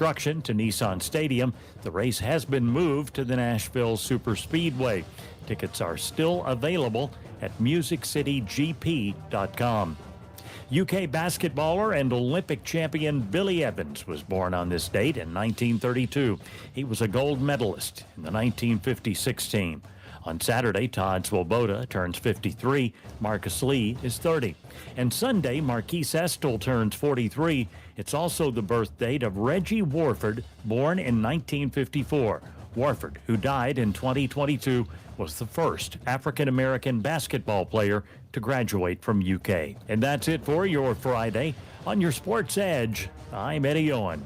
construction to Nissan Stadium, the race has been moved to the Nashville Superspeedway. Tickets are still available at musiccitygp.com. UK basketballer and Olympic champion Billy Evans was born on this date in 1932. He was a gold medalist in the 1956 team. On Saturday, Todd Swoboda turns 53. Marcus Lee is 30. And Sunday, Marquise Estel turns 43. It's also the birth date of Reggie Warford, born in 1954. Warford, who died in 2022, was the first African-American basketball player to graduate from UK. And that's it for your Friday. On your Sports Edge, I'm Eddie Owen.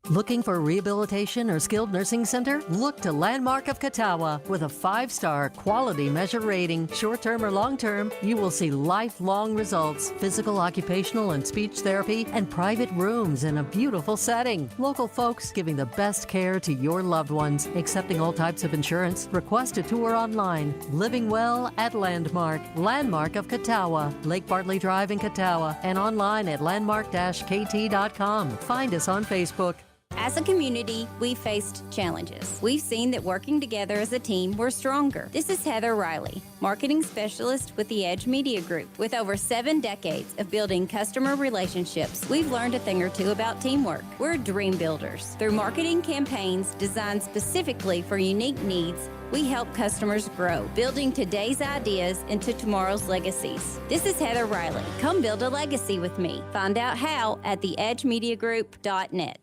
Looking for rehabilitation or skilled nursing center? Look to Landmark of Catawba. With a 5-star quality measure rating, short-term or long-term, you will see lifelong results, physical, occupational, and speech therapy, and private rooms in a beautiful setting. Local folks giving the best care to your loved ones, accepting all types of insurance. Request a tour online. Living well at Landmark. Landmark of Catawba, Lake Bartley Drive in Catawba, and online at landmark-kt.com. Find us on Facebook. As a community, we've faced challenges. We've seen that working together as a team, we're stronger. This is Heather Riley, marketing specialist with the Edge Media Group. With over 7 decades of building customer relationships, we've learned a thing or two about teamwork. We're dream builders. Through marketing campaigns designed specifically for unique needs, we help customers grow, building today's ideas into tomorrow's legacies. This is Heather Riley. Come build a legacy with me. Find out how at theedgemediagroup.net.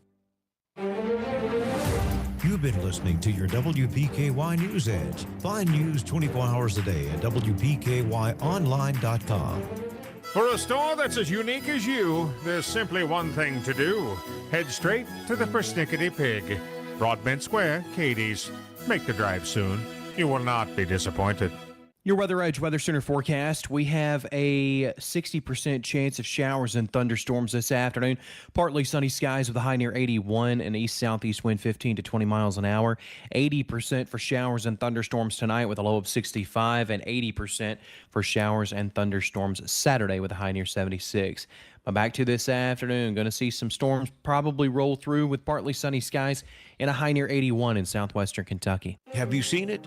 You've been listening to your WPKY News Edge. Find news 24 hours a day at WPKYonline.com. For a store that's as unique as you, there's simply one thing to do. Head straight to the Persnickety Pig. Broadbent Square, Katie's. Make the drive soon. You will not be disappointed. Your Weather Edge Weather Center forecast. We have a 60% chance of showers and thunderstorms this afternoon. Partly sunny skies with a high near 81 and east-southeast wind 15 to 20 miles an hour. 80% for showers and thunderstorms tonight with a low of 65, and 80% for showers and thunderstorms Saturday with a high near 76. But back to this afternoon, going to see some storms probably roll through with partly sunny skies and a high near 81 in southwestern Kentucky. Have you seen it?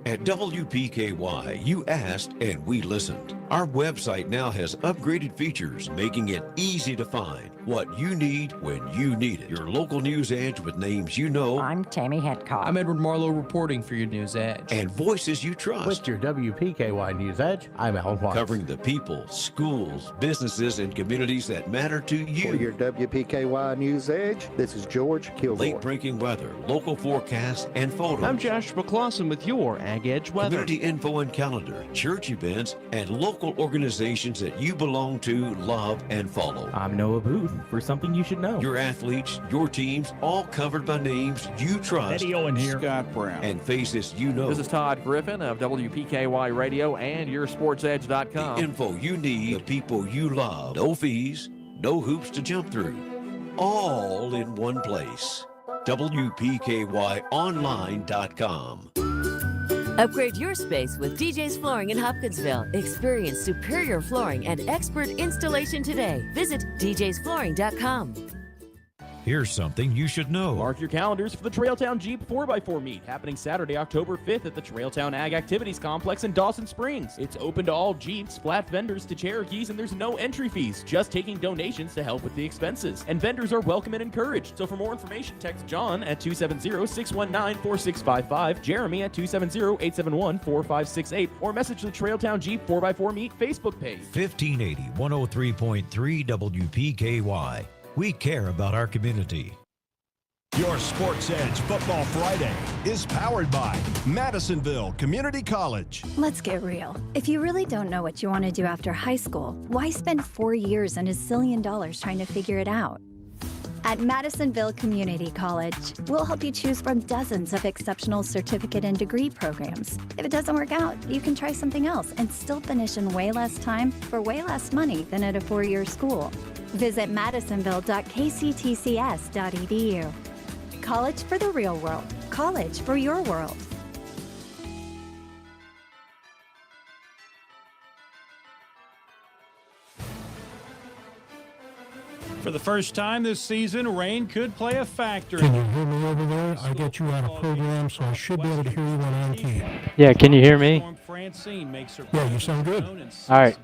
At WPKY, you asked and we listened. Our website now has upgraded features, making it easy to find what you need when you need it. Your local news edge with names you know. I'm Tammy Hetcock. I'm Edward Marlowe reporting for your News Edge. And voices you trust. With your WPKY News Edge, I'm Alan Watts. Covering the people, schools, businesses, and communities that matter to you. For your WPKY News Edge, this is George Kilgore. Late-breaking weather, local forecasts, and photos. I'm Josh McClawson with your Ag Edge Weather. Community info and calendar, church events, and local organizations that you belong to, love, and follow. I'm Noah Booth for something you should know. Your athletes, your teams, all covered by names you trust. Eddie Owen here. Scott Brown. And faces you know. This is Todd Griffin of WPKY Radio and YourSportsEdge.com. The info you need, the people you love. No fees, no hoops to jump through. All in one place. WPKYonline.com. Upgrade your space with DJ's Flooring in Hopkinsville. Experience superior flooring and expert installation today. Visit djsflooring.com. Here's something you should know. Mark your calendars for the Trailtown Jeep 4x4 meet happening Saturday, October 5th at the Trailtown Ag Activities Complex in Dawson Springs. It's open to all Jeeps, flat vendors to Cherokees, and there's no entry fees, just taking donations to help with the expenses. And vendors are welcome and encouraged. So for more information, text John at 270-619-4655, Jeremy at 270-871-4568, or message the Trailtown Jeep 4x4 meet Facebook page. 1580 103.3 WPKY. We care about our community. Your Sports Edge Football Friday is powered by Madisonville Community College. Let's get real. If you really don't know what you want to do after high school, why spend 4 years and $1 zillion trying to figure it out? At Madisonville Community College, we'll help you choose from dozens of exceptional certificate and degree programs. If it doesn't work out, you can try something else and still finish in way less time for way less money than at a 4-year school. Visit madisonville.kctcs.edu. College for the real world. College for your world. For the first time this season, rain could play a factor. Can you hear me over there? I got you on a program, so I should be able to hear you when I'm key. Yeah, can you hear me? Yeah, you sound good. All right.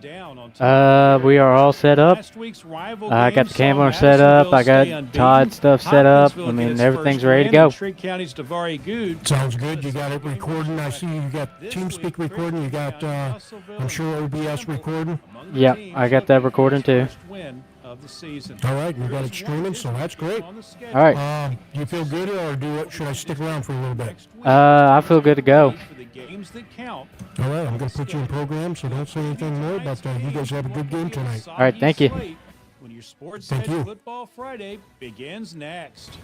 We are all set up. I got the camera set up. I got Todd's stuff set up. I mean, everything's ready to go. Sounds good. You got it recording. I see you got TeamSpeak recording. You got, I'm sure, OBS recording. Yep, I got that recording too. Of the season. All right, you got it streaming, so that's great. All right. Do you feel good, or should I stick around for a little bit? I feel good to go. All right, I'm going to put you in program, so don't say anything more, but you guys have a good game tonight. All right, thank you. When your Sports Thank Edge you. Football Friday begins next.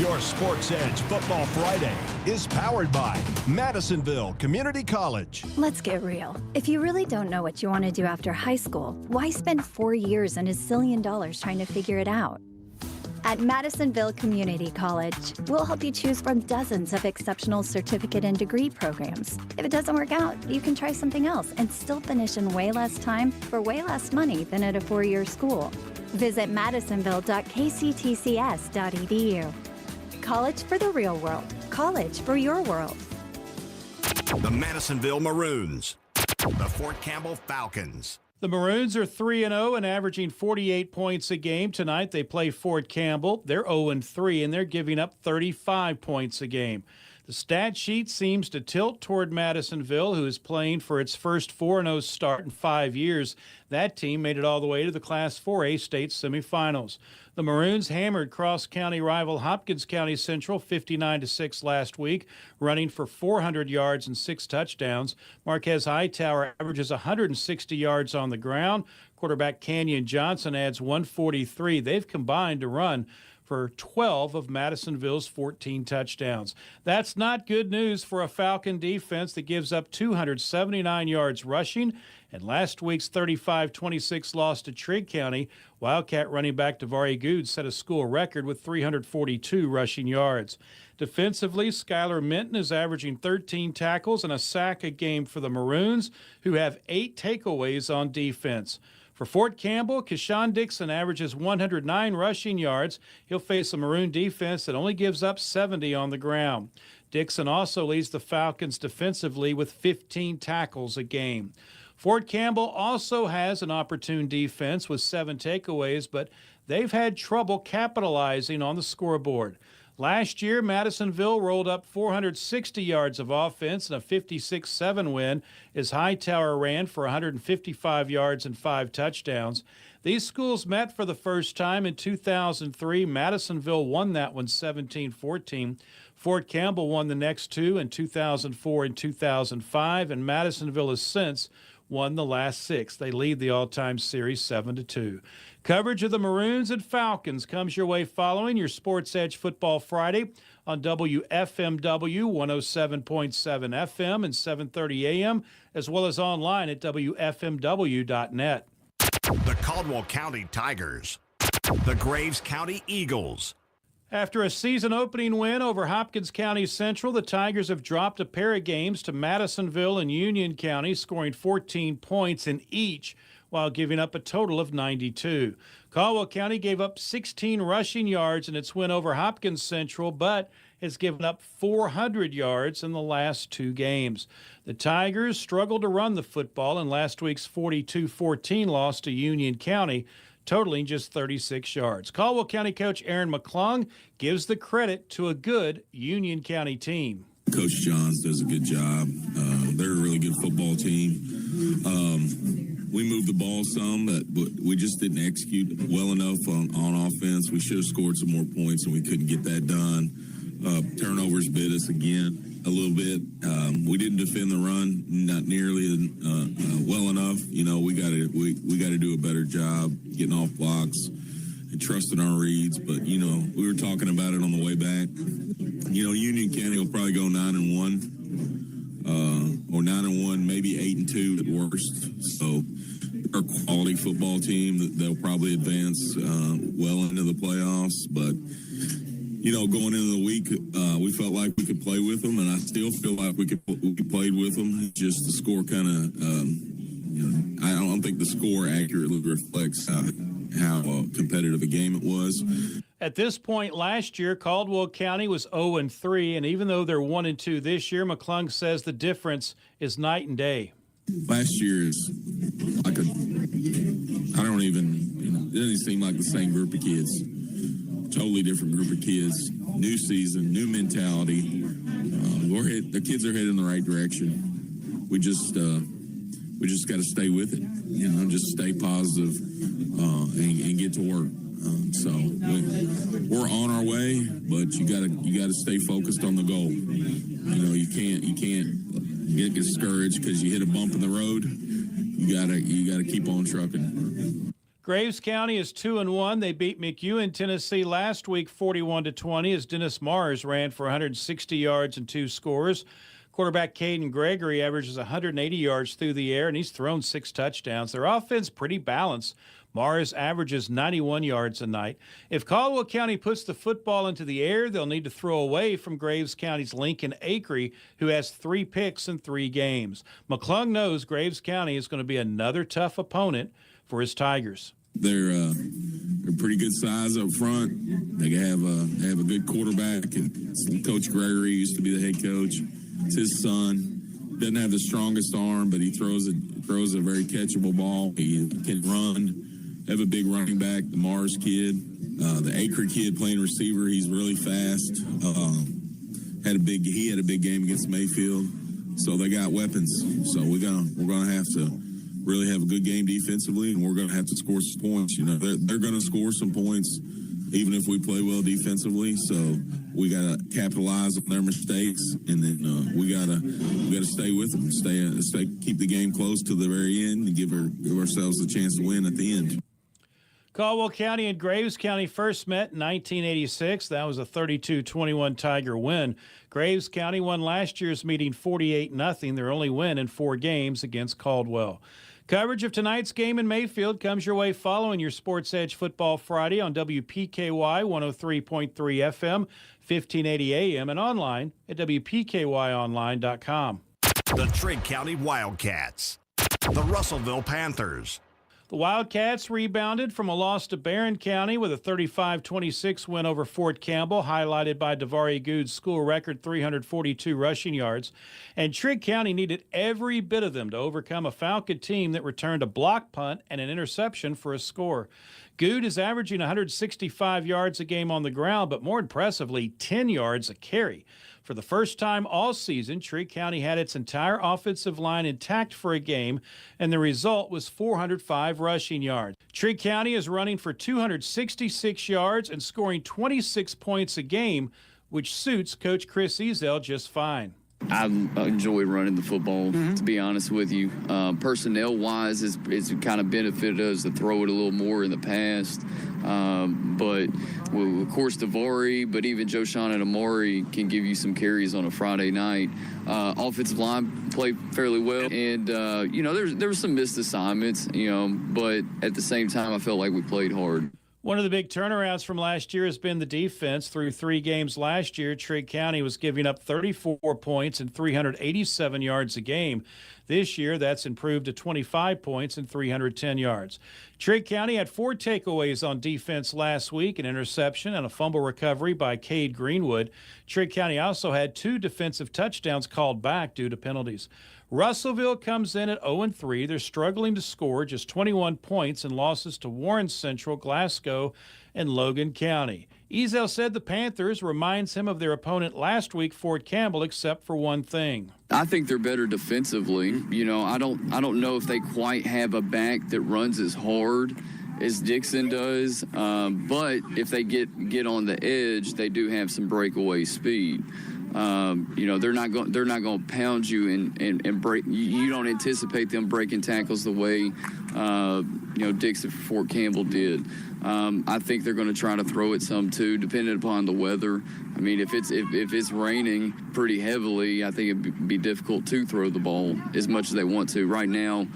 Your Sports Edge Football Friday is powered by Madisonville Community College. Let's get real. If you really don't know what you want to do after high school, why spend 4 years and $1 zillion trying to figure it out? At Madisonville Community College, we'll help you choose from dozens of exceptional certificate and degree programs. If it doesn't work out, you can try something else and still finish in way less time for way less money than at a 4-year school. Visit madisonville.kctcs.edu. College for the real world. College for your world. The Madisonville Maroons. The Fort Campbell Falcons. The Maroons are 3-0 and averaging 48 points a game. Tonight they play Fort Campbell. They're 0-3 and they're giving up 35 points a game. The stat sheet seems to tilt toward Madisonville, who is playing for its first 4-0 start in 5 years. That team made it all the way to the Class 4A state semifinals. The Maroons hammered cross-county rival Hopkins County Central 59-6 last week, running for 400 yards and 6 touchdowns. Marquez Hightower averages 160 yards on the ground. Quarterback Canyon Johnson adds 143. They've combined to run for 12 of Madisonville's 14 touchdowns. That's not good news for a Falcon defense that gives up 279 yards rushing. And last week's 35-26 loss to Trigg County, Wildcat running back Davari Good set a school record with 342 rushing yards. Defensively, Skylar Minton is averaging 13 tackles and a sack a game for the Maroons, who have 8 takeaways on defense. For Fort Campbell, Keshawn Dixon averages 109 rushing yards. He'll face a Maroon defense that only gives up 70 on the ground. Dixon also leads the Falcons defensively with 15 tackles a game. Fort Campbell also has an opportune defense with 7 takeaways, but they've had trouble capitalizing on the scoreboard. Last year, Madisonville rolled up 460 yards of offense and a 56-7 win as Hightower ran for 155 yards and 5 touchdowns. These schools met for the first time in 2003. Madisonville won that one 17-14. Fort Campbell won the next 2 in 2004 and 2005, and Madisonville has since won the last 6. They lead the all-time series 7-2. Coverage of the Maroons and Falcons comes your way following your Sports Edge Football Friday on WFMW 107.7 FM and 7:30 AM, as well as online at WFMW.net. The Caldwell County Tigers. The Graves County Eagles. After a season-opening win over Hopkins County Central, the Tigers have dropped a pair of games to Madisonville and Union County, scoring 14 points in each, while giving up a total of 92. Caldwell County gave up 16 rushing yards in its win over Hopkins Central, but has given up 400 yards in the last 2 games. The Tigers struggled to run the football in last week's 42-14 loss to Union County, totaling just 36 yards. Caldwell County coach Aaron McClung gives the credit to a good Union County team. Coach Johns does a good job. They're a really good football team. We moved the ball some, but we just didn't execute well enough on offense. We should have scored some more points, and we couldn't get that done. Turnovers bit us again a little bit. We didn't defend the run not nearly well enough. You know, we got to do a better job getting off blocks and trusting our reads. But you know, we were talking about it on the way back. You know, Union County will probably go 9-1, or 9-1, maybe 8-2 at worst. So they're a quality football team that they'll probably advance well into the playoffs. But going into the week, we felt like we could play with them, and I still feel like we played with them. Just the score kind of, I don't think the score accurately reflects how competitive a game it was. At this point last year, Caldwell County was 0-3, and even though they're 1-2 this year, McClung says the difference is night and day. Last year is like it doesn't even seem like the same group of kids. Totally different group of kids. New season, new mentality. The kids are headed in the right direction. We just got to stay with it. Just stay positive and get to work. So we're on our way, but you gotta stay focused on the goal. You can't get discouraged because you hit a bump in the road. You gotta keep on trucking. Graves County is 2-1. They beat McEwen, Tennessee last week 41-20 as Dennis Mars ran for 160 yards and 2 scores. Quarterback Caden Gregory averages 180 yards through the air, and he's thrown 6 touchdowns. Their offense pretty balanced. Mars averages 91 yards a night. If Caldwell County puts the football into the air, they'll need to throw away from Graves County's Lincoln Acree, who has 3 picks in 3 games. McClung knows Graves County is going to be another tough opponent for his Tigers. They're pretty good size up front. They have a good quarterback, and Coach Gregory used to be the head coach. It's his son. Doesn't have the strongest arm, but he throws a very catchable ball. He can run. They have a big running back, the Mars kid, the Acre kid playing receiver. He's really fast. He had a big game against Mayfield. So they got weapons. So we're gonna have to really have a good game defensively, and we're going to have to score some points. They're going to score some points even if we play well defensively. So we got to capitalize on their mistakes, and then we got to stay with them, keep the game close to the very end, and give ourselves a chance to win at the end. Caldwell County and Graves County first met in 1986. That was a 32-21 Tiger win. Graves County won last year's meeting 48-0, their only win in 4 games against Caldwell. Coverage of tonight's game in Mayfield comes your way following your Sports Edge Football Friday on WPKY 103.3 FM, 1580 AM, and online at WPKYonline.com. The Trigg County Wildcats. The Russellville Panthers. The Wildcats rebounded from a loss to Barron County with a 35-26 win over Fort Campbell, highlighted by Davari Good's school record 342 rushing yards. And Trigg County needed every bit of them to overcome a Falcon team that returned a block punt and an interception for a score. Good is averaging 165 yards a game on the ground, but more impressively, 10 yards a carry. For the first time all season, Trigg County had its entire offensive line intact for a game, and the result was 405 rushing yards. Trigg County is running for 266 yards and scoring 26 points a game, which suits Coach Chris Ezel just fine. I enjoy running the football, to be honest with you. Personnel-wise, it's kind of benefited us to throw it a little more in the past. But, well, of course, Davari, but even Joshawn and Amari can give you some carries on a Friday night. Offensive line played fairly well. And, there were some missed assignments, but at the same time, I felt like we played hard. One of the big turnarounds from last year has been the defense. Through 3 games last year, Trigg County was giving up 34 points and 387 yards a game. This year, that's improved to 25 points and 310 yards. Trigg County had 4 takeaways on defense last week, an interception and a fumble recovery by Cade Greenwood. Trigg County also had 2 defensive touchdowns called back due to penalties. Russellville comes in at 0-3. They're struggling to score, just 21 points in losses to Warren Central, Glasgow, and Logan County. Ezel said the Panthers reminds him of their opponent last week, Fort Campbell, except for one thing. I think they're better defensively. I don't know if they quite have a back that runs as hard as Dixon does, but if they get on the edge, they do have some breakaway speed. They're not going to pound you and break. You don't anticipate them breaking tackles the way Dixon for Fort Campbell did. I think they're going to try to throw it some too, depending upon the weather. I mean, if it's raining pretty heavily, I think it'd be difficult to throw the ball as much as they want to. Right now,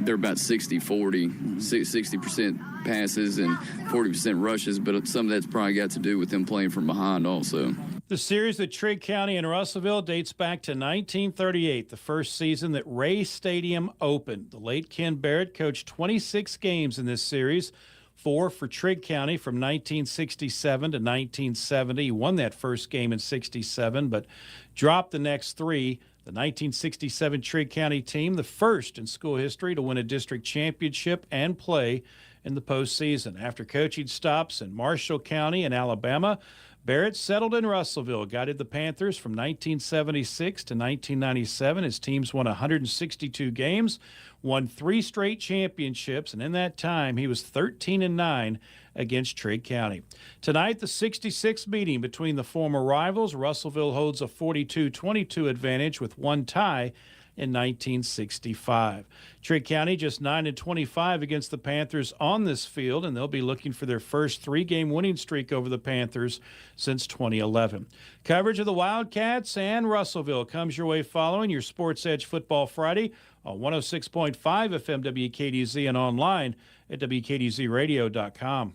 they're about 60-40, 60% passes and 40% rushes, but some of that's probably got to do with them playing from behind also. The series at Trigg County and Russellville dates back to 1938, the first season that Ray Stadium opened. The late Ken Barrett coached 26 games in this series, 4 for Trigg County from 1967 to 1970. He won that first game in 67, but dropped the next 3. The 1967 Trigg County team, the first in school history to win a district championship and play in the postseason. After coaching stops in Marshall County and Alabama, Barrett settled in Russellville, guided the Panthers from 1976 to 1997. His teams won 162 games, won 3 straight championships, and in that time he was 13-9 against Trigg County. Tonight, the 66th meeting between the former rivals. Russellville holds a 42-22 advantage with 1 tie in 1965. Trigg County just 9-25 against the Panthers on this field, and they'll be looking for their first 3-game winning streak over the Panthers since 2011. Coverage of the Wildcats and Russellville comes your way following your Sports Edge Football Friday on 106.5 FM WKDZ and online at WKDZradio.com.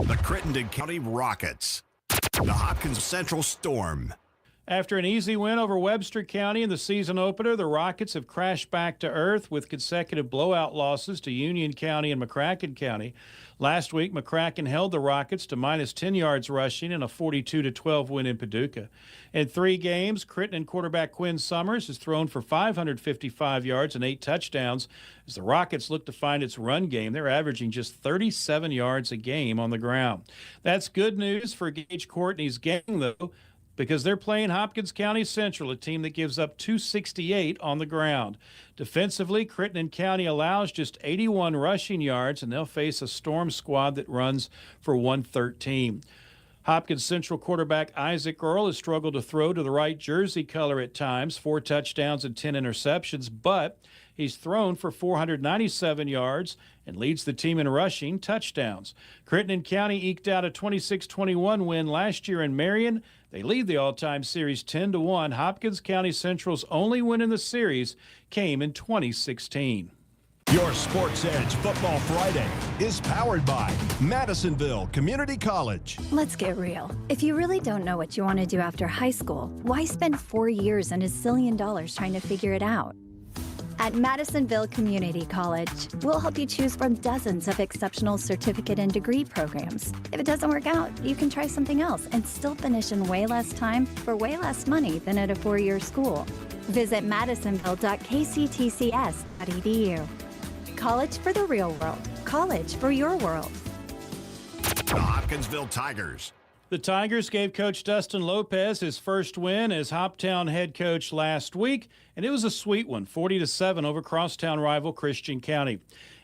The Crittenden County Rockets. The Hopkins Central Storm. After an easy win over Webster County in the season opener, the Rockets have crashed back to earth with consecutive blowout losses to Union County and McCracken County. Last week, McCracken held the Rockets to minus 10 yards rushing in a 42-12 win in Paducah. In 3 games, Crittenden quarterback Quinn Summers has thrown for 555 yards and 8 touchdowns. As the Rockets look to find its run game, they're averaging just 37 yards a game on the ground. That's good news for Gage Courtney's gang, though, because they're playing Hopkins County Central, a team that gives up 268 on the ground. Defensively, Crittenden County allows just 81 rushing yards, and they'll face a Storm squad that runs for 113. Hopkins Central quarterback Isaac Earl has struggled to throw to the right jersey color at times, 4 touchdowns and 10 interceptions, but he's thrown for 497 yards and leads the team in rushing touchdowns. Crittenden County eked out a 26-21 win last year in Marion. They lead the all-time series 10-1. Hopkins County Central's only win in the series came in 2016. Your Sports Edge Football Friday is powered by Madisonville Community College. Let's get real. If you really don't know what you want to do after high school, why spend 4 years and $1 zillion trying to figure it out? At Madisonville Community College, we'll help you choose from dozens of exceptional certificate and degree programs. If it doesn't work out, you can try something else and still finish in way less time for way less money than at a 4-year school. Visit madisonville.kctcs.edu. College for the real world. College for your world. The Hopkinsville Tigers. The Tigers gave Coach Dustin Lopez his first win as Hoptown head coach last week, and it was a sweet one, 40-7 over crosstown rival Christian County.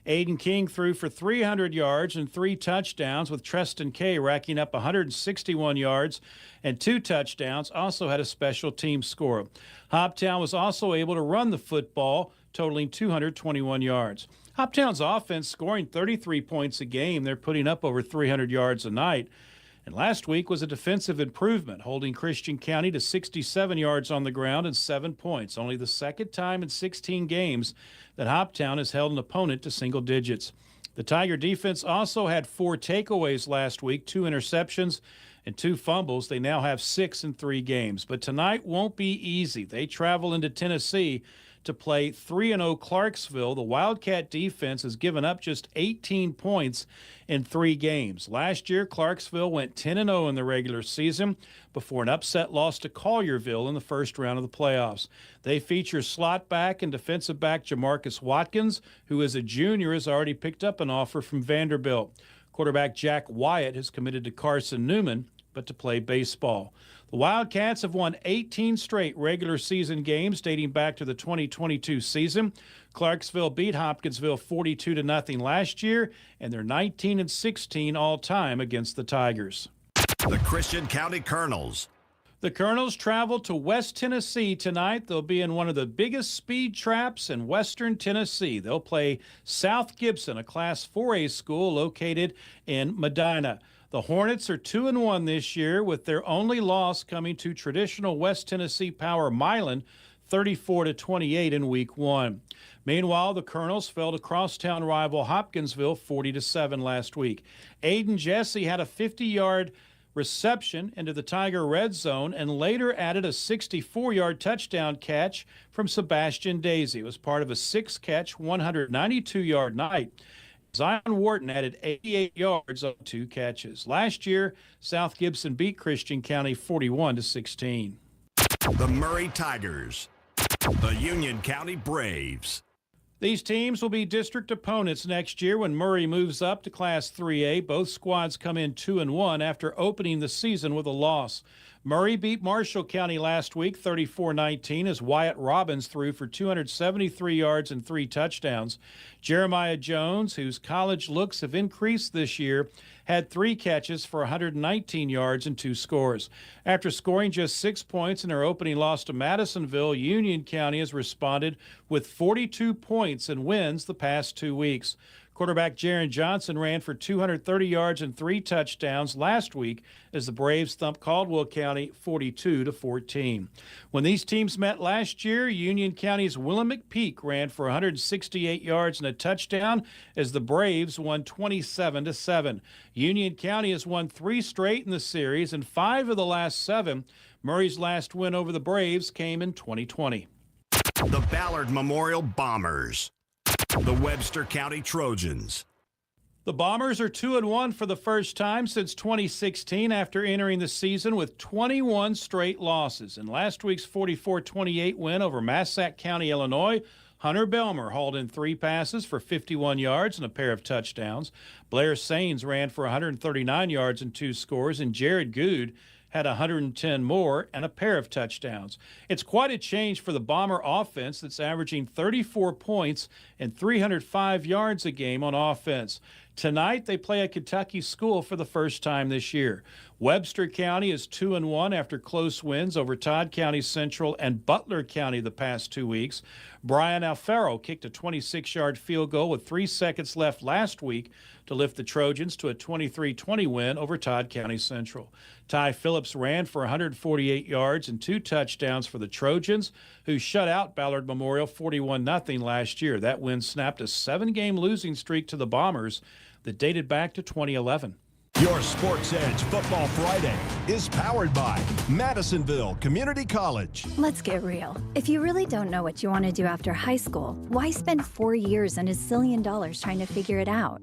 Aiden King threw for 300 yards and 3 touchdowns, with Treston Kay racking up 161 yards and 2 touchdowns, also had a special team score. Hoptown was also able to run the football, totaling 221 yards. Hoptown's offense scoring 33 points a game. They're putting up over 300 yards a night. And last week was a defensive improvement, holding Christian County to 67 yards on the ground and 7 points, only the second time in 16 games that Hoptown has held an opponent to single digits. The Tiger defense also had 4 takeaways last week, 2 interceptions and 2 fumbles. They now have 6 in 3 games. But tonight won't be easy. They travel into Tennessee to play 3-0 Clarksville. The Wildcat defense has given up just 18 points in 3 games. Last year, Clarksville went 10-0 in the regular season before an upset loss to Collierville in the first round of the playoffs. They feature slot back and defensive back Jamarcus Watkins, who is a junior, has already picked up an offer from Vanderbilt. Quarterback Jack Wyatt has committed to Carson Newman, but to play baseball. The Wildcats have won 18 straight regular season games dating back to the 2022 season. Clarksville beat Hopkinsville 42-0 last year, and they're 19-16 all-time against the Tigers. The Christian County Colonels. The The Colonels travel to West Tennessee tonight. They'll be in one of the biggest speed traps in western Tennessee. They'll play South Gibson, a Class 4A school located in Medina. The Hornets are 2-1 this year, with their only loss coming to traditional West Tennessee power Milan, 34-28 in Week 1. Meanwhile, the Colonels fell to crosstown rival Hopkinsville 40-7 last week. Aiden Jesse had a 50-yard reception into the Tiger red zone and later added a 64-yard touchdown catch from Sebastian Daisy. It was part of a 6-catch, 192-yard night. Zion Wharton added 88 yards on 2 catches. Last year, South Gibson beat Christian County 41-16. The Murray Tigers, the Union County Braves. These teams will be district opponents next year when Murray moves up to Class 3A. Both squads come in 2-1 after opening the season with a loss. Murray beat Marshall County last week 34-19 as Wyatt Robbins threw for 273 yards and 3 touchdowns. Jeremiah Jones, whose college looks have increased this year, had 3 catches for 119 yards and 2 scores. After scoring just 6 points in their opening loss to Madisonville, Union County has responded with 42 points and wins the past 2 weeks. Quarterback Jaron Johnson ran for 230 yards and 3 touchdowns last week as the Braves thumped Caldwell County 42-14. When these teams met last year, Union County's Willem McPeak ran for 168 yards and a touchdown as the Braves won 27-7. Union County has won 3 straight in the series and 5 of the last 7. Murray's last win over the Braves came in 2020. The Ballard Memorial Bombers, the Webster County Trojans. The Bombers are 2-1 for the first time since 2016 after entering the season with 21 straight losses. In last week's 44-28 win over Massac County, Illinois, Hunter Belmer hauled in 3 passes for 51 yards and a pair of touchdowns. Blair Sains ran for 139 yards and 2 scores, and Jared Good had 110 more and a pair of touchdowns. It's quite a change for the Bomber offense that's averaging 34 points and 305 yards a game on offense. Tonight, they play a Kentucky school for the first time this year. Webster County is 2-1 after close wins over Todd County Central and Butler County the past 2 weeks. Brian Alfaro kicked a 26-yard field goal with 3 seconds left last week to lift the Trojans to a 23-20 win over Todd County Central. Ty Phillips ran for 148 yards and 2 touchdowns for the Trojans, who shut out Ballard Memorial 41-0 last year. That win snapped a 7-game losing streak to the Bombers that dated back to 2011. Your Sports Edge Football Friday is powered by Madisonville Community College. Let's get real. If you really don't know what you want to do after high school, why spend 4 years and $1 zillion trying to figure it out?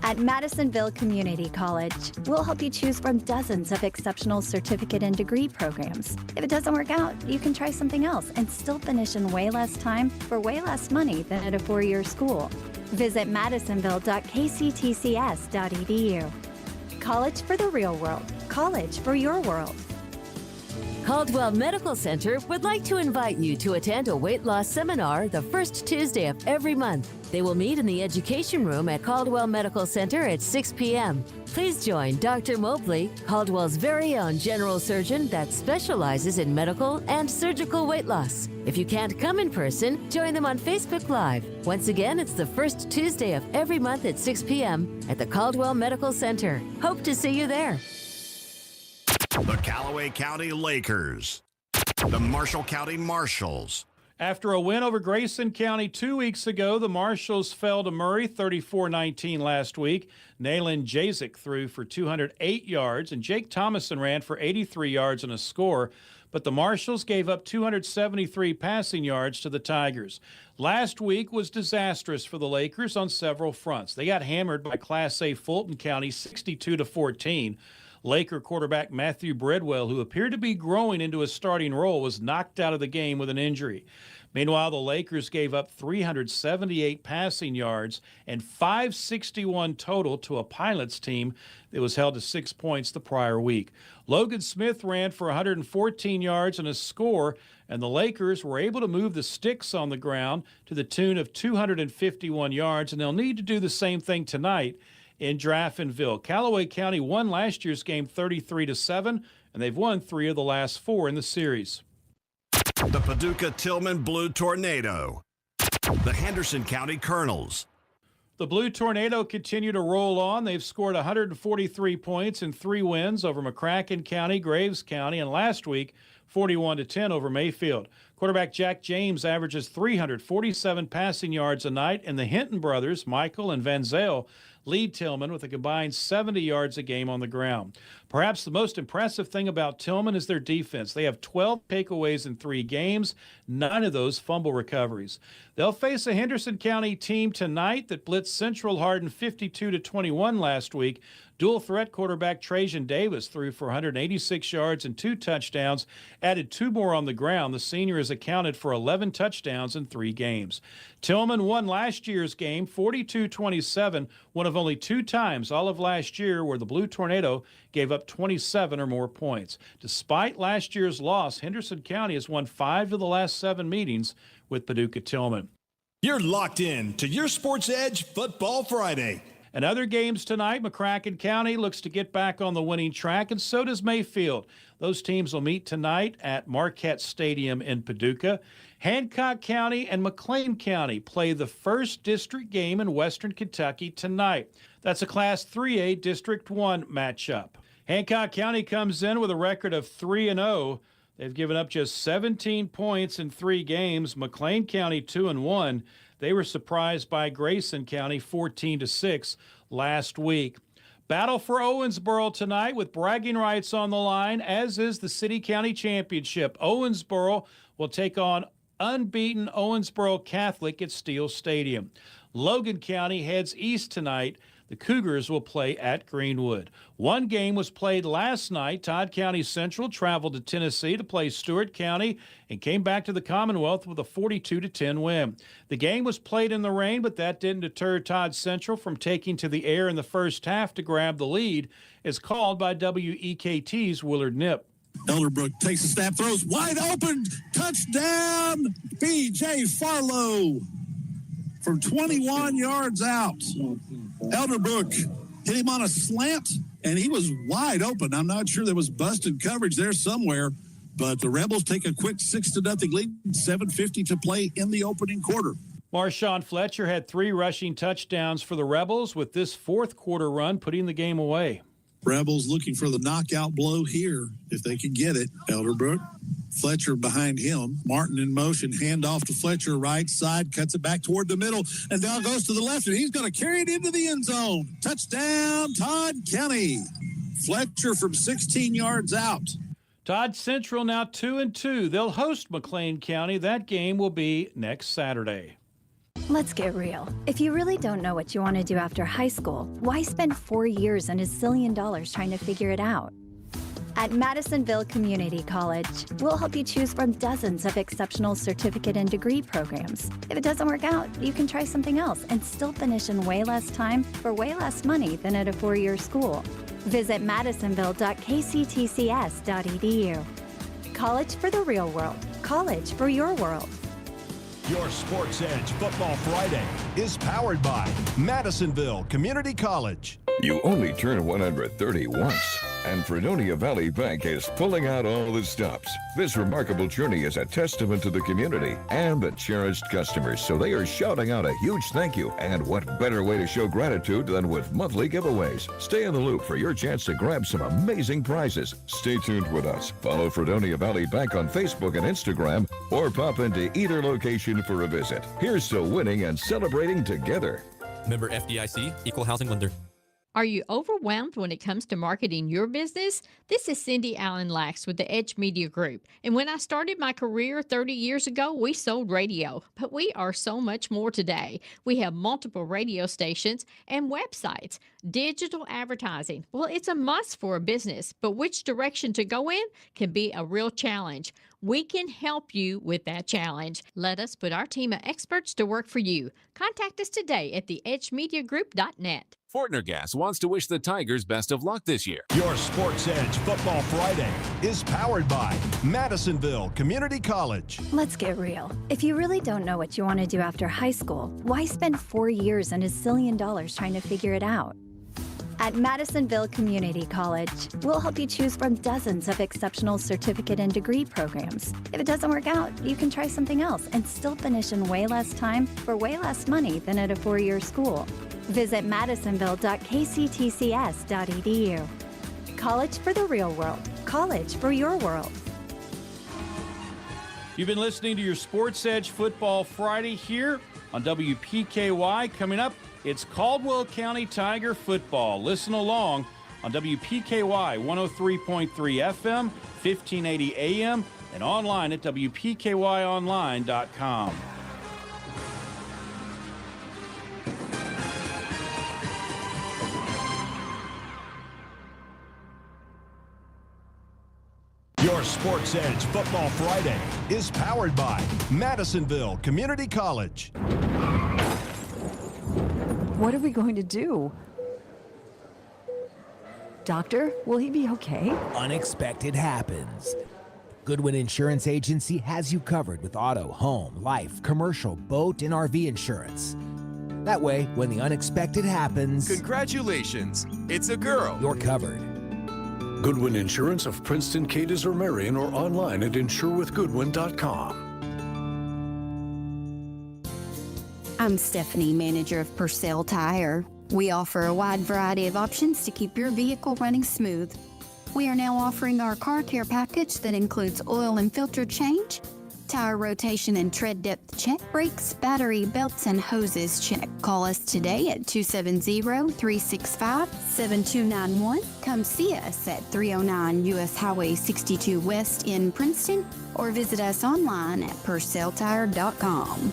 At Madisonville Community College, we'll help you choose from dozens of exceptional certificate and degree programs. If it doesn't work out, you can try something else and still finish in way less time for way less money than at a 4-year school. Visit madisonville.kctcs.edu. College for the real world. College for your world. Caldwell Medical Center would like to invite you to attend a weight loss seminar the first Tuesday of every month. They will meet in the education room at Caldwell Medical Center at 6 p.m. Please join Dr. Mobley, Caldwell's very own general surgeon that specializes in medical and surgical weight loss. If you can't come in person, join them on Facebook Live. Once again, it's the first Tuesday of every month at 6 p.m. at the Caldwell Medical Center. Hope to see you there. The Callaway County Lakers, the Marshall County Marshals. After a win over Grayson County 2 weeks ago, the Marshals fell to Murray 34-19 last week. Nayland Jazik threw for 208 yards, and Jake Thomason ran for 83 yards and a score. But the Marshals gave up 273 passing yards to the Tigers. Last week was disastrous for the Lakers on several fronts. They got hammered by Class A Fulton County 62-14. Laker quarterback Matthew Bridwell, who appeared to be growing into a starting role, was knocked out of the game with an injury. Meanwhile, the Lakers gave up 378 passing yards and 561 total to a Pilots team that was held to 6 points the prior week. Logan Smith ran for 114 yards and a score, and the Lakers were able to move the sticks on the ground to the tune of 251 yards, and they'll need to do the same thing tonight in Draftonville. Callaway County won last year's game 33-7 and they've won 3 of the last 4 in the series. The Paducah Tillman Blue Tornado. The Henderson County Colonels. The Blue Tornado continue to roll on. They've scored 143 points in 3 wins over McCracken County, Graves County, and last week 41-10 over Mayfield. Quarterback Jack James averages 347 passing yards a night, and the Hinton brothers, Michael and Van Zale, lead Tillman with a combined 70 yards a game on the ground. Perhaps the most impressive thing about Tillman is their defense. They have 12 takeaways in 3 games, 9 of those fumble recoveries. They'll face a Henderson County team tonight that blitzed Central Hardin 52-21 last week. Dual threat quarterback Trajan Davis threw for 186 yards and 2 touchdowns, added 2 more on the ground. The senior has accounted for 11 touchdowns in 3 games. Tillman won last year's game 42-27, one of only 2 times all of last year where the Blue Tornado gave up 27 or more points. Despite last year's loss, Henderson County has won 5 of the last 7 meetings with Paducah Tillman. You're locked in to your Sports Edge Football Friday. And other games tonight, McCracken County looks to get back on the winning track, and so does Mayfield. Those teams will meet tonight at Marquette Stadium in Paducah. Hancock County and McLean County play the first district game in Western Kentucky tonight. That's a Class 3A District 1 matchup. Hancock County comes in with a record of 3-0. They've given up just 17 points in 3 games. McLean County 2-1. They were surprised by Grayson County 14-6 last week. Battle for Owensboro tonight with bragging rights on the line, as is the City County Championship. Owensboro will take on unbeaten Owensboro Catholic at Steele Stadium. Logan County heads east tonight. The Cougars will play at Greenwood. One game was played last night. Todd County Central traveled to Tennessee to play Stewart County and came back to the Commonwealth with a 42-10 win. The game was played in the rain, but that didn't deter Todd Central from taking to the air in the first half to grab the lead, as called by WEKT's Willard Knipp. Elderbrook takes a snap, throws wide open, touchdown, B.J. Farlow from 21 yards out. Elderbrook hit him on a slant, and he was wide open. I'm not sure there was busted coverage there somewhere, but the Rebels take a quick 6-0 lead, 7:50 to play in the opening quarter. Marshawn Fletcher had 3 rushing touchdowns for the Rebels, with this fourth quarter run putting the game away. Rebels looking for the knockout blow here, if they can get it. Elderbrook, Fletcher behind him. Martin in motion, handoff to Fletcher, right side, cuts it back toward the middle, and now goes to the left, and he's going to carry it into the end zone. Touchdown, Todd County. Fletcher from 16 yards out. Todd Central now 2-2. They'll host McLean County. That game will be next Saturday. Let's get real. If you really don't know what you want to do after high school, why spend 4 years and $1 zillion trying to figure it out? At Madisonville Community College, we'll help you choose from dozens of exceptional certificate and degree programs. If it doesn't work out, you can try something else and still finish in way less time for way less money than at a 4-year school. Visit madisonville.kctcs.edu. College for the real world. College for your world. Your Sports Edge Football Friday is powered by Madisonville Community College. You only turn 130 once, and Fredonia Valley Bank is pulling out all the stops. This remarkable journey is a testament to the community and the cherished customers, so they are shouting out a huge thank you. And what better way to show gratitude than with monthly giveaways? Stay in the loop for your chance to grab some amazing prizes. Stay tuned with us. Follow Fredonia Valley Bank on Facebook and Instagram, or pop into either location for a visit. Here's to winning and celebrating together. Member FDIC, Equal Housing Lender. Are you overwhelmed when it comes to marketing your business? This is Cindy Allen Lax with the Edge Media Group. And when I started my career 30 years ago, we sold radio, but we are so much more today. We have multiple radio stations and websites. Digital advertising, well, it's a must for a business, but which direction to go in can be a real challenge. We can help you with that challenge. Let us put our team of experts to work for you. Contact us today at theedgemediagroup.net. Fortner Gas wants to wish the Tigers best of luck this year. Your Sports Edge Football Friday is powered by Madisonville Community College. Let's get real. If you really don't know what you want to do after high school, why spend 4 years and $1 zillion trying to figure it out? At Madisonville Community College, we'll help you choose from dozens of exceptional certificate and degree programs. If it doesn't work out, you can try something else and still finish in way less time for way less money than at a four-year school. Visit madisonville.kctcs.edu. College for the real world. College for your world. You've been listening to your Sports Edge Football Friday here on WPKY. Coming up, it's Caldwell County Tiger football. Listen along on WPKY 103.3 FM, 1580 AM, and online at WPKYonline.com. Your Sports Edge Football Friday is powered by Madisonville Community College. What are we going to do? Doctor, will he be okay? Unexpected happens. Goodwin Insurance Agency has you covered with auto, home, life, commercial, boat, and RV insurance. That way, when the unexpected happens... Congratulations! It's a girl! You're covered. Goodwin Insurance of Princeton, Cadiz, or Marion, or online at insurewithgoodwin.com. I'm Stephanie, manager of Purcell Tire. We offer a wide variety of options to keep your vehicle running smooth. We are now offering our car care package that includes oil and filter change, tire rotation and tread depth check, brakes, battery, belts, and hoses check. Call us today at 270-365-7291. Come see us at 309 U.S. Highway 62 West in Princeton, or visit us online at purcelltire.com.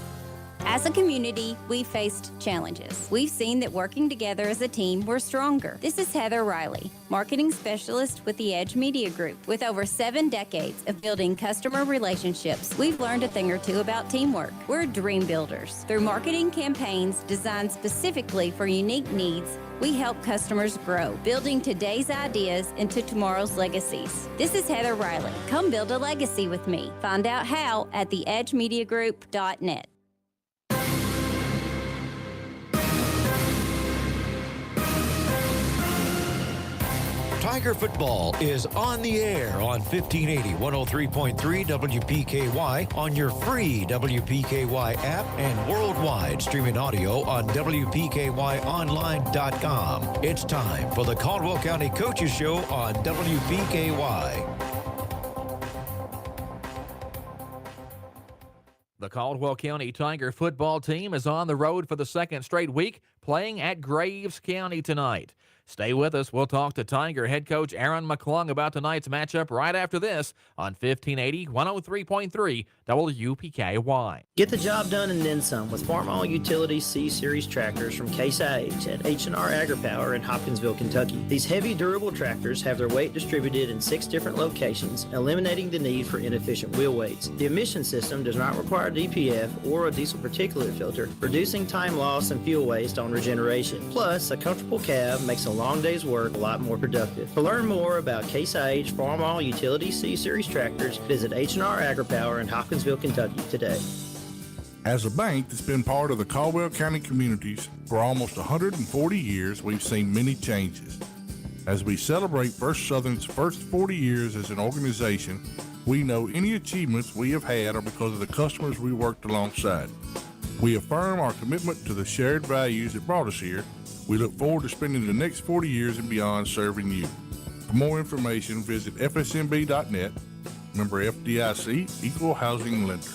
As a community, we faced challenges. We've seen that working together as a team, we're stronger. This is Heather Riley, marketing specialist with the Edge Media Group. With over 7 decades of building customer relationships, we've learned a thing or two about teamwork. We're dream builders. Through marketing campaigns designed specifically for unique needs, we help customers grow, building today's ideas into tomorrow's legacies. This is Heather Riley. Come build a legacy with me. Find out how at theedgemediagroup.net. Tiger football is on the air on 1580 103.3 WPKY on your free WPKY app and worldwide streaming audio on WPKYonline.com. It's time for the Caldwell County Coaches Show on WPKY. The Caldwell County Tiger football team is on the road for the second straight week, playing at Graves County tonight. Stay with us. We'll talk to Tiger head coach Aaron McClung about tonight's matchup right after this on 1580 103.3 WPKY. Get the job done and then some with Farmall Utility C-Series tractors from Case IH at H&R AgriPower in Hopkinsville, Kentucky. These heavy, durable tractors have their weight distributed in 6 different locations, eliminating the need for inefficient wheel weights. The emission system does not require DPF or a diesel particulate filter, reducing time loss and fuel waste on regeneration. Plus, a comfortable cab makes a long day's work a lot more productive. To learn more about Case IH Farmall Utility C-Series tractors, visit H&R AgriPower in Hopkinsville, Kentucky today. As a bank that's been part of the Caldwell County communities for almost 140 years, we've seen many changes. As we celebrate First Southern's first 40 years as an organization, we know any achievements we have had are because of the customers we worked alongside. We affirm our commitment to the shared values that brought us here. We look forward to spending the next 40 years and beyond serving you. For more information, visit fsmb.net. Member FDIC, Equal Housing Lender.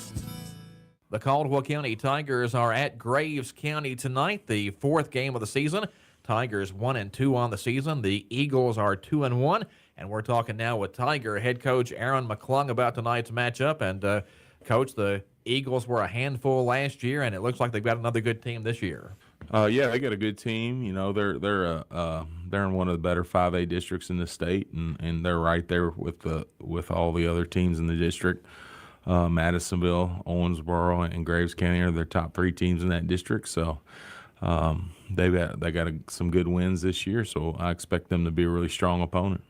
The Caldwell County Tigers are at Graves County tonight, the 4th game of the season. Tigers 1-2 on the season. The Eagles are 2-1. And we're talking now with Tiger head coach Aaron McClung about tonight's matchup. And Coach, the Eagles were a handful last year, and it looks like they've got another good team this year. Yeah, they got a good team. You know, they're in one of the better 5A districts in the state, and they're right there with all the other teams in the district. Madisonville, Owensboro, and Graves County are their top 3 teams in that district. So they got some good wins this year. So I expect them to be a really strong opponent.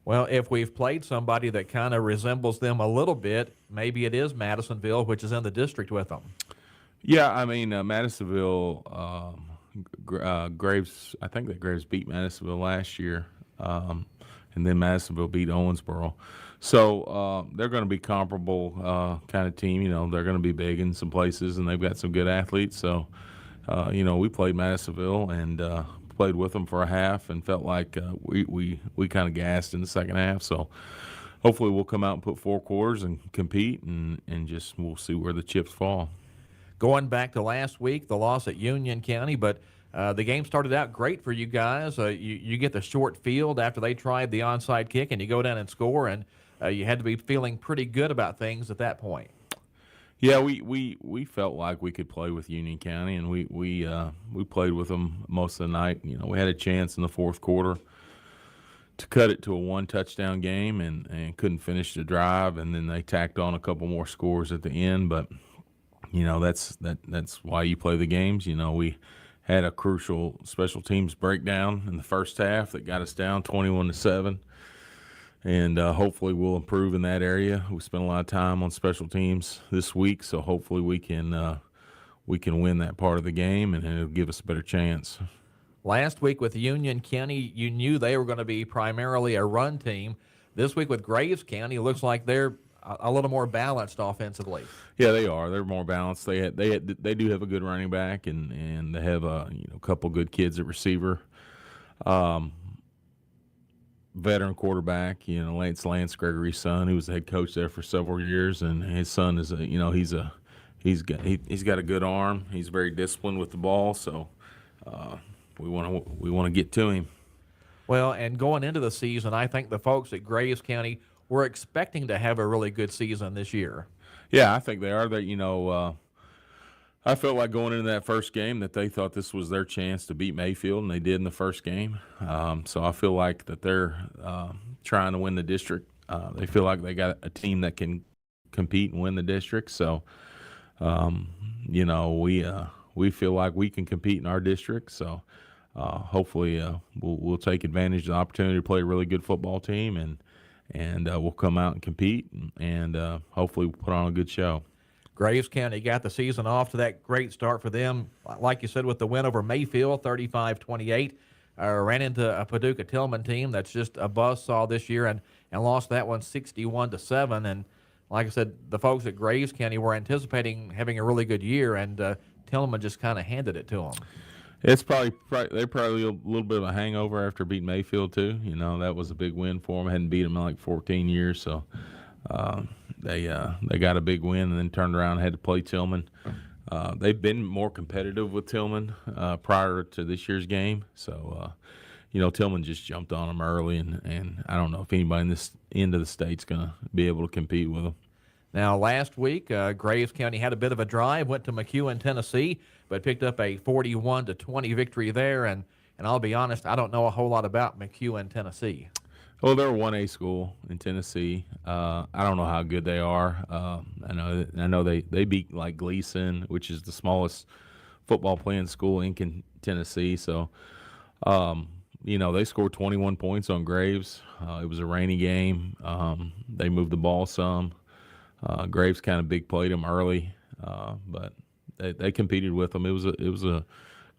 Well, if we've played somebody that kind of resembles them a little bit, maybe it is Madisonville, which is in the district with them. Yeah, I mean, Madisonville, Graves. I think that Graves beat Madisonville last year, and then Madisonville beat Owensboro. So they're going to be comparable kind of team. You know, they're going to be big in some places, and they've got some good athletes. So, you know, we played Madisonville and played with them for a half and felt like we kind of gassed in the second half. So hopefully we'll come out and put 4 quarters and compete, and just we'll see where the chips fall. Going back to last week, the loss at Union County, but the game started out great for you guys. You get the short field after they tried the onside kick, and you go down and score, and you had to be feeling pretty good about things at that point. Yeah, we felt like we could play with Union County, and we played with them most of the night. You know, we had a chance in the fourth quarter to cut it to a 1-touchdown game, and couldn't finish the drive, and then they tacked on a couple more scores at the end, but you know, that's why you play the games. You know, we had a crucial special teams breakdown in the first half that got us down 21-7, and hopefully we'll improve in that area. We spent a lot of time on special teams this week, so hopefully we can win that part of the game, and it'll give us a better chance. Last week with Union County, you knew they were going to be primarily a run team. This week with Graves County, it looks like they're a little more balanced offensively. Yeah, they are. They're more balanced. They do have a good running back, and they have a couple good kids at receiver. Veteran quarterback, Lance Gregory's son, who was the head coach there for several years, and his son is he's got a good arm. He's very disciplined with the ball, so we want to get to him. Well, and going into the season, I think the folks at Graves County were expecting to have a really good season this year. Yeah, I think they are. I felt like going into that first game that they thought this was their chance to beat Mayfield, and they did in the first game. So I feel like that they're trying to win the district. They feel like they got a team that can compete and win the district. So, we feel like we can compete in our district. So hopefully we'll take advantage of the opportunity to play a really good football team, and we'll come out and compete, and hopefully we'll put on a good show. Graves County got the season off to that great start for them. Like you said, with the win over Mayfield, 35-28. Ran into a Paducah Tillman team that's just a buzzsaw this year, and lost that one 61-7. And like I said, the folks at Graves County were anticipating having a really good year, and Tillman just kind of handed it to them. It's they're probably a little bit of a hangover after beating Mayfield too. That was a big win for them. Hadn't beat them in like 14 years, so they got a big win and then turned around and had to play Tillman. They've been more competitive with Tillman prior to this year's game, so Tillman just jumped on them early, and I don't know if anybody in this end of the state's going to be able to compete with them. Now, last week, Graves County had a bit of a drive, went to McEwen, Tennessee, but picked up a 41-20 victory there. And I'll be honest, I don't know a whole lot about McEwen, Tennessee. Well, they're a 1A school in Tennessee. I don't know how good they are. I know they beat like Gleason, which is the smallest football playing school in Tennessee. So, they scored 21 points on Graves. It was a rainy game. They moved the ball some. Graves kind of big played them early, but they competed with them.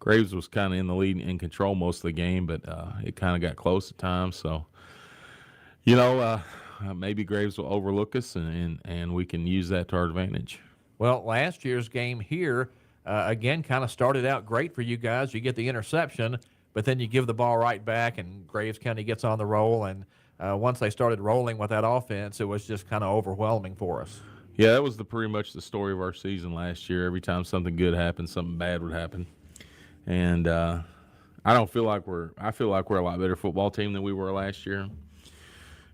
Graves was kind of in the lead and in control most of the game, but it kind of got close at times. So, maybe Graves will overlook us, and we can use that to our advantage. Well, last year's game here, again, kind of started out great for you guys. You get the interception, but then you give the ball right back, and Graves County gets on the roll, and once they started rolling with that offense, it was just kind of overwhelming for us. Yeah, that was pretty much the story of our season last year. Every time something good happened, something bad would happen. And I feel like we're a lot better football team than we were last year.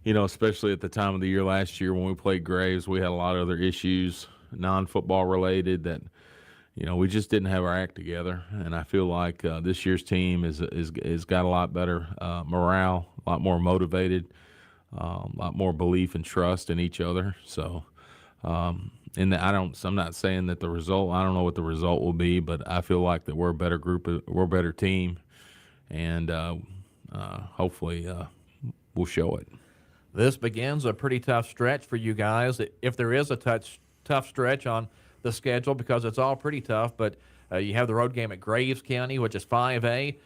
Especially at the time of the year last year when we played Graves, we had a lot of other issues, non-football related, that we just didn't have our act together. And I feel like this year's team is got a lot better morale, a lot more motivated, a lot more belief and trust in each other. So, I'm not saying that the result, I don't know what the result will be, but I feel like that we're a better group, we're a better team, and hopefully we'll show it. This begins a pretty tough stretch for you guys. If there is a tough stretch on the schedule because it's all pretty tough. But you have the road game at Graves County, which is 5A.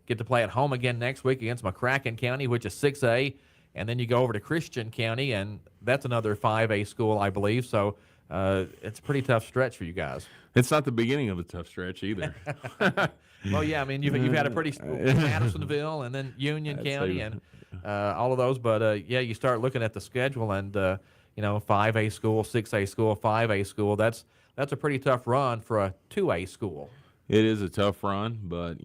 Get to play at home again next week against McCracken County, which is 6A. And then you go over to Christian County, and that's another 5A school, I believe. So it's a pretty tough stretch for you guys. It's not the beginning of a tough stretch either. Well, yeah, I mean, you've had a pretty Madisonville and then Union County and all of those. But, yeah, you start looking at the schedule and, 5A school, 6A school, 5A school. That's a pretty tough run for a 2A school. It is a tough run, but,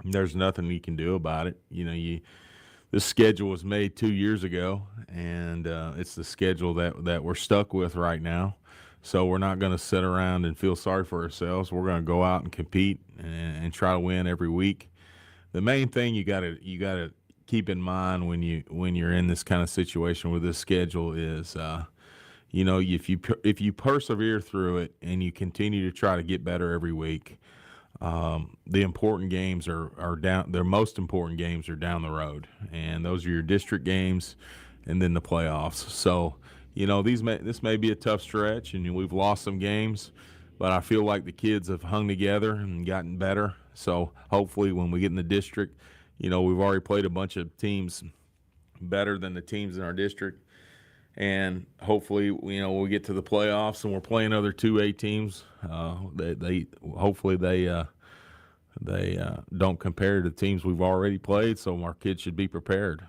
there's nothing you can do about it. The schedule was made 2 years ago, and it's the schedule that we're stuck with right now. So we're not going to sit around and feel sorry for ourselves. We're going to go out and compete and try to win every week. The main thing you got to keep in mind when you're in this kind of situation with this schedule is, if you persevere through it and you continue to try to get better every week, the important games are down. Their most important games are down the road, and those are your district games, and then the playoffs. So, this may be a tough stretch, and we've lost some games, but I feel like the kids have hung together and gotten better. So hopefully, when we get in the district, we've already played a bunch of teams better than the teams in our district, and hopefully, we get to the playoffs and we're playing other 2A teams. They don't compare to the teams we've already played, so our kids should be prepared.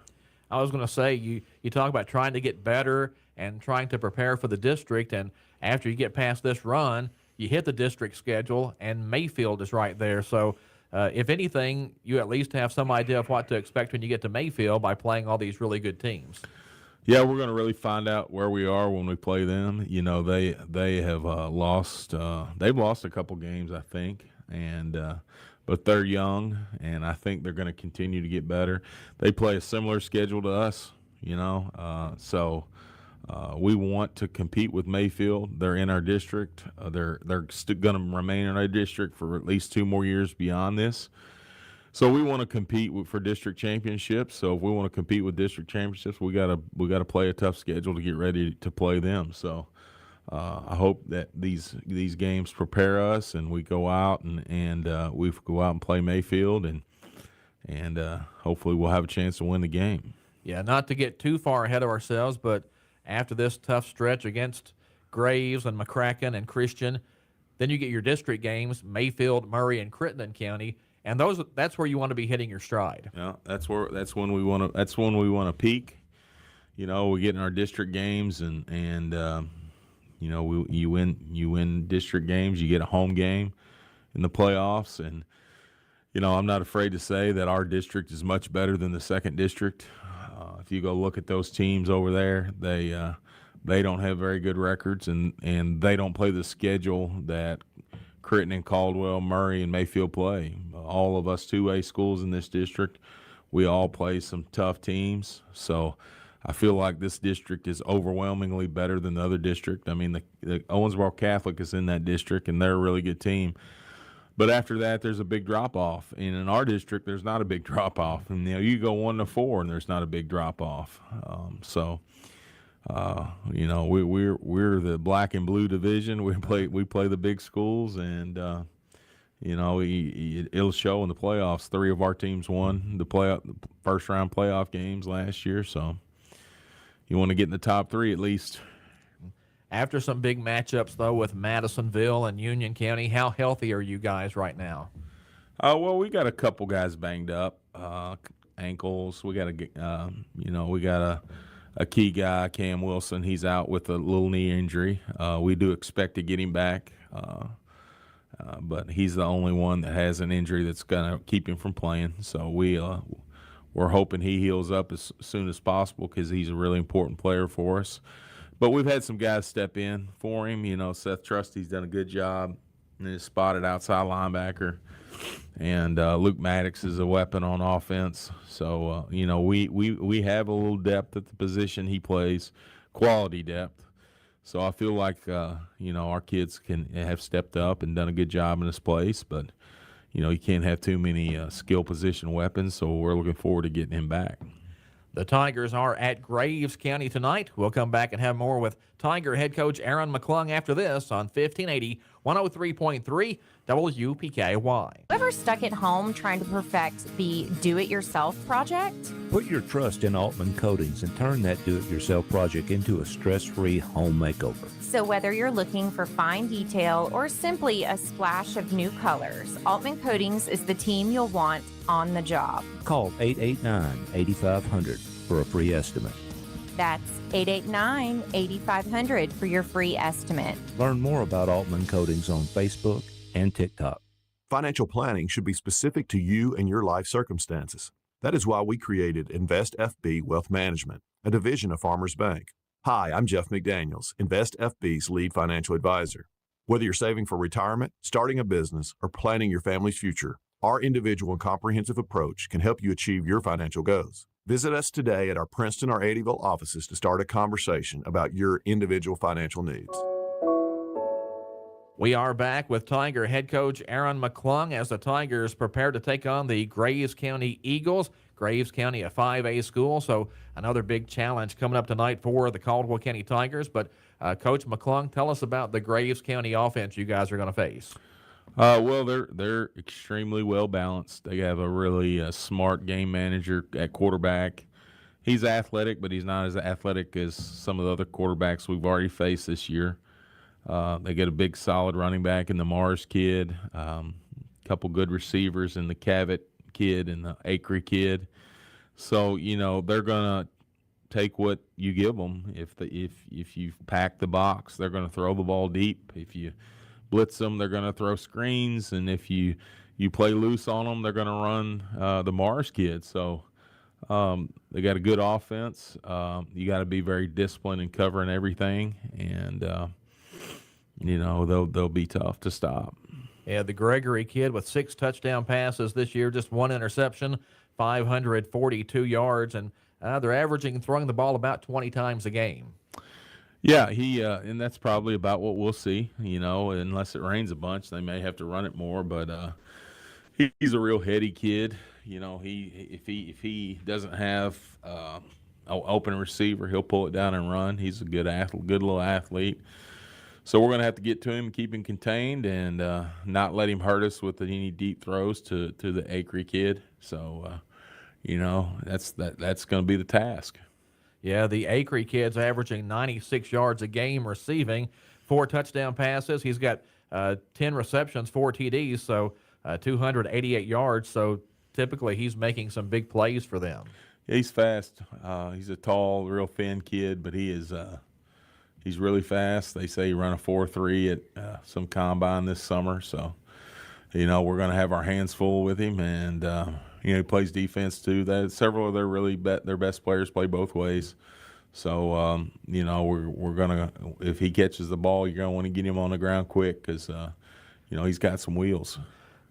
I was going to say, you talk about trying to get better and trying to prepare for the district, and after you get past this run, you hit the district schedule, and Mayfield is right there. So if anything, you at least have some idea of what to expect when you get to Mayfield by playing all these really good teams. Yeah, we're going to really find out where we are when we play them. They have lost. They've lost a couple games, I think, but they're young, and I think they're going to continue to get better. They play a similar schedule to us, so we want to compete with Mayfield. They're in our district. They're still going to remain in our district for at least 2 more years beyond this. So we want to compete for district championships. So if we want to compete with district championships, we gotta play a tough schedule to get ready to play them. So I hope that these games prepare us, and we go out and we go out and play Mayfield, and hopefully we'll have a chance to win the game. Yeah, not to get too far ahead of ourselves, but after this tough stretch against Graves and McCracken and Christian, then you get your district games, Mayfield, Murray, and Crittenden County. And that's where you want to be hitting your stride. Yeah, that's when we want to peak. We get in our district games, and you win district games. You get a home game in the playoffs, and I'm not afraid to say that our district is much better than the second district. If you go look at those teams over there, they don't have very good records, and they don't play the schedule that Crittenden, Caldwell, Murray, and Mayfield play. All of us 2A schools in this district, we all play some tough teams. So I feel like this district is overwhelmingly better than the other district. I mean, the Owensboro Catholic is in that district, and they're a really good team. But after that, there's a big drop-off. And in our district, there's not a big drop-off. And, you go 1-4, and there's not a big drop-off. We're the black and blue division. We play the big schools, and it'll show in the playoffs. 3 of our teams won the first round playoff games last year, so you want to get in the top 3 at least. After some big matchups though with Madisonville and Union County, how healthy are you guys right now? Well, we got a couple guys banged up, ankles. We got a key guy, Cam Wilson. He's out with a little knee injury. We do expect to get him back, but he's the only one that has an injury that's going to keep him from playing. So we're hoping he heals up as soon as possible because he's a really important player for us. But we've had some guys step in for him. Seth Trusty's done a good job in his spot at outside linebacker. And Luke Maddox is a weapon on offense. So, we have a little depth at the position he plays, quality depth. So I feel like, our kids have stepped up and done a good job in this place. But, you can't have too many skill position weapons, so we're looking forward to getting him back. The Tigers are at Graves County tonight. We'll come back and have more with Tiger head coach Aaron McClung after this on 1580 103.3 WPKY. Ever stuck at home trying to perfect the do-it-yourself project? Put your trust in Altman Coatings and turn that do-it-yourself project into a stress-free home makeover. So whether you're looking for fine detail or simply a splash of new colors, Altman Coatings is the team you'll want on the job. Call 889-8500 for a free estimate. That's 889-8500 for your free estimate. Learn more about Altman Coatings on Facebook and TikTok. Financial planning should be specific to you and your life circumstances. That is why we created Invest FB Wealth Management, a division of Farmers Bank. Hi, I'm Jeff McDaniels, Invest FB's lead financial advisor. Whether you're saving for retirement, starting a business, or planning your family's future, our individual and comprehensive approach can help you achieve your financial goals. Visit us today at our Princeton or Eddyville offices to start a conversation about your individual financial needs. We are back with Tiger head coach Aaron McClung as the Tigers prepare to take on the Graves County Eagles. Graves County, a 5A school, so another big challenge coming up tonight for the Caldwell County Tigers. But Coach McClung, tell us about the Graves County offense you guys are going to face. Well, they're extremely well balanced. They have a really smart game manager at quarterback. He's athletic, but he's not as athletic as some of the other quarterbacks we've already faced this year. They get a big, solid running back in the Mars kid, a couple good receivers in the Cavett kid and the Acree kid. So, they're going to take what you give them. If you pack the box, they're going to throw the ball deep. If you blitz them, they're going to throw screens. And if you play loose on them, they're going to run the Mars kid. So they got a good offense. You got to be very disciplined in covering everything. And they'll be tough to stop. Yeah, the Gregory kid with 6 touchdown passes this year, just 1 interception, 542 yards, and they're averaging throwing the ball about 20 times a game. Yeah, and that's probably about what we'll see. Unless it rains a bunch, they may have to run it more. But he's a real heady kid. If he doesn't have an open receiver, he'll pull it down and run. He's a good athlete, good little athlete. So we're going to have to get to him, keep him contained, and not let him hurt us with any deep throws to the Acree kid. So, that's going to be the task. Yeah, the Acree kid's averaging 96 yards a game receiving, 4 touchdown passes. He's got 10 receptions, 4 TDs, so 288 yards. So typically he's making some big plays for them. Yeah, he's fast. He's a tall, real thin kid, but he is he's really fast. They say he run a 4.3 at some combine this summer. So, we're going to have our hands full with him. And, he plays defense too. Several of their best players play both ways. So, we're going to – if he catches the ball, you're going to want to get him on the ground quick because, he's got some wheels.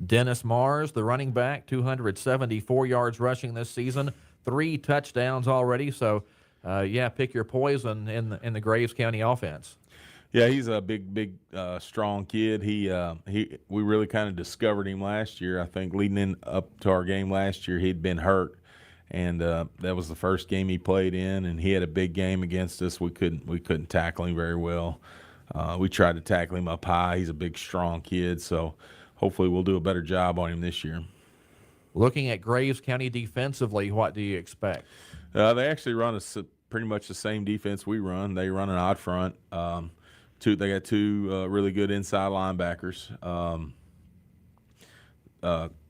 Dennis Mars, the running back, 274 yards rushing this season, 3 touchdowns already. So, pick your poison in the Graves County offense. Yeah, he's a big, strong kid. We really kind of discovered him last year. I think leading up to our game last year, he'd been hurt, and that was the first game he played in. And he had a big game against us. We couldn't tackle him very well. We tried to tackle him up high. He's a big, strong kid. So hopefully we'll do a better job on him this year. Looking at Graves County defensively, what do you expect? They actually run pretty much the same defense we run. They run an odd front. They got 2 really good inside linebackers.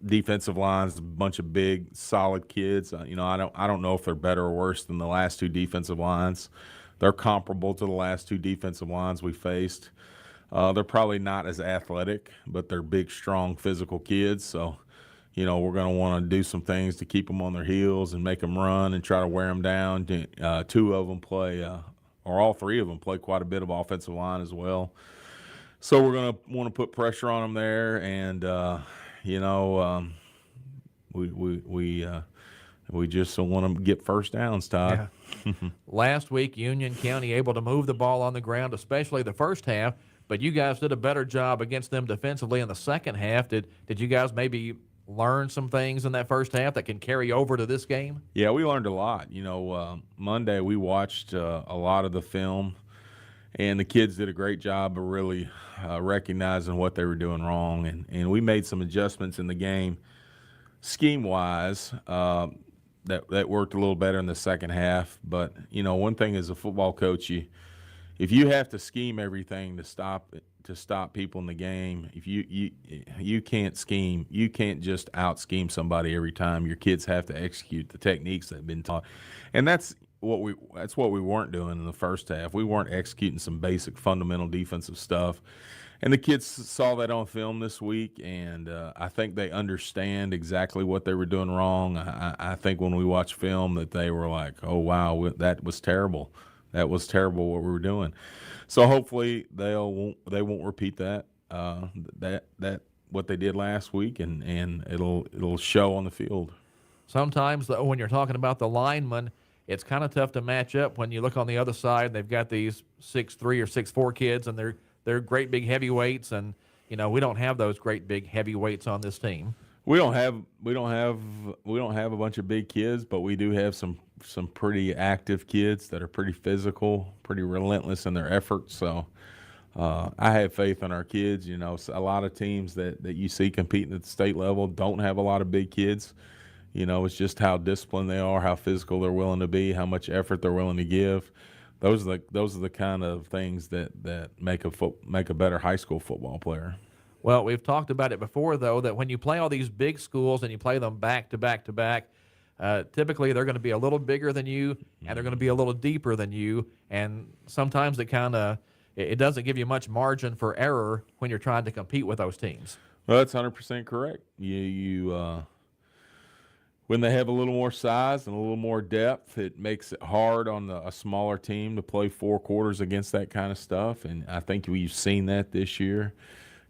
Defensive lines, a bunch of big, solid kids. I don't know if they're better or worse than the last 2 defensive lines. They're comparable to the last 2 defensive lines we faced. They're probably not as athletic, but they're big, strong, physical kids. So, we're going to want to do some things to keep them on their heels and make them run and try to wear them down. 2 of them play or all 3 of them play quite a bit of offensive line as well. So we're going to want to put pressure on them there, and we just want to get first downs, Todd. Yeah. Last week, Union County able to move the ball on the ground, especially the first half, but you guys did a better job against them defensively in the second half. Did you guys maybe learn some things in that first half that can carry over to this game? Yeah, we learned a lot. Monday we watched a lot of the film, and the kids did a great job of really recognizing what they were doing wrong, and we made some adjustments in the game scheme-wise that worked a little better in the second half. But, one thing as a football coach, if you have to scheme everything to stop people in the game, if you can't scheme, you can't just out-scheme somebody every time. Your kids have to execute the techniques that have been taught. And that's what we weren't doing in the first half. We weren't executing some basic fundamental defensive stuff. And the kids saw that on film this week, and I think they understand exactly what they were doing wrong. I think when we watched film that they were like, oh, wow, that was terrible. That was terrible what we were doing. So hopefully they won't repeat that what they did last week, and it'll show on the field. Sometimes, though, when you're talking about the linemen, it's kind of tough to match up when you look on the other side. They've got these 6'3" or 6'4" kids, and they're great big heavyweights, and we don't have those great big heavyweights on this team. We don't have a bunch of big kids, but we do have some pretty active kids that are pretty physical, pretty relentless in their efforts. So I have faith in our kids. A lot of teams that you see competing at the state level don't have a lot of big kids. It's just how disciplined they are, how physical they're willing to be, how much effort they're willing to give. Those are the kind of things that make a better high school football player. Well, we've talked about it before, though, that when you play all these big schools and you play them back to back to back, typically they're going to be a little bigger than you, and they're going to be a little deeper than you, and sometimes it doesn't give you much margin for error when you're trying to compete with those teams. Well, that's 100% correct. When they have a little more size and a little more depth, it makes it hard on a smaller team to play 4 quarters against that kind of stuff, and I think we've seen that this year.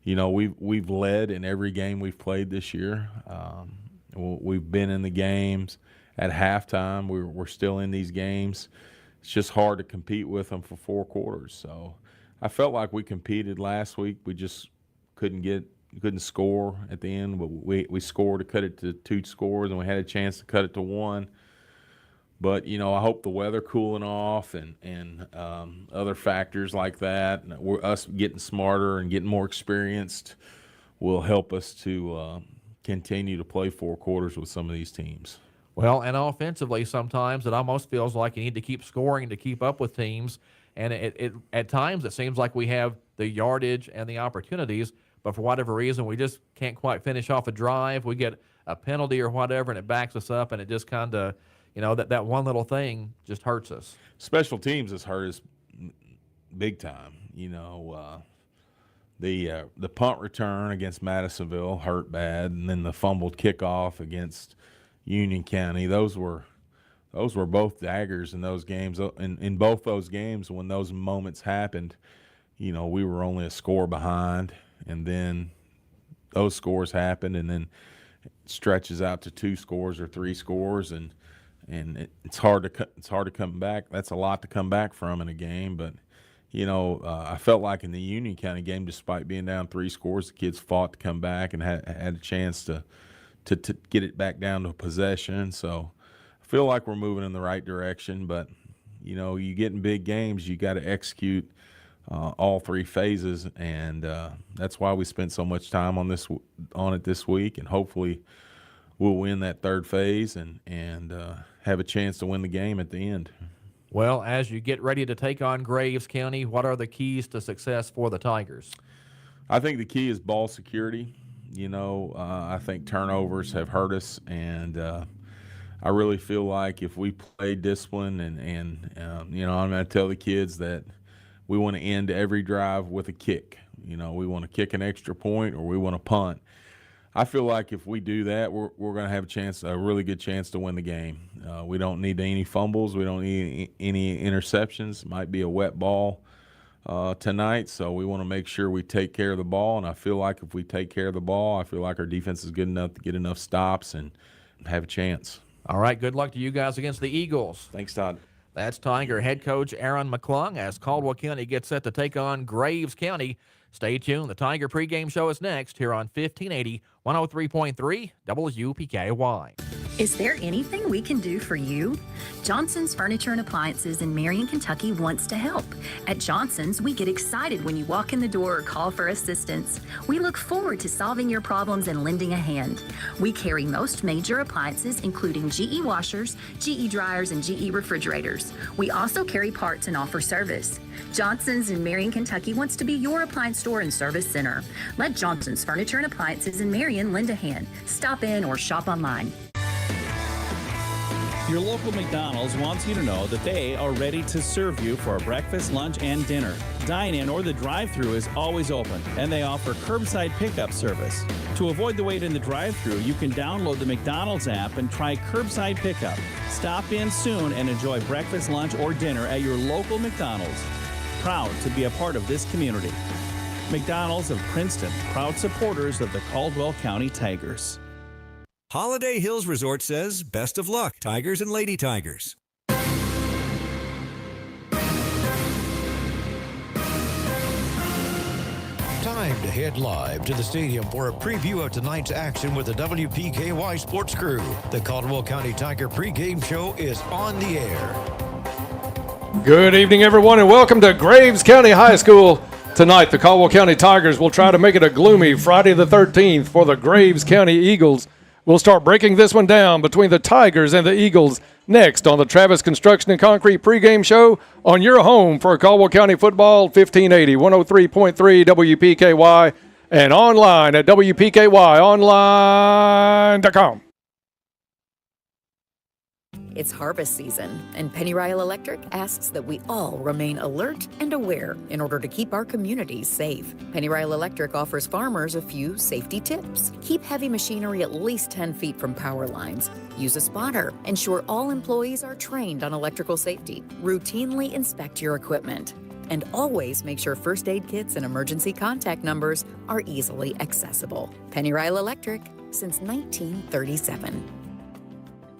We've led in every game we've played this year. We've been in the games at halftime. We're still in these games. It's just hard to compete with them for 4 quarters. So I felt like we competed last week. We just couldn't score at the end. But we scored to cut it to 2 scores, and we had a chance to cut it to 1. But, I hope the weather cooling off and other factors like that, and us getting smarter and getting more experienced will help us to continue to play 4 quarters with some of these teams. Well, and offensively, sometimes it almost feels like you need to keep scoring to keep up with teams. And it at times it seems like we have the yardage and the opportunities, but for whatever reason, we just can't quite finish off a drive. We get a penalty or whatever, and it backs us up, and it just kind of – that one little thing just hurts us. Special teams has hurt us big time. The punt return against Madisonville hurt bad, and then the fumbled kickoff against Union County. Those were both daggers in those games. In both those games, when those moments happened, we were only a score behind, and then those scores happened, and then it stretches out to 2 scores or 3 scores, and it's hard to come back. That's a lot to come back from in a game. But I felt like in the Union County game, despite being down 3 scores, the kids fought to come back and had a chance to get it back down to possession. So I feel like we're moving in the right direction. But you get in big games, you got to execute all 3 phases, and that's why we spent so much time on it this week, and hopefully we'll win that 3rd phase and have a chance to win the game at the end. Well, as you get ready to take on Graves County, what are the keys to success for the Tigers? I think the key is ball security. I think turnovers have hurt us, and I really feel like if we play discipline and I'm going to tell the kids that we want to end every drive with a kick. We want to kick an extra point or we want to punt. I feel like if we do that, we're going to have a really good chance to win the game. We don't need any fumbles. We don't need any interceptions. It might be a wet ball tonight, so we want to make sure we take care of the ball. And I feel like if we take care of the ball, I feel like our defense is good enough to get enough stops and have a chance. All right, good luck to you guys against the Eagles. Thanks, Todd. That's Tiger head coach Aaron McClung as Caldwell County gets set to take on Graves County. Stay tuned. The Tiger pregame show is next here on 1580 103.3 WPKY. Is there anything we can do for you? Johnson's Furniture and Appliances in Marion, Kentucky wants to help. At Johnson's, we get excited when you walk in the door or call for assistance. We look forward to solving your problems and lending a hand. We carry most major appliances, including GE washers, GE dryers, and GE refrigerators. We also carry parts and offer service. Johnson's in Marion, Kentucky wants to be your appliance store and service center. Let Johnson's Furniture and Appliances in Marion lend a hand. Stop in or shop online. Your local McDonald's wants you to know that they are ready to serve you for breakfast, lunch, and dinner. Dine-in or the drive-thru is always open, and they offer curbside pickup service. To avoid the wait in the drive-thru, you can download the McDonald's app and try curbside pickup. Stop in soon and enjoy breakfast, lunch, or dinner at your local McDonald's. Proud to be a part of this community. McDonald's of Princeton, proud supporters of the Caldwell County Tigers. Holiday Hills Resort says, best of luck, Tigers and Lady Tigers. Time to head live to the stadium for a preview of tonight's action with the WPKY Sports Crew. The Caldwell County Tiger pregame show is on the air. Good evening, everyone, and welcome to Graves County High School. Tonight, the Caldwell County Tigers will try to make it a gloomy Friday the 13th for the Graves County Eagles. We'll start breaking this one down between the Tigers and the Eagles next on the Travis Construction and Concrete pregame show on your home for Caldwell County football, 1580, 103.3 WPKY, and online at WPKYonline.com. It's harvest season, and Pennyrile Electric asks that we all remain alert and aware in order to keep our communities safe. Pennyrile Electric offers farmers a few safety tips. Keep heavy machinery at least 10 feet from power lines. Use a spotter. Ensure all employees are trained on electrical safety. Routinely inspect your equipment. And always make sure first aid kits and emergency contact numbers are easily accessible. Pennyrile Electric, since 1937.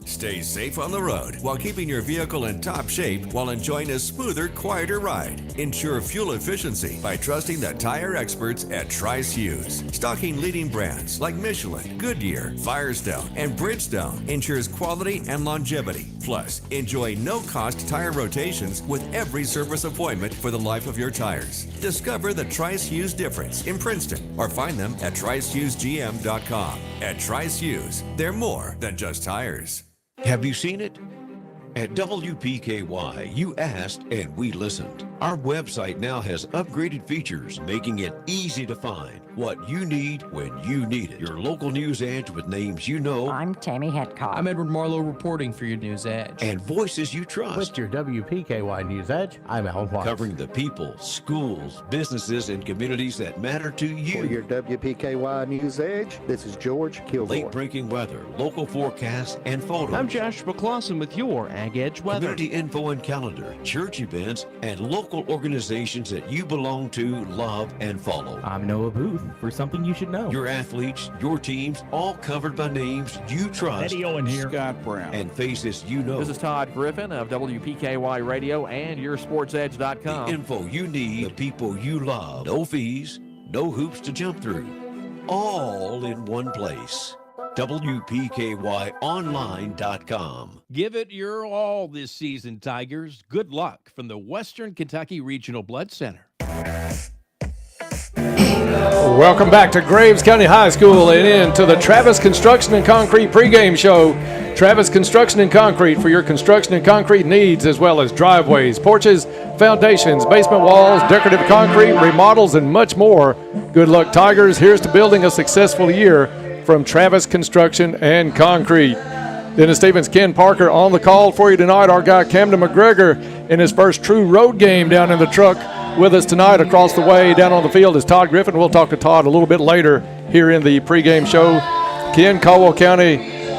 Stay safe on the road while keeping your vehicle in top shape while enjoying a smoother, quieter ride. Ensure fuel efficiency by trusting the tire experts at Trice Hughes. Stocking leading brands like Michelin, Goodyear, Firestone, and Bridgestone ensures quality and longevity. Plus, enjoy no-cost tire rotations with every service appointment for the life of your tires. Discover the Trice Hughes difference in Princeton or find them at tricehughesgm.com. At Trice Hughes, they're more than just tires. Have you seen it? At WPKY, you asked and we listened. Our website now has upgraded features, making it easy to find what you need when you need it. Your local news edge with names you know. I'm Tammy Hetcock. I'm Edward Marlowe reporting for your News Edge. And voices you trust. With your WPKY News Edge, I'm Alan Watts. Covering the people, schools, businesses, and communities that matter to you. For your WPKY News Edge, this is George Kilgore. Late-breaking weather, local forecasts, and photos. I'm Joshua Clausen with your Ag Edge weather. Community info and calendar, church events, and local organizations that you belong to, love, and follow. I'm Noah Booth for something you should know. Your athletes, your teams, all covered by names you trust. Eddie Owen here. Scott Brown. And faces you know. This is Todd Griffin of WPKY Radio and YourSportsEdge.com. The info you need, the people you love. No fees, no hoops to jump through. All in one place. WPKYonline.com. Give it your all this season, Tigers. Good luck from the Western Kentucky Regional Blood Center. Welcome back to Graves County High School and into the Travis Construction and Concrete pregame show. Travis Construction and Concrete for your construction and concrete needs, as well as driveways, porches, foundations, basement walls, decorative concrete, remodels, and much more. Good luck, Tigers. Here's to building a successful year from Travis Construction and Concrete. Dennis Stevens, Ken Parker on the call for you tonight. Our guy Camden McGregor in his first true road game down in the truck with us tonight. Across the way down on the field is Todd Griffin. We'll talk to Todd a little bit later here in the pregame show. Ken, Caldwell County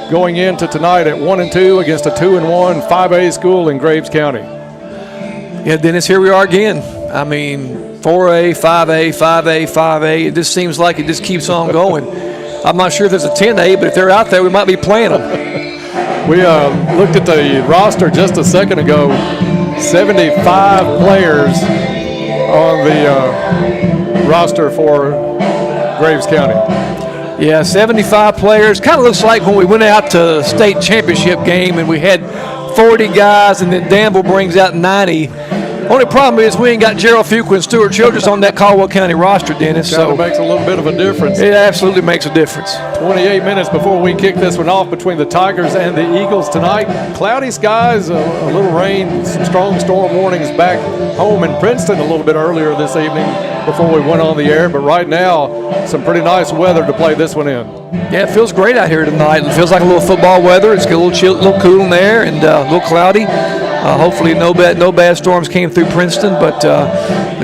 going into tonight at 1-2 against a 2-1 5A school in Graves County. Yeah, Dennis, here we are again. I mean, 4A, 5A, 5A, 5A. It just seems like it just keeps on going. I'm not sure if there's a 10A, but if they're out there, we might be playing them. We looked at the roster just a second ago. 75 players on the roster for Graves County. Yeah, 75 players. Kind of looks like when we went out to the state championship game and we had 40 guys, and then Danville brings out 90. Only problem is we ain't got Gerald Fuqua and Stuart Childress on that Caldwell County roster, Dennis. So it makes a little bit of a difference. It absolutely makes a difference. 28 minutes before we kick this one off between the Tigers and the Eagles tonight. Cloudy skies, a little rain, some strong storm warnings back home in Princeton a little bit earlier this evening before we went on the air. But right now, some pretty nice weather to play this one in. Yeah, it feels great out here tonight. It feels like a little football weather. It's a little chill, a little cool in there, and a little cloudy. Hopefully no bad storms came through Princeton, but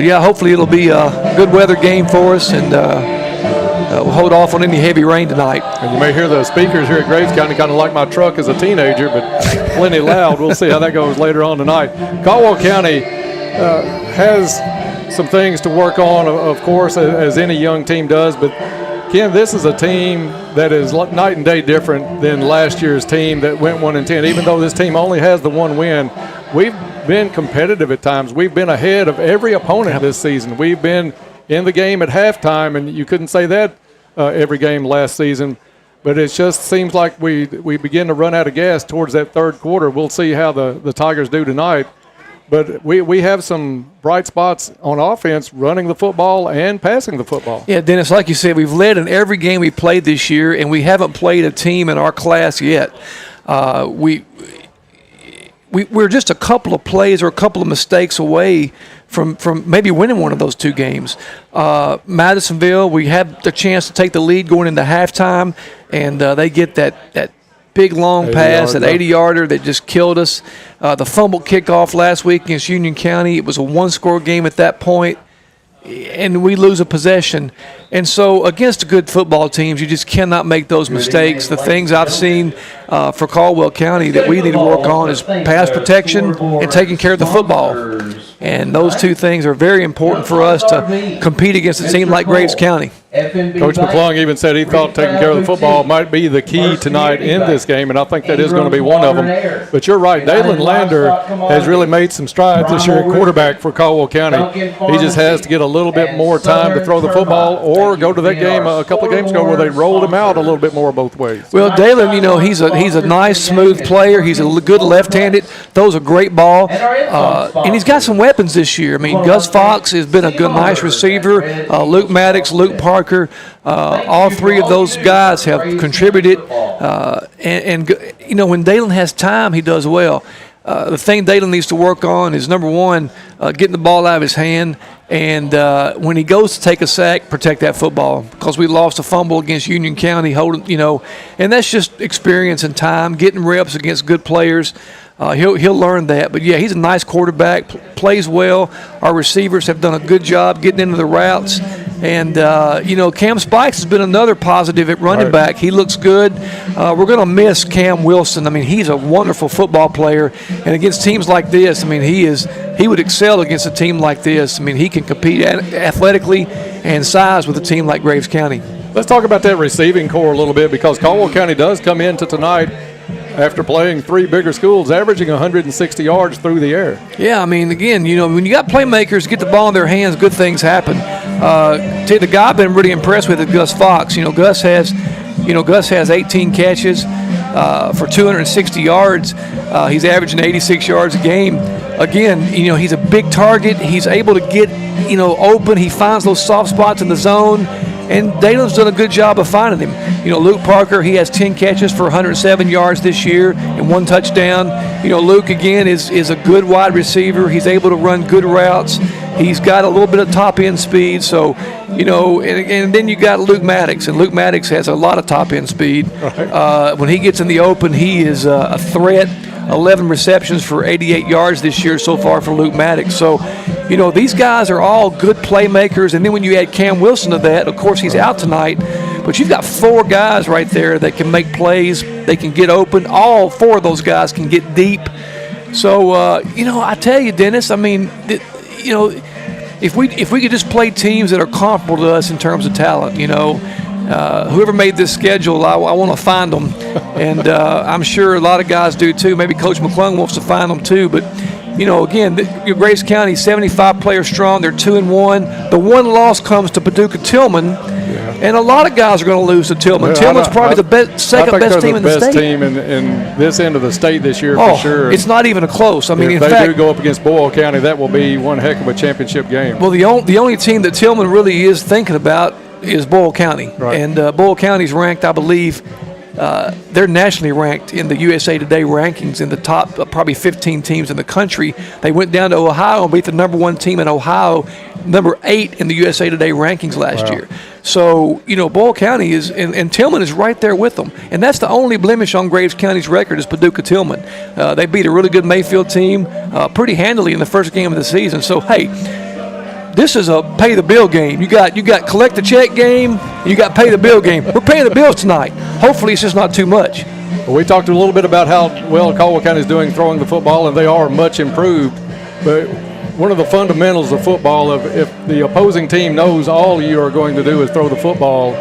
yeah, hopefully it'll be a good weather game for us, and we'll hold off on any heavy rain tonight. And you may hear the speakers here at Graves County kind of like my truck as a teenager, but plenty loud. We'll see how that goes later on tonight. Caldwell County has some things to work on, of course, as any young team does, but Ken, this is a team that is night and day different than last year's team that went 1-10. Even though this team only has the one win, we've been competitive at times. We've been ahead of every opponent this season. We've been in the game at halftime, and you couldn't say that every game last season. But it just seems like we begin to run out of gas towards that third quarter. We'll see how the Tigers do tonight. But we have some bright spots on offense, running the football and passing the football. Yeah, Dennis, like you said, we've led in every game we played this year, and we haven't played a team in our class yet. We're just a couple of plays or a couple of mistakes away from maybe winning one of those two games. Madisonville, we had the chance to take the lead going into halftime, and they get that big long pass, that 80-yarder that just killed us. The fumble kickoff last week against Union County, it was a one-score game at that point, and we lose a possession. And so against good football teams, you just cannot make those mistakes. The things I've seen for Caldwell County that we need to work on is pass protection and taking care of the football. And those two things are very important for us to compete against a team like Graves County. Coach McClung even said he thought taking care of the football might be the key tonight in this game, and I think that is going to be one of them. But you're right, Dalen Lander has really made some strides this year at quarterback for Caldwell County. He just has to get a little bit more time to throw the football or go to that game a couple of games ago where they rolled him out a little bit more both ways. Well, Dalen, he's a nice, smooth player. He's a good left-handed, throws a great ball, and he's got some weapons this year. I mean, Gus Fox has been a good, nice receiver. Luke Maddox, Luke Parker, all three of those guys have contributed. And when Dalen has time, he does well. The thing Dalen needs to work on is, number one, getting the ball out of his hand, and when he goes to take a sack, protect that football, because we lost a fumble against Union County, and that's just experience and time, getting reps against good players. He'll learn that. But, yeah, he's a nice quarterback, plays well. Our receivers have done a good job getting into the routes. And, Cam Spikes has been another positive at running back. He looks good. We're going to miss Cam Wilson. I mean, he's a wonderful football player. And against teams like this, I mean, he would excel against a team like this. I mean, he can compete athletically and size with a team like Graves County. Let's talk about that receiving core a little bit, because Caldwell County does come into tonight after playing three bigger schools, averaging 160 yards through the air. Yeah, I mean, again, when you got playmakers get the ball in their hands, good things happen. The guy I've been really impressed with is Gus Fox. Gus has 18 catches for 260 yards. He's averaging 86 yards a game. Again, he's a big target. He's able to get, open. He finds those soft spots in the zone. And Dalen's done a good job of finding him. Luke Parker, he has 10 catches for 107 yards this year and 1 touchdown. Luke, again, is a good wide receiver. He's able to run good routes. He's got a little bit of top-end speed. So, and then you got Luke Maddox, and Luke Maddox has a lot of top-end speed. When he gets in the open, he is a threat. 11 receptions for 88 yards this year so far for Luke Maddox. So, these guys are all good playmakers. And then when you add Cam Wilson to that, of course, he's out tonight. But you've got 4 guys right there that can make plays. They can get open. All 4 of those guys can get deep. So, I tell you, Dennis, I mean, if we could just play teams that are comparable to us in terms of talent, whoever made this schedule, I want to find them. And I'm sure a lot of guys do too. Maybe Coach McClung wants to find them too. But, again, Graves County, 75 players strong. They're 2-1. The one loss comes to Paducah Tillman. And a lot of guys are going to lose to Tillman. Well, Tillman's probably the second best team in the state. Best team in this end of the state this year for sure. It's not even close. I mean, if in fact, they do go up against Boyle County, that will be one heck of a championship game. Well, the only team that Tillman really is thinking about is Boyle County. Right. And Boyle County's ranked, I believe, they're nationally ranked in the USA Today rankings in the top probably 15 teams in the country. They went down to Ohio and beat the number 1 team in Ohio, number 8 in the USA Today rankings last year. So, Boyle County is, and Tillman is right there with them. And that's the only blemish on Graves County's record is Paducah Tillman. They beat a really good Mayfield team pretty handily in the first game of the season. So, hey, this is a pay the bill game. You got collect the check game, you got pay the bill game. We're paying the bills tonight. Hopefully it's just not too much. Well, we talked a little bit about how well Caldwell County is doing throwing the football, and they are much improved. But one of the fundamentals of football, if the opposing team knows all you are going to do is throw the football,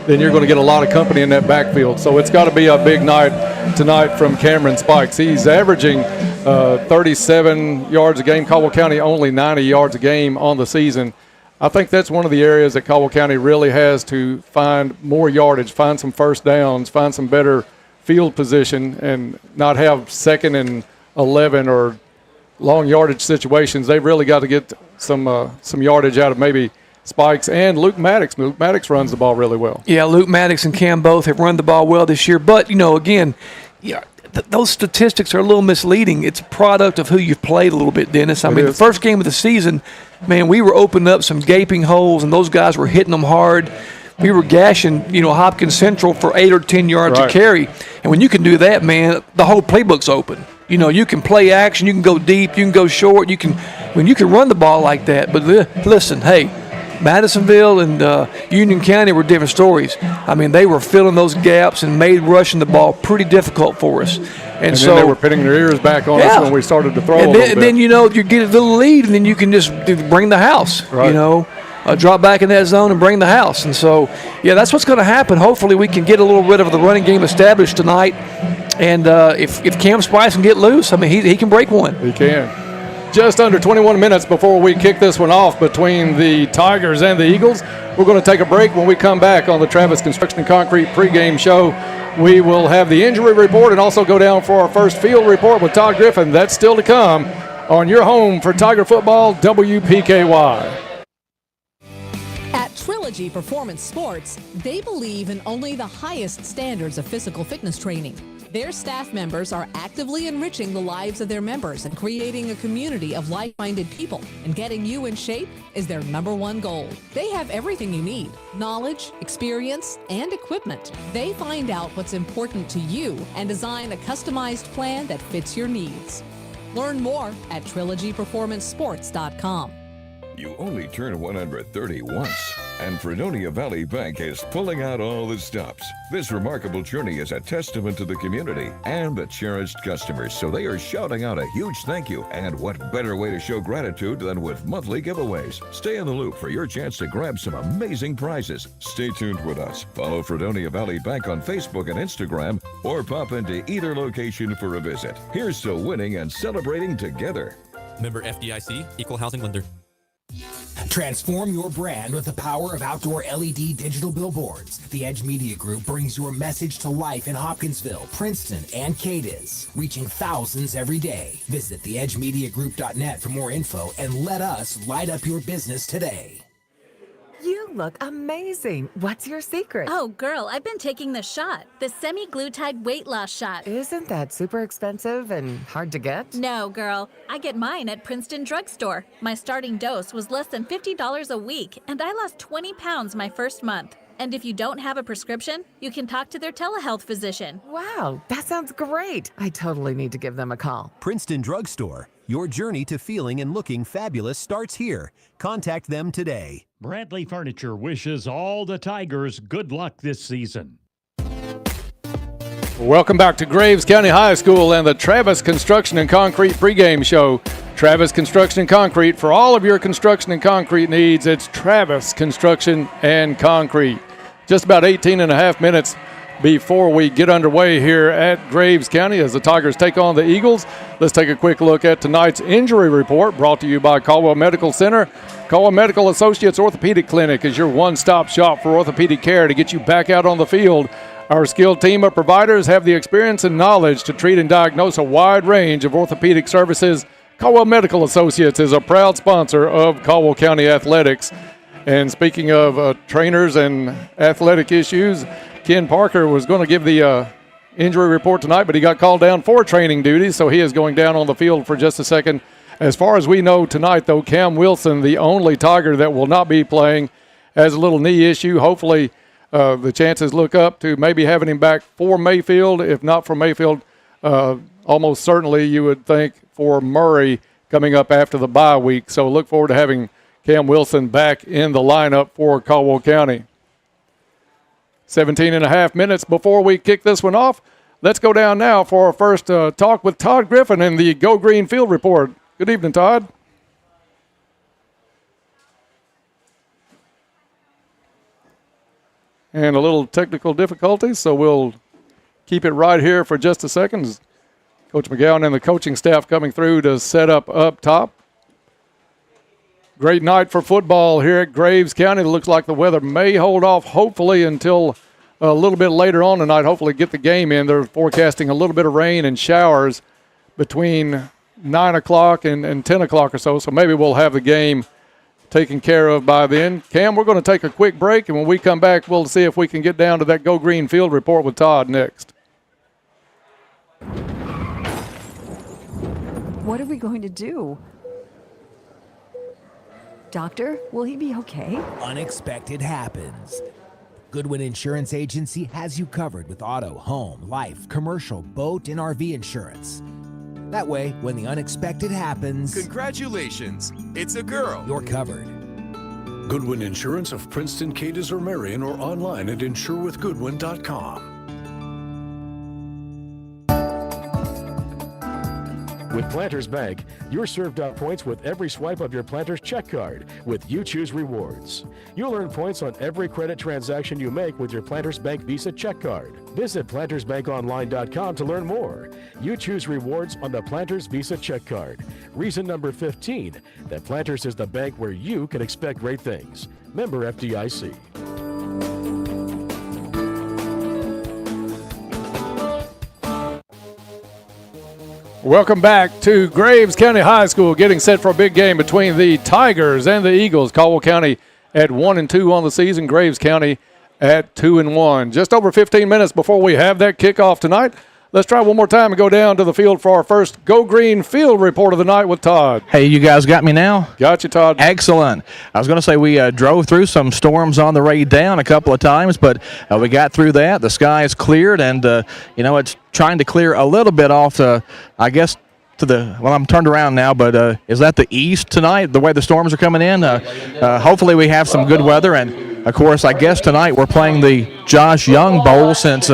then you're going to get a lot of company in that backfield. So it's got to be a big night tonight from Cameron Spikes. He's averaging 37 yards a game. Caldwell County only 90 yards a game on the season. I think that's one of the areas that Caldwell County really has to find more yardage, find some first downs, find some better field position, and not have 2nd and 11 or long yardage situations. They've really got to get some yardage out of maybe Spikes and Luke Maddox. Luke Maddox runs the ball really well. Yeah, Luke Maddox and Cam both have run the ball well this year. But, again, those statistics are a little misleading. It's a product of who you've played a little bit, Dennis. I mean, the first game of the season, man, we were opening up some gaping holes, and those guys were hitting them hard. We were gashing, Hopkins Central for 8 or 10 yards a carry. And when you can do that, man, the whole playbook's open. You can play action, you can go deep, you can go short, you can run the ball like that. But listen, hey, Madisonville and Union County were different stories. I mean, they were filling those gaps and made rushing the ball pretty difficult for us. And so then they were pinning their ears back on us when we started to throw a little bit. And then, you get a little lead, and then you can just bring the house, drop back in that zone and bring the house. And so, that's what's going to happen. Hopefully we can get a little bit of the running game established tonight. And if Cam Spice can get loose, I mean, he can break one. He can. Just under 21 minutes before we kick this one off between the Tigers and the Eagles. We're going to take a break. When we come back on the Travis Construction and Concrete pregame show, we will have the injury report and also go down for our first field report with Todd Griffin. That's still to come on your home for Tiger football, WPKY. At Trilogy Performance Sports, they believe in only the highest standards of physical fitness training. Their staff members are actively enriching the lives of their members and creating a community of like-minded people. And getting you in shape is their #1 goal. They have everything you need: knowledge, experience, and equipment. They find out what's important to you and design a customized plan that fits your needs. Learn more at trilogyperformancesports.com. You only turn 130 once, and Fredonia Valley Bank is pulling out all the stops. This remarkable journey is a testament to the community and the cherished customers, so they are shouting out a huge thank you. And what better way to show gratitude than with monthly giveaways? Stay in the loop for your chance to grab some amazing prizes. Stay tuned with us. Follow Fredonia Valley Bank on Facebook and Instagram, or pop into either location for a visit. Here's to winning and celebrating together. Member FDIC, Equal Housing Lender. Transform your brand with the power of outdoor LED digital billboards. The Edge Media Group brings your message to life in Hopkinsville, Princeton, and Cadiz, reaching thousands every day. Visit theedgemediagroup.net for more info and let us light up your business today. You look amazing. What's your secret? Oh, girl, I've been taking the shot. The semi-glutide weight loss shot. Isn't that super expensive and hard to get? No, girl. I get mine at Princeton Drugstore. My starting dose was less than $50 a week, and I lost 20 pounds my first month. And if you don't have a prescription, you can talk to their telehealth physician. Wow, that sounds great. I totally need to give them a call. Princeton Drugstore. Your journey to feeling and looking fabulous starts here. Contact them today. Bradley Furniture wishes all the Tigers good luck this season. Welcome back to Graves County High School and the Travis Construction and Concrete pregame show. Travis Construction and Concrete, for all of your construction and concrete needs, it's Travis Construction and Concrete. Just about 18 and a half minutes before we get underway here at Graves County as the Tigers take on the Eagles. Let's take a quick look at tonight's injury report brought to you by Caldwell Medical Center. Caldwell Medical Associates Orthopedic Clinic is your one-stop shop for orthopedic care to get you back out on the field. Our skilled team of providers have the experience and knowledge to treat and diagnose a wide range of orthopedic services. Caldwell Medical Associates is a proud sponsor of Caldwell County Athletics. And speaking of trainers and athletic issues, Ken Parker was going to give the injury report tonight, but he got called down for training duties, so he is going down on the field for just a second. As far as we know tonight, though, Cam Wilson, the only Tiger that will not be playing, has a little knee issue. Hopefully the chances look up to maybe having him back for Mayfield. If not for Mayfield, almost certainly you would think for Murray coming up after the bye week. So look forward to having Cam Wilson back in the lineup for Caldwell County. 17 and a half minutes before we kick this one off. Let's go down now for our first talk with Todd Griffin in the Go Green Field Report. Good evening, Todd. And a little technical difficulties, so we'll keep it right here for just a second. Coach McGowan and the coaching staff coming through to set up top. Great night for football here at Graves County. It looks like the weather may hold off, hopefully, until a little bit later on tonight. Hopefully get the game in. They're forecasting a little bit of rain and showers between 9 o'clock and 10 o'clock or so. So maybe we'll have the game taken care of by then. Cam, we're going to take a quick break, and when we come back, we'll see if we can get down to that Go Green Field Report with Todd next. What are we going to do? Doctor, will he be okay? Unexpected happens. Goodwin Insurance Agency has you covered with auto, home, life, commercial, boat, and RV insurance. That way, when the unexpected happens... Congratulations! It's a girl! You're covered. Goodwin Insurance of Princeton, Cadiz, or Marion, or online at insurewithgoodwin.com. With Planters Bank, you're served out points with every swipe of your Planters check card with You Choose Rewards. You'll earn points on every credit transaction you make with your Planters Bank Visa check card. Visit plantersbankonline.com to learn more. You choose rewards on the Planters Visa check card. Reason number 15, that Planters is the bank where you can expect great things. Member FDIC. Welcome back to Graves County High School, getting set for a big game between the Tigers and the Eagles. Caldwell County at 1-2 on the season, Graves County at 2-1. Just over 15 minutes before we have that kickoff tonight. Let's try one more time and go down to the field for our first Go Green Field Report of the night with Todd. Hey, you guys got me now? Got you, Todd. Excellent. I was going to say we drove through some storms on the way down a couple of times, but we got through that. The sky is cleared, and, it's trying to clear a little bit off, I guess, to the, well, I'm turned around now, but is that the east tonight, the way the storms are coming in? Hopefully we have some good weather, and, of course, I guess tonight we're playing the Josh Young Bowl since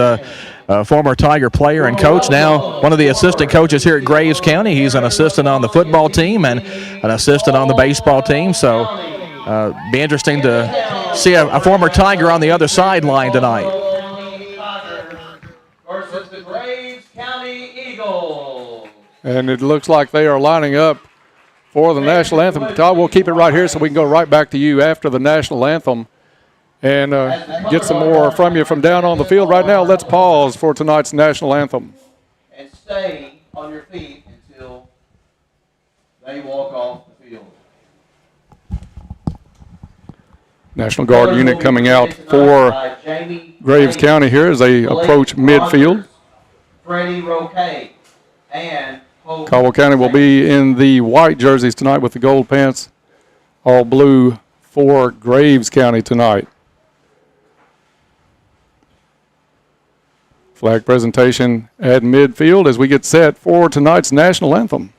former Tiger player and coach, now one of the assistant coaches here at Graves County. He's an assistant on the football team and an assistant on the baseball team, so be interesting to see a former Tiger on the other sideline tonight. Versus the Graves County Eagles. And it looks like they are lining up for the national anthem. Todd, we'll keep it right here so we can go right back to you after the national anthem and get some more from you from down on the field. Right now, let's pause for tonight's national anthem. And stay on your feet until they walk off the field. National Guard unit coming out for Graves County here as they approach midfield. Freddie Roque and Caldwell County will be in the white jerseys tonight with the gold pants, all blue for Graves County tonight. Flag presentation at midfield as we get set for tonight's national anthem.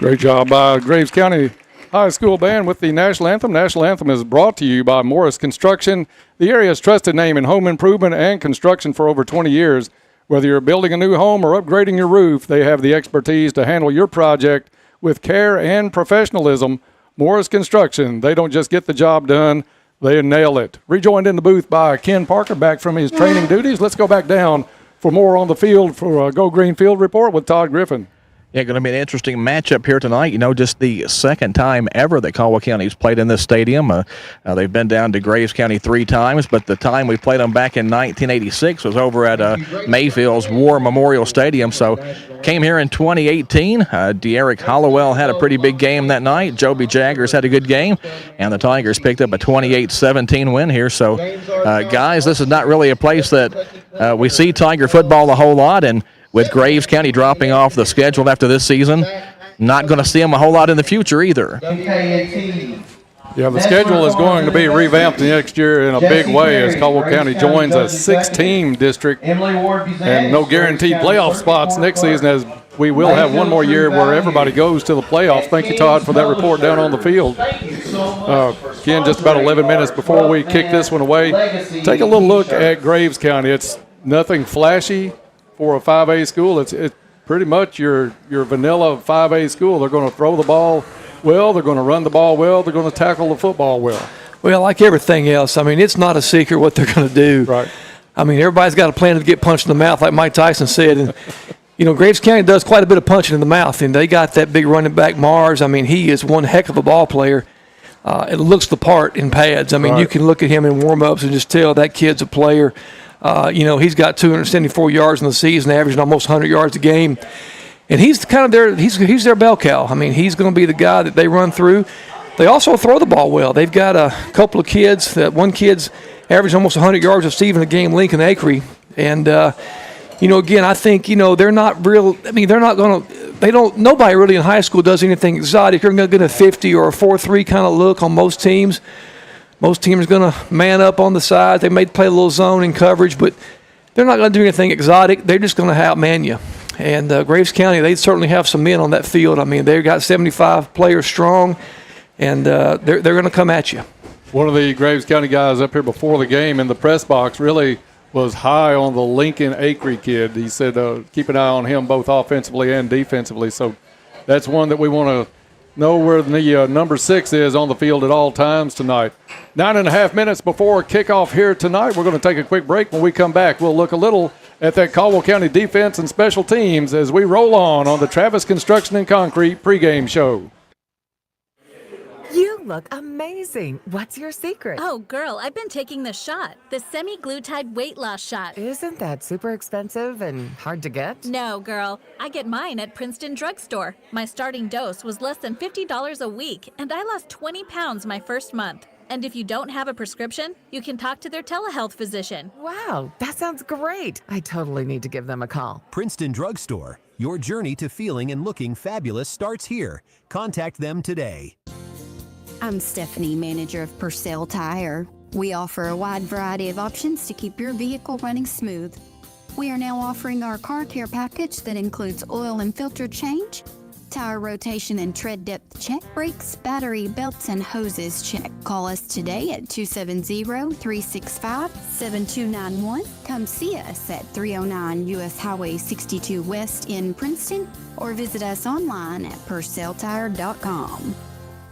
Great job by Graves County High School Band with the National Anthem. National Anthem is brought to you by Morris Construction, the area's trusted name in home improvement and construction for over 20 years. Whether you're building a new home or upgrading your roof, they have the expertise to handle your project with care and professionalism. Morris Construction, they don't just get the job done, they nail it. Rejoined in the booth by Ken Parker, back from his training duties. Let's go back down for more on the field for a Go Green Field Report with Todd Griffin. Yeah, going to be an interesting matchup here tonight. You know, just the second time ever that Caldwell County's played in this stadium. They've been down to Graves County 3 times, but the time we played them back in 1986 was over at Mayfield's War Memorial Stadium. So came here in 2018. De'Eric Hollowell had a pretty big game that night. Joby Jaggers had a good game, and the Tigers picked up a 28-17 win here. So, guys, this is not really a place that we see Tiger football a whole lot, and with Graves County dropping off the schedule after this season, not going to see them a whole lot in the future either. Yeah, the schedule is going to be revamped next year in a big way as Caldwell County joins a 6-team district and no guaranteed playoff spots next season, as we will have one more year where everybody goes to the playoffs. Thank you, Todd, for that report down on the field. Again, just about 11 minutes before we kick this one away, take a little look at Graves County. It's nothing flashy for a 5A school. It's pretty much your vanilla 5A school. They're going to throw the ball well, they're going to run the ball well, they're going to tackle the football well. Well, like everything else, I mean, it's not a secret what they're going to do. Right. I mean, everybody's got a plan to get punched in the mouth, like Mike Tyson said. And, you know, Graves County does quite a bit of punching in the mouth, and they got that big running back, Mars. I mean, he is one heck of a ball player. It looks the part in pads. I mean, You can look at him in warm-ups and just tell that kid's a player. You know, he's got 274 yards in the season, averaging almost 100 yards a game. And he's kind of he's their bell cow. I mean, he's going to be the guy that they run through. They also throw the ball well. They've got a couple of kids. One kid's averaged almost 100 yards receiving a game, Lincoln Acree. And, you know, again, I think, you know, they're not real. I mean, they're not going to – nobody really in high school does anything exotic. You're going to get a 50 or a 4-3 kind of look on most teams. Most teams are going to man up on the sides. They may play a little zone in coverage, but they're not going to do anything exotic. They're just going to outman you. And Graves County, they certainly have some men on that field. I mean, they've got 75 players strong, and they're going to come at you. One of the Graves County guys up here before the game in the press box really was high on the Lincoln Acree kid. He said keep an eye on him both offensively and defensively. So that's one that we want to know where the number 6 is on the field at all times tonight. 9.5 minutes before kickoff here tonight. We're going to take a quick break. When we come back, we'll look a little at that Caldwell County defense and special teams as we roll on the Travis Construction and Concrete pregame show. You look amazing. What's your secret? Oh, girl, I've been taking the shot, the semi-glutide weight loss shot. Isn't that super expensive and hard to get? No, girl. I get mine at Princeton Drug Store. My starting dose was less than $50 a week, and I lost 20 pounds my first month. And if you don't have a prescription, you can talk to their telehealth physician. Wow, that sounds great. I totally need to give them a call. Princeton Drug Store. Your journey to feeling and looking fabulous starts here. Contact them today. I'm Stephanie, manager of Purcell Tire. We offer a wide variety of options to keep your vehicle running smooth. We are now offering our car care package that includes oil and filter change, tire rotation and tread depth check, brakes, battery, belts, and hoses check. Call us today at 270-365-7291. Come see us at 309 U.S. Highway 62 West in Princeton, or visit us online at purcelltire.com.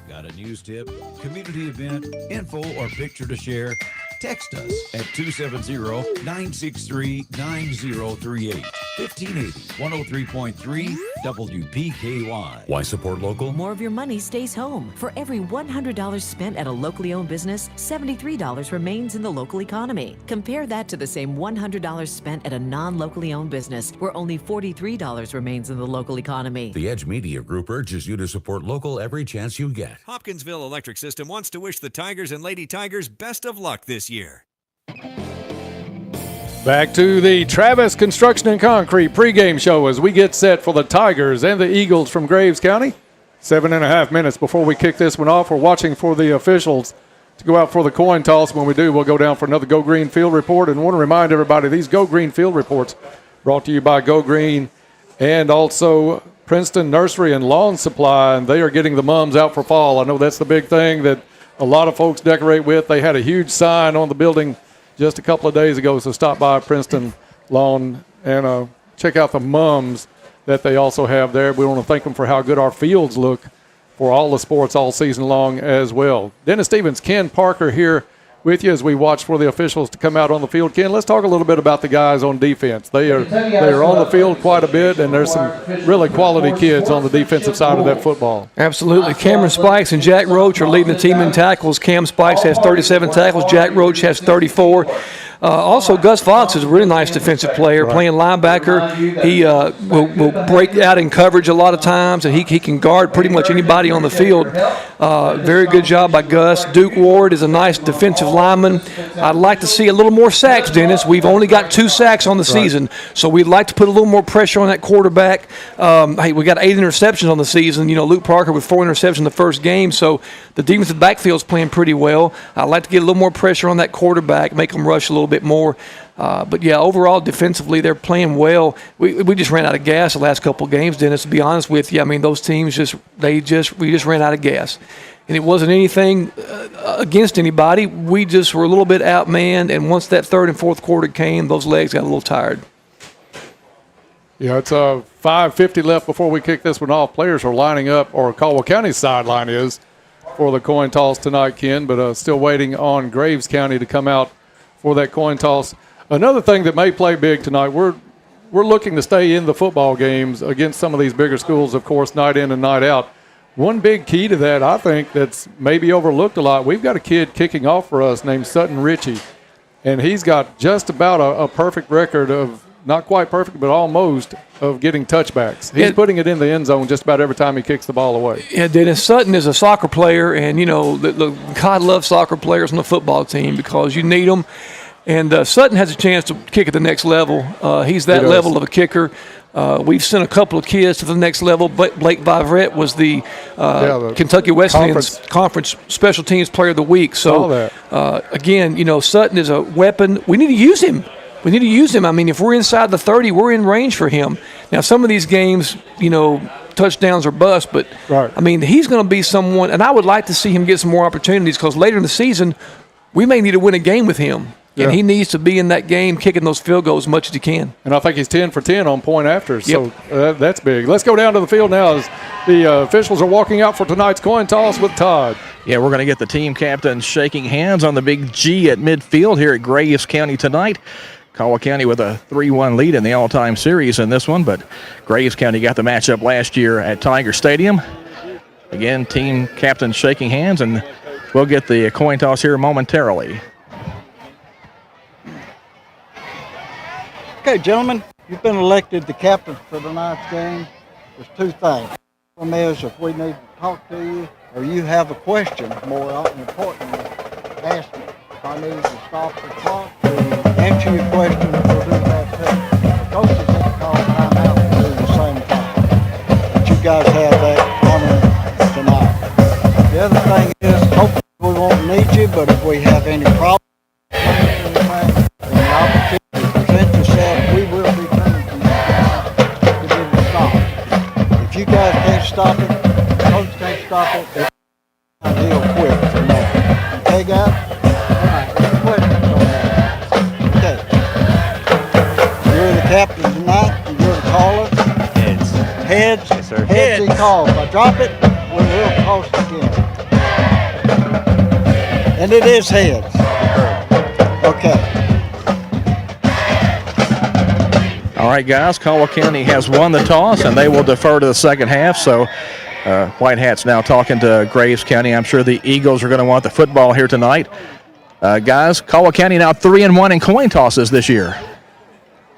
Got a news tip, community event, info, or picture to share? Text us at 270-963-9038. 1580 103.3 WPKY. Why support local? More of your money stays home. For every $100 spent at a locally owned business, $73 remains in the local economy. Compare that to the same $100 spent at a non-locally owned business, where only $43 remains in the local economy. The Edge Media Group urges you to support local every chance you get. Hopkinsville Electric System wants to wish the Tigers and Lady Tigers best of luck this year. Back to the Travis Construction and Concrete pregame show as we get set for the Tigers and the Eagles from Graves County. 7.5 minutes before we kick this one off. We're watching for the officials to go out for the coin toss. When we do, we'll go down for another Go Green Field report. And want to remind everybody, these Go Green Field reports brought to you by Go Green and also Princeton Nursery and Lawn Supply, and they are getting the mums out for fall. I know that's the big thing that a lot of folks decorate with. They had a huge sign on the building just a couple of days ago, so stop by Princeton Lawn and check out the mums that they also have there. We want to thank them for how good our fields look for all the sports all season long as well. Dennis Stevens, Ken Parker here with you as we watch for the officials to come out on the field. Ken, let's talk a little bit about the guys on defense. They are on the field quite a bit, and there's some really quality kids on the defensive side of that football. Absolutely. Cameron Spikes and Jack Roach are leading the team in tackles. Cam Spikes has 37 tackles. Jack Roach has 34. Also, Gus Fox is a really nice defensive player, playing linebacker. He will break out in coverage a lot of times, and he can guard pretty much anybody on the field. Very good job by Gus. Duke Ward is a nice defensive lineman. I'd like to see a little more sacks, Dennis. We've only got 2 sacks on the season, so we'd like to put a little more pressure on that quarterback. Hey, we got 8 interceptions on the season. You know, Luke Parker with 4 interceptions in the first game, so the defensive backfield's playing pretty well. I'd like to get a little more pressure on that quarterback, make him rush a little bit more. But yeah, overall defensively they're playing well. We just ran out of gas the last couple of games, Dennis, to be honest with you. I mean, those teams we just ran out of gas. And it wasn't anything against anybody. We just were a little bit outmanned, and once that third and fourth quarter came, those legs got a little tired. Yeah, it's 5:50 left before we kick this one off. Players are lining up, or Caldwell County's sideline is, for the coin toss tonight, Ken, but still waiting on Graves County to come out for that coin toss. Another thing that may play big tonight, we're looking to stay in the football games against some of these bigger schools, of course, night in and night out. One big key to that, I think, that's maybe overlooked a lot, we've got a kid kicking off for us named Sutton Ritchie, and he's got just about a perfect record of, not quite perfect, but almost, of getting touchbacks. He's putting it in the end zone just about every time he kicks the ball away. Yeah, Dennis, Sutton is a soccer player, and, you know, God loves soccer players on the football team because you need them. And Sutton has a chance to kick at the next level. He's that level of a kicker. We've sent a couple of kids to the next level. Blake Viverette was the Kentucky Wesleyan's Conference Special Teams Player of the Week. So, again, you know, Sutton is a weapon. We need to use him. I mean, if we're inside the 30, we're in range for him. Now, some of these games, you know, touchdowns or bust, but, I mean, he's going to be someone, and I would like to see him get some more opportunities because later in the season, we may need to win a game with him. Yeah. And he needs to be in that game kicking those field goals as much as he can. And I think he's 10 for 10 on point after, so that's big. Let's go down to the field now as the officials are walking out for tonight's coin toss with Todd. Yeah, we're going to get the team captains shaking hands on the big G at midfield here at Graves County tonight. Caldwell County with a 3-1 lead in the all-time series in this one, but Graves County got the matchup last year at Tiger Stadium. Again, team captains shaking hands, and we'll get the coin toss here momentarily. Okay, gentlemen, you've been elected the captain for tonight's game. There's 2 things. One is if we need to talk to you or you have a question, more importantly, ask me. If I need to stop the clock to answer your question, we'll do that too. The coaches have called timeout to do the same thing. But you guys have that honor tonight. The other thing is, hopefully we won't need you, but if we have any problems, and the opportunity present yourself, we will be coming to you guys to give it a stop. If you guys can't stop it, the coach can't stop it, he'll quit from there. Okay, guys? All right, any questions on that? Okay. You're the captain tonight, and you're the caller. Heads. Heads? Yes, sir. Heads he calls. If I drop it, we will toss again. And it is heads. Okay. All right, guys, Caldwell County has won the toss, and they will defer to the second half. So White Hats now talking to Graves County. I'm sure the Eagles are going to want the football here tonight. Guys, Caldwell County now 3-1 in coin tosses this year.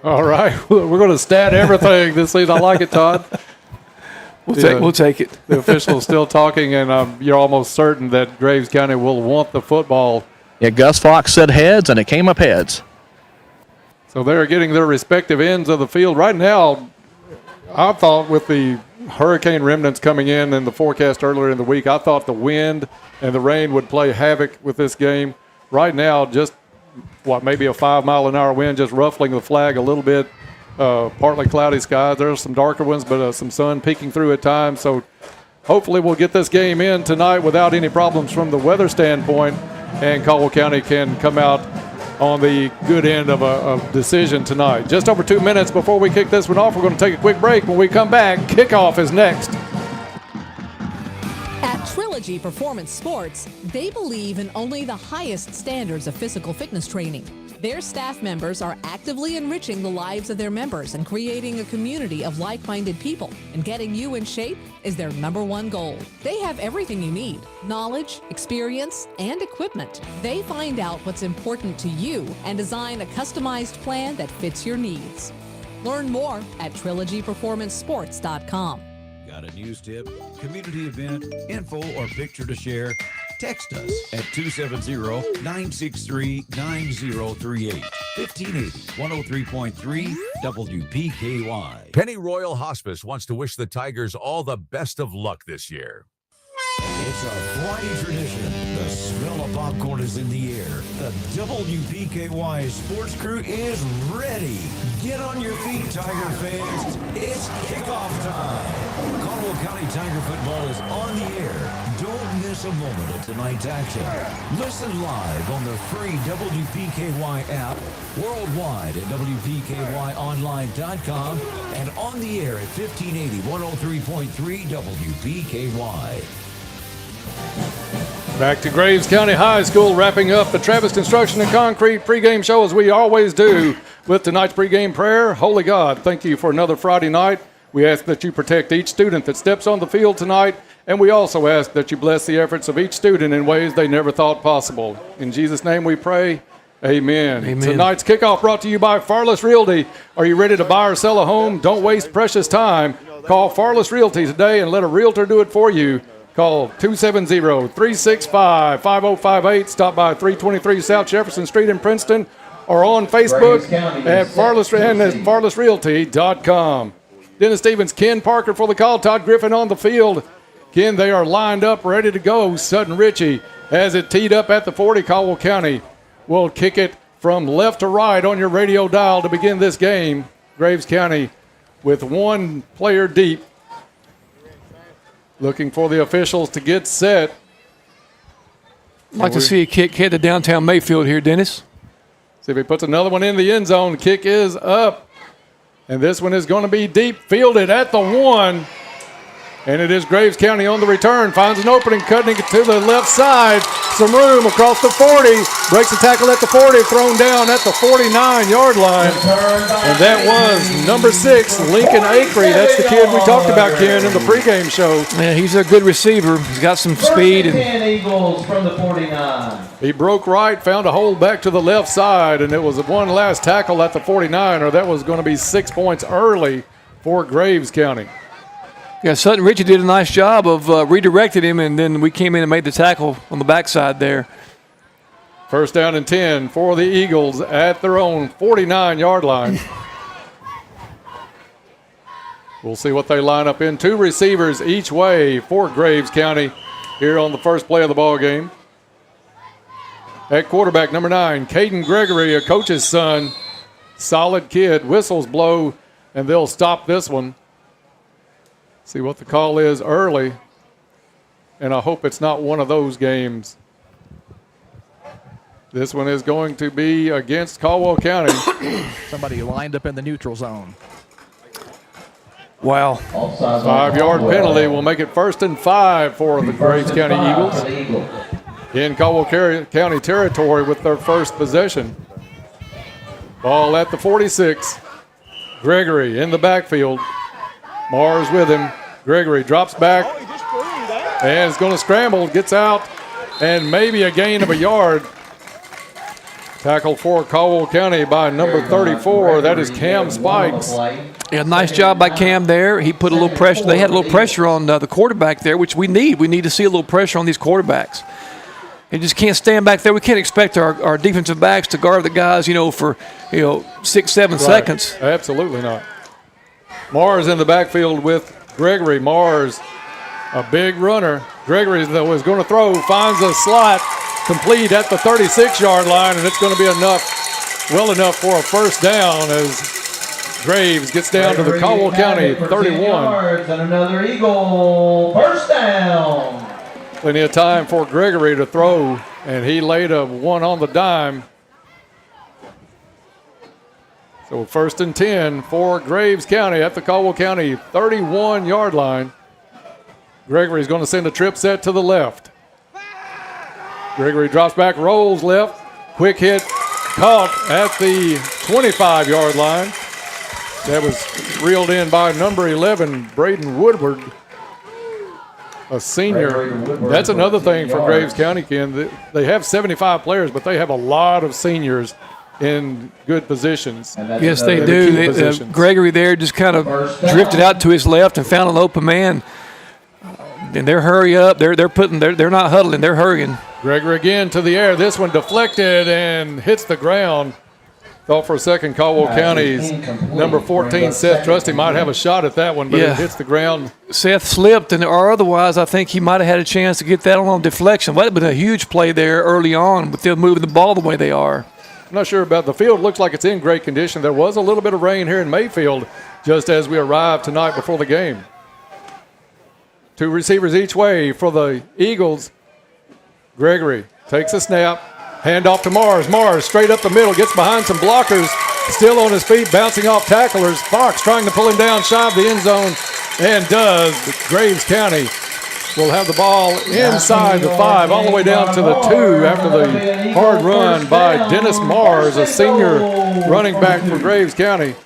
All right, we're going to stat everything this season. I like it, Todd. We'll take it. The official's still talking, and you're almost certain that Graves County will want the football. Yeah, Gus Fox said heads, and it came up heads. So they're getting their respective ends of the field. Right now, I thought with the hurricane remnants coming in the forecast earlier in the week, I thought the wind and the rain would play havoc with this game. Right now, just, maybe a 5-mile-an-hour wind just ruffling the flag a little bit partly cloudy skies. There's some darker ones, but some sun peeking through at times. So hopefully we'll get this game in tonight without any problems from the weather standpoint, and Caldwell County can come out on the good end of a decision tonight. Just over 2 minutes before we kick this one off, we're going to take a quick break. When we come back, kickoff is next. At Trilogy Performance Sports, they believe in only the highest standards of physical fitness training. Their staff members are actively enriching the lives of their members and creating a community of like-minded people. And getting you in shape is their #1 goal. They have everything you need: knowledge, experience, and equipment. They find out what's important to you and design a customized plan that fits your needs. Learn more at trilogyperformancesports.com. Got a news tip, community event, info, or picture to share? Text us at 270-963-9038. 1580 103.3 WPKY. Penny Royal Hospice wants to wish the Tigers all the best of luck this year. It's a Friday tradition. The smell of popcorn is in the air. The WPKY sports crew is ready. Get on your feet, Tiger fans. It's kickoff time. Caldwell County Tiger football is on the air. Don't miss a moment of tonight's action. Listen live on the free WPKY app, worldwide at WPKYonline.com, and on the air at 1580 103.3 WPKY. Back to Graves County High School, wrapping up the Travis Construction and Concrete pregame show as we always do with tonight's pregame prayer. Holy God, thank you for another Friday night. We ask that you protect each student that steps on the field tonight, and we also ask that you bless the efforts of each student in ways they never thought possible. In Jesus' name we pray, amen. Amen. Tonight's kickoff brought to you by Farless Realty. Are you ready to buy or sell a home? Don't waste precious time. Call Farless Realty today and let a realtor do it for you. Call 270-365-5058. Stop by 323 South Jefferson Street in Princeton, or on Facebook at farlessrealty.com. Dennis Stevens, Ken Parker for the call, Todd Griffin on the field. Ken, they are lined up, ready to go. Sutton Ritchie has it teed up at the 40. Caldwell County will kick it from left to right on your radio dial to begin this game. Graves County with one player deep, looking for the officials to get set. I'd like to see a kick head to downtown Mayfield here, Dennis. See if he puts another one in the end zone. The kick is up, and this one is going to be deep, fielded at the 1. And it is Graves County on the return. Finds an opening, cutting it to the left side. Some room across the 40. Breaks the tackle at the 40. Thrown down at the 49-yard line. And that was number 6, Lincoln Acree. That's the kid we talked about, Ken, in the pregame show. Yeah, he's a good receiver. He's got some speed. And Eagles from the 49. He broke right, found a hole back to the left side, and it was one last tackle at the 49, or that was going to be 6 points early for Graves County. Yeah, Sutton Ritchie did a nice job of redirecting him, and then we came in and made the tackle on the backside there. First down and 10 for the Eagles at their own 49-yard line. We'll see what they line up in. 2 receivers each way for Graves County here on the first play of the ball game. At quarterback, number 9, Caden Gregory, a coach's son. Solid kid. Whistles blow, and they'll stop this one. See what the call is early, and I hope it's not one of those games. This one is going to be against Caldwell County. Somebody lined up in the neutral zone. Wow. 5-yard penalty will make it 1st and 5 for the Graves County Eagles in Caldwell County territory with their first possession. Ball at the 46. Gregory in the backfield. Mars with him. Gregory drops back and is going to scramble, gets out, and maybe a gain of a yard. Tackle for Caldwell County by number 34. That is Cam Spikes. Yeah, nice job by Cam there. He put a little pressure. They had a little pressure on the quarterback there, which we need. We need to see a little pressure on these quarterbacks. They just can't stand back there. We can't expect our defensive backs to guard the guys, for 6-7 seconds. Absolutely not. Mars in the backfield with Gregory. Mars, a big runner. Gregory, though, is going to throw, finds a slot, complete at the 36-yard line, and it's going to be well enough for a first down as Graves gets down to the Caldwell County 31. Yards and another Eagle first down. Plenty of time for Gregory to throw, and he laid a one on the dime. So 1st and 10 for Graves County at the Caldwell County 31-yard line. Gregory's going to send a trip set to the left. Gregory drops back, rolls left. Quick hit, caught at the 25-yard line. That was reeled in by number 11, Braden Woodward, a senior. That's another thing for Graves County, Ken. They have 75 players, but they have a lot of seniors in good positions. Yes, they do. Gregory there just kind of drifted out to his left and found an open man. And they're hurry up. They're not huddling. They're hurrying. Gregory again to the air. This one deflected and hits the ground. Thought for a second Caldwell County's number 14, Seth Trusty, might have a shot at that one, but it hits the ground. Seth slipped, or otherwise I think he might have had a chance to get that on deflection. That would have been a huge play there early on with them moving the ball the way they are. I'm not sure about the field. Looks like it's in great condition. There was a little bit of rain here in Mayfield just as we arrived tonight before the game. 2 receivers each way for the Eagles. Gregory takes a snap. Hand off to Mars. Mars straight up the middle, gets behind some blockers, still on his feet, bouncing off tacklers. Fox trying to pull him down shy of the end zone, and does. Graves County will have the ball inside the 5, all the way down to the 2 after the hard run by Dennis Mars, a senior running back for Graves County.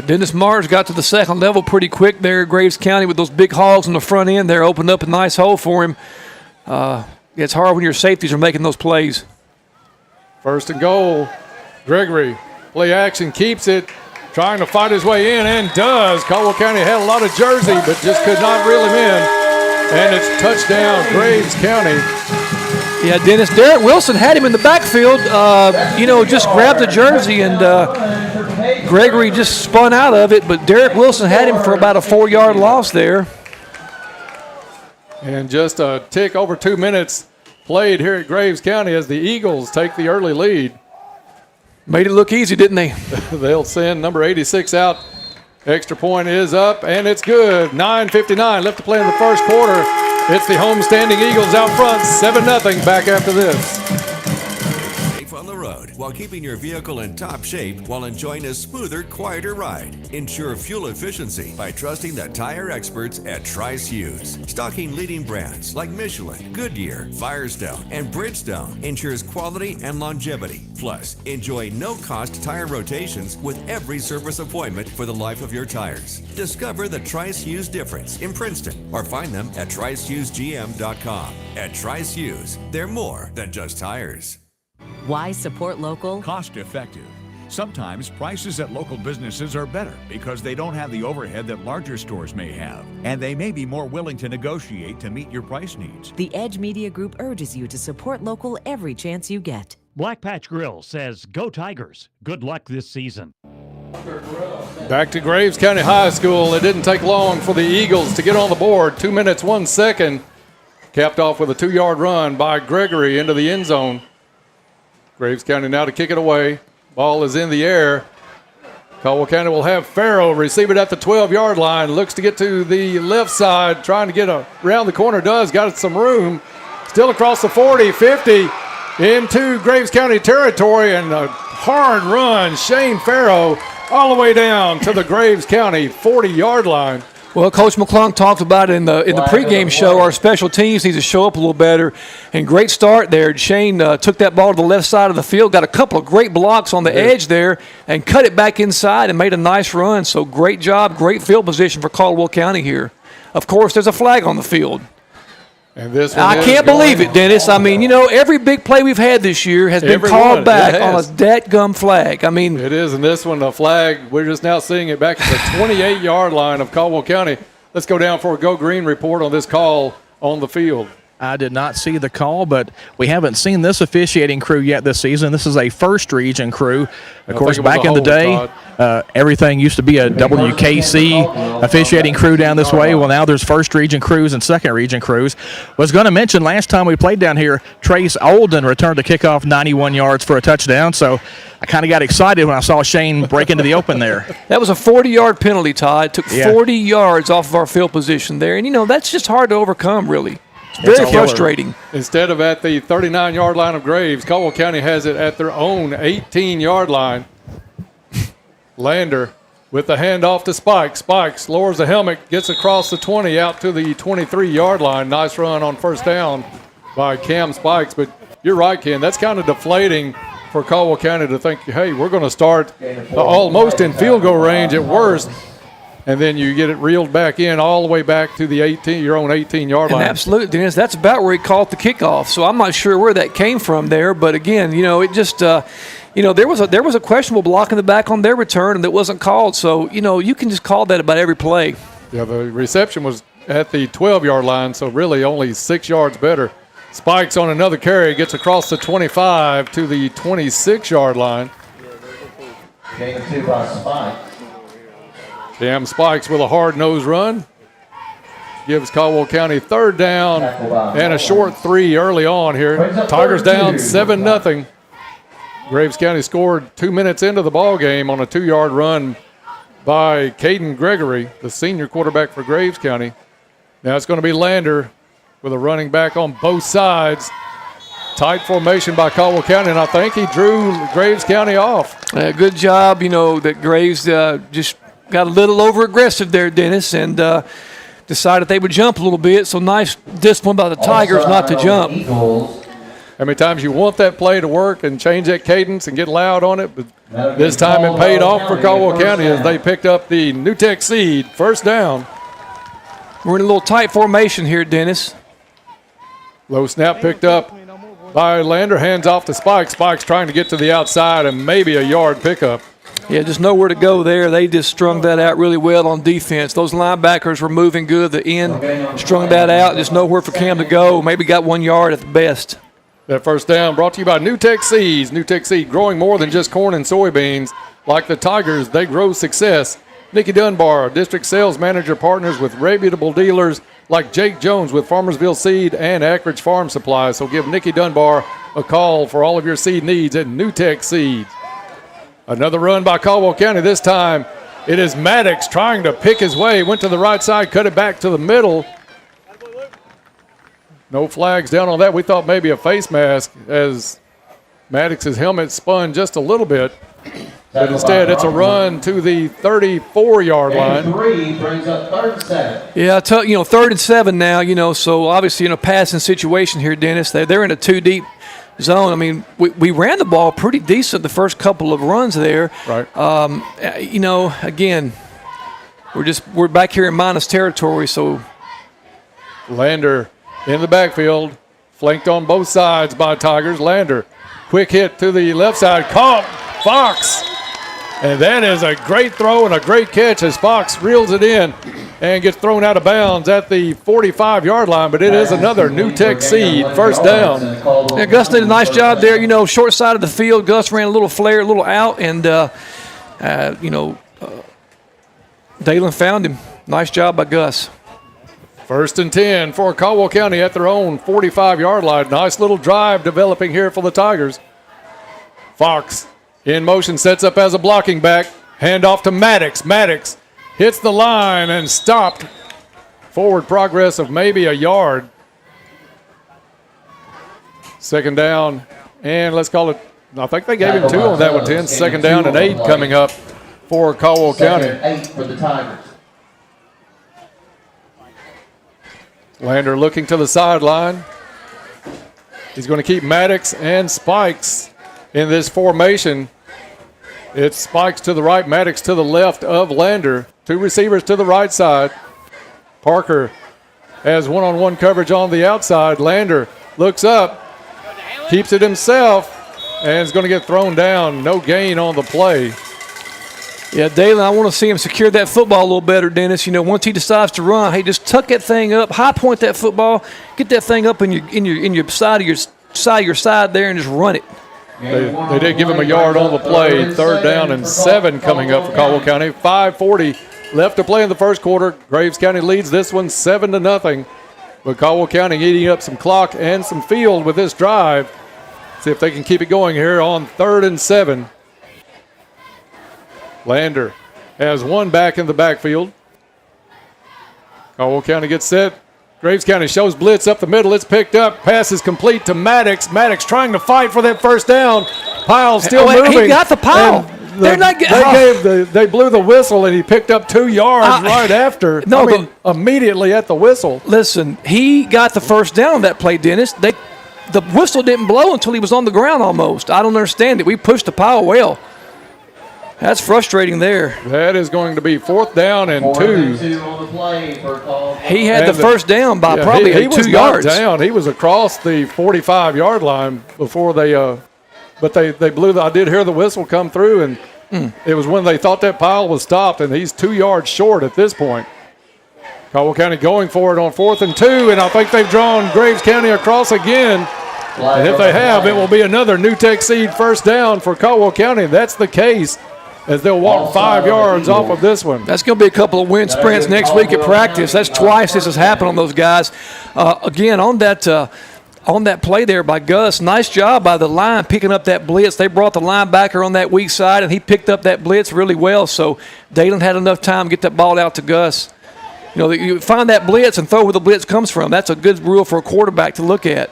Dennis Mars got to the second level pretty quick there at Graves County with those big hogs on the front end there, opened up a nice hole for him. It's hard when your safeties are making those plays. 1st and goal. Gregory, play action, keeps it, trying to fight his way in, and does. Caldwell County had a lot of jersey, but just could not reel him in. And it's touchdown, Graves County. Yeah, Dennis. Derek Wilson had him in the backfield, just grabbed the jersey, and Gregory just spun out of it, but Derek Wilson had him for about a 4-yard loss there. And just a tick over 2 minutes played here at Graves County as the Eagles take the early lead. Made it look easy, didn't they? They'll send number 86 out. Extra point is up, and it's good. 9:59 left to play in the first quarter. It's the homestanding Eagles out front, 7-0 back after this. Safe on the road while keeping your vehicle in top shape while enjoying a smoother, quieter ride. Ensure fuel efficiency by trusting the tire experts at Tri-Hughes. Stocking leading brands like Michelin, Goodyear, Firestone, and Bridgestone ensures quality and longevity. Plus, enjoy no-cost tire rotations with every service appointment for the life of your tires. Discover the Tri-Hughes difference in Princeton or find them at TriHughesGM.com. At Tri-Hughes, they're more than just tires. Why support local? Cost effective. Sometimes prices at local businesses are better because they don't have the overhead that larger stores may have, and they may be more willing to negotiate to meet your price needs. The Edge Media Group urges you to support local every chance you get. Black Patch Grill says, "Go Tigers. Good luck this season." Back to Graves County High School. It didn't take long for the Eagles to get on the board. 2 minutes, 1 second. Capped off with a 2-yard run by Gregory into the end zone. Graves County now to kick it away. Ball is in the air. Caldwell County will have Farrell receive it at the 12-yard line. Looks to get to the left side, trying to get around the corner. Got some room. Still across the 40, 50, into Graves County territory, and a hard run. Shane Farrell all the way down to the Graves County 40-yard line. Well, Coach McClung talked about it in the pregame show. Our special teams need to show up a little better. And great start there. Shane took that ball to the left side of the field, got a couple of great blocks on the edge there, and cut it back inside and made a nice run. So great job, great field position for Caldwell County here. Of course, there's a flag on the field. And this I can't believe it, Dennis. I mean, every big play we've had this year has been called back on a dadgum flag. I mean, it is, and this one, the flag, we're just now seeing it back at the 28-yard line of Caldwell County. Let's go down for a Go Green report on this call on the field. I did not see the call, but we haven't seen this officiating crew yet this season. This is a first region crew. Of course, back in the day, everything used to be a WKC officiating crew down this way. Well, now there's first region crews and second region crews. Was going to mention last time we played down here, Trace Olden returned to kickoff 91 yards for a touchdown. So I kind of got excited when I saw Shane break into the open there. That was a 40-yard penalty, Todd. It took 40 yards off of our field position there. And, that's just hard to overcome, really. It's very frustrating. Instead of at the 39-yard line of Graves, Caldwell County has it at their own 18-yard line. Lander with the handoff to Spikes. Spikes lowers the helmet, gets across the 20 out to the 23-yard line. Nice run on first down by Cam Spikes. But you're right, Ken. That's kind of deflating for Caldwell County to think, hey, we're going to start almost in field goal range at worst. And then you get it reeled back in all the way back to the your own 18-yard line. Absolutely, Dennis. That's about where he caught the kickoff. So I'm not sure where that came from there. But again, it just, there was a questionable block in the back on their return, and that wasn't called. So you can just call that about every play. Yeah, the reception was at the 12-yard line, so really only 6 yards better. Spikes on another carry, gets across the 25 to the 26-yard line. Gain 2 by Spikes. Cam Spikes with a hard-nosed run. Gives Caldwell County third down and a short 3 early on here. Tigers down 7-0. Graves County scored 2 minutes into the ball game on a 2-yard run by Caden Gregory, the senior quarterback for Graves County. Now it's going to be Lander with a running back on both sides. Tight formation by Caldwell County, and I think he drew Graves County off. Good job, that Graves just got a little over-aggressive there, Dennis, and decided they would jump a little bit. So nice discipline by the Tigers not to jump. How many times you want that play to work and change that cadence and get loud on it, but this time it paid off for Caldwell County as they picked up the New Tech seed. First down. We're in a little tight formation here, Dennis. Low snap picked up by Lander, hands off to Spikes. Spikes trying to get to the outside and maybe a yard pickup. Yeah, just nowhere to go there. They just strung that out really well on defense. Those linebackers were moving good. The end strung that out. Just nowhere for Cam to go. Maybe got 1 yard at the best. That first down brought to you by New Tech Seeds. New Tech Seed growing more than just corn and soybeans. Like the Tigers, they grow success. Nikki Dunbar, district sales manager, partners with reputable dealers like Jake Jones with Farmersville Seed and Ackridge Farm Supply. So give Nikki Dunbar a call for all of your seed needs at New Tech Seeds. Another run by Caldwell County. This time it is Maddox trying to pick his way. Went to the right side, cut it back to the middle. No flags down on that. We thought maybe a face mask as Maddox's helmet spun just a little bit. But instead it's a run to the 34-yard line. 3 brings up 3rd and 7. Yeah, 3rd and 7 now, so obviously in a passing situation here, Dennis. They're in a 2-deep zone. I mean, we ran the ball pretty decent the first couple of runs there. Right. Again, we're back here in minus territory, so. Lander in the backfield, flanked on both sides by Tigers. Lander, quick hit to the left side, caught Fox. And that is a great throw and a great catch as Fox reels it in and gets thrown out of bounds at the 45-yard line, but it is another New Tech seed. First down. Yeah, Gus did a nice job there. Short side of the field. Gus ran a little flare, a little out, and, Dalen found him. Nice job by Gus. 1st and 10 for Caldwell County at their own 45-yard line. Nice little drive developing here for the Tigers. Fox in motion, sets up as a blocking back. Hand off to Maddox. Maddox hits the line and stopped. Forward progress of maybe a yard. 2nd down, and let's call it, I think they gave him 2 on that one, 10. 2nd down and 8 coming up for Caldwell County. 8 for the Tigers. Lander looking to the sideline. He's going to keep Maddox and Spikes in this formation. It's Spikes to the right, Maddox to the left of Lander. 2 receivers to the right side. Parker has one-on-one coverage on the outside. Lander looks up, keeps it himself, and is going to get thrown down. No gain on the play. Yeah, Dalen, I want to see him secure that football a little better, Dennis. You know, once he decides to run, hey, just tuck that thing up, high point that football, get that thing up in your side of your side there, and just run it. They did give him a yard on the play. 3rd down and 7 coming up for Caldwell County. 5:40 left to play in the first quarter. Graves County leads this one 7-0. But Caldwell County eating up some clock and some field with this drive. See if they can keep it going here on 3rd and 7. Lander has one back in the backfield. Caldwell County gets set. Graves County shows blitz up the middle. It's picked up. Pass is complete to Maddox. Maddox trying to fight for that first down. Pile still moving. He got the pile. They blew the whistle, and he picked up 2 yards right after. Immediately at the whistle. Listen, he got the first down on that play, Dennis. The whistle didn't blow until he was on the ground almost. I don't understand it. We pushed the pile well. That's frustrating there. That is going to be 4th down and 2. He had the first down by probably 2 yards. He was not down. He was across the 45-yard line before they but they blew I did hear the whistle come through, and it was when they thought that pile was stopped, and he's 2 yards short at this point. Caldwell County going for it on 4th and 2, and I think they've drawn Graves County across again. And if they have, it will be another New Tech Seed first down for Caldwell County. That's the case, as they'll walk 5 yards off of this one. That's going to be a couple of wind sprints next week at practice. That's twice this has happened on those guys. Again, on that play there by Gus, nice job by the line picking up that blitz. They brought the linebacker on that weak side, and he picked up that blitz really well. So Dalen had enough time to get that ball out to Gus. You know, you find that blitz and throw where the blitz comes from. That's a good rule for a quarterback to look at.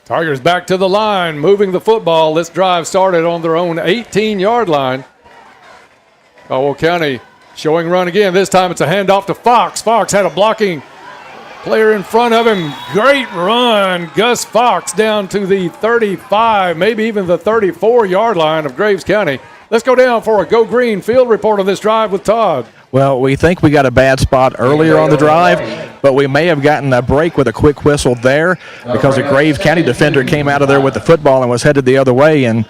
Tigers back to the line, moving the football. This drive started on their own 18-yard line. Caldwell County showing run again. This time it's a handoff to Fox. Fox had a blocking player in front of him. Great run. Gus Fox down to the 35, maybe even the 34-yard line of Graves County. Let's go down for a Go Green field report on this drive with Todd. Well, we think we got a bad spot earlier on the drive, but we may have gotten a break with a quick whistle there because a Graves County defender came out of there with the football and was headed the other way, and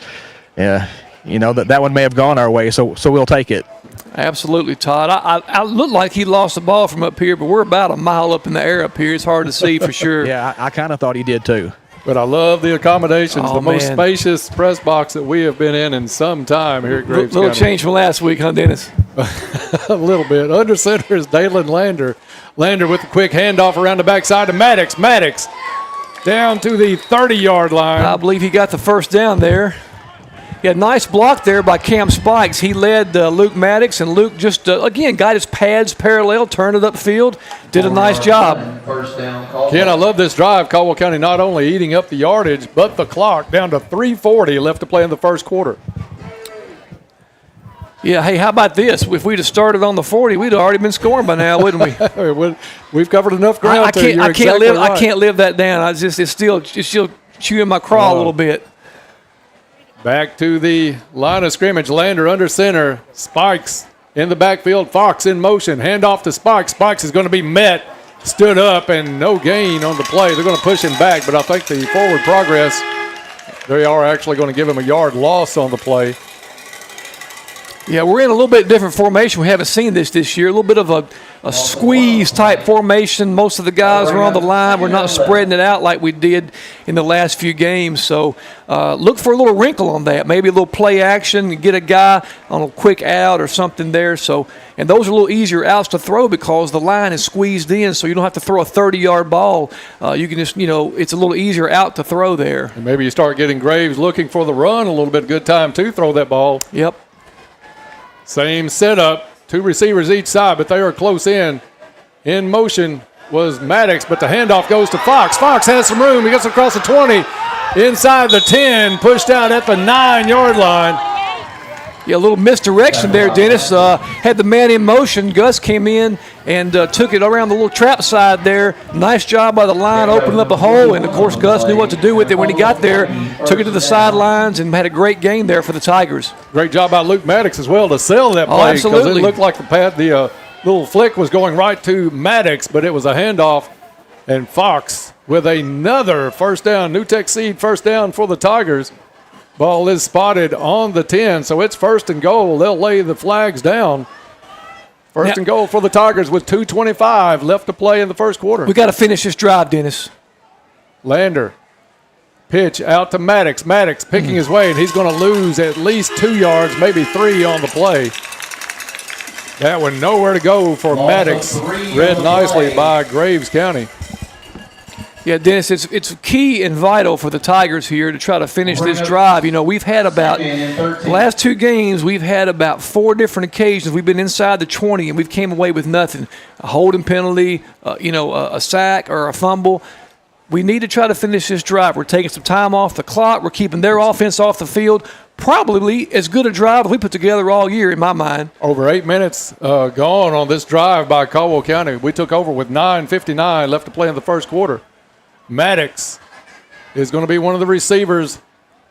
you know that one may have gone our way, so we'll take it. Absolutely, Todd. I looked like he lost the ball from up here, but we're about a mile up in the air up here. It's hard to see for sure. Yeah, I kind of thought he did too. But I love the accommodations, most spacious press box that we have been in some time here at Graves County. Little change from last week, huh, Dennis? A little bit. Under center is Dalen Lander. Lander with a quick handoff around the backside to Maddox. Maddox down to the 30-yard line. I believe he got the first down there. Yeah, nice block there by Cam Spikes. He led Luke Maddox, and Luke just, again, got his pads parallel, turned it upfield, did a nice job. Ken, I love this drive. Caldwell County not only eating up the yardage, but the clock down to 3:40 left to play in the first quarter. Yeah, hey, how about this? If we'd have started on the 40, we'd have already been scoring by now, wouldn't we? We've covered enough ground. I can't live that down. It's still chewing my craw a little bit. Back to the line of scrimmage. Lander under center. Spikes in the backfield. Fox in motion. Handoff to Spikes. Spikes is going to be met. Stood up and no gain on the play. They're going to push him back, but I think the forward progress, they are actually going to give him a yard loss on the play. Yeah, we're in a little bit different formation. We haven't seen this year. A little bit of a squeeze-type formation. Most of the guys are on the line. We're not spreading it out like we did in the last few games. So look for a little wrinkle on that. Maybe a little play action, get a guy on a quick out or something there. So, and those are a little easier outs to throw because the line is squeezed in, so you don't have to throw a 30-yard ball. You can just, it's a little easier out to throw there. And maybe you start getting Graves looking for the run a little bit. Good time to throw that ball. Yep. Same setup, 2 receivers each side, but they are close in. In motion was Maddox, but the handoff goes to Fox. Fox has some room. He gets across the 20, inside the 10, pushed out at the 9-yard line. Yeah, a little misdirection there, Dennis. Had the man in motion. Gus came in and took it around the little trap side there. Nice job by the line, opening up a hole. And, of course, Gus knew what to do with it when he got there. Took it to the sidelines and had a great gain there for the Tigers. Great job by Luke Maddox as well to sell that play. Absolutely. Because it looked like the little flick was going right to Maddox, but it was a handoff. And Fox with another first down, New Tech Seed first down for the Tigers. Ball is spotted on the 10, so it's 1st and goal. They'll lay the flags down. First and goal for the Tigers with 2:25 left to play in the first quarter. We got to finish this drive, Dennis. Lander. Pitch out to Maddox. Maddox picking his way, and he's going to lose at least 2 yards, maybe 3 on the play. That one nowhere to go for Maddox. Read nicely by Graves County. Yeah, Dennis, it's key and vital for the Tigers here to try to finish this drive. You know, we've had about, the last 2 games, we've had about 4 different occasions. We've been inside the 20, and we've came away with nothing. A holding penalty, a sack or a fumble. We need to try to finish this drive. We're taking some time off the clock. We're keeping their offense off the field. Probably as good a drive as we put together all year, in my mind. Over 8 minutes gone on this drive by Caldwell County. We took over with 9:59 left to play in the first quarter. Maddox is going to be one of the receivers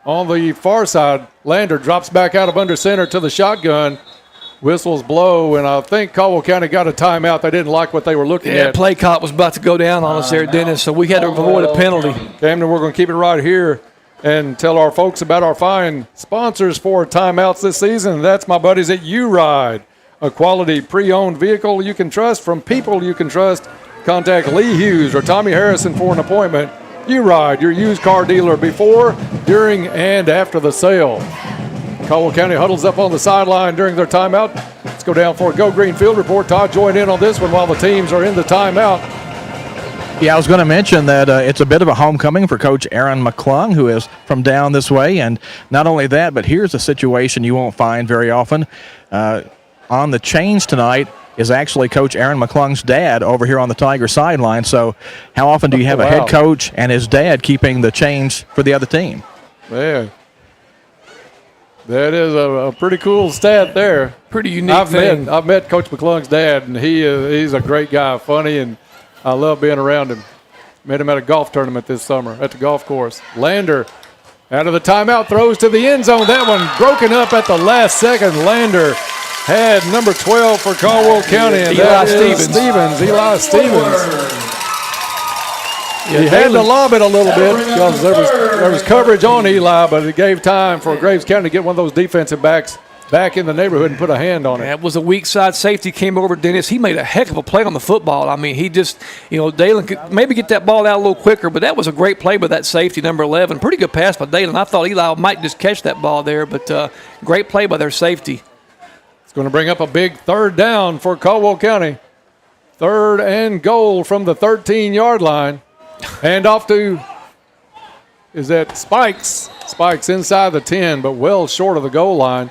on the far side. Lander drops back out of under center to the shotgun. Whistles blow, and I think Caldwell County got a timeout. They didn't like what they were looking at. Play cop was about to go down on us there, Dennis, so we had to avoid a penalty. Camden, we're going to keep it right here and tell our folks about our fine sponsors for timeouts this season. That's my buddies at U-Ride, a quality pre-owned vehicle you can trust from people you can trust. Contact Lee Hughes or Tommy Harrison for an appointment. U-Ride, your used car dealer before, during, and after the sale. Caldwell County huddles up on the sideline during their timeout. Let's go down for a Go Green Field report. Todd, join in on this one while the teams are in the timeout. Yeah, I was going to mention that it's a bit of a homecoming for Coach Aaron McClung, who is from down this way. And not only that, but here's a situation you won't find very often. On the change tonight is actually Coach Aaron McClung's dad over here on the Tiger sideline. So how often do you have a head coach and his dad keeping the change for the other team? Man, that is a pretty cool stat there. Pretty unique thing. I've met Coach McClung's dad, and he's a great guy, funny, and I love being around him. Met him at a golf tournament this summer at the golf course. Lander out of the timeout, throws to the end zone. That one broken up at the last second. Lander had number 12 for Caldwell County, and Eli Stevens. Yeah, he had to lob it a little bit because there was coverage on Eli, but it gave time for Graves County to get one of those defensive backs back in the neighborhood and put a hand on it. That was a weak side safety, came over Dennis. He made a heck of a play on the football. I mean, he just, Dalen could maybe get that ball out a little quicker, but that was a great play by that safety, number 11. Pretty good pass by Dalen. I thought Eli might just catch that ball there, but great play by their safety. It's going to bring up a big 3rd down for Caldwell County. 3rd and goal from the 13-yard line. Hand off to, is that Spikes? Spikes inside the 10, but well short of the goal line.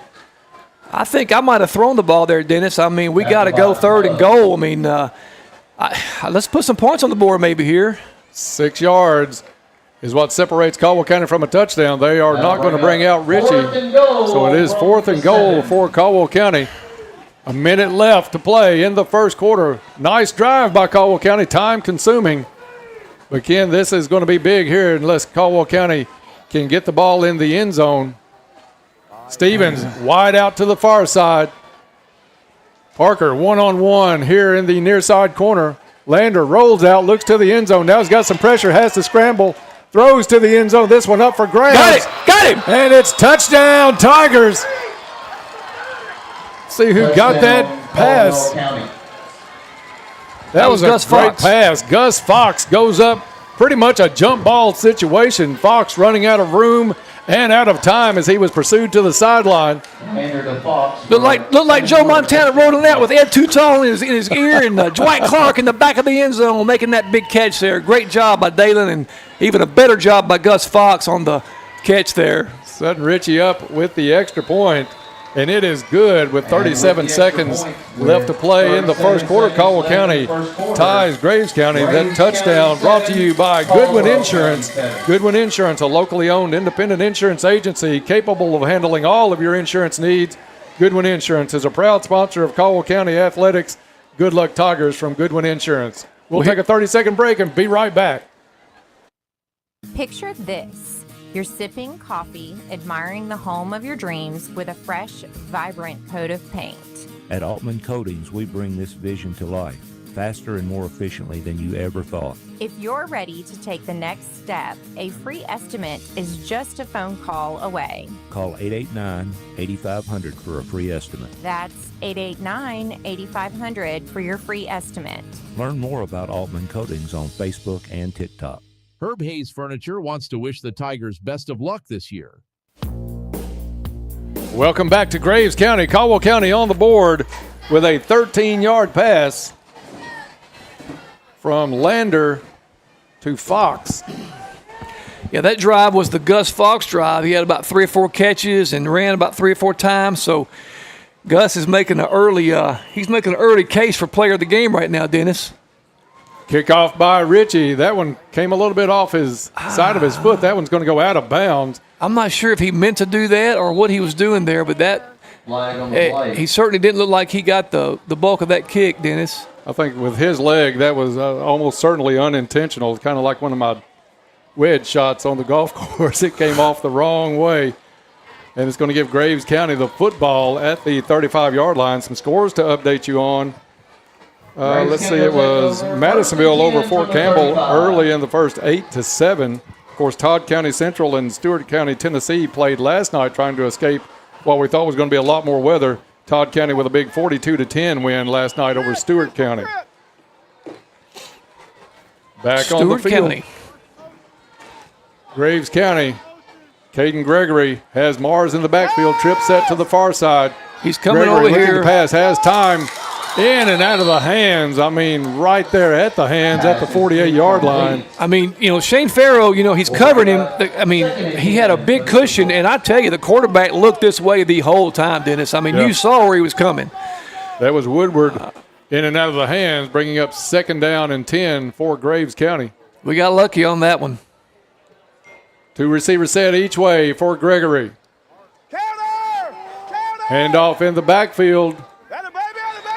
I think I might have thrown the ball there, Dennis. I mean, we got to go 3rd and goal. I mean, let's put some points on the board maybe here. 6 yards is what separates Caldwell County from a touchdown. They are not going to bring out Richie. So it is 4th and goal for Caldwell County. A minute left to play in the first quarter. Nice drive by Caldwell County, time consuming. But Ken, this is going to be big here unless Caldwell County can get the ball in the end zone. Stevens wide out to the far side. Parker one-on-one here in the near side corner. Lander rolls out, looks to the end zone. Now he's got some pressure, has to scramble. Throws to the end zone. This one up for grabs. Got him. And it's touchdown, Tigers. See who got that pass. That was a great pass. Gus Fox goes up, pretty much a jump ball situation. Fox running out of room and out of time as he was pursued to the sideline. Looked like Joe Montana rolling out with Ed Tuttle in his ear and Dwight Clark in the back of the end zone making that big catch there. Great job by Dalen and even a better job by Gus Fox on the catch there. Setting Richie up with the extra point. And it is good with 37 seconds left to play in the first quarter. Caldwell County ties Graves County. That touchdown brought to you by Goodwin Insurance. Goodwin Insurance, a locally owned independent insurance agency capable of handling all of your insurance needs. Goodwin Insurance is a proud sponsor of Caldwell County Athletics. Good luck, Tigers, from Goodwin Insurance. We'll take a 30-second break and be right back. Picture this. You're sipping coffee, admiring the home of your dreams with a fresh, vibrant coat of paint. At Altman Coatings, we bring this vision to life. faster and more efficiently than you ever thought. If you're ready to take the next step, a free estimate is just a phone call away. Call 889-8500 for a free estimate. That's 889-8500 for your free estimate. Learn more about Altman Coatings on Facebook and TikTok. Herb Hayes Furniture wants to wish the Tigers best of luck this year. Welcome back to Graves County. Caldwell County on the board with a 13-yard pass from Lander to Fox. Yeah, that drive was the Gus Fox drive. He had about 3 or 4 catches and ran about 3 or 4 times. So Gus is making an early case for player of the game right now, Dennis. Kickoff by Richie. That one came a little bit off his side of his foot. That one's going to go out of bounds. I'm not sure if he meant to do that or what he was doing there, but he certainly didn't look like he got the bulk of that kick, Dennis. I think with his leg, that was almost certainly unintentional. Kind of like one of my wedge shots on the golf course. It came off the wrong way. And it's going to give Graves County the football at the 35-yard line. Some scores to update you on. Let's see, it was Madisonville over Fort Campbell early in the first 8-7. Of course, Todd County Central and Stewart County, Tennessee played last night trying to escape what we thought was going to be a lot more weather. Todd County with a big 42-10 win last night over Stewart County. Back on the field. County. Graves County. Caden Gregory has Mars in the backfield. Trip set to the far side. He's coming Gregory over here. The pass has time. In and out of the hands. I mean, right there at the hands at the 48-yard line. I mean, Shane Farrow, he's covering him. I mean, he had a big cushion, and I tell you, the quarterback looked this way the whole time, Dennis. I mean, you saw where he was coming. That was Woodward in and out of the hands, bringing up 2nd down and 10 for Graves County. We got lucky on that one. 2 receivers set each way for Gregory. Handoff in the backfield.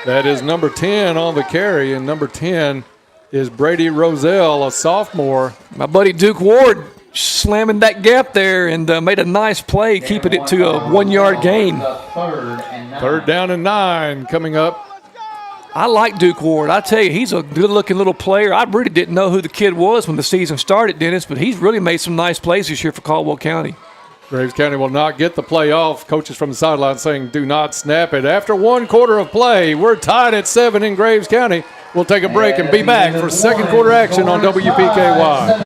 That is number 10 on the carry, and number 10 is Brady Roselle, a sophomore. My buddy Duke Ward slamming that gap there and made a nice play, keeping it to a 1-yard gain. 3rd down and 9 coming up. I like Duke Ward. I tell you, he's a good-looking little player. I really didn't know who the kid was when the season started, Dennis, but he's really made some nice plays this year for Caldwell County. Graves County will not get the play off. Coaches from the sideline saying do not snap it. After 1 quarter of play, we're tied at 7 in Graves County. We'll take a break and be back for 2nd quarter action on WPKY.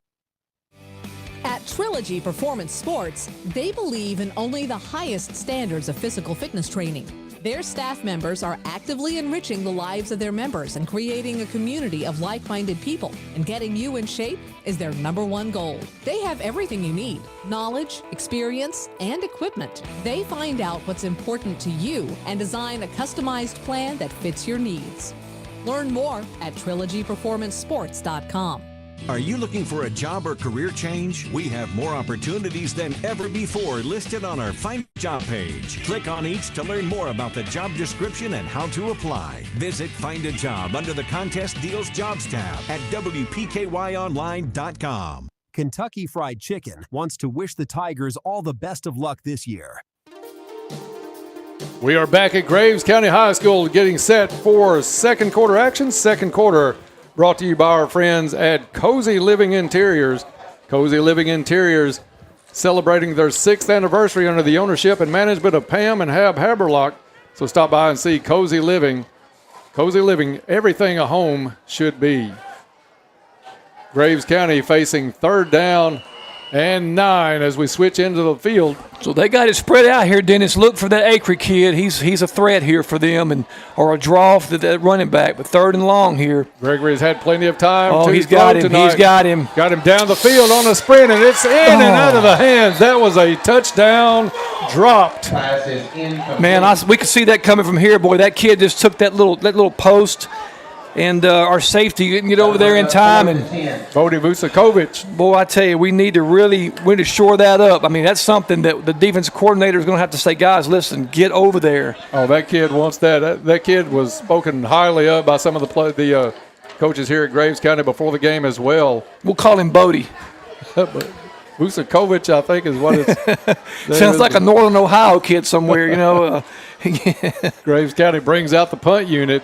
At Trilogy Performance Sports, they believe in only the highest standards of physical fitness training. Their staff members are actively enriching the lives of their members and creating a community of like-minded people. And getting you in shape is their #1 goal. They have everything you need: knowledge, experience, and equipment. They find out what's important to you and design a customized plan that fits your needs. Learn more at trilogyperformancesports.com. Are you looking for a job or career change? We have more opportunities than ever before listed on our Find a Job page. Click on each to learn more about the job description and how to apply. Visit Find a Job under the Contest Deals Jobs tab at WPKYOnline.com. Kentucky Fried Chicken wants to wish the Tigers all the best of luck this year. We are back at Graves County High School getting set for 2nd quarter action. 2nd quarter brought to you by our friends at Cozy Living Interiors. Cozy Living Interiors celebrating their 6th anniversary under the ownership and management of Pam and Hab Haberlock. So stop by and see Cozy Living. Cozy Living, everything a home should be. Graves County facing 3rd down and 9 as we switch into the field. So they got it spread out here, Dennis. Look for that Acre kid. He's a threat here for them, or a draw for that running back. But 3rd and long here. Gregory's had plenty of time. Oh, he's got him. Tonight. He's got him. Got him down the field on a sprint, and it's in and out of the hands. That was a touchdown dropped. Man, we could see that coming from here, boy. That kid just took that little post. And our safety didn't get over there in time. And Bodie Vucekovic. Boy, I tell you, we need to shore that up. I mean, that's something that the defense coordinator is going to have to say, guys, listen, get over there. Oh, that kid wants that. That kid was spoken highly of by some of the coaches here at Graves County before the game as well. We'll call him Bodie. Vucekovic, I think, is what it's. Sounds like a Northern Ohio kid somewhere, Graves County brings out the punt unit.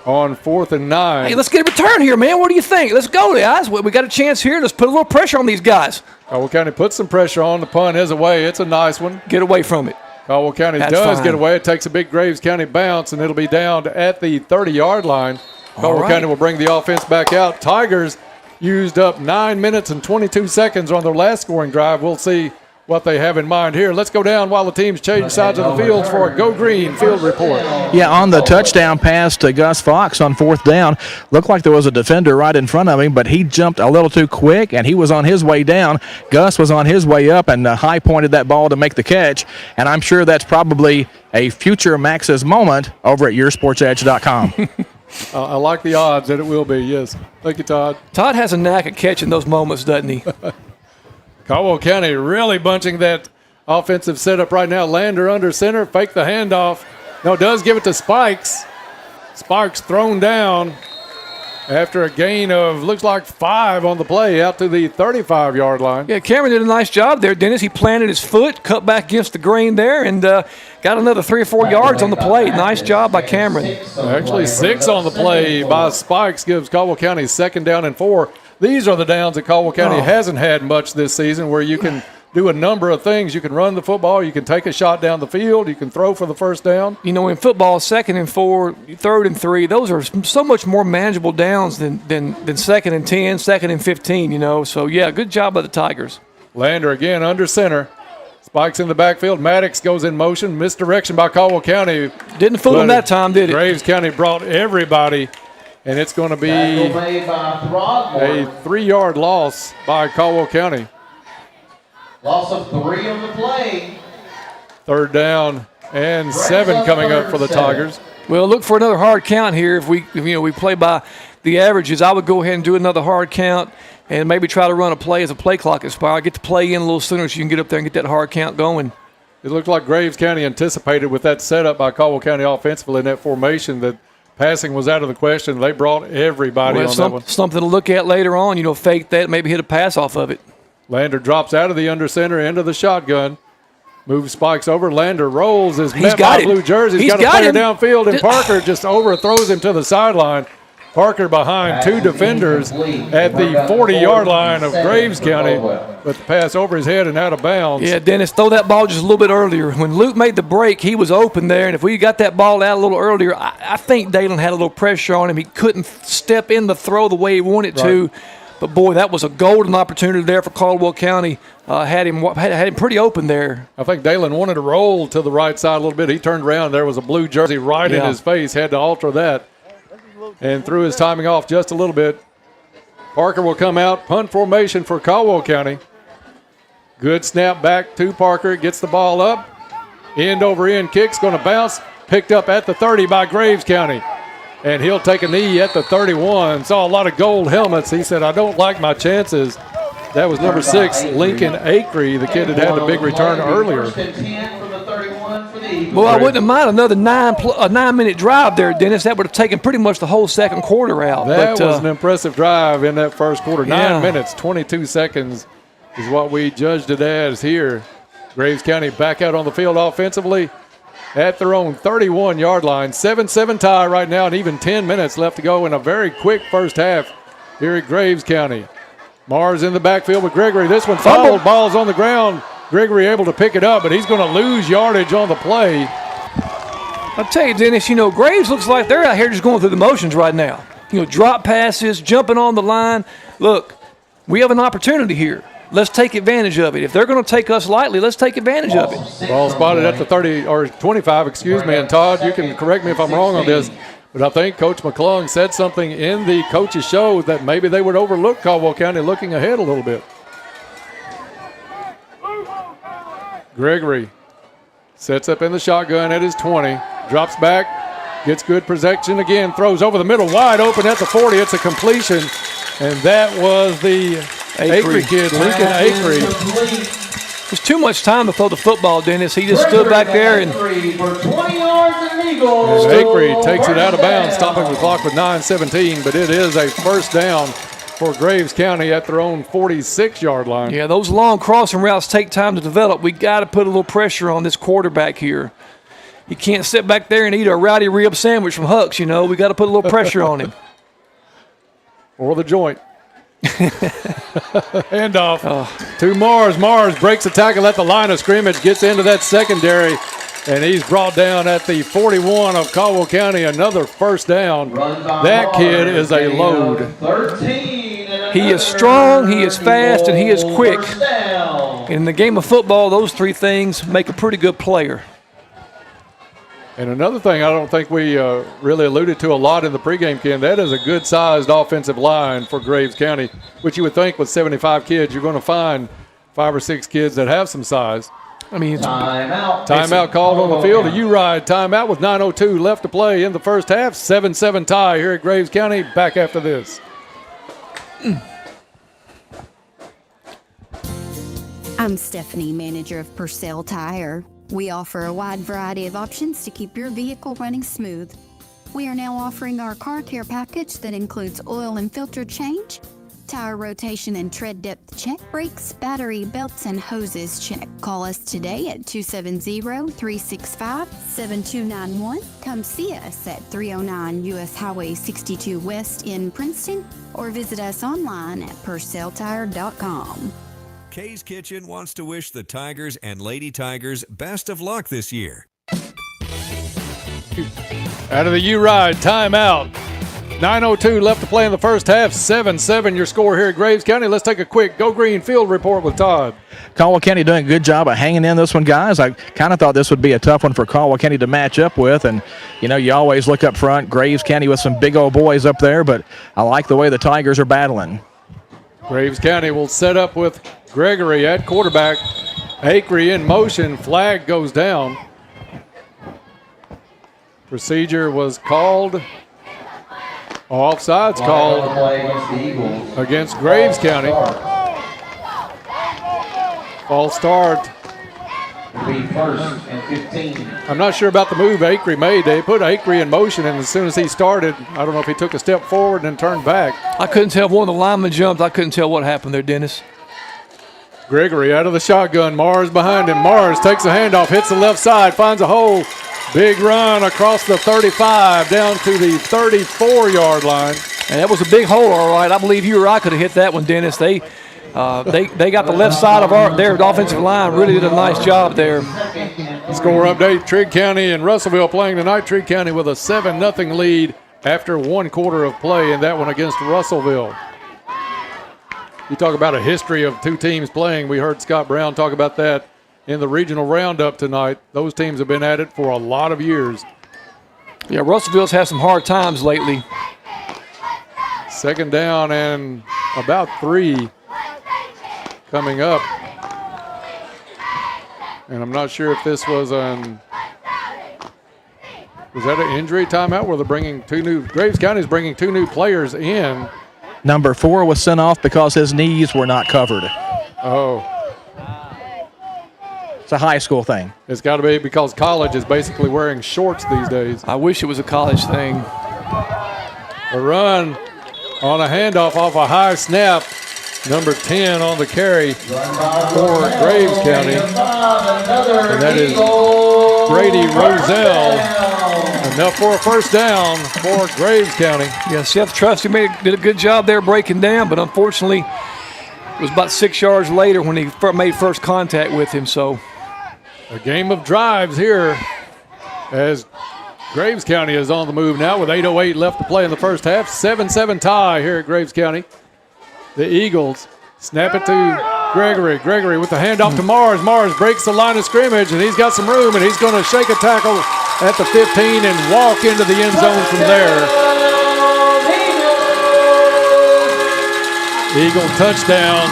on 4th and 9. Hey, let's get a return here, man. What do you think? Let's go, guys. We got a chance here. Let's put a little pressure on these guys. Caldwell County puts some pressure on. The punt is away. It's a nice one. Get away from it. Caldwell County does get away. It takes a big Graves County bounce, and it'll be down at the 30-yard line. Caldwell County will bring the offense back out. Tigers used up 9 minutes and 22 seconds on their last scoring drive. We'll see what they have in mind here. Let's go down while the teams change sides of the fields for a Go Green field report. Yeah, on the touchdown pass to Gus Fox on 4th down, looked like there was a defender right in front of him, but he jumped a little too quick, and he was on his way down. Gus was on his way up and high pointed that ball to make the catch, and I'm sure that's probably a future Max's moment over at yoursportsedge.com. I like the odds that it will be, yes. Thank you, Todd. Todd has a knack at catching those moments, doesn't he? Caldwell County really bunching that offensive setup right now. Lander under center, fake the handoff. No, does give it to Spikes. Sparks thrown down after a gain of, looks like 5 on the play, out to the 35-yard line. Yeah, Cameron did a nice job there, Dennis. He planted his foot, cut back against the grain there, and got another 3 or 4 yards on the play. Nice job by Cameron. Actually, 6 on the play by Spikes gives Caldwell County 2nd down and 4. These are the downs that Caldwell County hasn't had much this season, where you can do a number of things. You can run the football, you can take a shot down the field, you can throw for the first down. You know, in football, 2nd and 4, 3rd and 3, those are so much more manageable downs than 2nd and 10, 2nd and 15, you know. So, yeah, good job by the Tigers. Lander again under center. Spikes in the backfield. Maddox goes in motion. Misdirection by Caldwell County. Didn't fool him that time, did it? Graves County brought everybody. And it's going to be a 3-yard loss by Caldwell County. Loss of 3 on the play. 3rd down and 7 coming up for the Tigers. Well, look for another hard count here. If we play by the averages, I would go ahead and do another hard count and maybe try to run a play as a play clock expires. Get the play in a little sooner so you can get up there and get that hard count going. It looked like Graves County anticipated with that setup by Caldwell County offensively in that formation that passing was out of the question. They brought everybody on that one. Something to look at later on, fake that, maybe hit a pass off of it. Lander drops out of the under center into the shotgun. Moves Spikes over. Lander rolls. Is met by blue jersey. He's got a player downfield, and Parker just overthrows him to the sideline. Parker behind 2 defenders at the 40-yard line of Graves County, but the pass over his head and out of bounds. Yeah, Dennis, throw that ball just a little bit earlier. When Luke made the break, he was open there, and if we got that ball out a little earlier, I think Dalen had a little pressure on him. He couldn't step in the throw the way he wanted to. But, boy, that was a golden opportunity there for Caldwell County. Had him pretty open there. I think Dalen wanted to roll to the right side a little bit. He turned around. There was a blue jersey right in his face. Had to alter that and threw his timing off just a little bit. Parker will come out. Punt formation for Caldwell County. Good snap back to Parker. Gets the ball up. End over end kick's going to bounce. Picked up at the 30 by Graves County. And he'll take a knee at the 31. Saw a lot of gold helmets. He said, I don't like my chances. That was number 6, Lincoln Acree, the kid that had the big return earlier. Well, I wouldn't have minded another 9-minute drive there, Dennis. That would have taken pretty much the whole second quarter out. That was an impressive drive in that first quarter. 9 minutes, 22 seconds is what we judged it as here. Graves County back out on the field offensively at their own 31-yard line. 7-7 tie right now, and even 10 minutes left to go in a very quick first half here at Graves County. Mars in the backfield with Gregory. This one fouled. Ball's on the ground. Gregory able to pick it up, but he's going to lose yardage on the play. I'll tell you, Dennis, Graves looks like they're out here just going through the motions right now. Drop passes, jumping on the line. Look, we have an opportunity here. Let's take advantage of it. If they're going to take us lightly, let's take advantage of it. Ball spotted at the 30 or 25, excuse me. And Todd, you can correct me if I'm wrong on this, but I think Coach McClung said something in the coach's show that maybe they would overlook Caldwell County looking ahead a little bit. Gregory sets up in the shotgun at his 20, drops back, gets good protection again, throws over the middle, wide open at the 40. It's a completion, and that was the Acree kid, Lincoln Acree. There's too much time to throw the football, Dennis. He just stood back there and Acree takes it out of bounds, stopping the clock with 9:17, but it is a first down for Graves County at their own 46-yard line. Yeah, those long crossing routes take time to develop. We got to put a little pressure on this quarterback here. he can't sit back there and eat a rowdy rib sandwich from Huck's. You know, we got to put a little pressure on him. Or the joint. Handoff to Mars. Mars breaks the tackle at the line of scrimmage, gets into that secondary, and he's brought down at the 41 of Caldwell County. Another first down. That kid is a load. He is strong, he is fast, and he is quick. In the game of football, those three things make a pretty good player. And another thing I don't think we really alluded to a lot in the pregame, Ken, that is a good-sized offensive line for Graves County, which you would think with 75 kids, you're going to find 5 or 6 kids that have some size. I mean, timeout called on the field. A U-Ride timeout with 9:02 left to play in the first half. 7-7 tie here at Graves County. Back after this. I'm Stephanie, manager of Purcell Tire. We offer a wide variety of options to keep your vehicle running smooth. We are now offering our car care package that includes oil and filter change, tire rotation and tread depth check, brakes, battery, belts, and hoses check. Call us today at 270-365-7291. Come see us at 309 U.S. Highway 62 West in Princeton, or visit us online at purcelltire.com. Kay's Kitchen wants to wish the Tigers and Lady Tigers best of luck this year. Out of the U-Ride, timeout. 9:02 left to play in the first half. 7-7 your score here at Graves County. Let's take a quick Go Green field report with Todd. Caldwell County doing a good job of hanging in this one, guys. I kind of thought this would be a tough one for Caldwell County to match up with. And, you know, you always look up front. Graves County with some big old boys up there, but I like the way the Tigers are battling. Graves County will set up with Gregory at quarterback. Acree in motion. Flag goes down. Procedure was called. Offsides called against Graves County. False start. First and 15. I'm not sure about the move Acree made. They put Acree in motion, and as soon as he started, I don't know if he took a step forward and then turned back. I couldn't tell if one of the linemen jumped. I couldn't tell what happened there, Dennis. Gregory out of the shotgun. Mars behind him. Mars takes a handoff, hits the left side, finds a hole. Big run across the 35 down to the 34-yard line. And that was a big hole, all right. I believe you or I could have hit that one, Dennis. They got the left side of their offensive line. Really did a nice job there. Score update, Trigg County and Russellville playing tonight. Trigg County with a 7-0 lead after 1 quarter of play in that one against Russellville. You talk about a history of 2 teams playing. We heard Scott Brown talk about that in the regional roundup tonight. Those teams have been at it for a lot of years. Yeah, Russellville's had some hard times lately. Second down and about 3 coming up. And I'm not sure if this was that an injury timeout where they're bringing 2 new, Graves County is bringing 2 new players in. Number 4 was sent off because his knees were not covered. Oh. It's a high school thing. It's got to be because college is basically wearing shorts these days. I wish it was a college thing. A run on a handoff off a high snap. Number 10 on the carry for Graves County. And that is Brady Roselle. Enough for a first down for Graves County. Yeah, Seth Trusty did a good job there breaking down, but unfortunately it was about 6 yards later when he made first contact with him. So a game of drives here as Graves County is on the move now with 8:08 left to play in the first half. 7-7 tie here at Graves County. The Eagles snap it to Gregory. Gregory with the handoff to Mars. Mars breaks the line of scrimmage, and he's got some room, and he's going to shake a tackle at the 15 and walk into the end zone from there. Eagle touchdown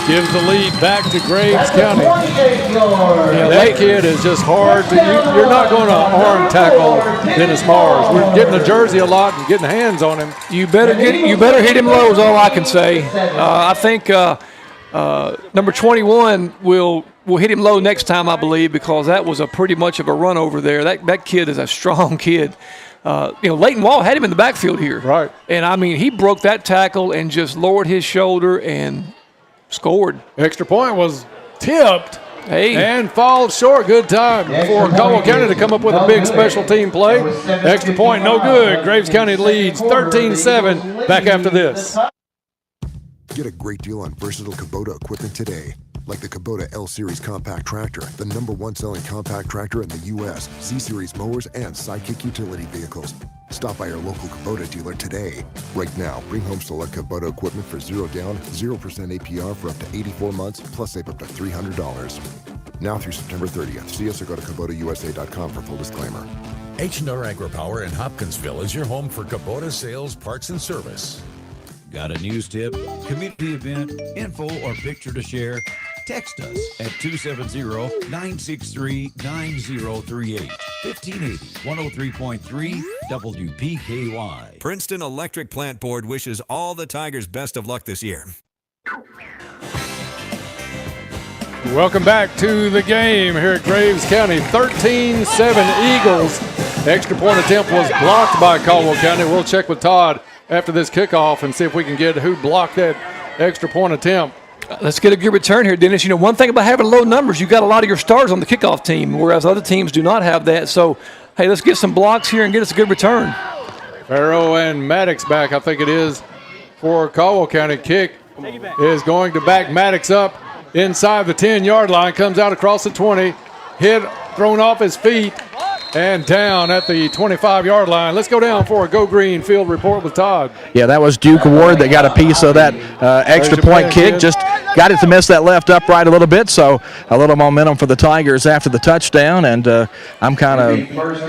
gives the lead back to Graves County. Yeah, that kid is just hard. You're not going to arm tackle Dennis Mars. We're getting the jersey a lot and getting hands on him. You better hit him low is all I can say. I think number 21 will hit him low next time, I believe, because that was a pretty much of a run over there. That kid is a strong kid. Leighton Wall had him in the backfield here. Right. And, I mean, he broke that tackle and just lowered his shoulder and scored. Extra point was tipped And falls short. Good time for Caldwell County to come up with a big special team play. Extra point, no good. Graves County leads 13-7. Back after this. Get a great deal on versatile Kubota equipment today. Like the Kubota L-Series compact tractor, the #1 selling compact tractor in the U.S., Z-Series mowers, and Sidekick utility vehicles. Stop by your local Kubota dealer today. Right now, bring home select Kubota equipment for 0 down, 0% APR for up to 84 months, plus save up to $300. Now through September 30th. See us or go to KubotaUSA.com for full disclaimer. H&R AgriPower in Hopkinsville is your home for Kubota sales, parts, and service. Got a news tip, community event, info, or picture to share? Text us at 270-963-9038. 1580 103.3 WPKY. Princeton Electric Plant Board wishes all the Tigers best of luck this year. Welcome back to the game here at Graves County. 13-7 Eagles. Extra point attempt was blocked by Caldwell County. We'll check with Todd after this kickoff and see if we can get who blocked that extra point attempt. Let's get a good return here, Dennis. You know, one thing about having low numbers, you got a lot of your stars on the kickoff team, whereas other teams do not have that. So, hey, let's get some blocks here and get us a good return. Farrow and Maddox back, I think it is, for Caldwell County. Kick is going to back Maddox up inside the 10-yard line, comes out across the 20, hit, thrown off his feet, and down at the 25-yard line. Let's go down for a Go Green field report with Todd. Yeah, that was Duke Ward that got a piece of that extra point kick. Just got it to miss that left upright a little bit, so a little momentum for the Tigers after the touchdown. And I'm kind of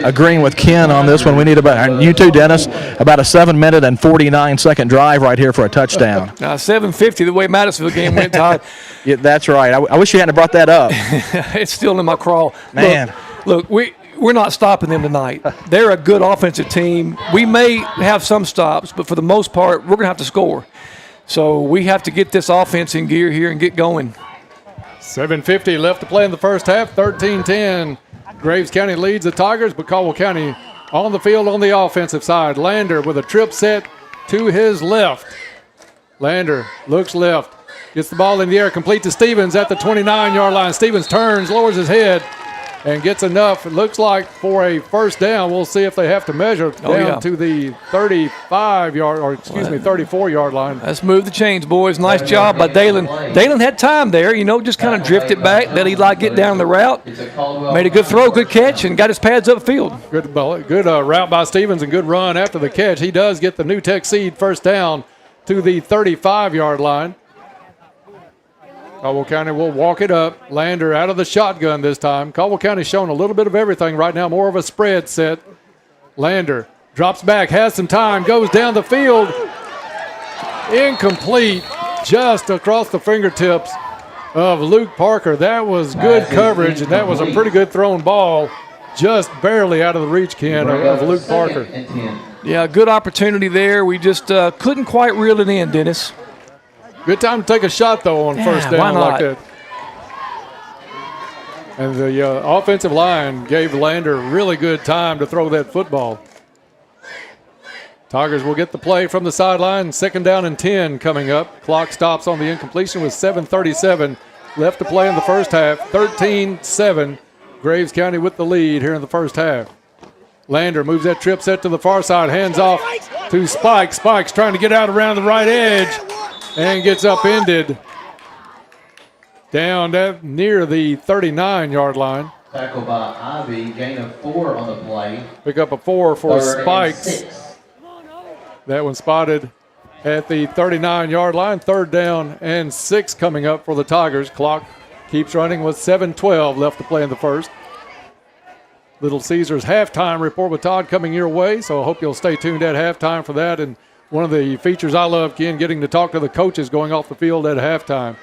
agreeing with Ken on this one. We need about, and you too, Dennis, about a 7-minute and 49-second drive right here for a touchdown. 7:50 the way Madisonville game went, Todd. Yeah, that's right. I wish you hadn't brought that up. It's still in my crawl. Man. Look we're not stopping them tonight. They're a good offensive team. We may have some stops, but for the most part, we're going to have to score. So we have to get this offense in gear here and get going. 7:50 left to play in the first half, 13-10. Graves County leads the Tigers, but Caldwell County on the field on the offensive side. Lander with a trip set to his left. Lander looks left, gets the ball in the air, complete to Stevens at the 29-yard line. Stevens turns, lowers his head, and gets enough, it looks like, for a first down. We'll see if they have to measure down to the 34-yard line. Let's move the chains, boys. Nice job by Dalen. Dalen had time there, just kind of drifted back. That he'd like get down the route. Made a good throw, good catch, and got his pads upfield. Good route by Stevens and good run after the catch. He does get the New Tech Seed first down to the 35-yard line. Caldwell County will walk it up. Lander out of the shotgun this time. Caldwell County's showing a little bit of everything right now, more of a spread set. Lander drops back, has some time, goes down the field. Incomplete, just across the fingertips of Luke Parker. That was good coverage, and that was a pretty good thrown ball, just barely out of the reach, Ken, of Luke Parker. Yeah, good opportunity there. We just couldn't quite reel it in, Dennis. Good time to take a shot, though, on first down like that. And the offensive line gave Lander really good time to throw that football. Tigers will get the play from the sideline. 2nd down and 10 coming up. Clock stops on the incompletion with 7:37 left to play in the first half. 13-7. Graves County with the lead here in the first half. Lander moves that trip set to the far side. Hands off to Spike. Spike's trying to get out around the right edge. And gets upended down near the 39-yard line. Tackle by Ivy, gain of 4 on the play. Pick up a 4 for Spikes. That one spotted at the 39-yard line. 3rd down and 6 coming up for the Tigers. Clock keeps running with 7:12 left to play in the first. Little Caesars halftime report with Todd coming your way, so I hope you'll stay tuned at halftime for that. And one of the features I love, Ken, getting to talk to the coaches going off the field at halftime.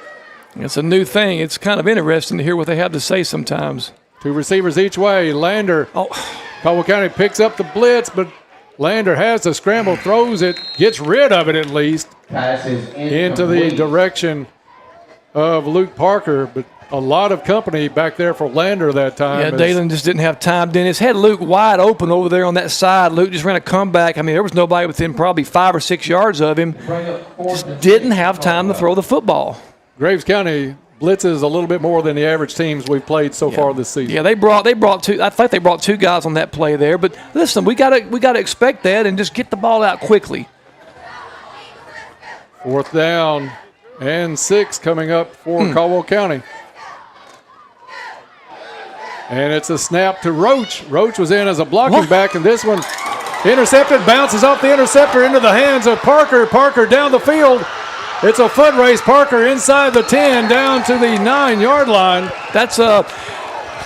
It's a new thing. It's kind of interesting to hear what they have to say sometimes. 2 receivers each way. Lander. Caldwell County picks up the blitz, but Lander has the scramble, throws it, gets rid of it at least, into the direction of Luke Parker. But a lot of company back there for Lander that time. Yeah, Dalen just didn't have time. Dennis had Luke wide open over there on that side. Luke just ran a comeback. I mean, there was nobody within probably 5 or 6 yards of him. Just didn't have time to throw the football. Graves County blitzes a little bit more than the average teams we've played so far this season. Yeah, they brought two. I think they brought 2 guys on that play there. But listen, we gotta expect that and just get the ball out quickly. 4th down and 6 coming up for Caldwell County. And it's a snap to Roach. Roach was in as a blocking back, and this one intercepted, bounces off the interceptor into the hands of Parker. Parker down the field. It's a foot race. Parker inside the 10, down to the 9-yard line. That's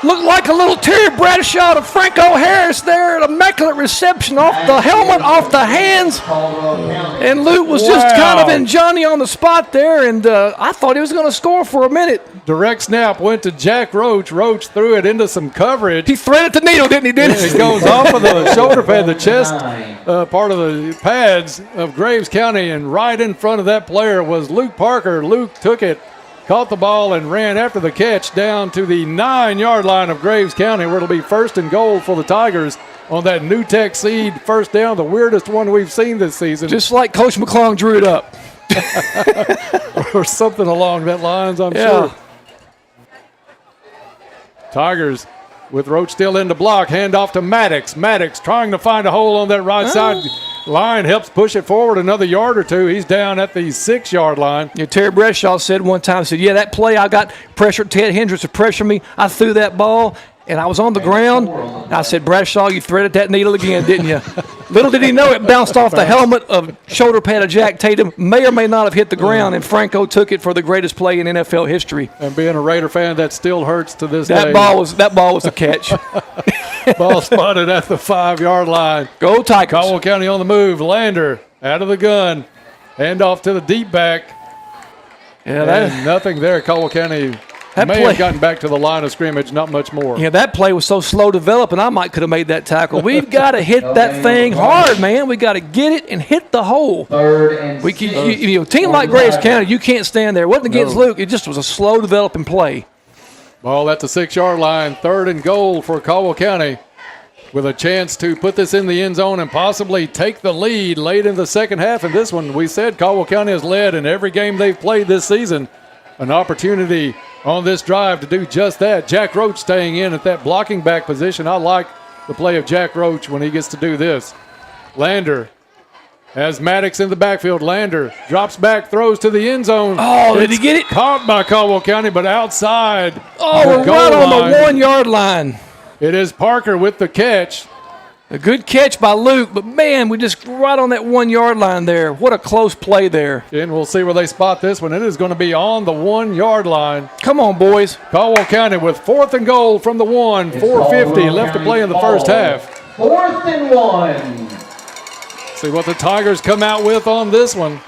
looked like a little Terry Bradshaw to Franco Harris there. An immaculate reception off the helmet, off the hands. And Luke was just kind of in Johnny on the spot there, and I thought he was going to score for a minute. Direct snap went to Jack Roach. Roach threw it into some coverage. He threaded the needle, didn't he, Dennis? It goes off of the shoulder pad, the chest part of the pads of Graves County, and right in front of that player was Luke Parker. Luke took it, caught the ball, and ran after the catch down to the 9-yard line of Graves County, where it'll be 1st and goal for the Tigers on that New Tech seed first down, the weirdest one we've seen this season. Just like Coach McClung drew it up. Or something along that lines, I'm sure. Tigers with Roach still in the block. Hand off to Maddox. Maddox trying to find a hole on that right side line. Helps push it forward another yard or two. He's down at the 6-yard line. Yeah, Terry Bradshaw said one time, yeah, that play I got pressured. Ted Hendricks to pressure me. I threw that ball, and I was on the ground. I said, Bradshaw, you threaded that needle again, didn't you? Little did he know it bounced off the helmet of shoulder pad of Jack Tatum. May or may not have hit the ground, and Franco took it for the greatest play in NFL history. And being a Raider fan, that still hurts to this day. That ball was a catch. Ball spotted at the 5-yard line. Go Tigers. Caldwell County on the move. Lander out of the gun. Hand off to the deep back. Yeah, nothing there. Caldwell County may have gotten back to the line of scrimmage, not much more. Yeah, that play was so slow developing, I could have made that tackle. We've got to hit that thing hard, man. We got to get it and hit the hole. A team like Graves County, you can't stand there. It wasn't against Luke. It just was a slow developing play. Ball at the 6-yard line, 3rd and goal for Caldwell County, with a chance to put this in the end zone and possibly take the lead late in the second half. And this one, we said Caldwell County has led in every game they've played this season. An opportunity on this drive to do just that. Jack Roach staying in at that blocking back position. I like the play of Jack Roach when he gets to do this. Lander has Maddox in the backfield. Lander drops back, throws to the end zone. Oh, did he get it? Caught by Caldwell County, but outside. Oh, we're right on the 1-yard line. It is Parker with the catch. A good catch by Luke, but man, we just right on that 1-yard line there. What a close play there. And we'll see where they spot this one. It is going to be on the 1-yard line. Come on, boys. Caldwell County with 4th and goal from the 1. 4:50 left to play in the first half. 4th and 1. See what the Tigers come out with on this one.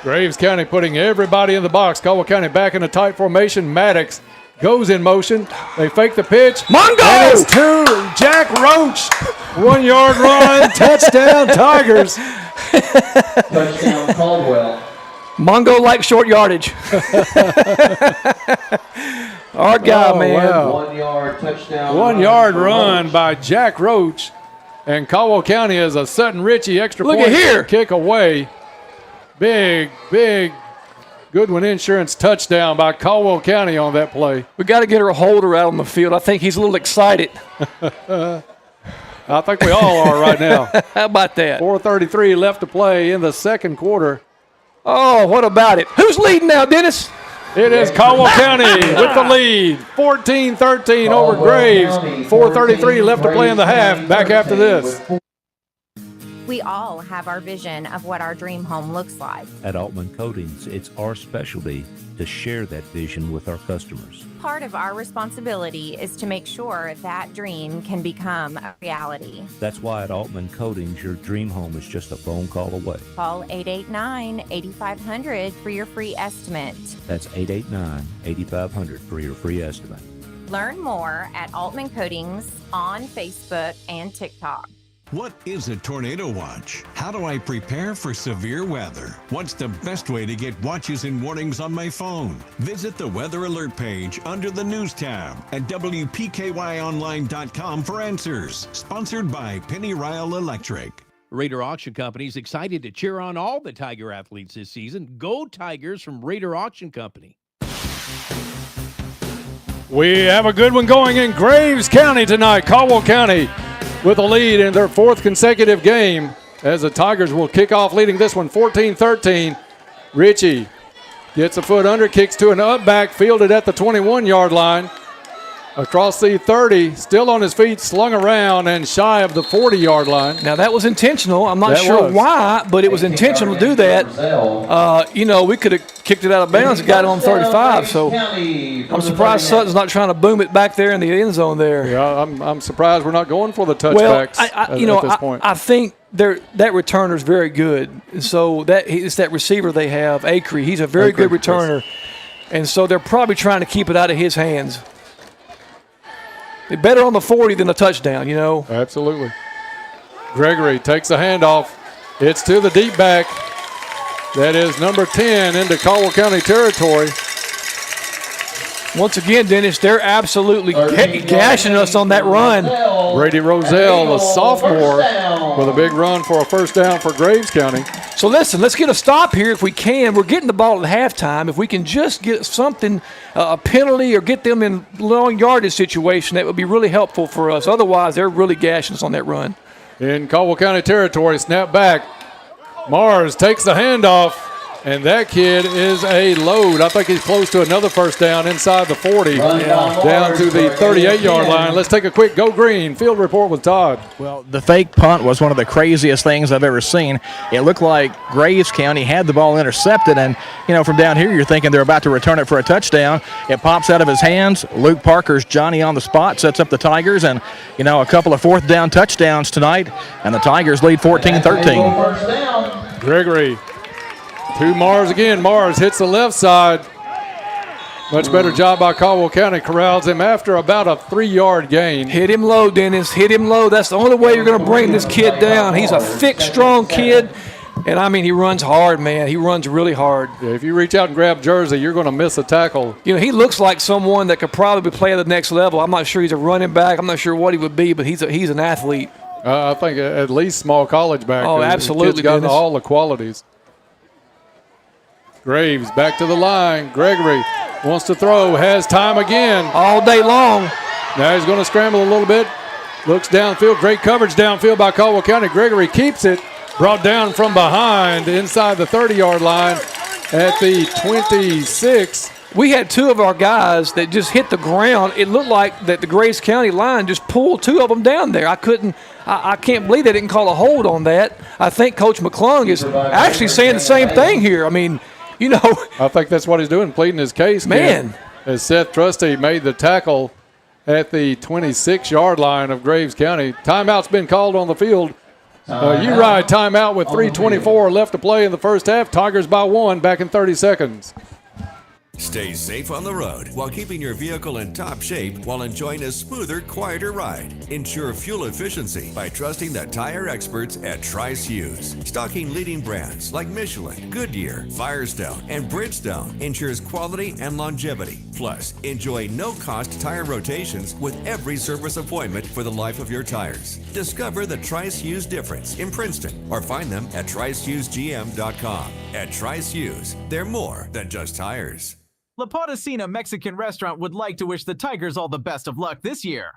Graves County putting everybody in the box. Caldwell County back in a tight formation. Maddox goes in motion. They fake the pitch. Mongo! And it's to Jack Roach. 1-yard run. Touchdown, Tigers. Touchdown, Caldwell. Mongo like short yardage. Our guy, man. Wow. 1-yard touchdown. 1-yard run by Jack Roach. And Caldwell County is a Sutton Ritchie extra Look point at here. Kick away. Big Goodwin Insurance touchdown by Caldwell County on that play. We got to get our holder out on the field. I think he's a little excited. I think we all are right now. How about that? 4:33 left to play in the second quarter. Oh, what about it? Who's leading now, Dennis? It is Caldwell County with the lead. 14-13 over Graves. 4:33 left to play in the half. Back after this. We all have our vision of what our dream home looks like. At Altman Coatings, it's our specialty to share that vision with our customers. Part of our responsibility is to make sure that dream can become a reality. That's why at Altman Coatings, your dream home is just a phone call away. Call 889-8500 for your free estimate. That's 889-8500 for your free estimate. Learn more at Altman Coatings on Facebook and TikTok. What is a tornado watch? How do I prepare for severe weather? What's the best way to get watches and warnings on my phone? Visit the Weather Alert page under the News tab at WPKYOnline.com for answers. Sponsored by Penny Ryle Electric. Raider Auction Company is excited to cheer on all the Tiger athletes this season. Go Tigers from Raider Auction Company. We have a good one going in Graves County tonight. Caldwell County with a lead in their 4th consecutive game as the Tigers will kick off leading this one 14-13. Ritchie gets a foot under, kicks to an up back, fielded at the 21-yard line. Across the 30, still on his feet, slung around and shy of the 40-yard line. Now, that was intentional. I'm not sure why, but it was intentional to do that. We could have kicked it out of bounds and got it on 35. So I'm surprised Sutton's not trying to boom it back there in the end zone there. Yeah, I'm surprised we're not going for the touchbacks at this point. I think that returner is very good. And so it's that receiver they have, Acree. He's a very good returner. Yes. And so they're probably trying to keep it out of his hands. Better on the 40 than a touchdown, Absolutely. Gregory takes the handoff. It's to the deep back. That is number 10 into Caldwell County territory. Once again, Dennis, they're absolutely gashing us on that run. Brady Roselle, a sophomore, with a big run for a first down for Graves County. So listen, let's get a stop here if we can. We're getting the ball at halftime. If we can just get something, a penalty or get them in long yardage situation, that would be really helpful for us. Otherwise, they're really gashing us on that run. In Caldwell County territory, snap back. Mars takes the handoff. And that kid is a load. I think he's close to another first down inside the 40, down to the 38-yard line. Let's take a quick Go Green field report with Todd. Well, the fake punt was one of the craziest things I've ever seen. It looked like Graves County had the ball intercepted, and, from down here you're thinking they're about to return it for a touchdown. It pops out of his hands. Luke Parker's Johnny on the spot sets up the Tigers, and, a couple of fourth down touchdowns tonight, and the Tigers lead 14-13. Gregory. To Mars again. Mars hits the left side. Much better job by Caldwell County. Corrals him after about a 3-yard gain. Hit him low, Dennis. Hit him low. That's the only way you're going to bring this kid down. He's a thick, strong kid. And, he runs hard, man. He runs really hard. Yeah, if you reach out and grab jersey, you're going to miss a tackle. He looks like someone that could probably play at the next level. I'm not sure he's a running back. I'm not sure what he would be, but he's an athlete. I think at least small college back. Oh, absolutely. He's got all the qualities. Graves back to the line. Gregory wants to throw, has time again. All day long. Now he's going to scramble a little bit. Looks downfield. Great coverage downfield by Caldwell County. Gregory keeps it. Brought down from behind inside the 30-yard line at the 26. We had 2 of our guys that just hit the ground. It looked like that the Graves County line just pulled 2 of them down there. I can't believe they didn't call a hold on that. I think Coach McClung is actually saying the same thing here. I think that's what he's doing, pleading his case. Man. As Seth Trusty made the tackle at the 26-yard line of Graves County. Timeout's been called on the field. U-Ride timeout with 3:24 left to play in the first half. Tigers by 1, back in 30 seconds. Stay safe on the road while keeping your vehicle in top shape while enjoying a smoother, quieter ride. Ensure fuel efficiency by trusting the tire experts at Tri-Hughes. Stocking leading brands like Michelin, Goodyear, Firestone, and Bridgestone ensures quality and longevity. Plus, enjoy no-cost tire rotations with every service appointment for the life of your tires. Discover the Tri-Hughes difference in Princeton or find them at TriHughesGM.com. At Tri-Hughes, they're more than just tires. La Potacina Mexican Restaurant would like to wish the Tigers all the best of luck this year.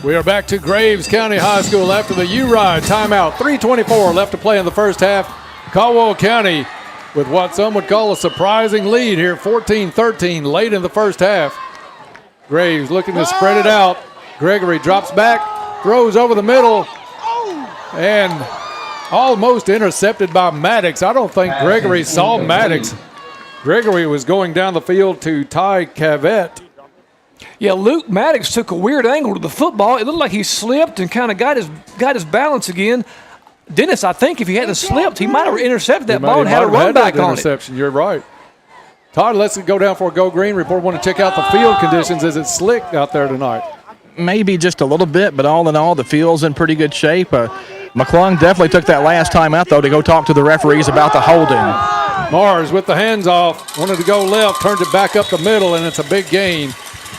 We are back to Graves County High School after the U-Ride timeout. 3:24 left to play in the first half. Caldwell County with what some would call a surprising lead here, 14-13 late in the first half. Graves looking to spread it out. Gregory drops back, throws over the middle, and almost intercepted by Maddox. I don't think Gregory saw Maddox. Gregory was going down the field to Ty Cavett. Yeah, Luke Maddox took a weird angle to the football. It looked like he slipped and kind of got his balance again. Dennis, I think if he hadn't slipped, he might have intercepted that ball and had a run back on it. You're right. Todd, let's go down for a Go Green report. Want to check out the field conditions. Is it slick out there tonight? Maybe just a little bit, but all in all, the field's in pretty good shape. McClung definitely took that last time out, though, to go talk to the referees about the holding. Mars with the hands off, wanted to go left, turns it back up the middle, and it's a big gain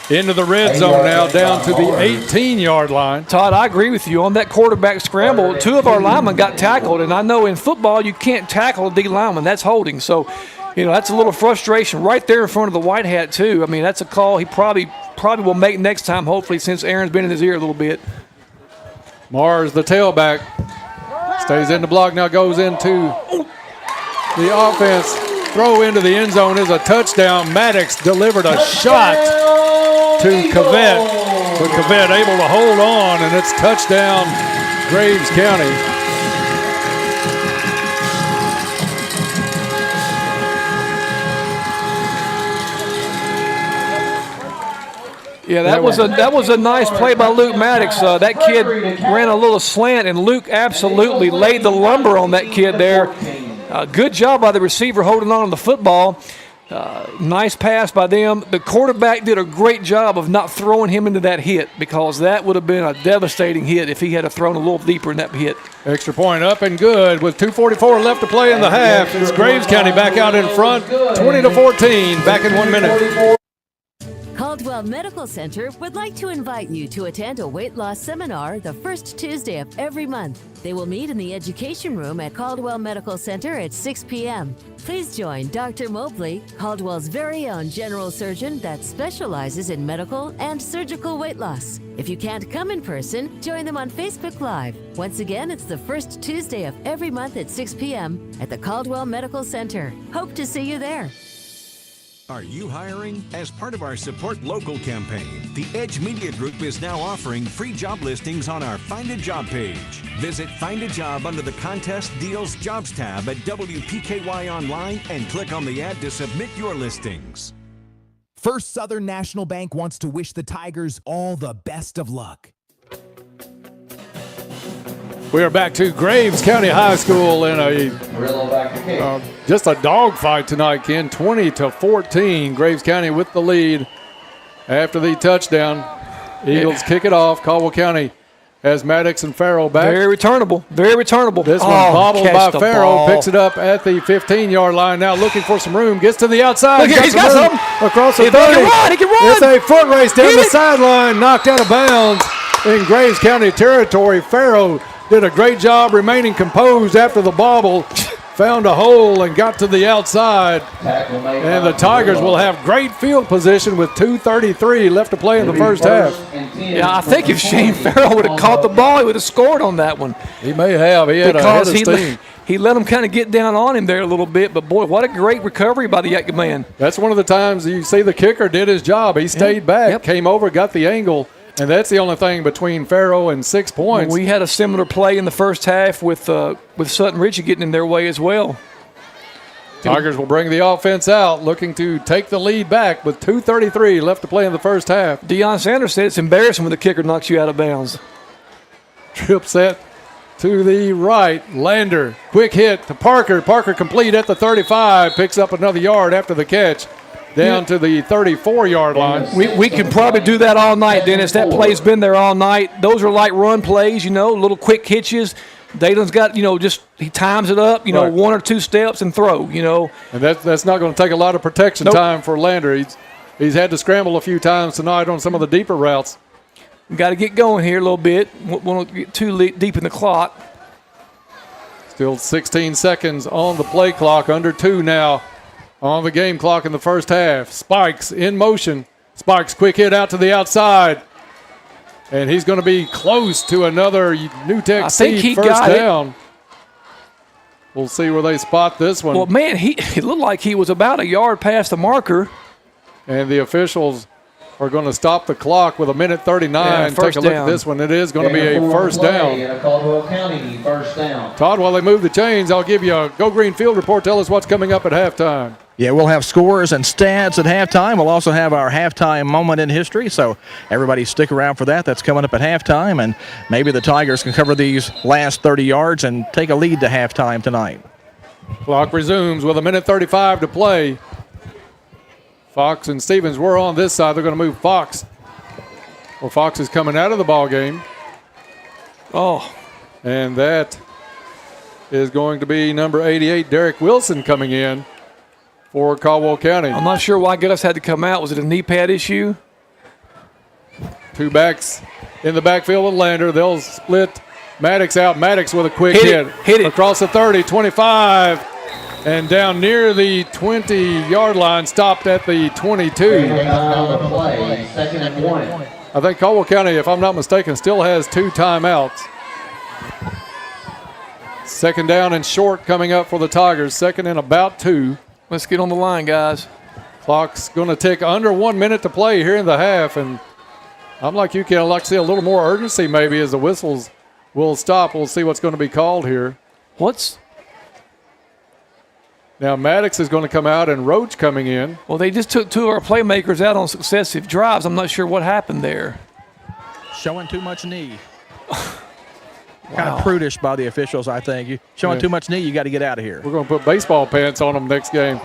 into the red zone now, down to the 18-yard line. Todd, I agree with you. On that quarterback scramble, 2 of our linemen got tackled, and I know in football you can't tackle a D lineman. That's holding. So, that's a little frustration right there in front of the white hat, too. I mean, that's a call he probably will make next time, hopefully, since Aaron's been in his ear a little bit. Mars, the tailback, stays in the block, now goes into the offense. Throw into the end zone is a touchdown. Maddox delivered a shot to Cavett, but Cavett able to hold on, and it's touchdown Graves County. Yeah, that was a nice play by Luke Maddox. That kid ran a little slant, and Luke absolutely laid the lumber on that kid there. Good job by the receiver holding on to the football. Nice pass by them. The quarterback did a great job of not throwing him into that hit, because that would have been a devastating hit if he had thrown a little deeper in that hit. Extra point up and good with 2:44 left to play in the half. It's Graves County back out in front, 20-14, back in 1 minute. Caldwell Medical Center would like to invite you to attend a weight loss seminar the first Tuesday of every month. They will meet in the education room at Caldwell Medical Center at 6 p.m. Please join Dr. Mobley, Caldwell's very own general surgeon that specializes in medical and surgical weight loss. If you can't come in person, join them on Facebook Live. Once again, it's the first Tuesday of every month at 6 p.m. at the Caldwell Medical Center. Hope to see you there. Are you hiring? As part of our Support Local campaign, the Edge Media Group is now offering free job listings on our Find a Job page. Visit Find a Job under the Contest Deals Jobs tab at WPKY Online and click on the ad to submit your listings. First Southern National Bank wants to wish the Tigers all the best of luck. We are back to Graves County High School in just a dogfight tonight, Ken. 20-14. Graves County with the lead after the touchdown. Eagles kick it off. Caldwell County has Maddox and Farrell back. Very returnable. Very returnable. This one bobbled by Farrell. Picks it up at the 15-yard line. Now looking for some room. Gets to the outside. Look here, he's got something. Across the 30. He can run. It's a foot race down the sideline. Knocked out of bounds in Graves County territory. Farrell did a great job remaining composed after the bobble. Found a hole and got to the outside. And the Tigers will have great field position with 2:33 left to play in the first half. Yeah, I think if Shane Farrell would have caught the ball, he would have scored on that one. He may have. He had a head of steam. He let him kind of get down on him there a little bit, but boy, what a great recovery by the young man. That's one of the times you see the kicker did his job. He stayed back, came over, got the angle. And that's the only thing between Farrell and 6 points. We had a similar play in the first half with Sutton Ritchie getting in their way as well. Tigers will bring the offense out, looking to take the lead back with 2:33 left to play in the first half. Deion Sanders said it's embarrassing when the kicker knocks you out of bounds. Trip set to the right. Lander, quick hit to Parker. Parker complete at the 35, picks up another yard after the catch. Down to the 34-yard line. We can probably do that all night, Dennis. That play's been there all night. Those are like run plays, little quick hitches. Dalen's got, just he times it up, right. 1 or 2 steps and throw, And that's not going to take a lot of protection time for Lander. He's had to scramble a few times tonight on some of the deeper routes. We got to get going here a little bit. Won't get too deep in the clock. Still 16 seconds on the play clock, under 2 now. On the game clock in the first half. Spikes in motion. Spikes quick hit out to the outside. And he's going to be close to another New Tech seed first down. We'll see where they spot this one. Well, man, he looked like he was about a yard past the marker. And the officials are going to stop the clock with 1:39. Take a look at this one. It is going to be a first down. Caldwell County, first down. Todd, while they move the chains, I'll give you a Go Green Field report. Tell us what's coming up at halftime. Yeah, we'll have scores and stats at halftime. We'll also have our halftime moment in history, so everybody stick around for that. That's coming up at halftime, and maybe the Tigers can cover these last 30 yards and take a lead to halftime tonight. Clock resumes with 1:35 to play. Fox and Stevens were on this side. They're going to move Fox. Well, Fox is coming out of the ball game. Oh. And that is going to be number 88, Derek Wilson, coming in for Caldwell County. I'm not sure why Gillis had to come out. Was it a knee pad issue? Two backs in the backfield with Lander. They'll split Maddox out. Maddox with a quick hit. Hit it. Across the 30, 25, and down near the 20-yard line, stopped at the 22. Second and 1. I think Caldwell County, if I'm not mistaken, still has 2 timeouts. Second down and short coming up for the Tigers. Second and about 2. Let's get on the line, guys. Clock's going to tick under 1 minute to play here in the half, and I'm like you, Ken. I'd like to see a little more urgency maybe as the whistles will stop. We'll see what's going to be called here. Now Maddox is going to come out and Roach coming in. Well, they just took 2 of our playmakers out on successive drives. I'm not sure what happened there. Showing too much knee. Kind of prudish by the officials, I think. You showing too much knee, you got to get out of here. We're going to put baseball pants on them next game.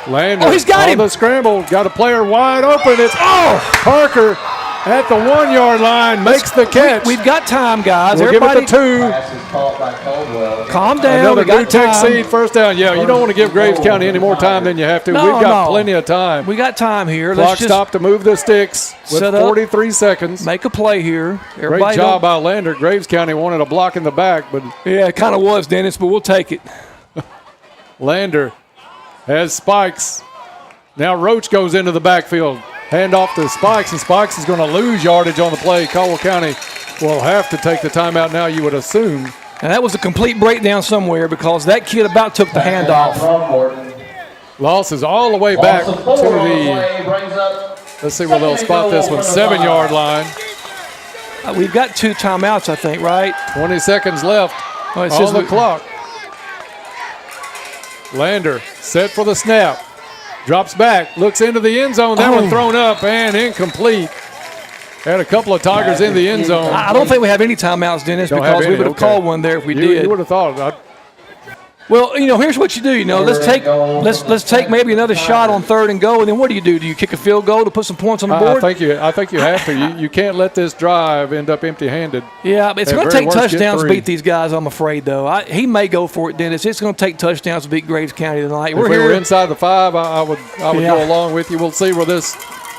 Lander, he's got him. The scramble, got a player wide open. It's Parker at the 1-yard line makes the catch. We've got time, guys. We'll Everybody, give it the 2. Pass is caught by Caldwell. Calm down. Another We got Tech time. seed first down. Yeah, you don't want to give Graves County any more time than you have to. No, We've got no. plenty of time. We got time here. Clock Let's just stop to move the sticks with set up, 43 seconds. make a play here. Great Everybody job by Lander. Graves County wanted a block in the back, but yeah, it kind of was, Dennis, but we'll take it. Lander has Spikes. Now Roach goes into the backfield. Hand off to Spikes, and Spikes is going to lose yardage on the play. Caldwell County will have to take the timeout now, you would assume. And that was a complete breakdown somewhere because that kid about took the handoff. Loss is all the way back to the, let's see where they'll spot this one, 7-yard line. We've got 2 timeouts, I think, right? 20 seconds left on the clock. Lander set for the snap. Drops back, looks into the end zone. That one thrown up and incomplete. Had a couple of Tigers in the end zone. I don't think we have any timeouts, Dennis, because we would have called one there if we did. You would have thought. Well, here's what you do. Let's take maybe another shot on 3rd and goal, and then what do? Do you kick a field goal to put some points on the board? I think you have to. You can't let this drive end up empty-handed. Yeah, but it's going to take touchdowns to beat these guys, I'm afraid, though. He may go for it, Dennis. It's going to take touchdowns to beat Graves County tonight. If we were inside the 5, I would go along with you. We'll see where this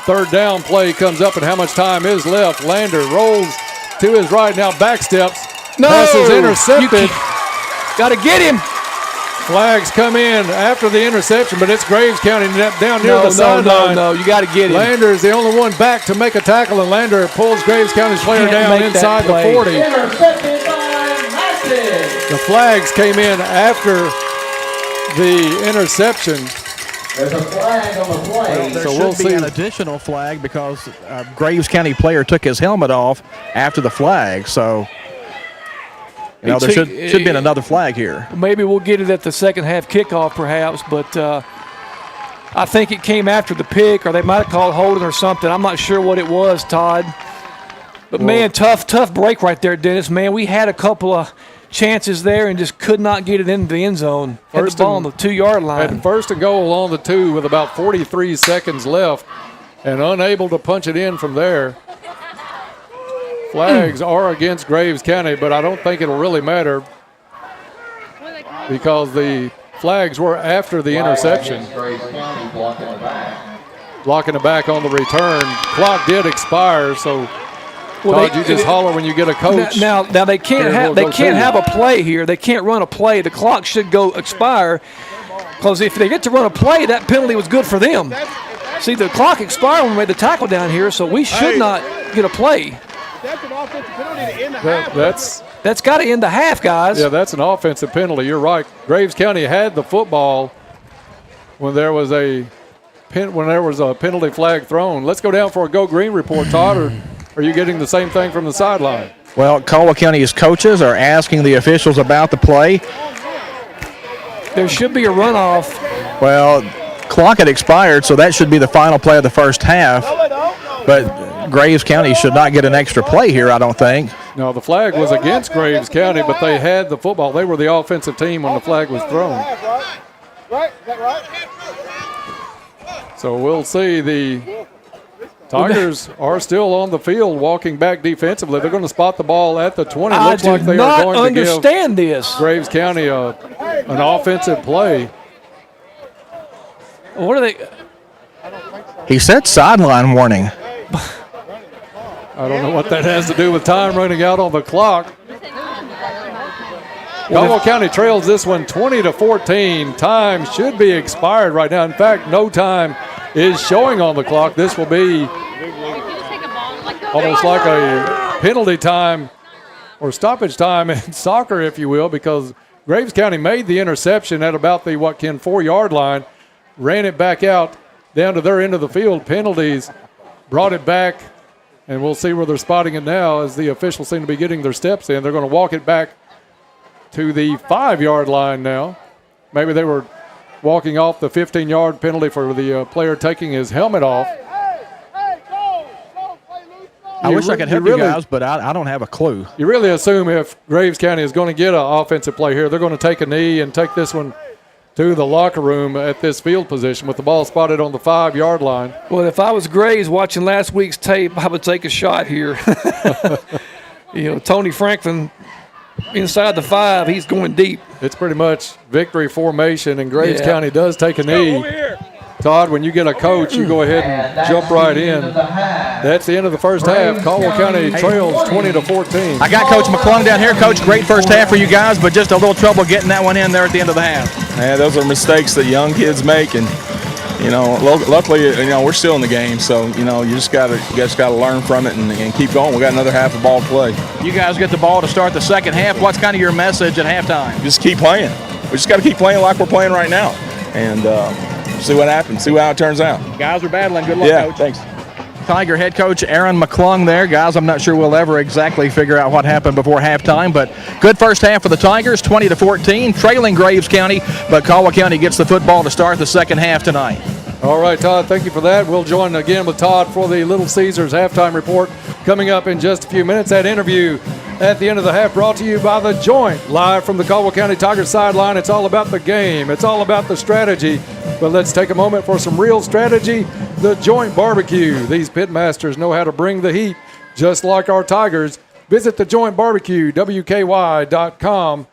3rd down play comes up and how much time is left. Lander rolls to his right, now back steps. No! Pass is intercepted. Got to get him. Flags come in after the interception, but it's Graves County down near the sideline. No, you got to get him. Lander is the only one back to make a tackle, and Lander pulls Graves County's player down inside the 40. Intercepted by Massive. The flags came in after the interception. There's a flag on the play. There should be an additional flag because Graves County player took his helmet off after the flag, so there should be another flag here. Maybe we'll get it at the second half kickoff, perhaps, but I think it came after the pick, or they might have called holding or something. I'm not sure what it was, Todd. But man, tough break right there, Dennis. Man, we had a couple of chances there and just could not get it into the end zone. Had the ball on the 2-yard line. At 1st and goal on the 2 with about 43 seconds left, and unable to punch it in from there. Flags are against Graves County, but I don't think it'll really matter because the flags were after the interception. Blocking the back on the return. Clock did expire, so Todd, you just holler when you get a coach. Now they can't have a play here. They can't run a play. The clock should go expire because if they get to run a play, that penalty was good for them. See, the clock expired when we made the tackle down here, so we should not get a play. That's an offensive penalty to end the half. That's got to end the half, guys. Yeah, that's an offensive penalty. You're right. Graves County had the football when there was a penalty flag thrown. Let's go down for a Go Green report, Todd. Or are you getting the same thing from the sideline? Well, Caldwell County's coaches are asking the officials about the play. There should be a runoff. Well, clock had expired, so that should be the final play of the first half. But Graves County should not get an extra play here, I don't think. No, the flag was against Graves County, but they had the football. They were the offensive team when the flag was thrown. Right? Is that right? So we'll see. The Tigers are still on the field walking back defensively. They're going to spot the ball at the 20. I Looks do like they not are going understand to give this. Graves County an offensive play. What are they? He said sideline warning. I don't know what that has to do with time running out on the clock. Caldwell County trails this one 20-14. Time should be expired right now. In fact, no time is showing on the clock. This will be almost like a penalty time or stoppage time in soccer, if you will, because Graves County made the interception at about the 4-yard line, ran it back out down to their end of the field. Penalties brought it back, and we'll see where they're spotting it now as the officials seem to be getting their steps in. They're going to walk it back to the 5-yard line now. Maybe they were walking off the 15-yard penalty for the player taking his helmet off. I wish I could help you guys, but I don't have a clue. You really assume if Graves County is going to get an offensive play here, they're going to take a knee and take this one to the locker room at this field position with the ball spotted on the 5-yard line. Well, if I was Graves watching last week's tape, I would take a shot here. Tony Franklin inside the 5, he's going deep. It's pretty much victory formation, and Graves County does take a knee. Todd, when you get a coach, you go ahead and jump right in. That's the end of the first half. Caldwell County trails 20-14. I got Coach McClung down here. Coach, great first half for you guys, but just a little trouble getting that one in there at the end of the half. Yeah, those are mistakes that young kids make, and luckily, we're still in the game, so you just got to learn from it and keep going. We got another half of ball to play. You guys get the ball to start the second half. What's kind of your message at halftime? Just keep playing. We just got to keep playing like we're playing right now, and see what happens. See how it turns out. Guys are battling. Good luck, Coach. Thanks. Tiger head coach Aaron McClung there. Guys, I'm not sure we'll ever exactly figure out what happened before halftime, but good first half for the Tigers, 20-14, trailing Graves County, but Caldwell County gets the football to start the second half tonight. All right, Todd, thank you for that. We'll join again with Todd for the Little Caesars halftime report coming up in just a few minutes. That interview at the end of the half brought to you by The Joint, live from the Caldwell County Tigers sideline. It's all about the game. It's all about the strategy. But let's take a moment for some real strategy. The Joint Barbecue. These pitmasters know how to bring the heat, just like our Tigers. Visit The Joint Barbecue, WKY.com,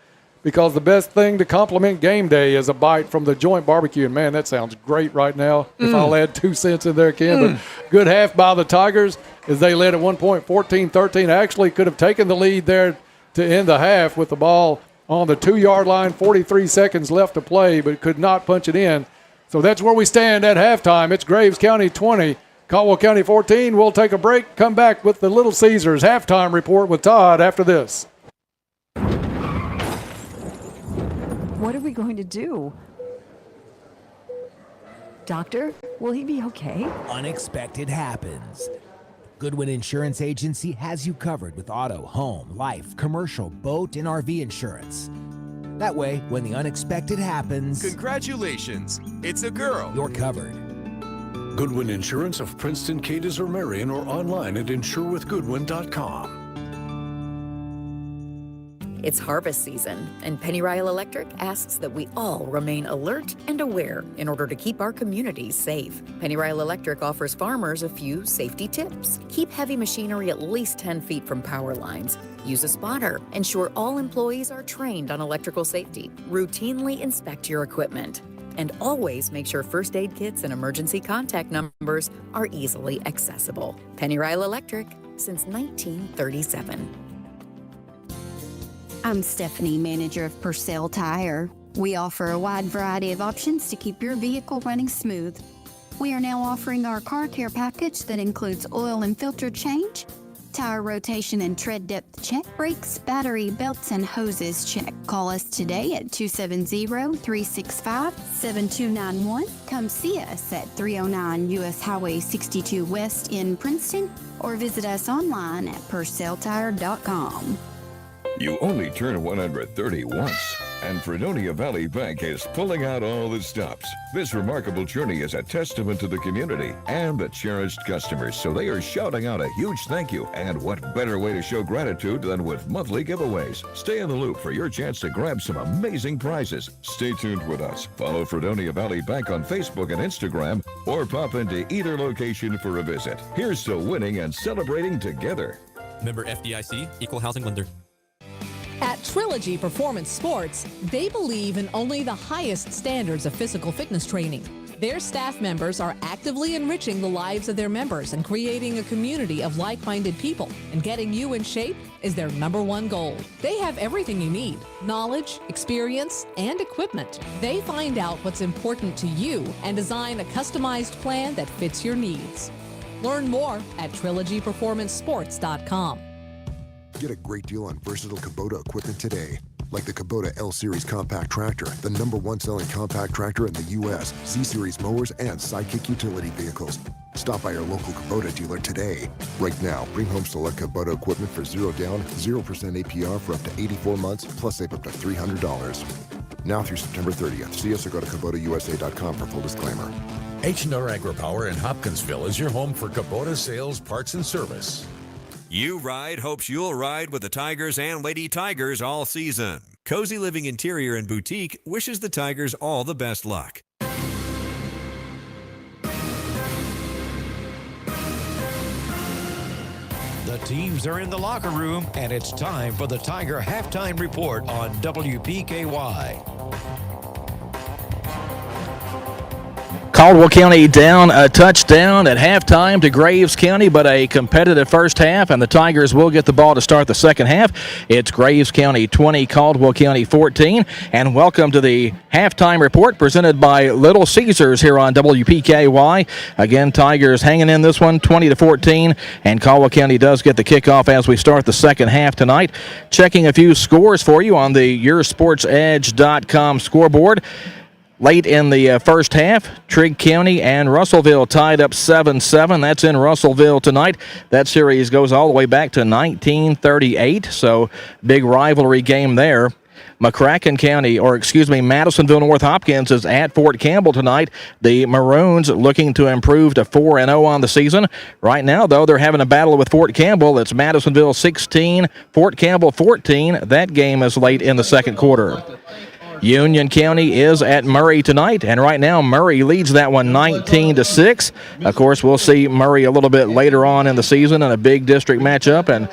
because the best thing to complement game day is a bite from The Joint Barbecue. And, man, that sounds great right now. If I'll add 2 cents in there, Ken. But good half by the Tigers as they led at one point 14-13. Actually could have taken the lead there to end the half with the ball on the 2-yard line, 43 seconds left to play, but could not punch it in. So that's where we stand at halftime. It's Graves County 20, Caldwell County 14. We'll take a break, come back with the Little Caesars halftime report with Todd after this. What are we going to do? Doctor, will he be okay? Unexpected happens. Goodwin Insurance Agency has you covered with auto, home, life, commercial, boat, and RV insurance. That way, when the unexpected happens... Congratulations! It's a girl! You're covered. Goodwin Insurance of Princeton, Cadiz, or Marion, or online at insurewithgoodwin.com. It's harvest season, and Pennyrile Electric asks that we all remain alert and aware in order to keep our communities safe. Pennyrile Electric offers farmers a few safety tips. Keep heavy machinery at least 10 feet from power lines. Use a spotter. Ensure all employees are trained on electrical safety. Routinely inspect your equipment. And always make sure first aid kits and emergency contact numbers are easily accessible. Pennyrile Electric, since 1937. I'm Stephanie, manager of Purcell Tire. We offer a wide variety of options to keep your vehicle running smooth. We are now offering our car care package that includes oil and filter change, tire rotation and tread depth check, brakes, battery, belts, and hoses check. Call us today at 270-365-7291. Come see us at 309 U.S. Highway 62 West in Princeton, or visit us online at purcelltire.com. You only turn 130 once, and Fredonia Valley Bank is pulling out all the stops. This remarkable journey is a testament to the community and the cherished customers, so they are shouting out a huge thank you. And what better way to show gratitude than with monthly giveaways? Stay in the loop for your chance to grab some amazing prizes. Stay tuned with us. Follow Fredonia Valley Bank on Facebook and Instagram, or pop into either location for a visit. Here's to winning and celebrating together. Member FDIC, Equal Housing Lender. At Trilogy Performance Sports, they believe in only the highest standards of physical fitness training. Their staff members are actively enriching the lives of their members and creating a community of like-minded people. And getting you in shape is their #1 goal. They have everything you need: knowledge, experience, and equipment. They find out what's important to you and design a customized plan that fits your needs. Learn more at trilogyperformancesports.com. Get a great deal on versatile Kubota equipment today. Like the Kubota L-Series compact tractor, the #1 selling compact tractor in the U.S., Z-Series mowers, and Sidekick utility vehicles. Stop by your local Kubota dealer today. Right now, bring home select Kubota equipment for 0 down, 0% APR for up to 84 months, plus save up to $300. Now through September 30th. See us or go to KubotaUSA.com for full disclaimer. H&R AgriPower in Hopkinsville is your home for Kubota sales, parts, and service. You Ride hopes you'll ride with the Tigers and Lady Tigers all season. Cozy Living Interior and Boutique wishes the Tigers all the best luck. The teams are in the locker room, and it's time for the Tiger Halftime Report on WPKY. Caldwell County down a touchdown at halftime to Graves County, but a competitive first half, and the Tigers will get the ball to start the second half. It's Graves County 20, Caldwell County 14, and welcome to the halftime report presented by Little Caesars here on WPKY. Again, Tigers hanging in this one 20-14, and Caldwell County does get the kickoff as we start the second half tonight. Checking a few scores for you on the YourSportsEdge.com scoreboard. Late in the first half, Trigg County and Russellville tied up 7-7. That's in Russellville tonight. That series goes all the way back to 1938, so big rivalry game there. Madisonville North Hopkins is at Fort Campbell tonight. The Maroons looking to improve to 4-0 on the season. Right now, though, they're having a battle with Fort Campbell. It's Madisonville 16, Fort Campbell 14. That game is late in the second quarter. Union County is at Murray tonight, and right now Murray leads that one 19-6. Of course, we'll see Murray a little bit later on in the season in a big district matchup, and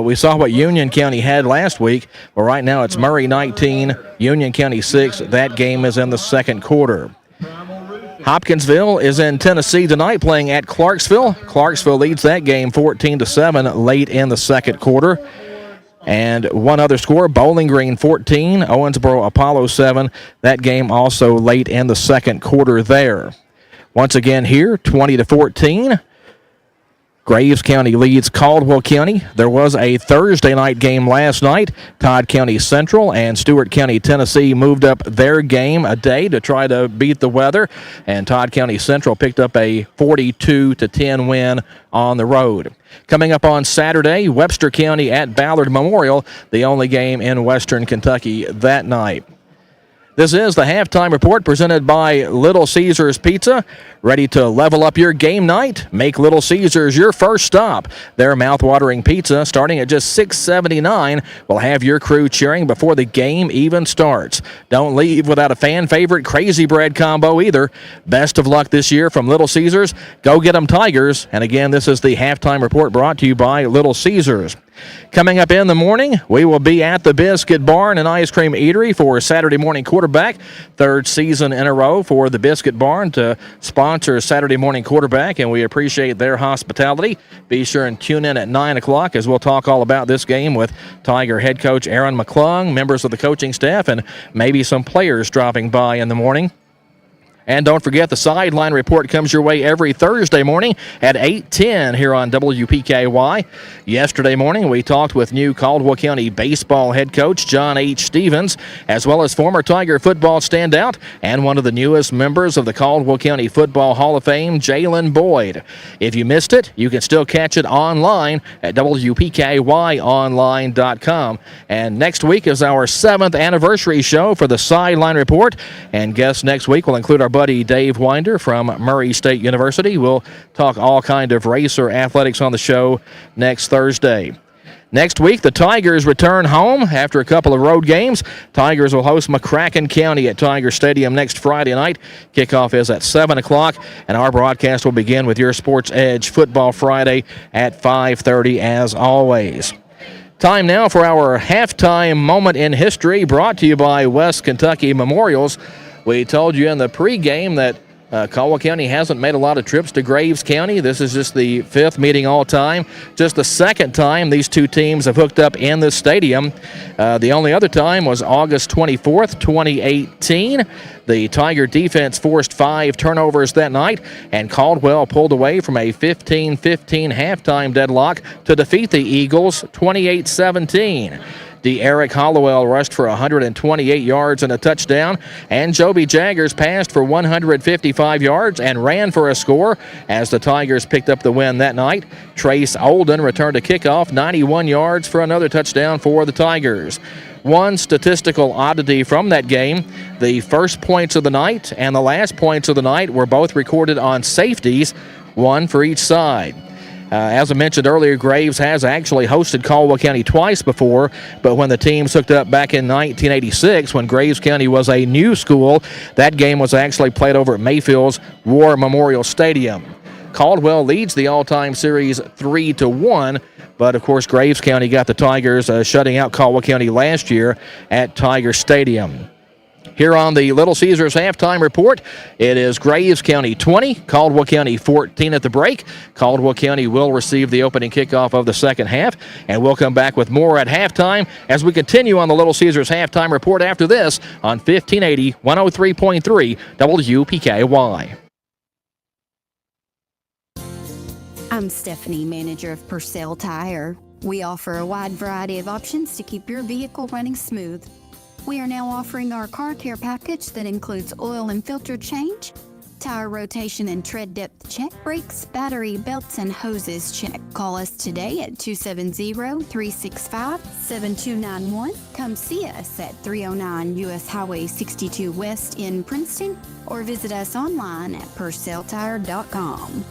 we saw what Union County had last week. Well, right now it's Murray 19, Union County 6. That game is in the second quarter. Hopkinsville is in Tennessee tonight playing at Clarksville. Clarksville leads that game 14-7 late in the second quarter. And one other score, Bowling Green 14, Owensboro Apollo 7. That game also late in the second quarter there. Once again here, 20-14. Graves County leads Caldwell County. There was a Thursday night game last night. Todd County Central and Stewart County, Tennessee moved up their game a day to try to beat the weather, and Todd County Central picked up a 42-10 win on the road. Coming up on Saturday, Webster County at Ballard Memorial, the only game in Western Kentucky that night. This is the halftime report presented by Little Caesars Pizza. Ready to level up your game night? Make Little Caesars your first stop. Their mouth-watering pizza, starting at just $6.79, will have your crew cheering before the game even starts. Don't leave without a fan-favorite Crazy Bread combo either. Best of luck this year from Little Caesars. Go get 'em Tigers. And again, this is the halftime report brought to you by Little Caesars. Coming up in the morning, we will be at the Biscuit Barn and Ice Cream Eatery for Saturday Morning Quarterback. Third season in a row for the Biscuit Barn to sponsor Saturday Morning Quarterback, and we appreciate their hospitality. Be sure and tune in at 9 o'clock as we'll talk all about this game with Tiger head coach Aaron McClung, members of the coaching staff, and maybe some players dropping by in the morning. And don't forget, the Sideline Report comes your way every Thursday morning at 8:10 here on WPKY. Yesterday morning, we talked with new Caldwell County baseball head coach John H. Stevens, as well as former Tiger football standout and one of the newest members of the Caldwell County Football Hall of Fame, Jalen Boyd. If you missed it, you can still catch it online at WPKYonline.com. And next week is our 7th anniversary show for the Sideline Report. And guests next week will include our buddy Dave Winder from Murray State University. We'll talk all kind of race or athletics on the show next Thursday. Next week, the Tigers return home after a couple of road games. Tigers will host McCracken County at Tiger Stadium next Friday night. Kickoff is at 7 o'clock, and our broadcast will begin with your Sports Edge Football Friday at 5:30 as always. Time now for our halftime moment in history, brought to you by West Kentucky Memorials. We told you in the pregame that Caldwell County hasn't made a lot of trips to Graves County. This is just the 5th meeting all time. Just the 2nd time these two teams have hooked up in this stadium. The only other time was August 24th, 2018. The Tiger defense forced 5 turnovers that night, and Caldwell pulled away from a 15-15 halftime deadlock to defeat the Eagles 28-17. Eric Hollowell rushed for 128 yards and a touchdown, and Joby Jaggers passed for 155 yards and ran for a score as the Tigers picked up the win that night. Trace Olden returned a kickoff, 91 yards for another touchdown for the Tigers. One statistical oddity from that game, the first points of the night and the last points of the night were both recorded on safeties, one for each side. As I mentioned earlier, Graves has actually hosted Caldwell County twice before, but when the teams hooked up back in 1986, when Graves County was a new school, that game was actually played over at Mayfield's War Memorial Stadium. Caldwell leads the all-time series 3-1, but of course Graves County got the Tigers shutting out Caldwell County last year at Tiger Stadium. Here on the Little Caesars halftime report, it is Graves County 20, Caldwell County 14 at the break. Caldwell County will receive the opening kickoff of the second half, and we'll come back with more at halftime as we continue on the Little Caesars halftime report after this on 1580 103.3 WPKY. I'm Stephanie, manager of Purcell Tire. We offer a wide variety of options to keep your vehicle running smooth. We are now offering our car care package that includes oil and filter change, tire rotation and tread depth check, brakes, battery, belts, and hoses check. Call us today at 270-365-7291. Come see us at 309 U.S. Highway 62 West in Princeton, or visit us online at purcelltire.com.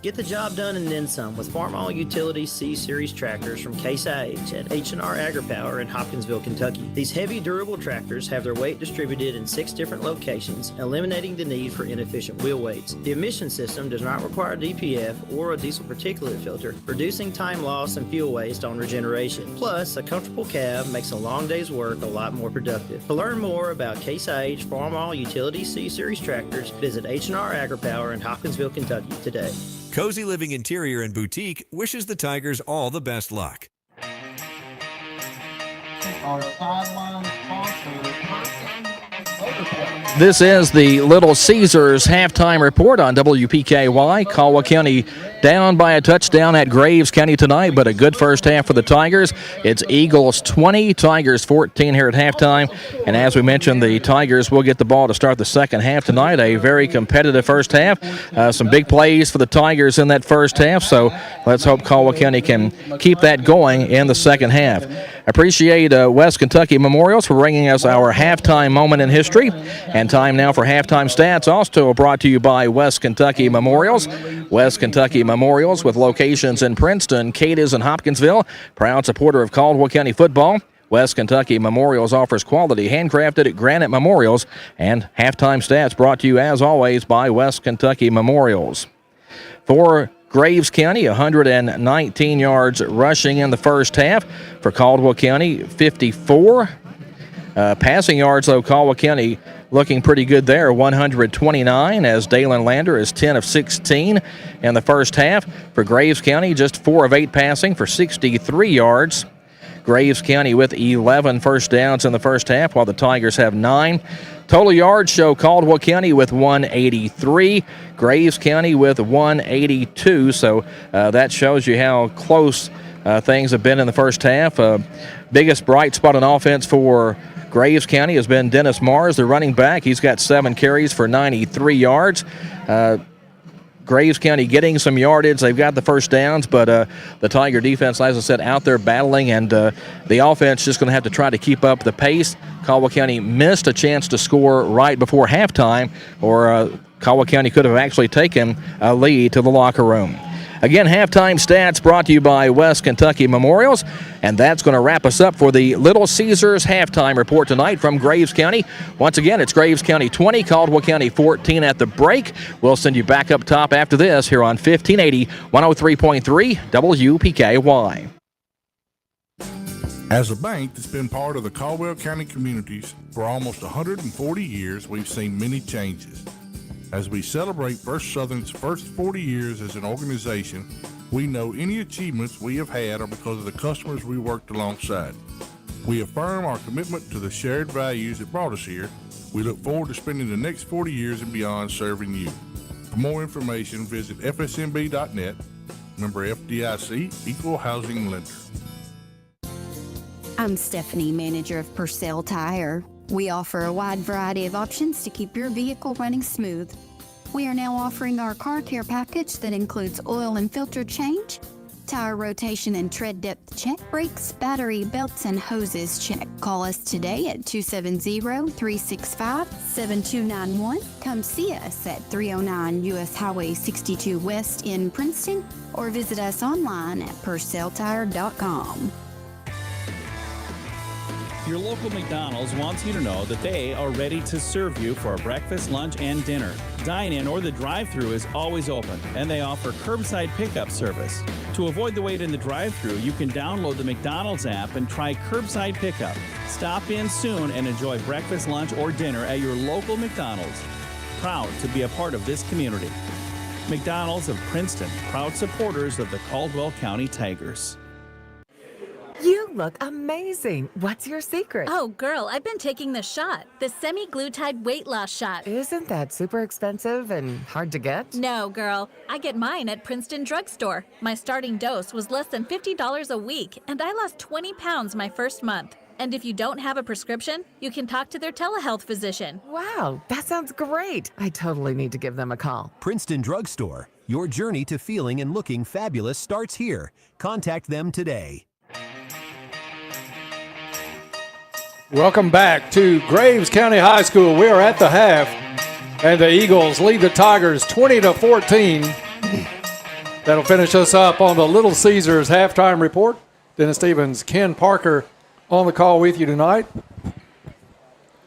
Get the job done and then some with Farm All Utility C-Series tractors from Case IH at H&R AgriPower in Hopkinsville, Kentucky. These heavy, durable tractors have their weight distributed in 6 different locations, eliminating the need for inefficient wheel weights. The emission system does not require DPF or a diesel particulate filter, reducing time loss and fuel waste on regeneration. Plus, a comfortable cab makes a long day's work a lot more productive. To learn more about Case IH Farm All Utility C-Series tractors, visit H&R AgriPower in Hopkinsville, Kentucky today. Cozy Living Interior and Boutique wishes the Tigers all the best luck. Our sideline sponsor, This is the Little Caesars halftime report on WPKY. Caldwell County down by a touchdown at Graves County tonight, but a good first half for the Tigers. It's Eagles 20, Tigers 14 here at halftime. And as we mentioned, the Tigers will get the ball to start the second half tonight. A very competitive first half. Some big plays for the Tigers in that first half, so let's hope Caldwell County can keep that going in the second half. Appreciate West Kentucky Memorials for bringing us our halftime moment in history. And time now for halftime stats, also brought to you by West Kentucky Memorials. West Kentucky Memorials with locations in Princeton, Cadiz, and Hopkinsville. Proud supporter of Caldwell County football. West Kentucky Memorials offers quality handcrafted granite memorials. And halftime stats brought to you, as always, by West Kentucky Memorials. For Graves County, 119 yards rushing in the first half. For Caldwell County, 54. Passing yards, though, Caldwell County looking pretty good there, 129, as Dalen Lander is 10 of 16 in the first half. For Graves County, just 4 of 8 passing for 63 yards. Graves County with 11 first downs in the first half, while the Tigers have 9. Total yards show Caldwell County with 183, Graves County with 182, so that shows you how close things have been in the first half. Biggest bright spot on offense for Graves County has been Dennis Mars, the running back. He's got 7 carries for 93 yards. Graves County getting some yardage. They've got the first downs, but the Tiger defense, as I said, out there battling, and the offense just going to have to try to keep up the pace. Caldwell County missed a chance to score right before halftime, or Caldwell County could have actually taken a lead to the locker room. Again, halftime stats brought to you by West Kentucky Memorials. And that's going to wrap us up for the Little Caesars halftime report tonight from Graves County. Once again, it's Graves County 20, Caldwell County 14 at the break. We'll send you back up top after this here on 1580 103.3 WPKY. As a bank that's been part of the Caldwell County communities for almost 140 years, we've seen many changes. As we celebrate First Southern's first 40 years as an organization, we know any achievements we have had are because of the customers we worked alongside. We affirm our commitment to the shared values that brought us here. We look forward to spending the next 40 years and beyond serving you. For more information, visit fsmb.net. Member FDIC, Equal Housing Lender. I'm Stephanie, manager of Purcell Tire. We offer a wide variety of options to keep your vehicle running smooth. We are now offering our car care package that includes oil and filter change, tire rotation and tread depth check, brakes, battery, belts, and hoses check. Call us today at 270-365-7291. Come see us at 309 U.S. Highway 62 West in Princeton, or visit us online at purcelltire.com. Your local McDonald's wants you to know that they are ready to serve you for breakfast, lunch, and dinner. Dine-in or the drive-thru is always open, and they offer curbside pickup service. To avoid the wait in the drive-thru, you can download the McDonald's app and try curbside pickup. Stop in soon and enjoy breakfast, lunch, or dinner at your local McDonald's. Proud to be a part of this community. McDonald's of Princeton, proud supporters of the Caldwell County Tigers. You look amazing. What's your secret? Oh, girl, I've been taking the shot, the semi-glutide weight loss shot. Isn't that super expensive and hard to get? No, girl. I get mine at Princeton Drugstore. My starting dose was less than $50 a week, and I lost 20 pounds my first month. And if you don't have a prescription, you can talk to their telehealth physician. Wow, that sounds great. I totally need to give them a call. Princeton Drugstore. Your journey to feeling and looking fabulous starts here. Contact them today. Welcome back to Graves County High School. We are at the half, and the Eagles lead the Tigers 20-14. That'll finish us up on the Little Caesars halftime report. Dennis Stevens, Ken Parker on the call with you tonight.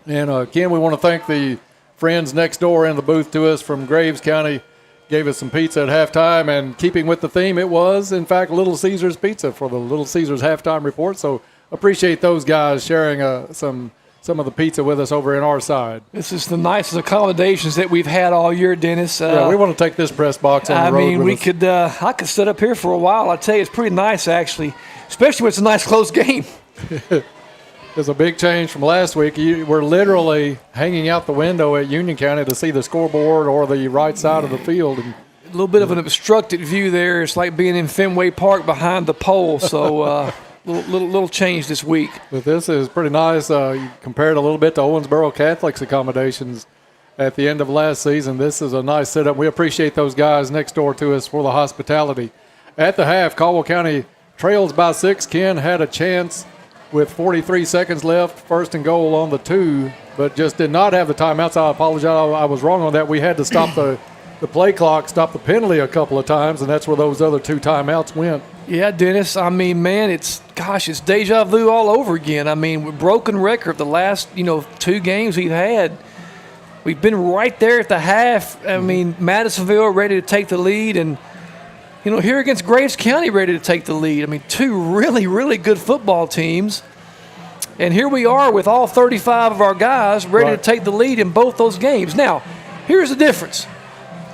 And Ken, we want to thank the friends next door in the booth to us from Graves County. Gave us some pizza at halftime, and keeping with the theme, it was, in fact, Little Caesars pizza for the Little Caesars halftime report. So appreciate those guys sharing some of the pizza with us over in our side. This is the nicest accommodations that we've had all year, Dennis. Yeah, we want to take this press box on the road. I mean, I could sit up here for a while. I tell you, it's pretty nice actually, especially when it's a nice close game. There's a big change from last week. We're literally hanging out the window at Union County to see the scoreboard or the right side of the field. And a little bit of an obstructed view there. It's like being in Fenway Park behind the pole. So. Little change this week. But this is pretty nice. You compare it a little bit to Owensboro Catholic's accommodations at the end of last season. This is a nice setup. We appreciate those guys next door to us for the hospitality. At the half, Caldwell County trails by 6. Ken had a chance with 43 seconds left, first and goal on the 2, but just did not have the timeouts. I apologize. I was wrong on that. We had to stop the play clock, stop the penalty a couple of times, and that's where those other 2 timeouts went. Yeah, Dennis, I mean, man, it's deja vu all over again. I mean, we're broken record the last, 2 games we've had. We've been right there at the half. I mean, Madisonville ready to take the lead, and, here against Graves County ready to take the lead. I mean, 2 really, really good football teams. And here we are with all 35 of our guys ready to take the lead in both those games. Now, here's the difference.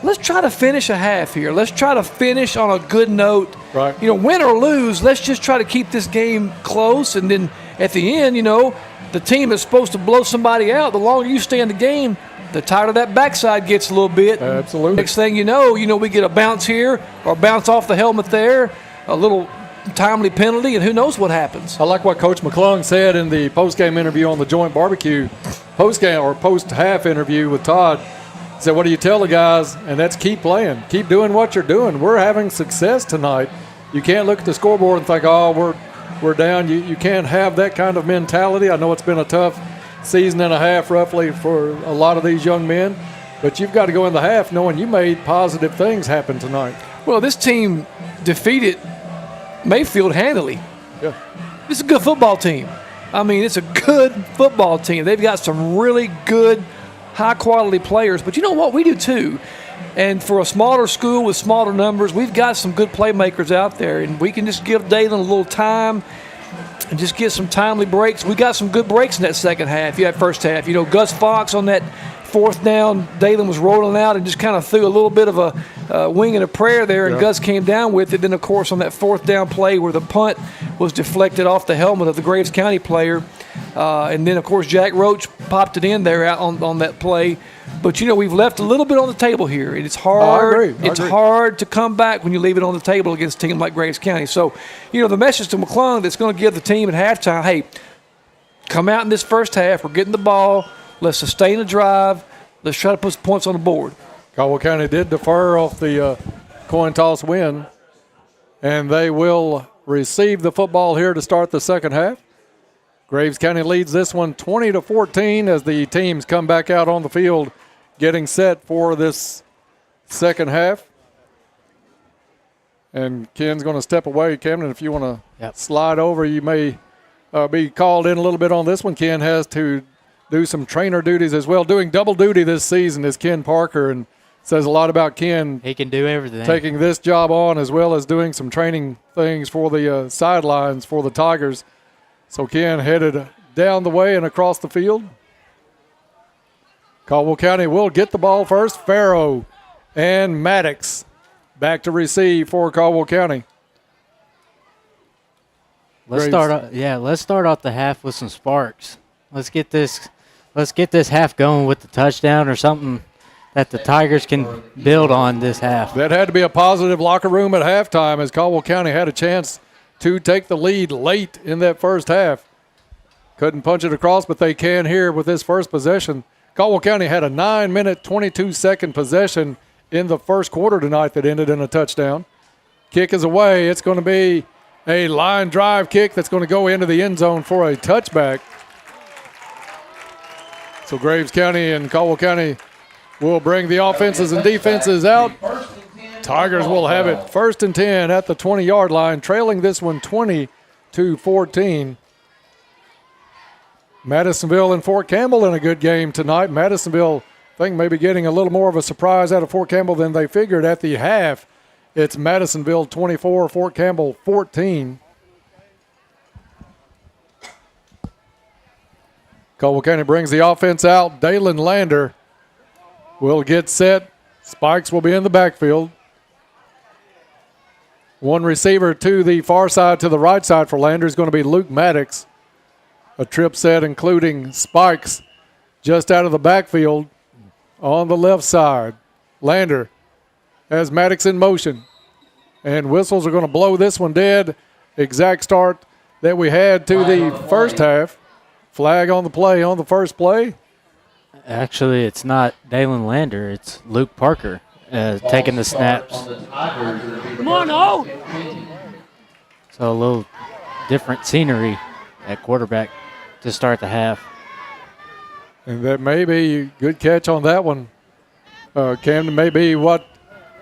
Let's try to finish a half here. Let's try to finish on a good note. Right. Win or lose, let's just try to keep this game close. And then at the end, the team is supposed to blow somebody out. The longer you stay in the game, the tighter that backside gets a little bit. Absolutely. Next thing you know, we get a bounce here or a bounce off the helmet there, a little timely penalty, and who knows what happens. I like what Coach McClung said in the post-game interview on the Joint Barbecue, post-half interview with Todd. So what do you tell the guys? And that's keep playing. Keep doing what you're doing. We're having success tonight. You can't look at the scoreboard and think, oh, we're down. You can't have that kind of mentality. I know it's been a tough season and a half roughly for a lot of these young men, but you've got to go in the half knowing you made positive things happen tonight. Well, this team defeated Mayfield handily. Yeah. This is a good football team. I mean, it's a good football team. They've got some really good high-quality players, but you know what? We do too. And for a smaller school with smaller numbers, we've got some good playmakers out there, and we can just give Dalen a little time and just get some timely breaks. We got some good breaks in that second half. You had first half. Gus Fox on that fourth down, Dalen was rolling out and just kind of threw a little bit of a wing and a prayer there, and Gus came down with it. Then, of course, on that fourth down play where the punt was deflected off the helmet of the Graves County player, and then, of course, Jack Roach popped it in there out on that play. But, we've left a little bit on the table here. It's hard. I agree. Hard to come back when you leave it on the table against a team like Graves County. So, the message to McClung that's going to give the team at halftime, hey, come out in this first half. We're getting the ball. Let's sustain a drive. Let's try to put some points on the board. Caldwell County did defer off the coin toss win, and they will receive the football here to start the second half. Graves County leads this one 20-14 as the teams come back out on the field getting set for this second half. And Ken's going to step away. Camden, if you want to slide over, you may be called in a little bit on this one. Ken has to do some trainer duties as well. Doing double duty this season is Ken Parker, and says a lot about Ken. He can do everything. Taking this job on as well as doing some training things for the sidelines for the Tigers. So Ken headed down the way and across the field. Caldwell County will get the ball first. Farrow and Maddox back to receive for Caldwell County. Let's start off the half with some sparks. Let's get this half going with the touchdown or something that the Tigers can build on this half. That had to be a positive locker room at halftime as Caldwell County had a chance to take the lead late in that first half. Couldn't punch it across, but they can here with this first possession. Caldwell County had a 9-minute, 22-second possession in the first quarter tonight that ended in a touchdown. Kick is away. It's going to be a line drive kick that's going to go into the end zone for a touchback. So Graves County and Caldwell County will bring the offenses and defenses out. Tigers will have it 1st and 10 at the 20-yard line, trailing this one 20-14. Madisonville and Fort Campbell in a good game tonight. Madisonville, I think, maybe getting a little more of a surprise out of Fort Campbell than they figured at the half. It's Madisonville 24, Fort Campbell 14. Caldwell County brings the offense out. Dalen Lander will get set. Spikes will be in the backfield. One receiver to the far side, to the right side for Lander is going to be Luke Maddox. A trip set including Spikes just out of the backfield on the left side. Lander has Maddox in motion. And whistles are going to blow this one dead. Exact start that we had to the first half. Flag on the play on the first play. Actually, it's not Dalen Lander. It's Luke Parker taking the snaps. Come on, oh! So a little different scenery at quarterback to start the half. And that may be a good catch on that one. Camden may be what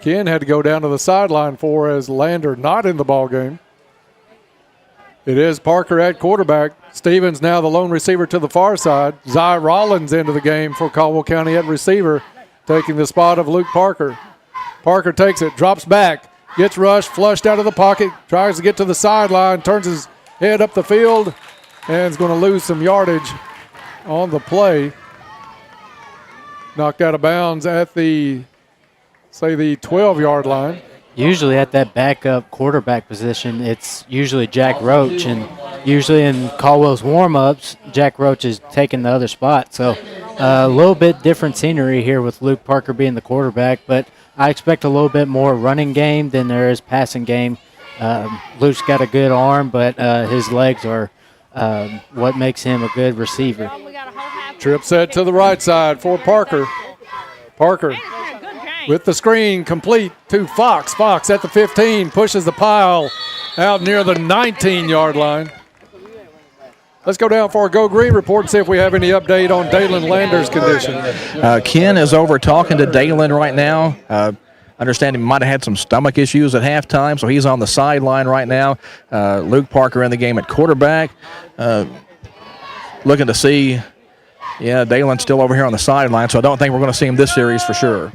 Ken had to go down to the sideline for as Lander not in the ball game. It is Parker at quarterback. Stevens now the lone receiver to the far side. Zy Rollins into the game for Caldwell County at receiver, taking the spot of Luke Parker. Parker takes it, drops back, gets rushed, flushed out of the pocket, tries to get to the sideline, turns his head up the field, and is going to lose some yardage on the play. Knocked out of bounds at the 12-yard line. Usually at that backup quarterback position, it's usually Jack Roach, and usually in Caldwell's warm-ups, Jack Roach is taking the other spot. So a little bit different scenery here with Luke Parker being the quarterback, but I expect a little bit more running game than there is passing game. Luke's got a good arm, but his legs are what makes him a good receiver. Trip set to the right side for Parker. Parker with the screen complete to Fox. Fox at the 15 pushes the pile out near the 19-yard line. Let's go down for a Go Green report and see if we have any update on Dalen Lander's condition. Ken is over talking to Dalen right now. Understand he might have had some stomach issues at halftime, so he's on the sideline right now. Luke Parker in the game at quarterback. Looking to see, Dalen's still over here on the sideline, so I don't think we're going to see him this series for sure.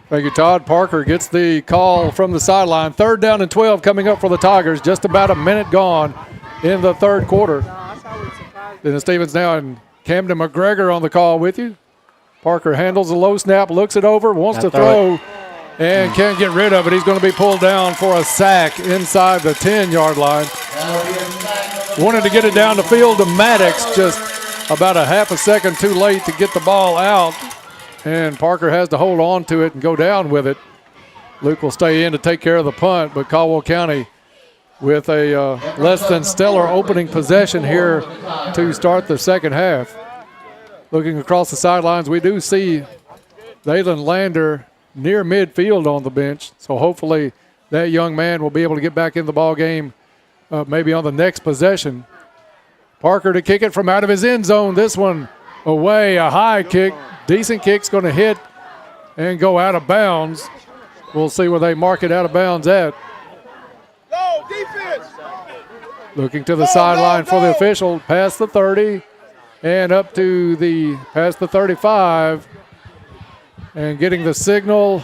Thank you, Todd. Parker gets the call from the sideline. 3rd down and 12 coming up for the Tigers. Just about a minute gone in the third quarter. Dennis Stevens now and Camden McGregor on the call with you. Parker handles the low snap, looks it over, wants to throw, and can't get rid of it. He's going to be pulled down for a sack inside the 10-yard line. Wanted to get it down the field to Maddox, just about a half a second too late to get the ball out. And Parker has to hold on to it and go down with it. Luke will stay in to take care of the punt, but Caldwell County with a less than stellar opening possession here to start the second half. Looking across the sidelines, we do see Leyland Lander near midfield on the bench. So hopefully that young man will be able to get back in the ball game maybe on the next possession. Parker to kick it from out of his end zone. This one away, a high kick. Decent kick's going to hit and go out of bounds. We'll see where they mark it out of bounds at. Go, defense! Looking to the sideline for the official, past the 30 and up to the past the 35, and getting the signal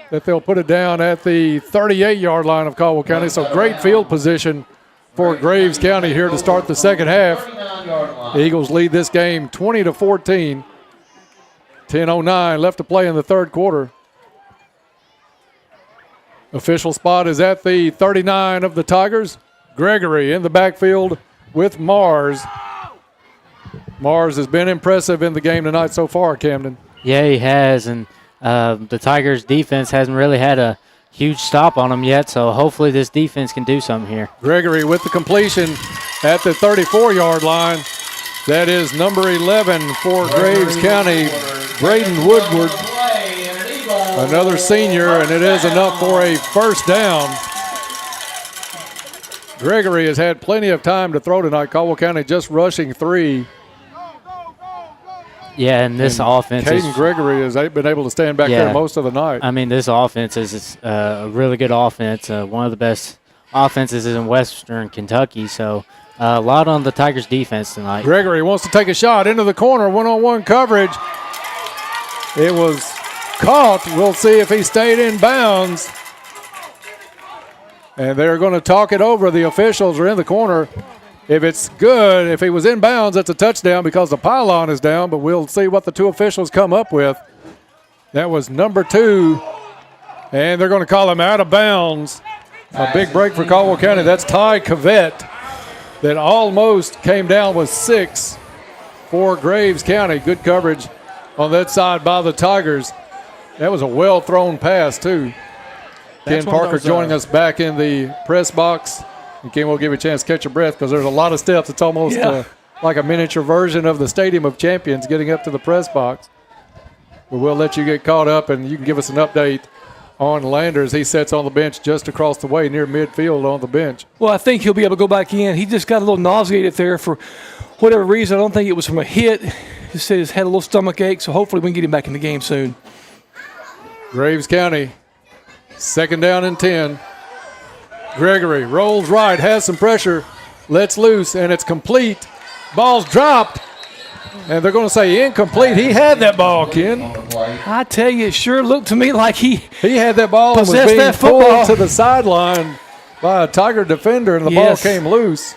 that they'll put it down at the 38-yard line of Caldwell County. So great field position for Graves County here to start the second half. The Eagles lead this game 20-14. 10:09 left to play in the third quarter. Official spot is at the 39 of the Tigers. Gregory in the backfield with Mars. Mars has been impressive in the game tonight so far, Camden. Yeah, he has, and the Tigers' defense hasn't really had a huge stop on them yet, so hopefully this defense can do something here. Gregory with the completion at the 34-yard line. That is number 11 for Graves County, Braden Woodward. Another senior, and it is enough for a first down. Gregory has had plenty of time to throw tonight. Caldwell County just rushing 3. Yeah, and this offense Caden Gregory has been able to stand back there most of the night. I mean, this offense is a really good offense, one of the best offenses in Western Kentucky, so a lot on the Tigers' defense tonight. Gregory wants to take a shot into the corner, one-on-one coverage. It was caught. We'll see if he stayed in bounds. And they're going to talk it over. The officials are in the corner. If it's good, if he was in bounds, that's a touchdown because the pylon is down, but we'll see what the two officials come up with. That was number 2, and they're going to call him out of bounds. A big break for Caldwell County. That's Ty Cavett that almost came down with 6 for Graves County. Good coverage on that side by the Tigers. That was a well-thrown pass, too. Ken Parker joining us back in the press box. And Ken, we'll give you a chance to catch your breath because there's a lot of steps. It's almost like a miniature version of the Stadium of Champions getting up to the press box. But we'll let you get caught up, and you can give us an update on Landers. He sits on the bench just across the way near midfield on the bench. Well, I think he'll be able to go back in. He just got a little nauseated there for whatever reason. I don't think it was from a hit. He said he's had a little stomach ache, so hopefully we can get him back in the game soon. Graves County, second down and 10. Gregory rolls right, has some pressure, lets loose, and it's complete. Ball's dropped, and they're going to say incomplete. He had that ball, Ken. I tell you, it sure looked to me like he had that ball and was being pulled to the sideline by a Tiger defender, and the ball came loose.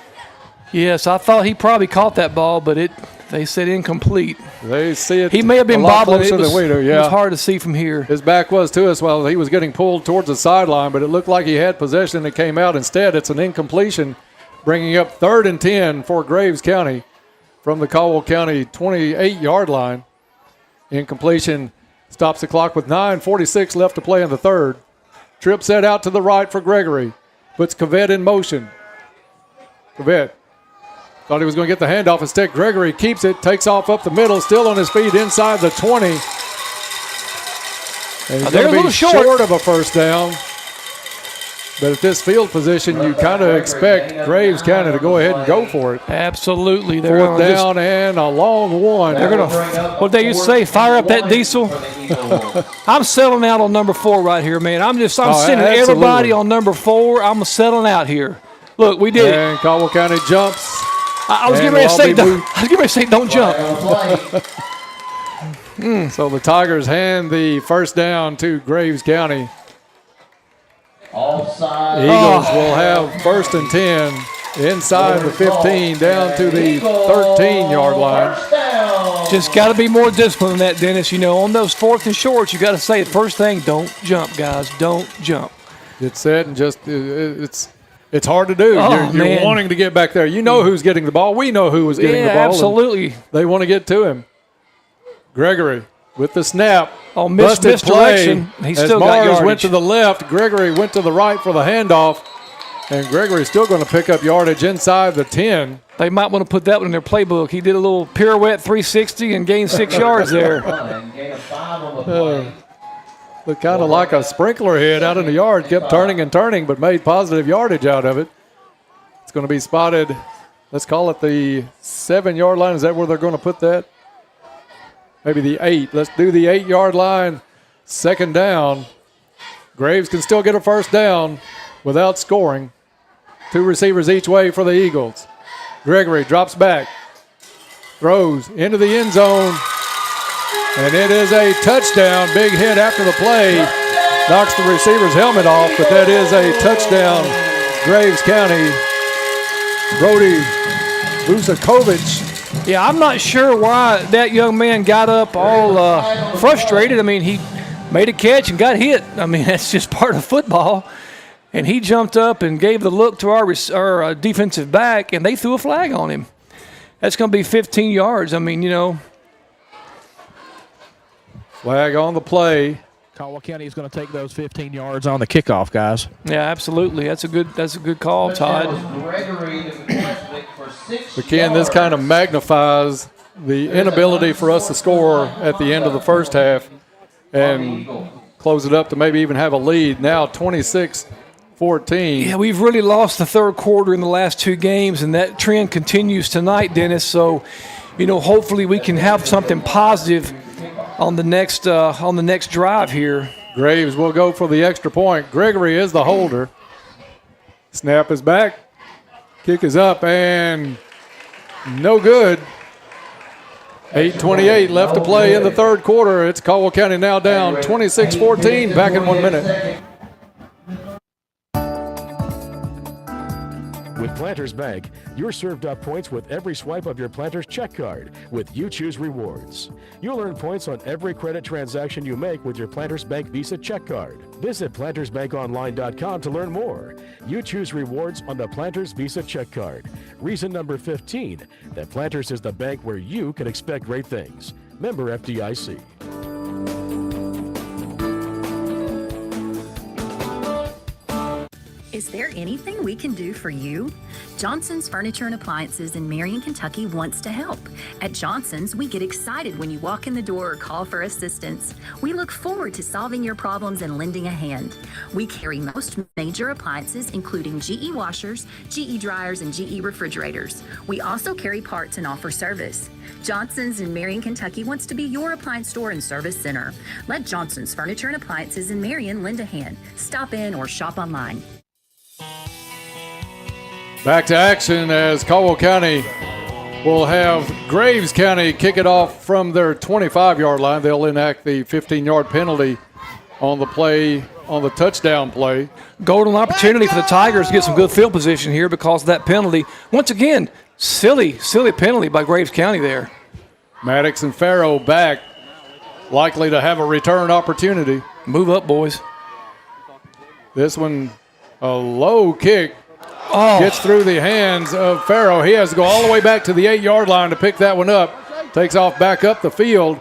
Yes, I thought he probably caught that ball, but they said incomplete. They see it. He may have been a lot bobbling. closer than we do. It was hard to see from here. His back was to us while he was getting pulled towards the sideline, but it looked like he had possession and it came out. Instead, it's an incompletion, bringing up 3rd and 10 for Graves County from the Caldwell County 28-yard line. Incompletion stops the clock with 9:46 left to play in the third. Trip set out to the right for Gregory. Puts Cavett in motion. Cavett thought he was going to get the handoff instead. Gregory keeps it, takes off up the middle, still on his feet inside the 20. And he's going to be short of a first down. But at this field position, you kind of expect Graves County to go ahead and go for it. Absolutely. They're 4th down and a long one. They're going to, what they used to say, fire up that diesel. I'm settling out on number 4 right here, man. I'm sending everybody on number 4. I'm settling out here. Look, we did it. And Caldwell County jumps. I was getting ready to say, don't jump. So the Tigers hand the first down to Graves County. Offside. Eagles will have 1st and 10 inside the 15 down to the 13-yard line. Just got to be more disciplined than that, Dennis. You know, on those 4th and shorts, you got to say the first thing, don't jump, guys. Don't jump. It's said and just it's hard to do. Oh, you're wanting to get back there. You know who's getting the ball. We know who was getting the ball. Absolutely. They want to get to him. Gregory with the snap. Oh, busted misdirection. Play. He's As still got Mars yardage. went to the left, Gregory went to the right for the handoff. And Gregory's still going to pick up yardage inside the 10. They might want to put that one in their playbook. He did a little pirouette 360 and gained 6 yards there. Looked kind of like a sprinkler head out in the yard. Kept turning and turning, but made positive yardage out of it. It's going to be spotted, let's call it the 7-yard line. Is that where they're going to put that? Maybe the 8. Let's do the 8-yard line. 2nd down. Graves can still get a first down without scoring. 2 receivers each way for the Eagles. Gregory drops back, throws into the end zone, and it is a touchdown. Big hit after the play. Knocks the receiver's helmet off, but that is a touchdown. Graves County. Brody Vusakovic. Yeah, I'm not sure why that young man got up all frustrated. I mean, he made a catch and got hit. I mean, that's just part of football. And he jumped up and gave the look to our defensive back, and they threw a flag on him. That's going to be 15 yards. I mean, you know. Flag on the play. Caldwell County is going to take those 15 yards on the kickoff, guys. Yeah, absolutely. That's a good call, Todd. Again, this kind of magnifies the inability for us to score at the end of the first half and close it up to maybe even have a lead. Now 26-14. Yeah, we've really lost the third quarter in the last 2 games, and that trend continues tonight, Dennis. So, you know, hopefully we can have something positive on the next drive here. Graves will go for the extra point. Gregory is the holder. Snap is back. Kick is up and no good. 8:28 left to play in the third quarter. It's Caldwell County now down 26-14. Back in 1 minute. With Planters Bank, you're served up points with every swipe of your Planters check card with You Choose Rewards. You'll earn points on every credit transaction you make with your Planters Bank Visa check card. Visit plantersbankonline.com to learn more. You choose rewards on the Planters Visa check card. Reason number 15, that Planters is the bank where you can expect great things. Member FDIC. Is there anything we can do for you? Johnson's Furniture and Appliances in Marion, Kentucky wants to help. At Johnson's, we get excited when you walk in the door or call for assistance. We look forward to solving your problems and lending a hand. We carry most major appliances, including GE washers, GE dryers, and GE refrigerators. We also carry parts and offer service. Johnson's in Marion, Kentucky wants to be your appliance store and service center. Let Johnson's Furniture and Appliances in Marion lend a hand. Stop in or shop online. Back to action as Caldwell County will have Graves County kick it off from their 25-yard line. They'll enact the 15-yard penalty on the play, on the touchdown play. Golden opportunity for the Tigers to get some good field position here because of that penalty. Once again, silly penalty by Graves County there. Maddox and Farrow back, likely to have a return opportunity. Move up, boys. This one, a low kick. Oh. Gets through the hands of Farrow. He has to go all the way back to the 8-yard line to pick that one up. Takes off back up the field,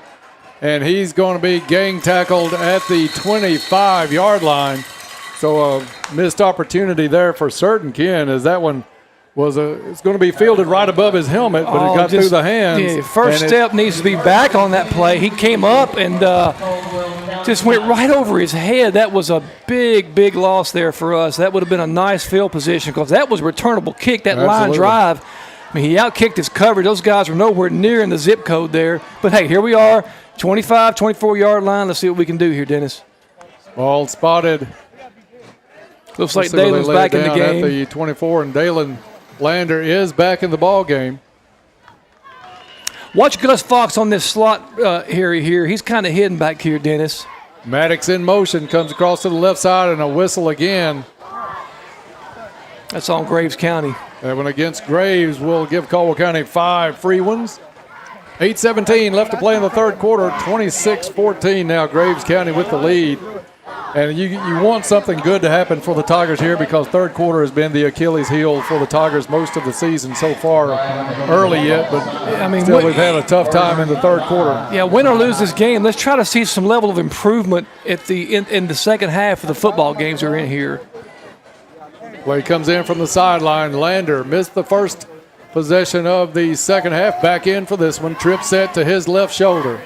and he's going to be gang tackled at the 25-yard line. So a missed opportunity there for certain, Ken, as that one was it's going to be fielded right above his helmet, but it got through the hands. Yeah, first step needs to be back on that play. He came up and just went right over his head. That was a big loss there for us. That would have been a nice field position because that was a returnable kick, that line drive. I mean, he outkicked his coverage. Those guys were nowhere near in the zip code there. But, hey, here we are, 25, 24-yard line. Let's see what we can do here, Dennis. Ball spotted. Looks like Dalen's back in the game. At the 24, and Dalen Lander is back in the ball game. Watch Gus Fox on this slot here. He's kind of hidden back here, Dennis. Maddox in motion, comes across to the left side, and a whistle again. That's on Graves County. That one against Graves will give Caldwell County 5 free ones. 8:17 left to play in the third quarter. 26-14 now. Graves County with the lead. And you want something good to happen for the Tigers here because third quarter has been the Achilles heel for the Tigers most of the season so far. Early yet, but I mean, still we've had a tough time in the third quarter. Yeah, win or lose this game, let's try to see some level of improvement at in the second half of the football games we're in here. Play comes in from the sideline. Lander missed the first possession of the second half. Back in for this one. Trip set to his left shoulder.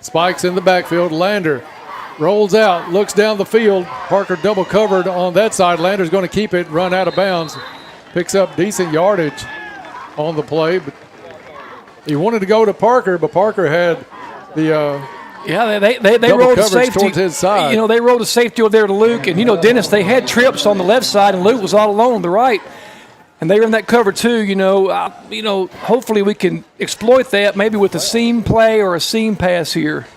Spikes in the backfield. Lander rolls out, looks down the field. Parker double covered on that side. Lander's going to keep it, run out of bounds. Picks up decent yardage on the play. But he wanted to go to Parker, but Parker had the they rolled a safety towards his side. You know, they rolled a safety over there to Luke. And, you know, Dennis, they had trips on the left side, and Luke was all alone on the right. And they were in that cover too, hopefully we can exploit that maybe with a seam play or a seam pass here.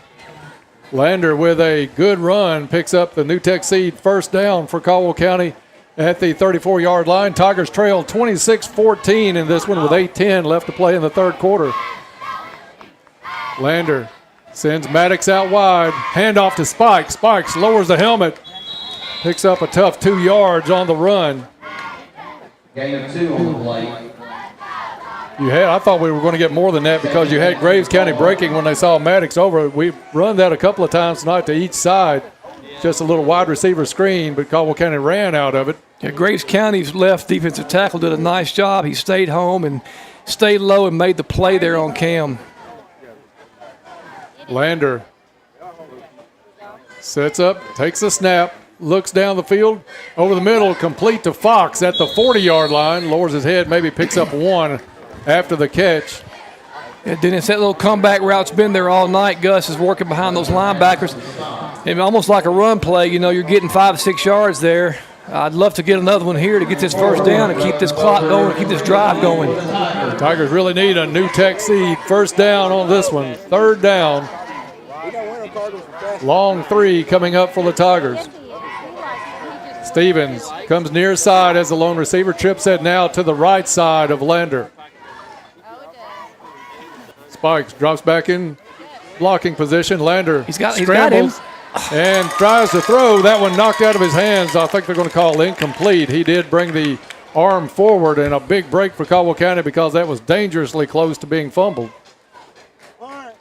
Lander with a good run picks up the New Tech Seed first down for Caldwell County at the 34-yard line. Tigers trail 26-14 in this one with 8:10 left to play in the third quarter. Lander sends Maddox out wide. Handoff to Spikes. Spikes lowers the helmet. Picks up a tough 2 yards on the run. Gain of 2 on the play. I thought we were going to get more than that because you had Graves County breaking when they saw Maddox over. We've run that a couple of times tonight to each side. Just a little wide receiver screen, but Caldwell County ran out of it. Yeah, Graves County's left defensive tackle did a nice job. He stayed home and stayed low and made the play there on Cam. Lander sets up, takes a snap, looks down the field, over the middle, complete to Fox at the 40-yard line. Lowers his head, maybe picks up 1 after the catch. Yeah, Dennis, that little comeback route's been there all night. Gus is working behind those linebackers. And almost like a run play, you're getting 5 or 6 yards there. I'd love to get another one here to get this first down and keep this clock going, keep this drive going. The Tigers really need a New Tech Seed first down on this one. Third down. Long 3 coming up for the Tigers. Stevens comes near side as the lone receiver. Trips it now to the right side of Lander. Spikes drops back in blocking position. Lander scrambles and tries to throw. That one knocked out of his hands. I think they're going to call incomplete. He did bring the arm forward, and a big break for Caldwell County because that was dangerously close to being fumbled.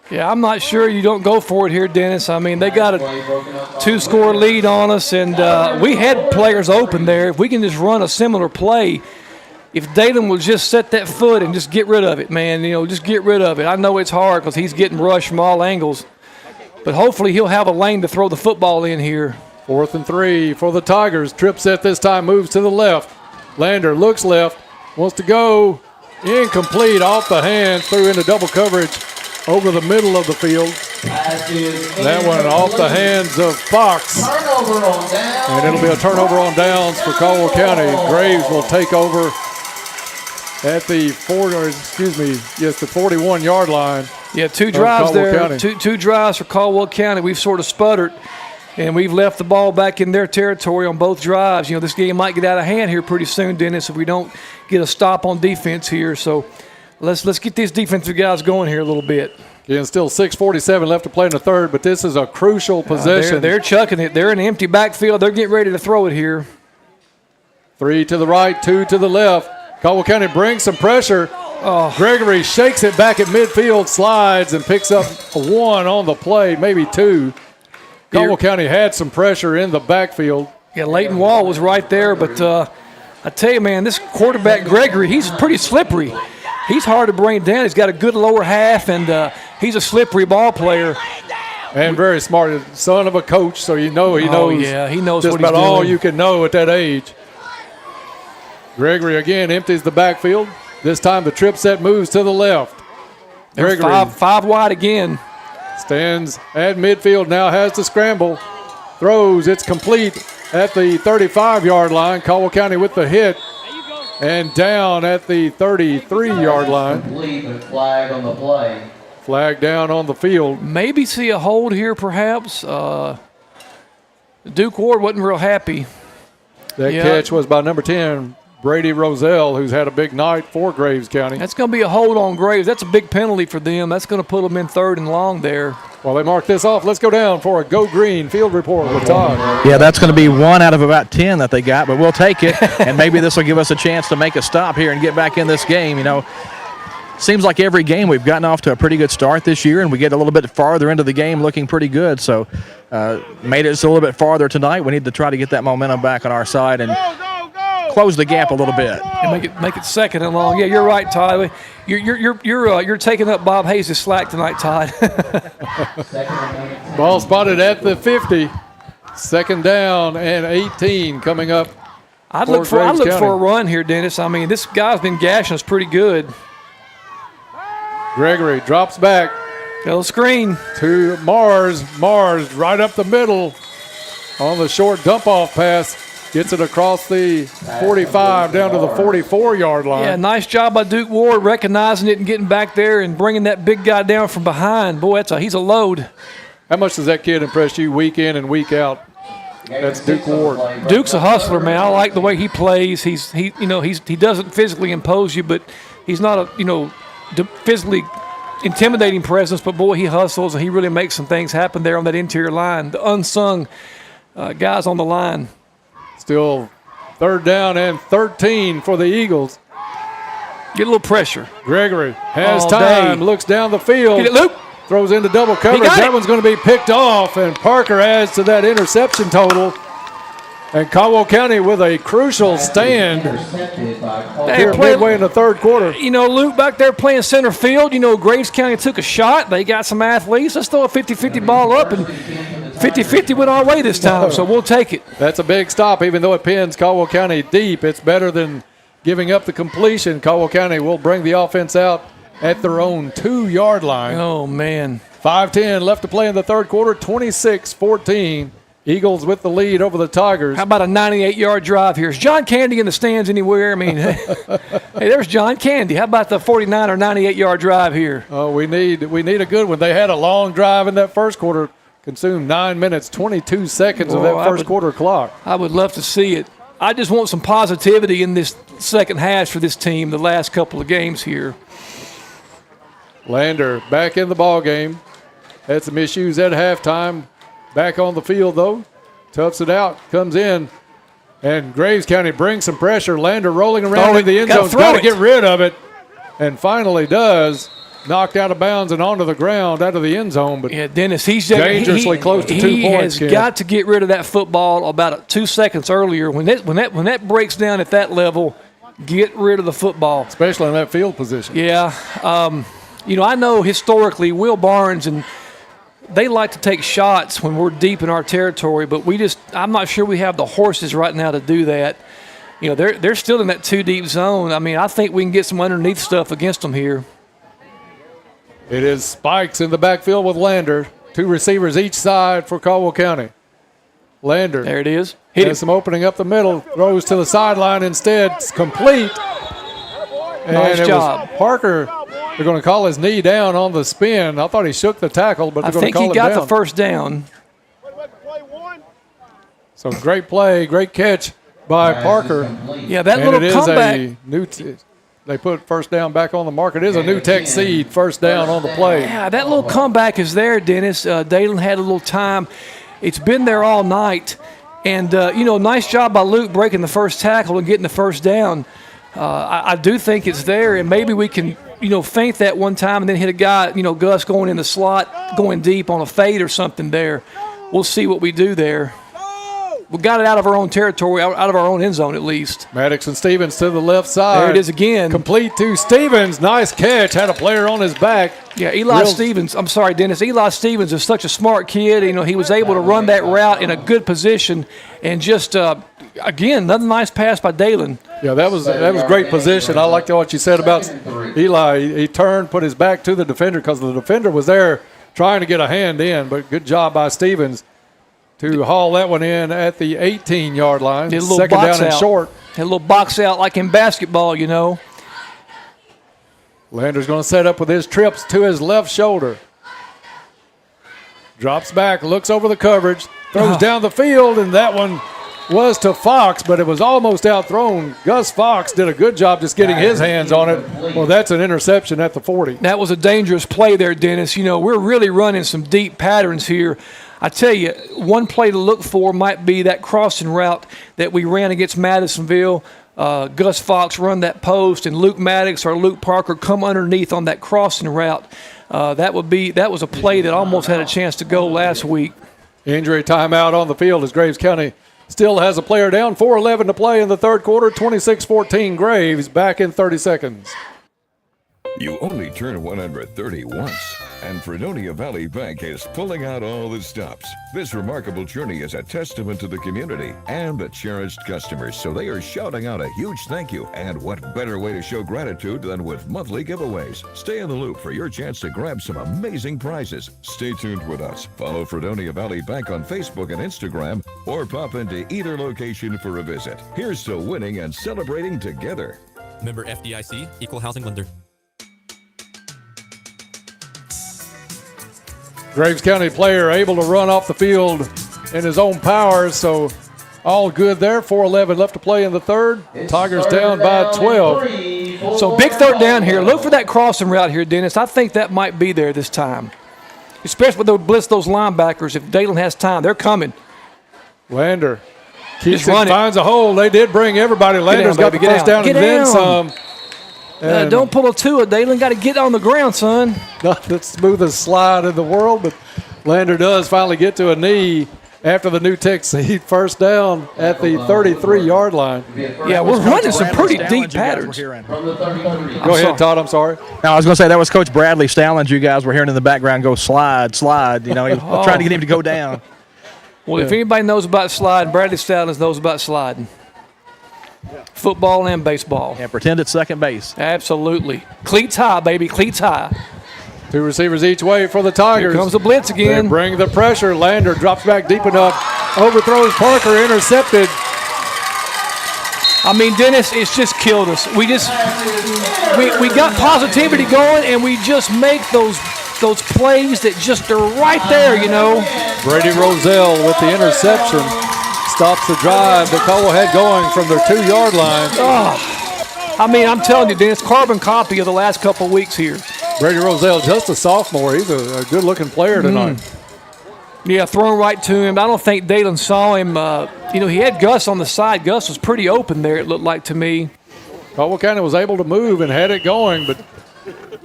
Yeah, I'm not sure you don't go for it here, Dennis. I mean, they got a 2-score lead on us, and we had players open there. If we can just run a similar play, if Datum will just set that foot and just get rid of it, man, just get rid of it. I know it's hard because he's getting rushed from all angles, but hopefully he'll have a lane to throw the football in here. 4th and 3 for the Tigers. Trip set this time, moves to the left. Lander looks left, wants to go. Incomplete, off the hands, threw into double coverage over the middle of the field. That one off the hands of Fox. And it'll be a turnover on downs for Caldwell County. Graves will take over at the 41-yard line. Yeah, 2 drives there. Two drives for Caldwell County. We've sort of sputtered, and we've left the ball back in their territory on both drives. This game might get out of hand here pretty soon, Dennis, if we don't get a stop on defense here. So let's get these defensive guys going here a little bit. Again, still 6:47 left to play in the third, but this is a crucial possession. They're chucking it. They're in an empty backfield. They're getting ready to throw it here. 3 to the right, 2 to the left. Caldwell County brings some pressure. Gregory shakes it back at midfield, slides, and picks up 1 on the play, maybe 2. Caldwell County had some pressure in the backfield. Yeah, Leighton Wall was right there, but I tell you, man, this quarterback, Gregory, he's pretty slippery. He's hard to bring down. He's got a good lower half, and he's a slippery ball player. And very smart. Son of a coach, so he knows. Yeah, he knows just what he's about doing. all you can know at that age. Gregory again empties the backfield. This time the trip set moves to the left. They're Gregory five wide again. Stands at midfield, now has to scramble. Throws, it's complete at the 35-yard line. Caldwell County with the hit. And down at the 33-yard line. Complete, but flag on the play. Flag down on the field. Maybe see a hold here, perhaps. Duke Ward wasn't real happy. That catch was by number 10, Brady Roselle, who's had a big night for Graves County. That's going to be a hold on Graves. That's a big penalty for them. That's going to put them in 3rd and long there. Well, they mark this off. Let's go down for a Go Green field report with Todd. Yeah, that's going to be 1 out of about 10 that they got, but we'll take it. And maybe this will give us a chance to make a stop here and get back in this game. You know, seems like every game we've gotten off to a pretty good start this year, and we get a little bit farther into the game looking pretty good. So made it just a little bit farther tonight. We need to try to get that momentum back on our side and close the gap a little bit and make it 2nd and long. Yeah, you're right, Todd. You're taking up Bob Hayes' slack tonight, Todd. Ball spotted at the 50. 2nd down and 18 coming up. I'd look for a run here, Dennis. I mean, this guy's been gashing us pretty good. Gregory drops back. Little screen to Mars. Mars right up the middle on the short dump off pass. Gets it across the 45 down to the 44-yard line. Yeah, nice job by Duke Ward recognizing it and getting back there and bringing that big guy down from behind. Boy, he's a load. How much does that kid impress you week in and week out? That's Duke Ward. Duke's a hustler, man. I like the way he plays. He doesn't physically impose you, but he's not a physically intimidating presence. But boy, he hustles and he really makes some things happen there on that interior line. The unsung guys on the line. Still 3rd down and 13 for the Eagles. Get a little pressure. Gregory has time, looks down the field. Get it, Luke. Throws into double coverage. That one's going to be picked off, and Parker adds to that interception total. And Caldwell County with a crucial stand here midway in the 3rd quarter. You know, Luke back there playing center field. You know, Graves County took a shot. They got some athletes. Let's throw a 50-50 ball up, and 50-50 went our way this time, so we'll take it. That's a big stop, even though it pins Caldwell County deep. It's better than giving up the completion. Caldwell County will bring the offense out at their own 2-yard line. Oh, man. 5:10 left to play in the 3rd quarter, 26-14. Eagles with the lead over the Tigers. How about a 98-yard drive here? Is John Candy in the stands anywhere? I mean, hey, there's John Candy. How about the 49 or 98-yard drive here? Oh, we need a good one. They had a long drive in that 1st quarter, consumed 9 minutes, 22 seconds of that 1st quarter clock. I would love to see it. I just want some positivity in this 2nd half for this team the last couple of games here. Lander back in the ball game. Had some issues at halftime. Back on the field, though. Toughs it out. Comes in. And Graves County brings some pressure. Lander rolling around in the end zone. Got to get rid of it. And finally does. Knocked out of bounds and onto the ground out of the end zone. But yeah, Dennis, he's dangerously close to 2 points. He has got to get rid of that football about 2 seconds earlier. When that breaks down at that level, get rid of the football. Especially in that field position. Yeah. I know historically Will Barnes and they like to take shots when we're deep in our territory, but I'm not sure we have the horses right now to do that. You know, they're still in that 2-deep zone. I mean, I think we can get some underneath stuff against them here. It is Spikes in the backfield with Lander. 2 receivers each side for Caldwell County. Lander. There it is. Has some opening up the middle. Throws to the sideline instead. It's complete. Nice job. Parker. They're going to call his knee down on the spin. I thought he shook the tackle, but they're going to call it down. I think he got the first down. So great play, great catch by Parker. Yeah, that little comeback. They put first down back on the market. It is a new Tech seed, first down on the play. Yeah, that little comeback is there, Dennis. Dalen had a little time. It's been there all night. And, nice job by Luke breaking the first tackle and getting the first down. I do think it's there, and maybe we can, feint that one time and then hit a guy, Gus going in the slot, going deep on a fade or something there. We'll see what we do there. We got it out of our own territory, out of our own end zone at least. Maddox and Stevens to the left side. There it is again. Complete to Stevens. Nice catch. Had a player on his back. Yeah, Eli Stevens. I'm sorry, Dennis. Eli Stevens is such a smart kid. He was able to run that route in a good position. And just, again, another nice pass by Dalen. Yeah, that was great position. I liked what you said about Eli. He turned, put his back to the defender because the defender was there trying to get a hand in. But good job by Stevens to haul that one in at the 18-yard line. Second down and short. A little box out like in basketball, Lander's going to set up with his trips to his left shoulder. Drops back, looks over the coverage, throws down the field, and that one was to Fox, but it was almost outthrown. Gus Fox did a good job just getting his hands on it. Well, that's an interception at the 40. That was a dangerous play there, Dennis. You know, we're really running some deep patterns here. I tell you, one play to look for might be that crossing route that we ran against Madisonville. Gus Fox run that post, and Luke Maddox or Luke Parker come underneath on that crossing route. That was a play that almost had a chance to go last week. Injury timeout on the field as Graves County still has a player down. 4:11 to play in the third quarter. 26-14 Graves. Back in 30 seconds. You only turn 130 once, and Fredonia Valley Bank is pulling out all the stops. This remarkable journey is a testament to the community and the cherished customers, so they are shouting out a huge thank you. And what better way to show gratitude than with monthly giveaways? Stay in the loop for your chance to grab some amazing prizes. Stay tuned with us. Follow Fredonia Valley Bank on Facebook and Instagram, or pop into either location for a visit. Here's to winning and celebrating together. Member FDIC, Equal Housing Lender. Graves County player able to run off the field in his own power, so all good there. 4:11 left to play in the third. Tigers down by 12. So big third down here. Look for that crossing route here, Dennis. I think that might be there this time, especially when they blitz those linebackers. If Dayton has time, they're coming. Lander keeps it, finds a hole. They did bring everybody. Lander's got the first down and then some. Don't pull a two. Dayton got to get on the ground, son. Not the smoothest slide in the world, but Lander does finally get to a knee after the new tech seed. First down at the 33-yard line. Yeah, we're running some pretty deep patterns. Go ahead, Todd. I'm sorry. No, I was going to say that was Coach Bradley Stallinger you guys were hearing in the background go slide, slide. You know, he was trying to get him to go down. Well, if anybody knows about sliding, Bradley Stallinger knows about sliding. Football and baseball. Yeah, pretend it's second base. Absolutely. Cleats high, baby. Cleats high. Two receivers each way for the Tigers. Here comes the blitz again. They bring the pressure. Lander drops back deep enough. Overthrows Parker. Intercepted. I mean, Dennis, it's just killed us. We got positivity going, and we just make those plays that just are right there, you know. Brady Roselle with the interception. Stops the drive that Caldwell had going from their 2-yard line. Oh, I mean, I'm telling you, Dennis, carbon copy of the last couple of weeks here. Brady Roselle, just a sophomore. He's a good-looking player tonight. Yeah, thrown right to him. I don't think Dayton saw him. He had Gus on the side. Gus was pretty open there, it looked like to me. Caldwell County was able to move and had it going, but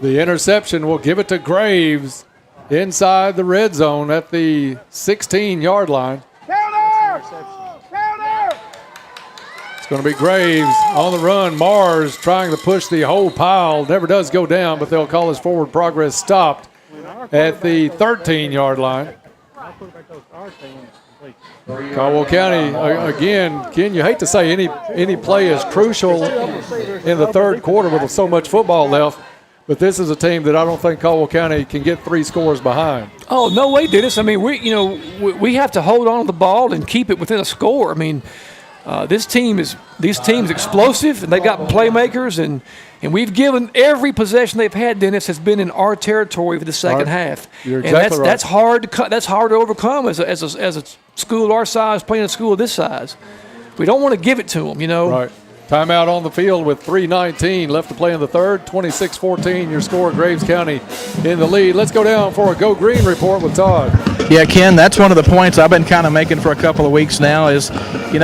the interception will give it to Graves inside the red zone at the 16-yard line. It's going to be Graves on the run. Mars trying to push the whole pile. Never does go down, but they'll call his forward progress stopped at the 13-yard line. Caldwell County, again, Ken, you hate to say any play is crucial in the third quarter with so much football left, but this is a team that I don't think Caldwell County can get 3 scores behind. Oh, no way, Dennis. I mean, we have to hold on to the ball and keep it within a score. I mean, this team's explosive, and they got playmakers, and we've given every possession they've had, Dennis, has been in our territory for the second half. You're exactly right. That's hard to cut. That's hard to overcome as a school our size playing a school this size. We don't want to give it to them, you know. Right. Timeout on the field with 3:19 left to play in the third. 26-14, your score. Graves County in the lead. Let's go down for a Go Green report with Todd. Yeah, Ken, that's one of the points I've been kind of making for a couple of weeks now is, you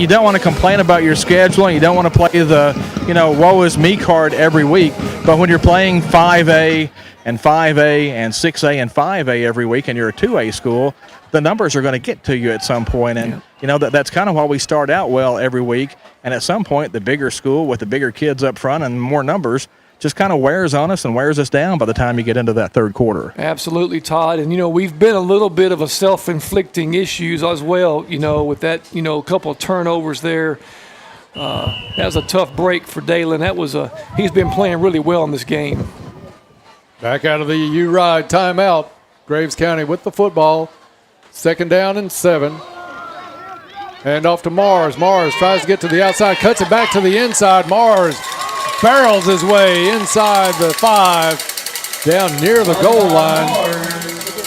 don't want to complain about your schedule, and you don't want to play the, woe is me card every week. But when you're playing 5A and 5A and 6A and 5A every week and you're a 2A school, the numbers are going to get to you at some point. And, that's kind of why we start out well every week. And at some point, the bigger school with the bigger kids up front and more numbers just kind of wears on us and wears us down by the time you get into that third quarter. Absolutely, Todd. And, we've been a little bit of a self-inflicting issues as well, with that, a couple of turnovers there. That was a tough break for Dayton. He's been playing really well in this game. Back out of the U-Ride timeout. Graves County with the football. 2nd down and 7. And off to Mars. Mars tries to get to the outside, cuts it back to the inside. Mars barrels his way inside the 5, down near the goal line.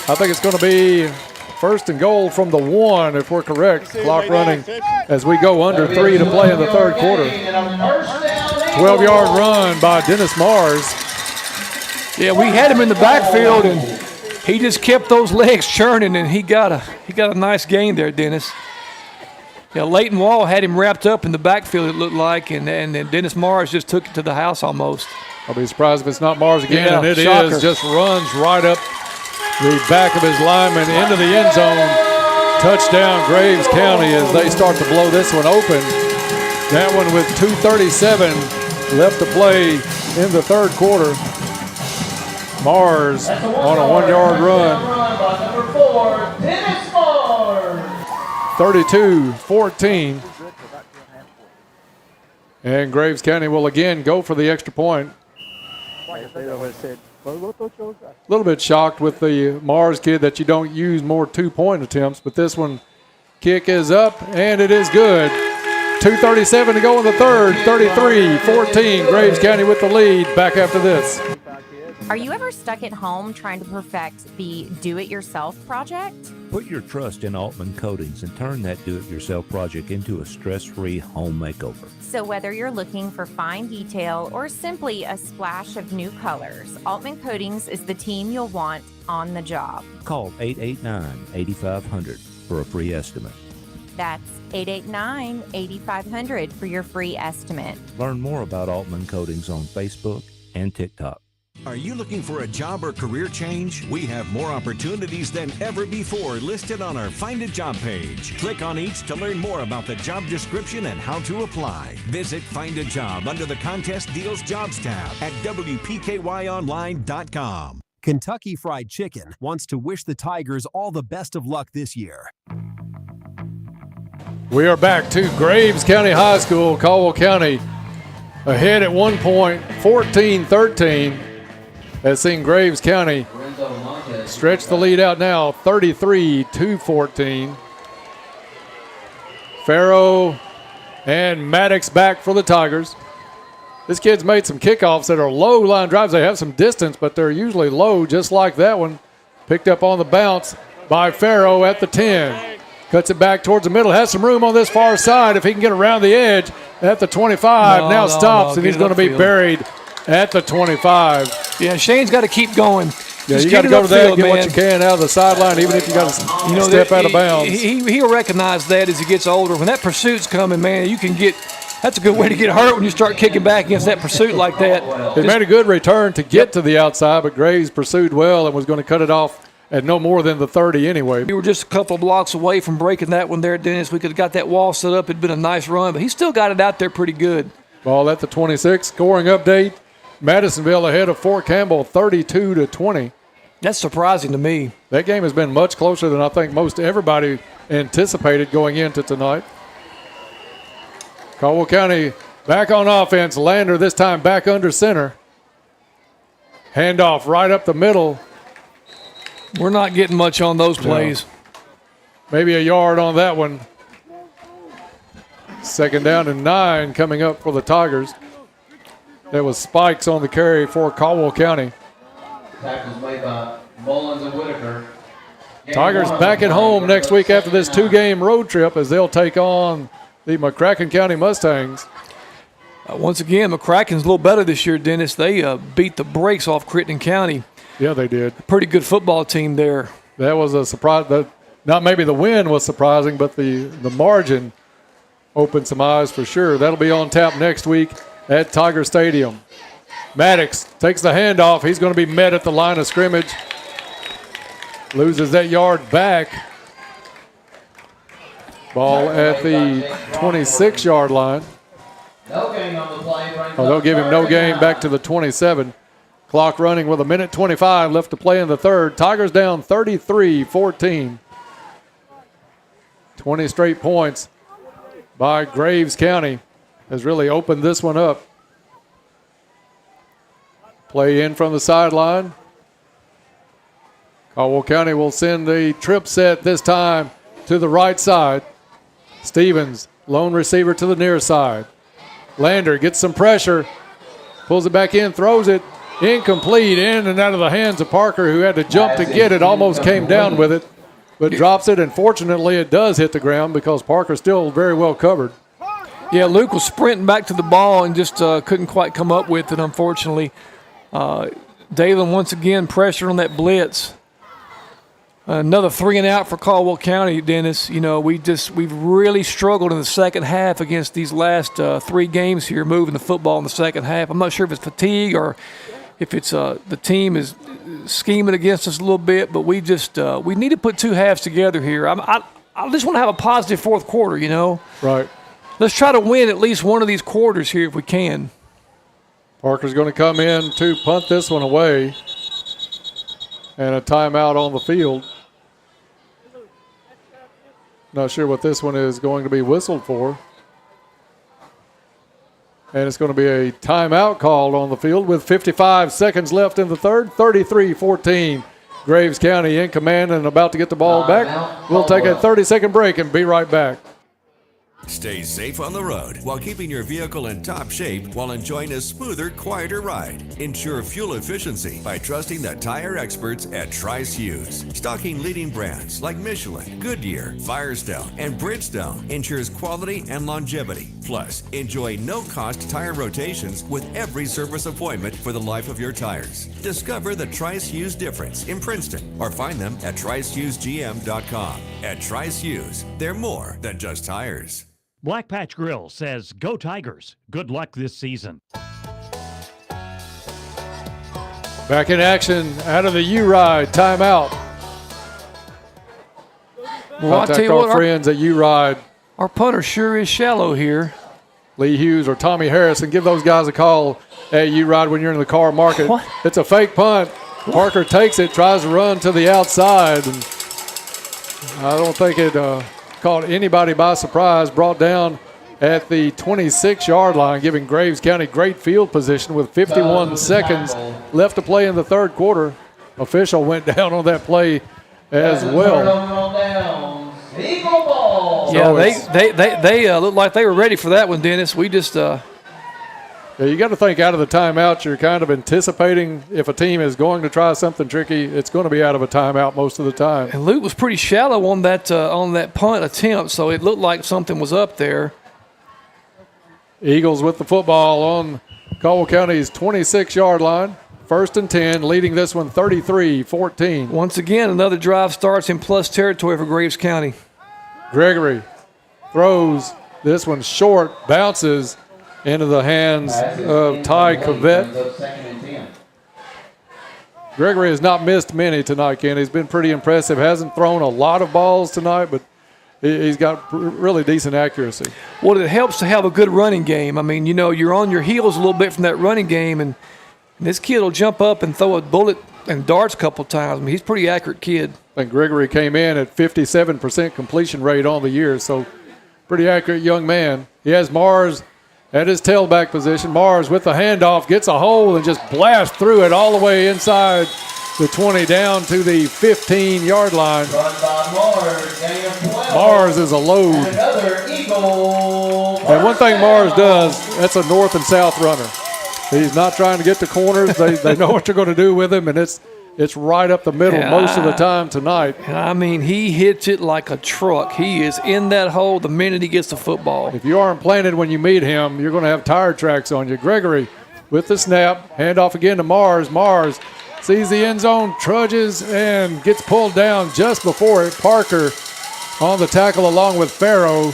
I think it's going to be First and goal from the 1, if we're correct. Clock running as we go under 3 to play in the third quarter. 12-yard run by Dennis Mars. Yeah, we had him in the backfield, and he just kept those legs churning, and he got a nice gain there, Dennis. Yeah, Leighton Wall had him wrapped up in the backfield, it looked like, and Dennis Mars just took it to the house almost. I'll be surprised if it's not Mars again, Yeah, and it shocker. is. Just runs right up the back of his lineman into the end zone. Touchdown, Graves County, as they start to blow this one open. That one with 2:37 left to play in the third quarter. Mars on a 1-yard run. 32-14. And Graves County will again go for the extra point. A little bit shocked with the Mars kid that you don't use more 2-point attempts, but this one, kick is up, and it is good. 2:37 to go in the third, 33-14. Graves County with the lead. Back after this. Are you ever stuck at home trying to perfect the do-it-yourself project? Put your trust in Altman Coatings and turn that do-it-yourself project into a stress-free home makeover. So whether you're looking for fine detail or simply a splash of new colors, Altman Coatings is the team you'll want on the job. Call 889-8500 for a free estimate. That's 889-8500 for your free estimate. Learn more about Altman Coatings on Facebook and TikTok. Are you looking for a job or career change? We have more opportunities than ever before listed on our Find a Job page. Click on each to learn more about the job description and how to apply. Visit Find a Job under the Contest Deals Jobs tab at WPKYOnline.com. Kentucky Fried Chicken wants to wish the Tigers all the best of luck this year. We are back to Graves County High School, Caldwell County ahead at 1 point, 14-13. Has seen Graves County stretch the lead out now, 33-14. Farrow and Maddox back for the Tigers. This kid's made some kickoffs that are low line drives. They have some distance, but they're usually low, just like that one. Picked up on the bounce by Farrow at the 10. Cuts it back towards the middle. Has some room on this far side if he can get around the edge at the 25. Now stops, and he's going to be buried at the 25. Yeah, Shane's got to keep going. Yeah, Just you got to get go it to that, upfield, get man. what you can out of the sideline, even if you got to step out of bounds. He'll recognize that as he gets older. When that pursuit's coming, man, you can get – that's a good way to get hurt when you start kicking back against that pursuit like that. He made a good return to get to the outside, but Graves pursued well and was going to cut it off at no more than the 30 anyway. We were just a couple of blocks away from breaking that one there, Dennis. We could have got that wall set up. It'd been a nice run, but he still got it out there pretty good. Ball at the 26. Scoring update. Madisonville ahead of Fort Campbell 32-20. That's surprising to me. That game has been much closer than I think most everybody anticipated going into tonight. Caldwell County back on offense. Lander this time back under center. Handoff right up the middle. We're not getting much on those plays. No. Maybe a yard on that one. Second down and 9 coming up for the Tigers. There was spikes on the carry for Caldwell County. Tackles made by Mullins and Whitaker. Tigers back at home next week after this 2-game road trip as they'll take on the McCracken County Mustangs. Once again, McCracken's a little better this year, Dennis. They beat the brakes off Crittenden County. Yeah, they did. Pretty good football team there. That was a surprise. Not maybe the win was surprising, but the margin opened some eyes for sure. That'll be on tap next week at Tiger Stadium. Maddox takes the handoff. He's going to be met at the line of scrimmage. Loses that yard back. Ball at the 26-yard line. No gain on the play. They'll give him no gain back to the 27. Clock running with 1:25 left to play in the third. Tigers down 33-14. 20 straight points by Graves County has really opened this one up. Play in from the sideline. Caldwell County will send the trip set this time to the right side. Stevens, lone receiver to the near side. Lander gets some pressure, pulls it back in, throws it. Incomplete, in and out of the hands of Parker, who had to jump to get it, almost came down with it. but drops it, and fortunately it does hit the ground because Parker's still very well covered. Yeah, Luke was sprinting back to the ball and just couldn't quite come up with it, unfortunately. Dalen once again pressured on that blitz. Another 3 and out for Caldwell County, Dennis. You know, we've really struggled in the second half against these last 3 games here, moving the football in the second half. I'm not sure if it's fatigue or if it's the team is scheming against us a little bit, but we need to put 2 halves together here. I just want to have a positive fourth quarter, you know. Right. Let's try to win at least one of these quarters here if we can. Parker's going to come in to punt this one away, and a timeout on the field. Not sure what this one is going to be whistled for. And it's going to be a timeout called on the field with 55 seconds left in the third. 33-14. Graves County in command and about to get the ball back. We'll take a 30-second break and be right back. Stay safe on the road while keeping your vehicle in top shape while enjoying a smoother, quieter ride. Ensure fuel efficiency by trusting the tire experts at Trice Hughes. Stocking leading brands like Michelin, Goodyear, Firestone, and Bridgestone ensures quality and longevity. Plus, enjoy no-cost tire rotations with every service appointment for the life of your tires. Discover the Trice Hughes difference in Princeton or find them at tricehughesgm.com. At Trice Hughes, they're more than just tires. Black Patch Grill says, "Go Tigers. Good luck this season." Back in action out of the U-Ride timeout. Well, I'll tell you our what, friends at U-Ride. Our punter sure is shallow here. Lee Hughes or Tommy Harrison, give those guys a call at U-Ride when you're in the car market. What? It's a fake punt. What? Parker takes it, tries to run to the outside, and I don't think it caught anybody by surprise. Brought down at the 26-yard line, giving Graves County great field position with 51 seconds left to play in the third quarter. Official went down on that play as well. Yeah, they looked like they were ready for that one, Dennis. We just yeah, you got to think out of the timeout. You're kind of anticipating if a team is going to try something tricky, it's going to be out of a timeout most of the time. And Luke was pretty shallow on that punt attempt, so it looked like something was up there. Eagles with the football on Caldwell County's 26-yard line. 1st and 10, leading this one 33-14. Once again, another drive starts in plus territory for Graves County. Gregory throws this one short, bounces into the hands of Ty Cavett. Gregory has not missed many tonight, Ken. He's been pretty impressive. Hasn't thrown a lot of balls tonight, but he's got really decent accuracy. Well, it helps to have a good running game. I mean, you know, you're on your heels a little bit from that running game, and this kid will jump up and throw a bullet and darts a couple times. I mean, he's a pretty accurate kid. I think Gregory came in at 57% completion rate on the year, so pretty accurate young man. He has Mars at his tailback position. Mars with the handoff gets a hole and just blasts through it all the way inside the 20 down to the 15-yard line. Mars is a load. And one thing Mars does, that's a north and south runner. He's not trying to get the corners. They know what you're going to do with him, and it's right up the middle most of the time tonight. And I mean, he hits it like a truck. He is in that hole the minute he gets the football. If you aren't planted when you meet him, you're going to have tire tracks on you. Gregory with the snap, handoff again to Mars. Mars sees the end zone, trudges, and gets pulled down just before it. Parker on the tackle along with Farrow.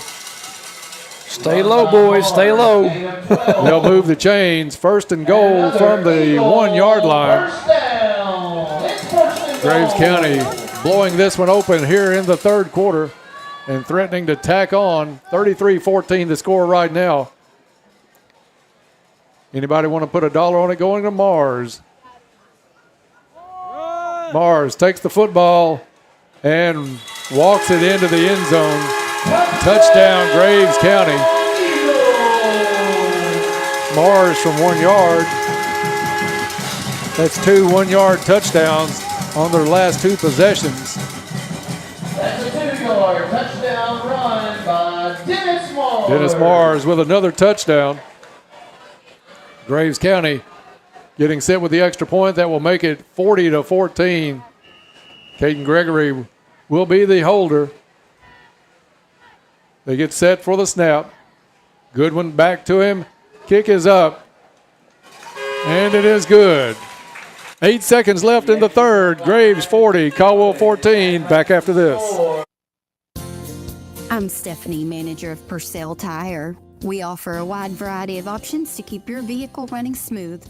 Stay low, boys. Stay low. They'll move the chains. 1st and goal from the 1-yard line. Graves County blowing this one open here in the third quarter and threatening to tack on. 33-14 the score right now. Anybody want to put $1 on it? Going to Mars. Mars takes the football and walks it into the end zone. Touchdown, Graves County. Mars from 1 yard. That's 2 1-yard touchdowns on their last 2 possessions. That's a 2-yard touchdown run by Dennis Mars. Dennis Mars with another touchdown. Graves County getting set with the extra point. That will make it 40-14. Caden Gregory will be the holder. They get set for the snap. Goodwin back to him. Kick is up. And it is good. 8 seconds left in the third. Graves 40, Caldwell 14. Back after this. I'm Stephanie, manager of Purcell Tire. We offer a wide variety of options to keep your vehicle running smooth.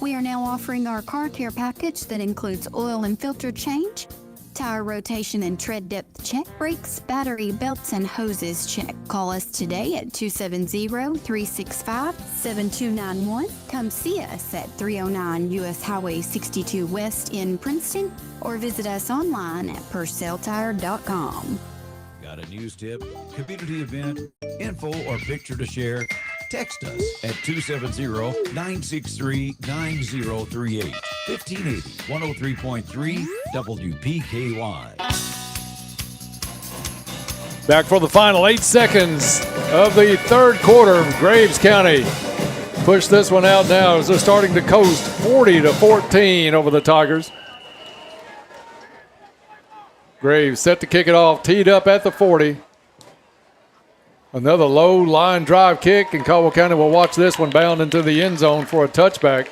We are now offering our car care package that includes oil and filter change, tire rotation and tread depth check, brakes, battery, belts, and hoses check. Call us today at 270-365-7291. Come see us at 309 U.S. Highway 62 West in Princeton, or visit us online at purcelltire.com. Got a news tip, community event, info, or picture to share? Text us at 270-963-9038. 1580 103.3 WPKY. Back for the final 8 seconds of the third quarter. Graves County push this one out now as they're starting to coast 40-14 over the Tigers. Graves set to kick it off, teed up at the 40. Another low line drive kick, and Caldwell County will watch this one bound into the end zone for a touchback.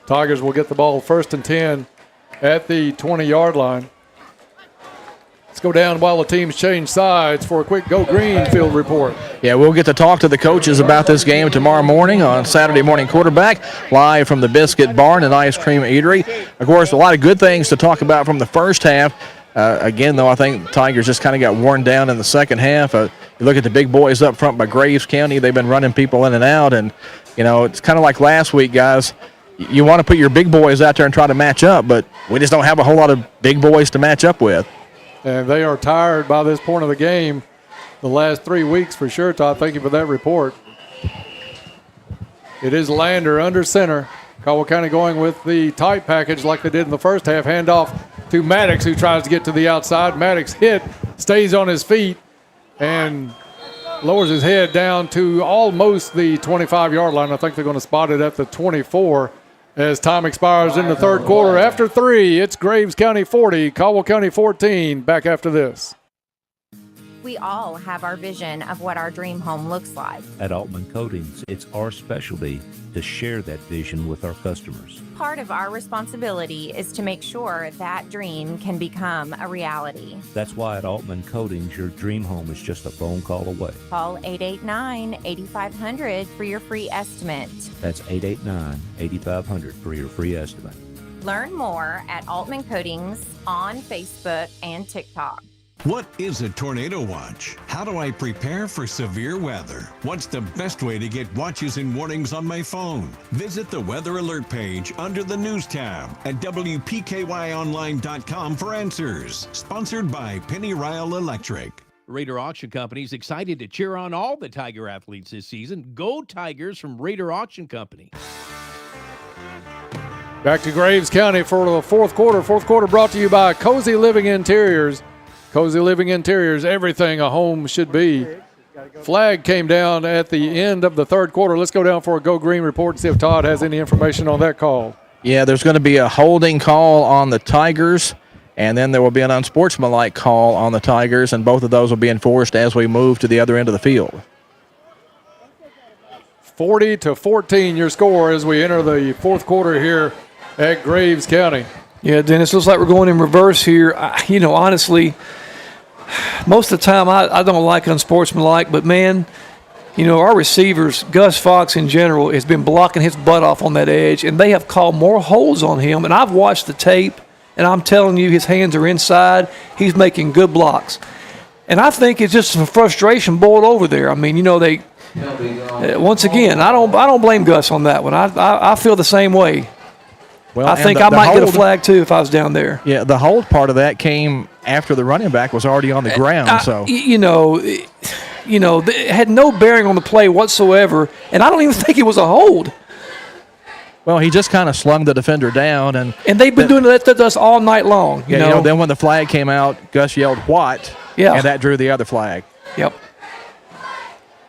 Tigers will get the ball 1st and 10 at the 20-yard line. Let's go down while the teams change sides for a quick Go Green field report. Yeah, we'll get to talk to the coaches about this game tomorrow morning on Saturday Morning Quarterback, live from the Biscuit Barn and Ice Cream Eatery. Of course, a lot of good things to talk about from the first half. Again, though, I think the Tigers just kind of got worn down in the second half. You look at the big boys up front by Graves County. They've been running people in and out. And, you know, it's kind of like last week, guys. You want to put your big boys out there and try to match up, but we just don't have a whole lot of big boys to match up with. And they are tired by this point of the game. The last 3 weeks for sure, Todd. Thank you for that report. It is Lander under center. Caldwell County going with the tight package like they did in the first half. Handoff to Maddox, who tries to get to the outside. Maddox hit, stays on his feet, and lowers his head down to almost the 25-yard line. I think they're going to spot it at the 24 as time expires in the third quarter. After 3, it's Graves County 40, Caldwell County 14. Back after this. We all have our vision of what our dream home looks like. At Altman Coatings, it's our specialty to share that vision with our customers. Part of our responsibility is to make sure that dream can become a reality. That's why at Altman Coatings, your dream home is just a phone call away. Call 889-8500 for your free estimate. That's 889-8500 for your free estimate. Learn more at Altman Coatings on Facebook and TikTok. What is a tornado watch? How do I prepare for severe weather? What's the best way to get watches and warnings on my phone? Visit the weather alert page under the news tab at WPKYonline.com for answers. Sponsored by Penny Ryle Electric. Raider Auction Company is excited to cheer on all the Tiger athletes this season. Go Tigers from Raider Auction Company. Back to Graves County for the fourth quarter. Fourth quarter brought to you by Cozy Living Interiors. Cozy Living Interiors, everything a home should be. Flag came down at the end of the third quarter. Let's go down for a Go Green report and see if Todd has any information on that call. Yeah, there's going to be a holding call on the Tigers, and then there will be an unsportsmanlike call on the Tigers, and both of those will be enforced as we move to the other end of the field. 40-14 your score as we enter the fourth quarter here at Graves County. Yeah, Dennis, looks like we're going in reverse here. Honestly, most of the time I don't like unsportsmanlike, but, man, our receivers, Gus Fox in general, has been blocking his butt off on that edge, and they have called more holds on him. And I've watched the tape, and I'm telling you, his hands are inside. He's making good blocks. And I think it's just some frustration boiled over there. I mean, they once again, I don't blame Gus on that one. I feel the same way. Well, I think I might get a flag, too, if I was down there. Yeah, the hold part of that came after the running back was already on the ground. So it had no bearing on the play whatsoever, and I don't even think it was a hold. Well, he just kind of slung the defender down. And they've been doing that to us all night long. Then when the flag came out, Gus yelled, "What?" Yeah. And that drew the other flag. Yep.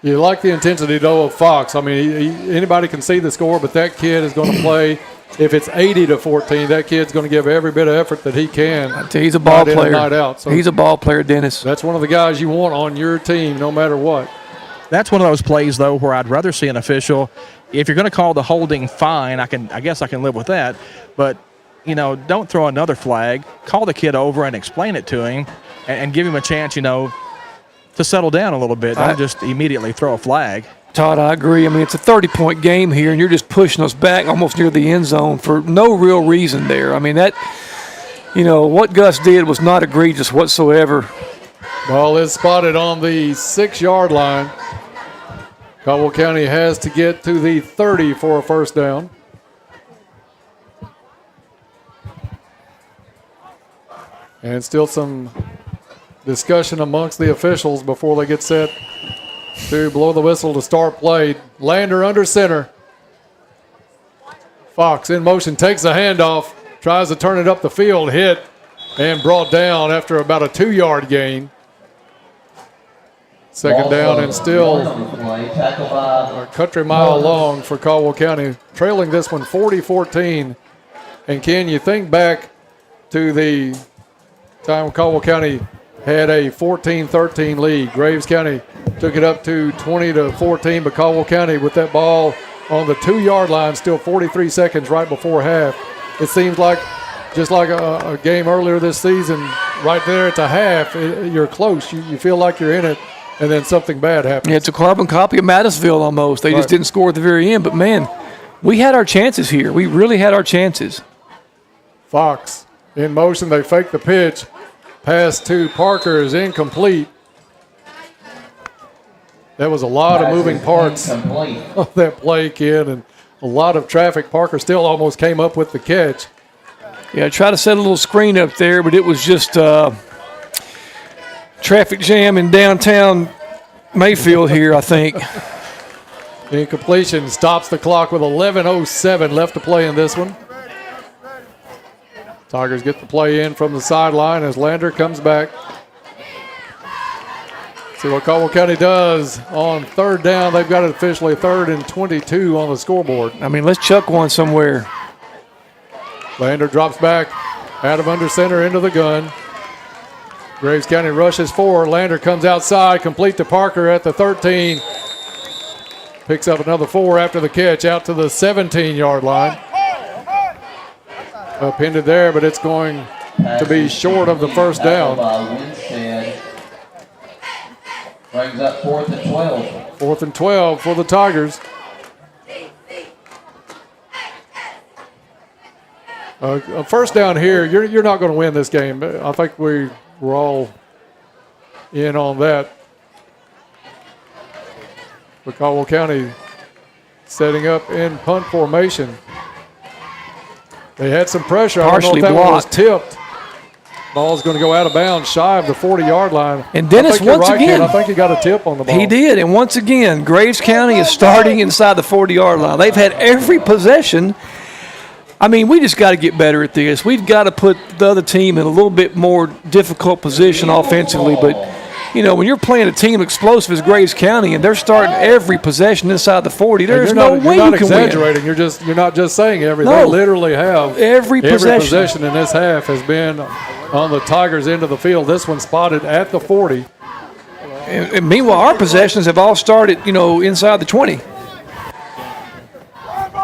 You like the intensity, though, of Fox. I mean, anybody can see the score, but that kid is going to play if it's 80-14, that kid's going to give every bit of effort that he can. I tell you, he's a ball player. Night out. So he's a ball player, Dennis. That's one of the guys you want on your team, no matter what. That's one of those plays, though, where I'd rather see an official. If you're going to call the holding fine, I guess I can live with that. But, don't throw another flag. Call the kid over and explain it to him and give him a chance, to settle down a little bit. Don't just immediately throw a flag. Todd, I agree. I mean, it's a 30-point game here, and you're just pushing us back almost near the end zone for no real reason there. I mean, what Gus did was not egregious whatsoever. Ball is spotted on the 6-yard line. Caldwell County has to get to the 30 for a first down. And still some discussion amongst the officials before they get set to blow the whistle to start play. Lander under center. Fox in motion, takes a handoff, tries to turn it up the field, hit, and brought down after about a 2-yard gain. Second down and still a country mile long for Caldwell County, trailing this one 40-14. And Ken, you think back to the time Caldwell County had a 14-13 lead. Graves County took it up to 20-14, but Caldwell County with that ball on the 2-yard line, still 43 seconds right before half. It seems like just like a game earlier this season, right there at the half, you're close. You feel like you're in it, and then something bad happens. Yeah, it's a carbon copy of Mattisville almost. They just didn't score at the very end. But, man, we had our chances here. We really had our chances. Fox in motion. They fake the pitch. Pass to Parker is incomplete. That was a lot of moving parts of that play, kid, and a lot of traffic. Parker still almost came up with the catch. Yeah, I tried to set a little screen up there, but it was just traffic jam in downtown Mayfield here, I think. Incompletion stops the clock with 11:07 left to play in this one. Tigers get the play in from the sideline as Lander comes back. See what Caldwell County does on third down. They've got it officially 3rd and 22 on the scoreboard. I mean, let's chuck one somewhere. Lander drops back out of under center into the gun. Graves County rushes forward. Lander comes outside, complete to Parker at the 13. Picks up another 4 after the catch out to the 17-yard line. Upended there, but it's going to be short of the first down. Brings up 4th and 12. 4th and 12 for the Tigers. A first down here, you're not going to win this game. I think we're all in on that. But Caldwell County setting up in punt formation. They had some pressure. Partially I don't know if that blocked. one was tipped. Ball's going to go out of bounds shy of the 40-yard line. And Dennis, once again, I think he got a tip on the ball. He did, and once again, Graves County is starting inside the 40-yard line. They've had every possession. I mean, we just got to get better at this. We've got to put the other team in a little bit more difficult position offensively. But, when you're playing a team explosive as Graves County and they're starting every possession inside the 40, there's no way you can win. You're not exaggerating. You're not just saying everything. No. They literally have every possession in this half has been on the Tigers' end of the field. This one spotted at the 40. And meanwhile, our possessions have all started, inside the 20.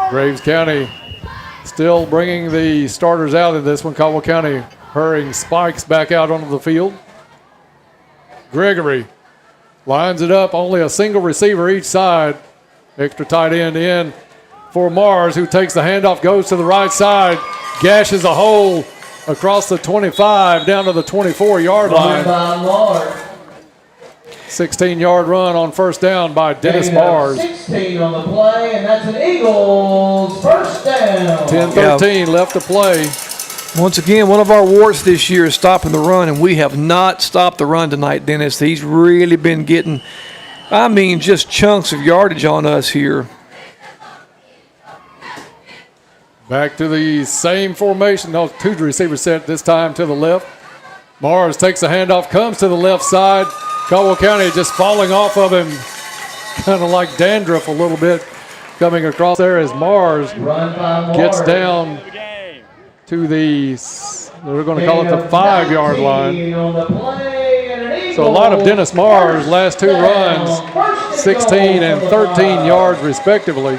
Graves County still bringing the starters out in this one. Caldwell County hurrying Spikes back out onto the field. Gregory lines it up, only a single receiver each side. Extra tight end in for Mars, who takes the handoff, goes to the right side, gashes a hole across the 25 down to the 24-yard line. 16-yard run on first down by Dennis Mars. 16 on the play, and that's an Eagles first down. 10-13 left to play. Once again, one of our warts this year is stopping the run, and we have not stopped the run tonight, Dennis. He's really been getting, just chunks of yardage on us here. Back to the same formation. No, 2 receivers set this time to the left. Mars takes the handoff, comes to the left side. Caldwell County just falling off of him, kind of like dandruff a little bit. coming across there as Mars gets down to the, we're going to call it the 5-yard line. So a lot of Dennis Mars, last two runs, 16 and 13 yards respectively.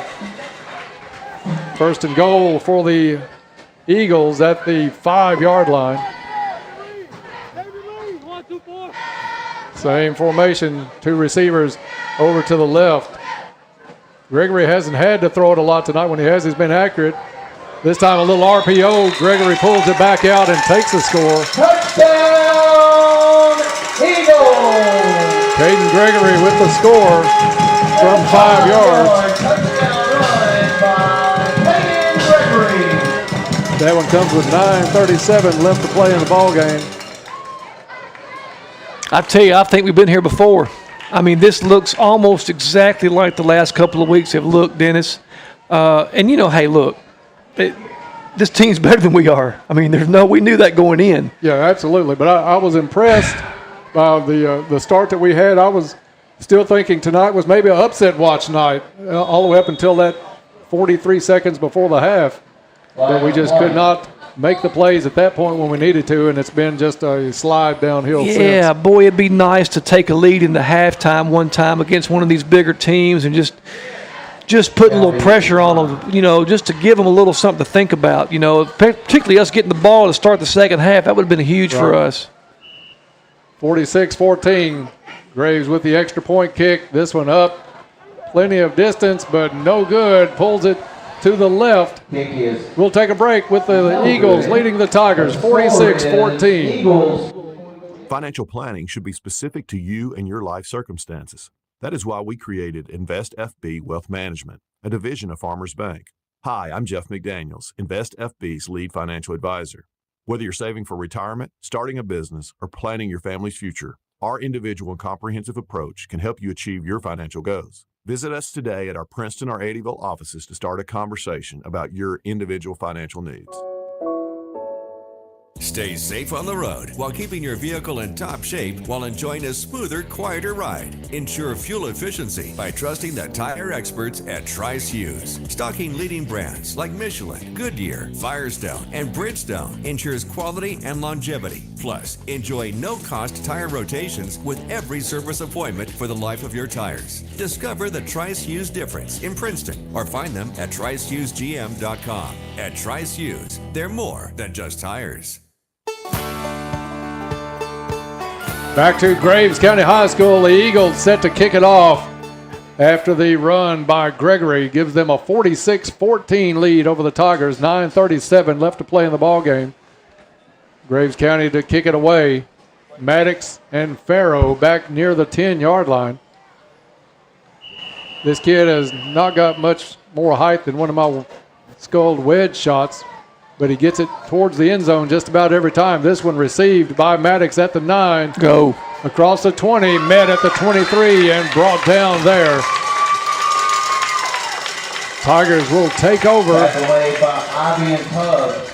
First and goal for the Eagles at the 5-yard line. Same formation, two receivers over to the left. Gregory hasn't had to throw it a lot tonight. When he has, he's been accurate. This time a little RPO. Gregory pulls it back out and takes the score. Touchdown, Eagles! Caden Gregory with the score from 5 yards. Touchdown run by Caden Gregory. That one comes with 9:37 left to play in the ball game. I tell you, I think we've been here before. I mean, this looks almost exactly like the last couple of weeks have looked, Dennis. And you know, hey, look, this team's better than we are. I mean, we knew that going in. Yeah, absolutely. But I was impressed by the start that we had. I was still thinking tonight was maybe an upset watch night, all the way up until that 43 seconds before the half. But we just could not make the plays at that point when we needed to, and it's been just a slide downhill since. Yeah, boy, it'd be nice to take a lead in the halftime one time against one of these bigger teams and just put a little pressure on them, you know, just to give them a little something to think about, you know, particularly us getting the ball to start the second half. That would have been huge for us. 46-14. Graves with the extra point kick. This one up. Plenty of distance, but no good. Pulls it to the left. We'll take a break with the Eagles leading the Tigers 46-14. Financial planning should be specific to you and your life circumstances. That is why we created Invest FB Wealth Management, a division of Farmers Bank. Hi, I'm Jeff McDaniels, Invest FB's lead financial advisor. Whether you're saving for retirement, starting a business, or planning your family's future, our individual and comprehensive approach can help you achieve your financial goals. Visit us today at our Princeton or Eddyville offices to start a conversation about your individual financial needs. Stay safe on the road while keeping your vehicle in top shape while enjoying a smoother, quieter ride. Ensure fuel efficiency by trusting the tire experts at Trice Hughes. Stocking leading brands like Michelin, Goodyear, Firestone, and Bridgestone ensures quality and longevity. Plus, enjoy no-cost tire rotations with every service appointment for the life of your tires. Discover the Trice Hughes difference in Princeton or find them at TriceHughesGM.com. At Trice Hughes, they're more than just tires. Back to Graves County High School. The Eagles set to kick it off after the run by Gregory gives them a 46-14 lead over the Tigers. 9:37 left to play in the ball game. Graves County to kick it away. Maddox and Farrow back near the 10-yard line. This kid has not got much more height than one of my sculled wedge shots, but he gets it towards the end zone just about every time. This one received by Maddox at the 9. Go. Across the 20, met at the 23 and brought down there. Tigers will take over. Away by Ivy and Tubbs.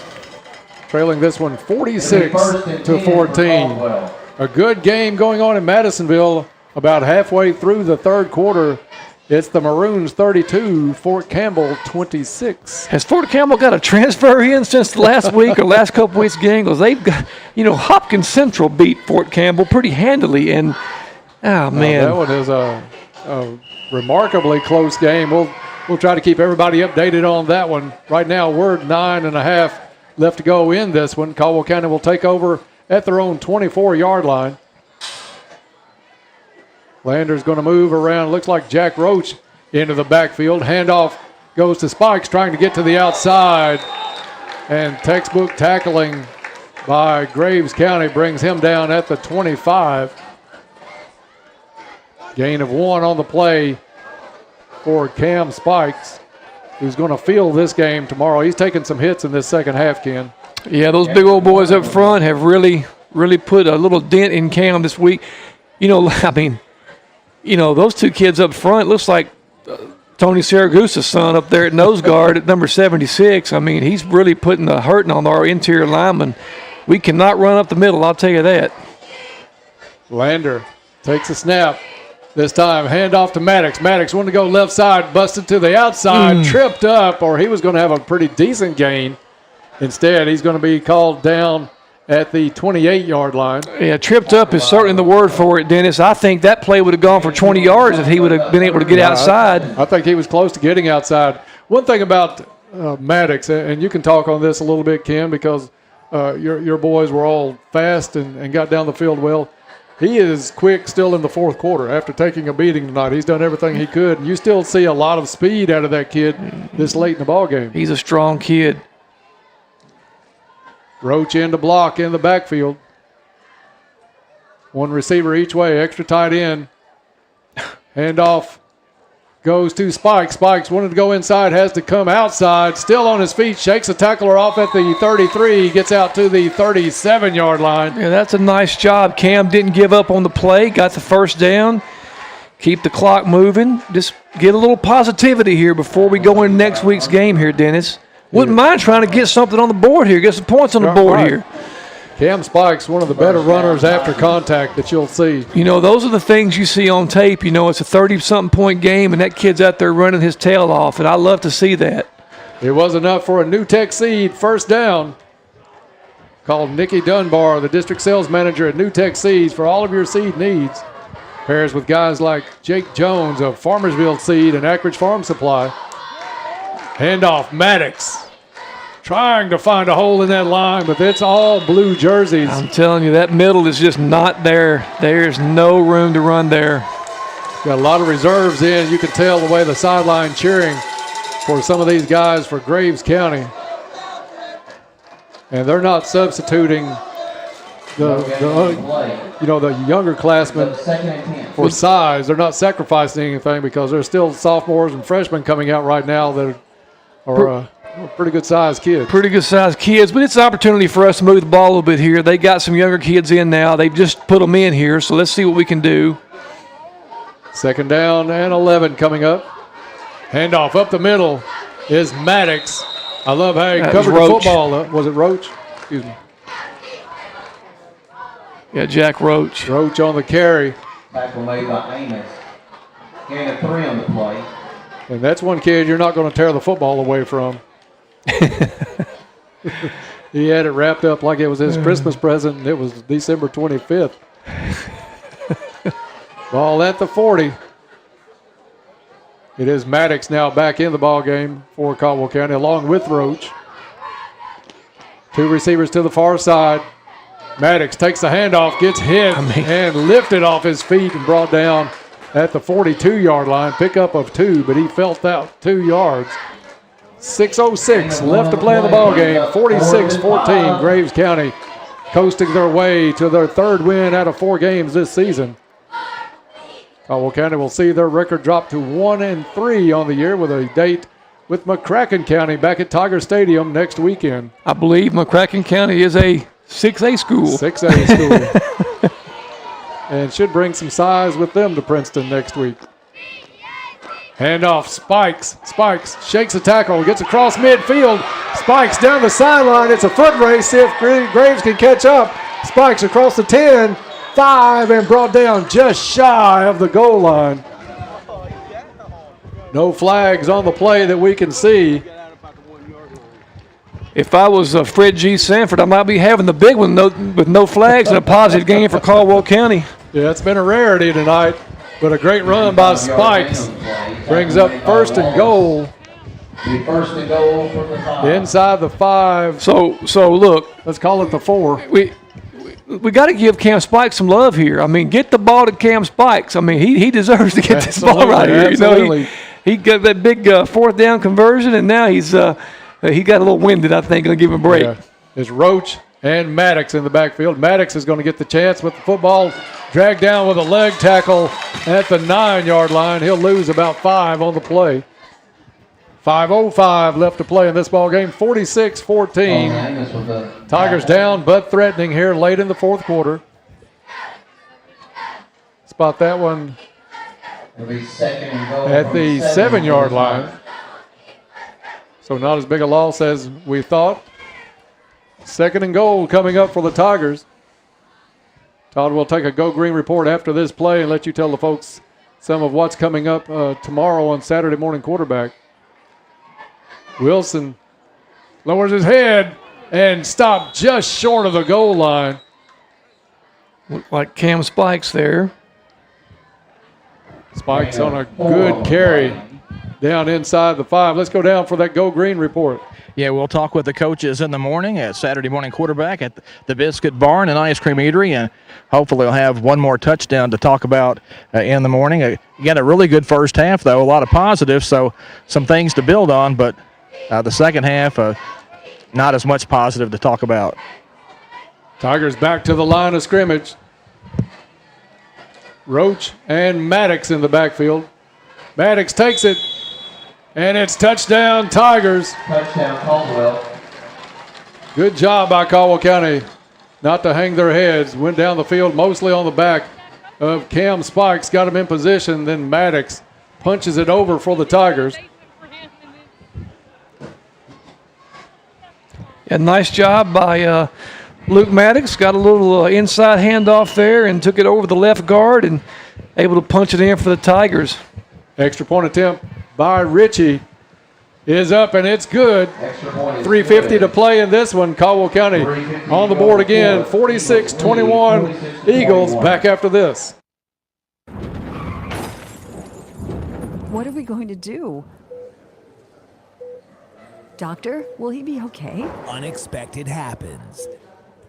Trailing this one 46-14. A good game going on in Madisonville about halfway through the third quarter. It's the Maroons 32, Fort Campbell 26. Has Fort Campbell got a transfer in since the last week or last couple weeks Gangles? They've got, you know, Hopkins Central beat Fort Campbell pretty handily, and man, that one is a remarkably close game. We'll try to keep everybody updated on that one. Right now, we're 9.5 left to go in this one. Caldwell County will take over at their own 24-yard line. Lander's going to move around. Looks like Jack Roach into the backfield. Handoff goes to Spikes, trying to get to the outside. And textbook tackling by Graves County brings him down at the 25. Gain of 1 on the play for Cam Spikes, who's going to field this game tomorrow. He's taking some hits in this second half, Ken. Yeah, those big old boys up front have really put a little dent in Cam this week. You know, I mean, you know, those two kids up front, looks like Tony Saragusa's son up there at nose guard at number 76. I mean, he's really putting the hurting on our interior linemen. We cannot run up the middle, I'll tell you that. Lander takes a snap, This time, handoff to Maddox. Maddox wanted to go left side, busted to the outside, tripped up, or he was going to have a pretty decent gain. Instead, he's going to be called down at the 28-yard line. Yeah, tripped up is certainly the word for it, Dennis. I think that play would have gone for 20 yards if he would have been able to get outside. I think he was close to getting outside. One thing about Maddox, and you can talk on this a little bit, Ken, because your boys were all fast and got down the field well. He is quick still in the fourth quarter after taking a beating tonight. He's done everything he could. And you still see a lot of speed out of that kid this late in the ball game. He's a strong kid. Roach in to block in the backfield. One receiver each way, extra tight end. Handoff goes to Spikes. Spikes wanted to go inside, has to come outside. Still on his feet, shakes the tackler off at the 33, gets out to the 37-yard line. Yeah, that's a nice job. Cam didn't give up on the play, got the first down. Keep the clock moving. Just get a little positivity here before we go into next week's game here, Dennis. Wouldn't mind trying to get something on the board here, get some points on the board here. Cam Spikes, one of the better runners after contact that you'll see. You know, those are the things you see on tape. You know, it's a 30-something point game, and that kid's out there running his tail off, and I love to see that. It was enough for a New Tech Seed first down. Called Nikki Dunbar, the district sales manager at New Tech Seeds, for all of your seed needs. Pairs with guys like Jake Jones of Farmersville Seed and Ackridge Farm Supply. Handoff, Maddox. Trying to find a hole in that line, but it's all blue jerseys. I'm telling you, that middle is just not there. There's no room to run there. Got a lot of reserves in. You can tell the way the sideline cheering for some of these guys for Graves County. And they're not substituting the younger classmen for size. They're not sacrificing anything because there's still sophomores and freshmen coming out right now that are pretty good sized kids. Pretty good sized kids, but it's an opportunity for us to move the ball a little bit here. They got some younger kids in now. They've just put them in here, so let's see what we can do. Second down and 11 coming up. Handoff up the middle is Maddox. I love how he covered the football. Was it Roach? Excuse me. Yeah, Jack Roach. Roach on the carry. Tackle made by Amos. Gain of 3 on the play. And that's one kid you're not going to tear the football away from. He had it wrapped up like it was his Christmas present, and it was December 25th. Ball at the 40. It is Maddox now back in the ball game for Caldwell County, along with Roach. Two receivers to the far side. Maddox takes the handoff, gets hit, and lifted off his feet and brought down at the 42-yard line. Pickup of 2, but he felt that 2 yards. 6:06 left to play in the ball game. 46-14. Graves County coasting their way to their third win out of 4 games this season. Caldwell County will see their record drop to 1-3 on the year with a date with McCracken County back at Tiger Stadium next weekend. I believe McCracken County is a 6A school. 6A school. And should bring some size with them to Princeton next week. Handoff, Spikes. Spikes shakes a tackle, gets across midfield. Spikes down the sideline. It's a foot race. See if Graves can catch up. Spikes across the 10, 5, and brought down just shy of the goal line. No flags on the play that we can see. If I was Fred G. Sanford, I might be having the big one with no flags and a positive game for Caldwell County. Yeah, it's been a rarity tonight, but a great run by Spikes brings up first and goal. First and goal from the 5. Inside the 5. So look, let's call it the 4. We got to give Cam Spikes some love here. I mean, get the ball to Cam Spikes. I mean, he deserves to get this ball right here. Absolutely. You know, he got that big fourth down conversion, and now he got a little winded, I think. Going to give him a break. Yeah. It's Roach and Maddox in the backfield. Maddox is going to get the chance with the football dragged down with a leg tackle at the 9-yard line. He'll lose about 5 on the play. 5:05 left to play in this ball game. 46-14. Tigers down, but threatening here late in the fourth quarter. Spot that one at the 7-yard line. So not as big a loss as we thought. Second and goal coming up for the Tigers. Todd will take a Go Green report after this play and let you tell the folks some of what's coming up tomorrow on Saturday morning quarterback. Wilson lowers his head and stopped just short of the goal line. Looked like Cam Spikes there. Spikes on a good carry down inside the 5. Let's go down for that Go Green report. Yeah, we'll talk with the coaches in the morning at Saturday morning quarterback at the Biscuit Barn and Ice Cream Eatery, and hopefully we'll have one more touchdown to talk about in the morning. Again, a really good first half, though, a lot of positives, so some things to build on, but the second half, not as much positive to talk about. Tigers back to the line of scrimmage. Roach and Maddox in the backfield. Maddox takes it, and it's touchdown Tigers. Touchdown Caldwell. Good job by Caldwell County not to hang their heads. Went down the field mostly on the back of Cam Spikes, got him in position, then Maddox punches it over for the Tigers. A nice job by Luke Maddox. Got a little inside handoff there and took it over the left guard and able to punch it in for the Tigers. Extra point attempt by Ritchie is up, and it's good. 3:50 to play in this one. Caldwell County on the board again. 46-21 Eagles back after this. What are we going to do? Doctor, will he be okay? Unexpected happens.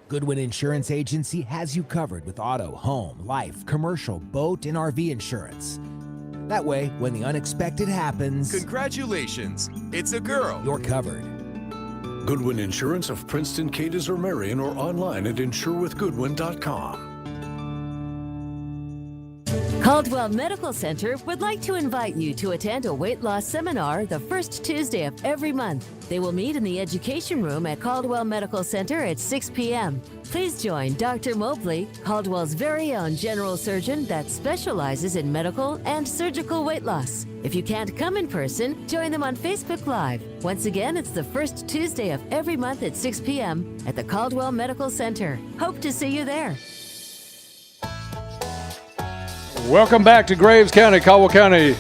Goodwin Insurance Agency has you covered with auto, home, life, commercial, boat, and RV insurance. That way, when the unexpected happens... Congratulations! It's a girl! You're covered. Goodwin Insurance of Princeton, Cadiz, or Marion, or online at insurewithgoodwin.com. Caldwell Medical Center would like to invite you to attend a weight loss seminar the first Tuesday of every month. They will meet in the education room at Caldwell Medical Center at 6 p.m. Please join Dr. Mobley, Caldwell's very own general surgeon that specializes in medical and surgical weight loss. If you can't come in person, join them on Facebook Live. Once again, it's the first Tuesday of every month at 6 p.m. at the Caldwell Medical Center. Hope to see you there. Welcome back to Graves County. Caldwell County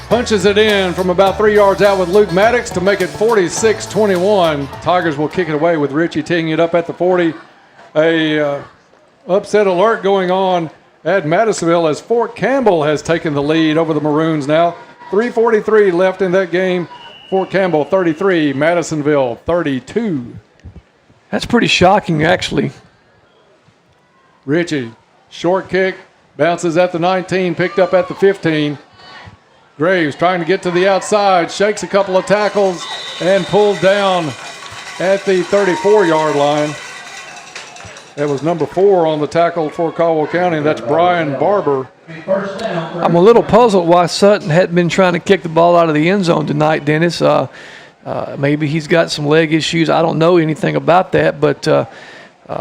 punches it in from about 3 yards out with Luke Maddox to make it 46-21. Tigers will kick it away with Ritchie teeing it up at the 40. A upset alert going on at Madisonville as Fort Campbell has taken the lead over the Maroons now. 3:43 left in that game. Fort Campbell 33, Madisonville 32. That's pretty shocking, actually. Ritchie, short kick. Bounces at the 19, picked up at the 15. Graves trying to get to the outside, shakes a couple of tackles, and pulled down at the 34-yard line. That was number 4 on the tackle for Caldwell County, and that's Brian Barber. I'm a little puzzled why Sutton hadn't been trying to kick the ball out of the end zone tonight, Dennis. Maybe he's got some leg issues. I don't know anything about that, but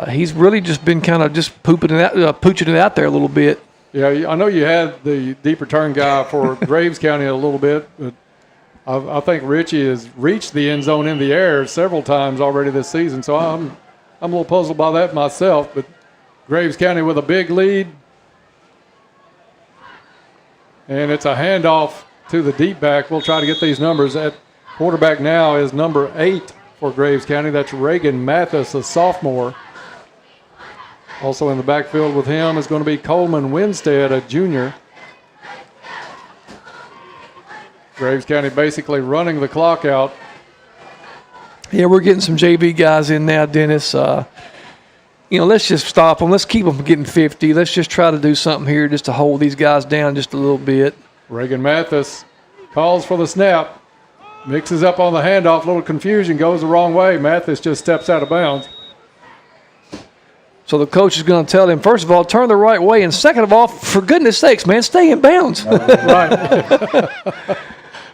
he's really just been kind of just pooching it out there a little bit. Yeah, I know you had the deep return guy for Graves County a little bit, but I think Ritchie has reached the end zone in the air several times already this season, so I'm a little puzzled by that myself. But Graves County with a big lead, and it's a handoff to the deep back. We'll try to get these numbers. At quarterback now is number 8 for Graves County. That's Reagan Mathis, a sophomore. Also in the backfield with him is going to be Coleman Winstead, a junior. Graves County basically running the clock out. Yeah, we're getting some JV guys in now, Dennis. Let's just stop them. Let's keep them from getting 50. Let's just try to do something here just to hold these guys down just a little bit. Reagan Mathis calls for the snap. Mixes up on the handoff. A little confusion. Goes the wrong way. Mathis just steps out of bounds. So the coach is going to tell him, first of all, turn the right way, and second of all, for goodness sakes, man, stay in bounds. Right.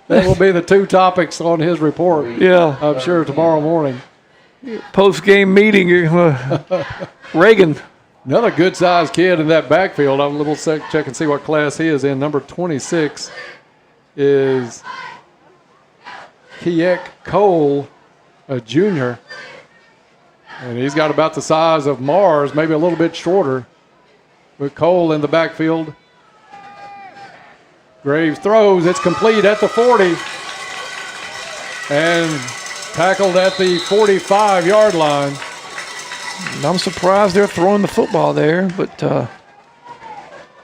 That will be the 2 topics on his report. Yeah. I'm sure tomorrow morning. Post-game meeting, Reagan. Another good-sized kid in that backfield. I'm a little check and see what class he is in. Number 26 is Kiek Cole, a junior. And he's got about the size of Mars, maybe a little bit shorter. With Cole in the backfield. Graves throws. It's complete at the 40. And tackled at the 45-yard line. I'm surprised they're throwing the football there, but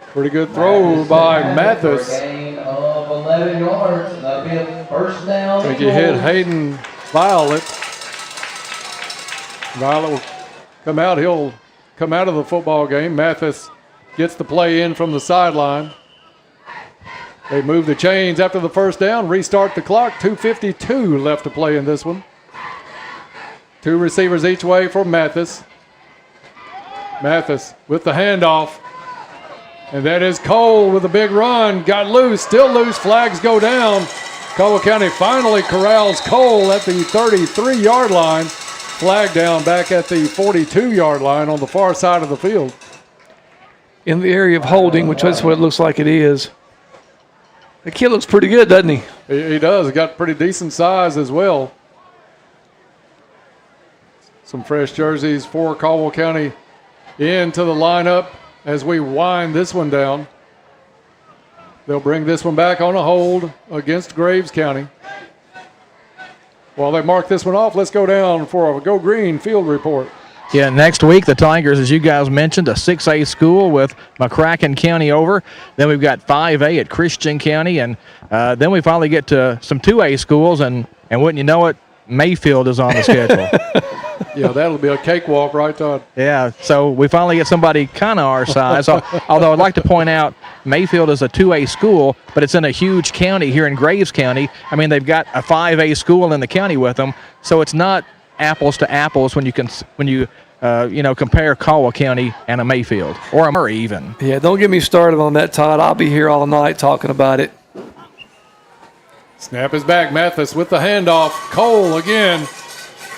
pretty good throw by Mathis. Gain of 11 yards. That'll be a first down. I think he hit Hayden Violet. Violet will come out. He'll come out of the football game. Mathis gets the play in from the sideline. They move the chains after the first down, restart the clock. 2:52 left to play in this one. Two receivers each way for Mathis. Mathis with the handoff. And that is Cole with a big run. Got loose, still loose. Flags go down. Caldwell County finally corrals Cole at the 33-yard line. Flag down back at the 42-yard line on the far side of the field. In the area of holding, which is what it looks like it is. The kid looks pretty good, doesn't he? He does. He got pretty decent size as well. Some fresh jerseys for Caldwell County into the lineup as we wind this one down. They'll bring this one back on a hold against Graves County. While they mark this one off, let's go down for a Go Green field report. Yeah, next week, the Tigers, as you guys mentioned, a 6A school with McCracken County over. Then we've got 5A at Christian County, and then we finally get to some 2A schools, and wouldn't you know it, Mayfield is on the schedule. Yeah, that'll be a cakewalk, right, Todd? Yeah, so we finally get somebody kind of our size. Although I'd like to point out, Mayfield is a 2A school, but it's in a huge county here in Graves County. I mean, they've got a 5A school in the county with them, so it's not apples to apples when you compare Caldwell County and a Mayfield or a Murray even. Yeah, don't get me started on that, Todd. I'll be here all night talking about it. Snap is back. Mathis with the handoff. Cole again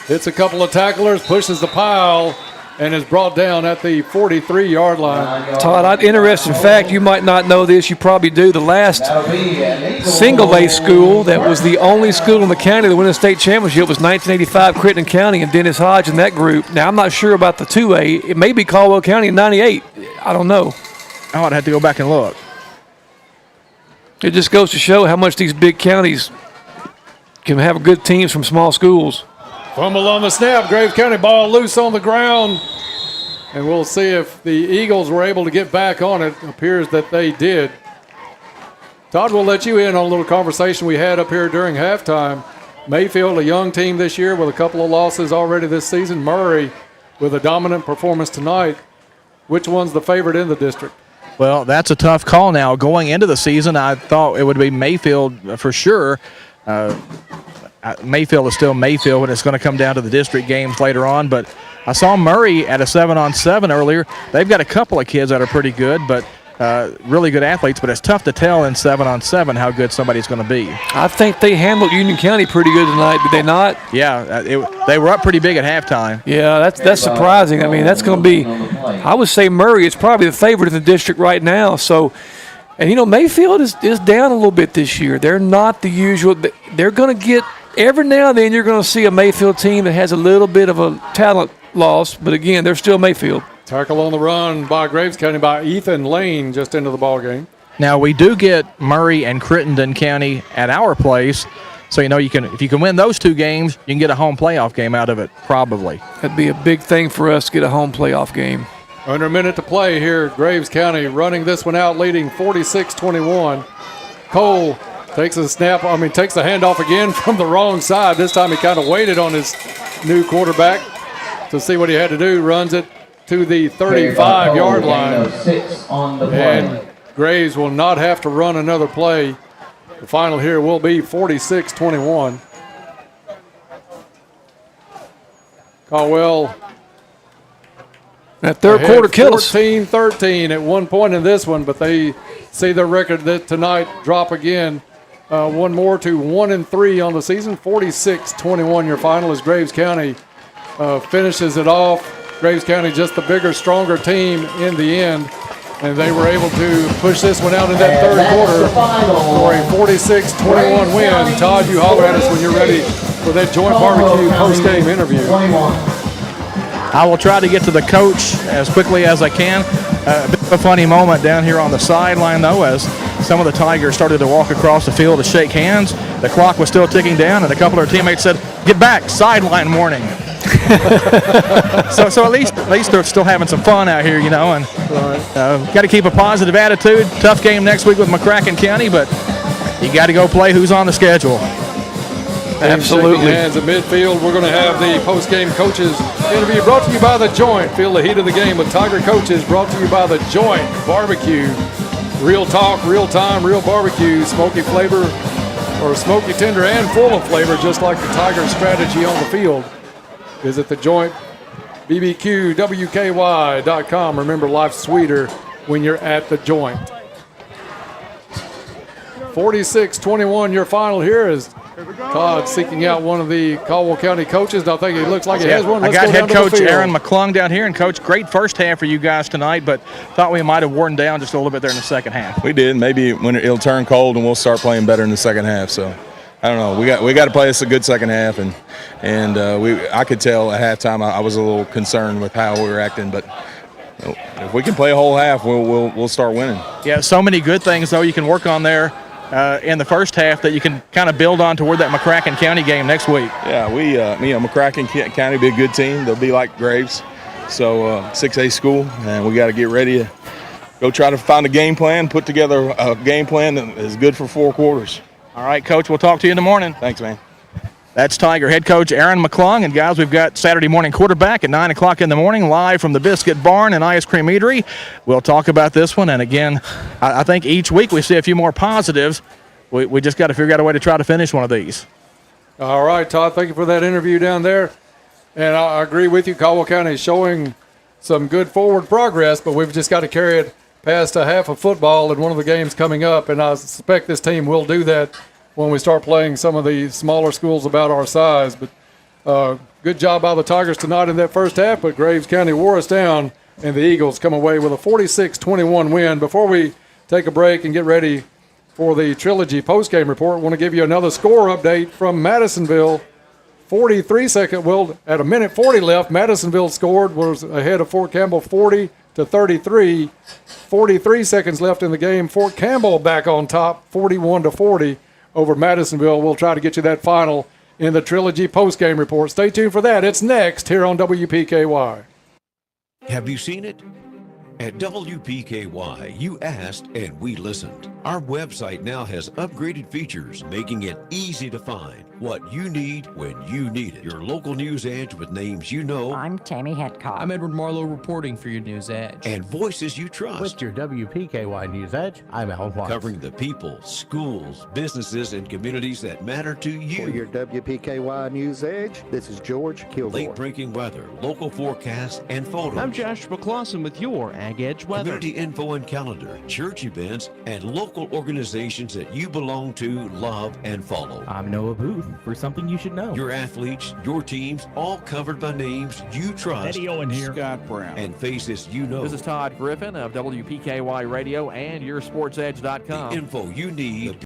hits a couple of tacklers, pushes the pile, and is brought down at the 43-yard line. Todd, interesting fact, you might not know this, you probably do. The last single-A school that was the only school in the county to win a state championship was 1985 Crittenden County and Dennis Hodge in that group. Now, I'm not sure about the 2A. It may be Caldwell County in 98. I don't know. Oh, I'd have to go back and look. It just goes to show how much these big counties can have good teams from small schools. Fumble on the snap. Graves County ball loose on the ground. And we'll see if the Eagles were able to get back on it. Appears that they did. Todd, we'll let you in on a little conversation we had up here during halftime. Mayfield, a young team this year with a couple of losses already this season. Murray with a dominant performance tonight. Which one's the favorite in the district? Well, that's a tough call now. Going into the season, I thought it would be Mayfield for sure. Mayfield is still Mayfield when it's going to come down to the district games later on. But I saw Murray at a 7-on-7 earlier. They've got a couple of kids that are pretty good, but really good athletes. But it's tough to tell in 7-on-7 how good somebody's going to be. I think they handled Union County pretty good tonight, did they not? Yeah, they were up pretty big at halftime. Yeah, that's surprising. I mean, that's going to be, I would say Murray is probably the favorite in the district right now. So, and Mayfield is down a little bit this year. They're not the usual. They're going to get, every now and then you're going to see a Mayfield team that has a little bit of a talent loss, but again, they're still Mayfield. Tackle on the run by Graves County by Ethan Lane just into the ball game. Now we do get Murray and Crittenden County at our place, so if you can win those two games, you can get a home playoff game out of it probably. That'd be a big thing for us to get a home playoff game. Under a minute to play here. Graves County running this one out, leading 46-21. Cole takes the handoff again from the wrong side. This time he kind of waited on his new quarterback to see what he had to do. Runs it to the 35-yard line. And Graves will not have to run another play. The final here will be 46-21. Caldwell. That third quarter kills. 14-13 at one point in this one, but they see their record tonight drop again. One more to 1-3 on the season. 46-21 your final as Graves County finishes it off. Graves County just the bigger, stronger team in the end. And they were able to push this one out in that third quarter for a 46-21 win. Todd, you holler at us when you're ready for that joint barbecue post-game interview. I will try to get to the coach as quickly as I can. A bit of a funny moment down here on the sideline, though, as some of the Tigers started to walk across the field to shake hands. The clock was still ticking down, and a couple of their teammates said, "Get back, sideline warning." so at least they're still having some fun out here, you know, and got to keep a positive attitude. Tough game next week with McCracken County, but you got to go play who's on the schedule. Absolutely. Hands at midfield. We're going to have the post-game coaches interview brought to you by The Joint. Feel the heat of the game with Tiger Coaches, brought to you by The Joint Barbecue. Real talk, real time, real barbecue, smoky flavor, or smoky, tender, and full of flavor, just like the Tiger strategy on the field. Visit The Joint, bbqwky.com. Remember, life's sweeter when you're at The Joint. 46-21, your final here is Todd seeking out one of the Caldwell County coaches. I think he looks like he has one. I got head coach Aaron McClung down here. And, Coach, great first half for you guys tonight, but thought we might have worn down just a little bit there in the second half. We did. Maybe when it'll turn cold and we'll start playing better in the second half. So, I don't know. We got to play us a good second half, and I could tell at halftime I was a little concerned with how we were acting, but if we can play a whole half, we'll start winning. Yeah, so many good things, though, you can work on there in the first half that you can kind of build on toward that McCracken County game next week. Yeah, McCracken County will be a good team. They'll be like Graves, so 6A school, and we got to get ready to go try to find a game plan, put together a game plan that is good for 4 quarters. All right, Coach, we'll talk to you in the morning. Thanks, man. That's Tiger head coach Aaron McClung. And, guys, we've got Saturday morning quarterback at 9 o'clock in the morning, live from the Biscuit Barn and Ice Cream Eatery. We'll talk about this one. And, again, I think each week we see a few more positives. We just got to figure out a way to try to finish one of these. All right, Todd, thank you for that interview down there. And I agree with you. Caldwell County is showing some good forward progress, but we've just got to carry it past a half of football in one of the games coming up. And I suspect this team will do that when we start playing some of the smaller schools about our size. But good job by the Tigers tonight in that first half, but Graves County wore us down, and the Eagles come away with a 46-21 win. Before we take a break and get ready for the Trilogy postgame report, I want to give you another score update from Madisonville. 43 seconds, well, at a minute 40 left, Madisonville scored, was ahead of Fort Campbell 40-33. 43 seconds left in the game. Fort Campbell back on top, 41-40. Over Madisonville. We'll try to get you that final in the Trilogy postgame report. Stay tuned for that. It's next here on WPKY. Have you seen it? At WPKY, you asked and we listened. Our website now has upgraded features, making it easy to find what you need when you need it. Your local news edge with names you know. I'm Tammy Hetcock. I'm Edward Marlowe reporting for your news edge. And voices you trust. With your WPKY News Edge, I'm Alan White. Covering the people, schools, businesses, and communities that matter to you. For your WPKY News Edge, this is George Kilgore. Late-breaking weather, local forecasts, and photos. I'm Josh McClawson with your Ag Edge weather. Community info and calendar, church events, and local organizations that you belong to, love, and follow. I'm Noah Booth for something you should know. Your athletes, your teams, all covered by names you trust. Eddie Owen here. Scott Brown. And faces you know. This is Todd Griffin of WPKY Radio and YourSportsEdge.com. The info you need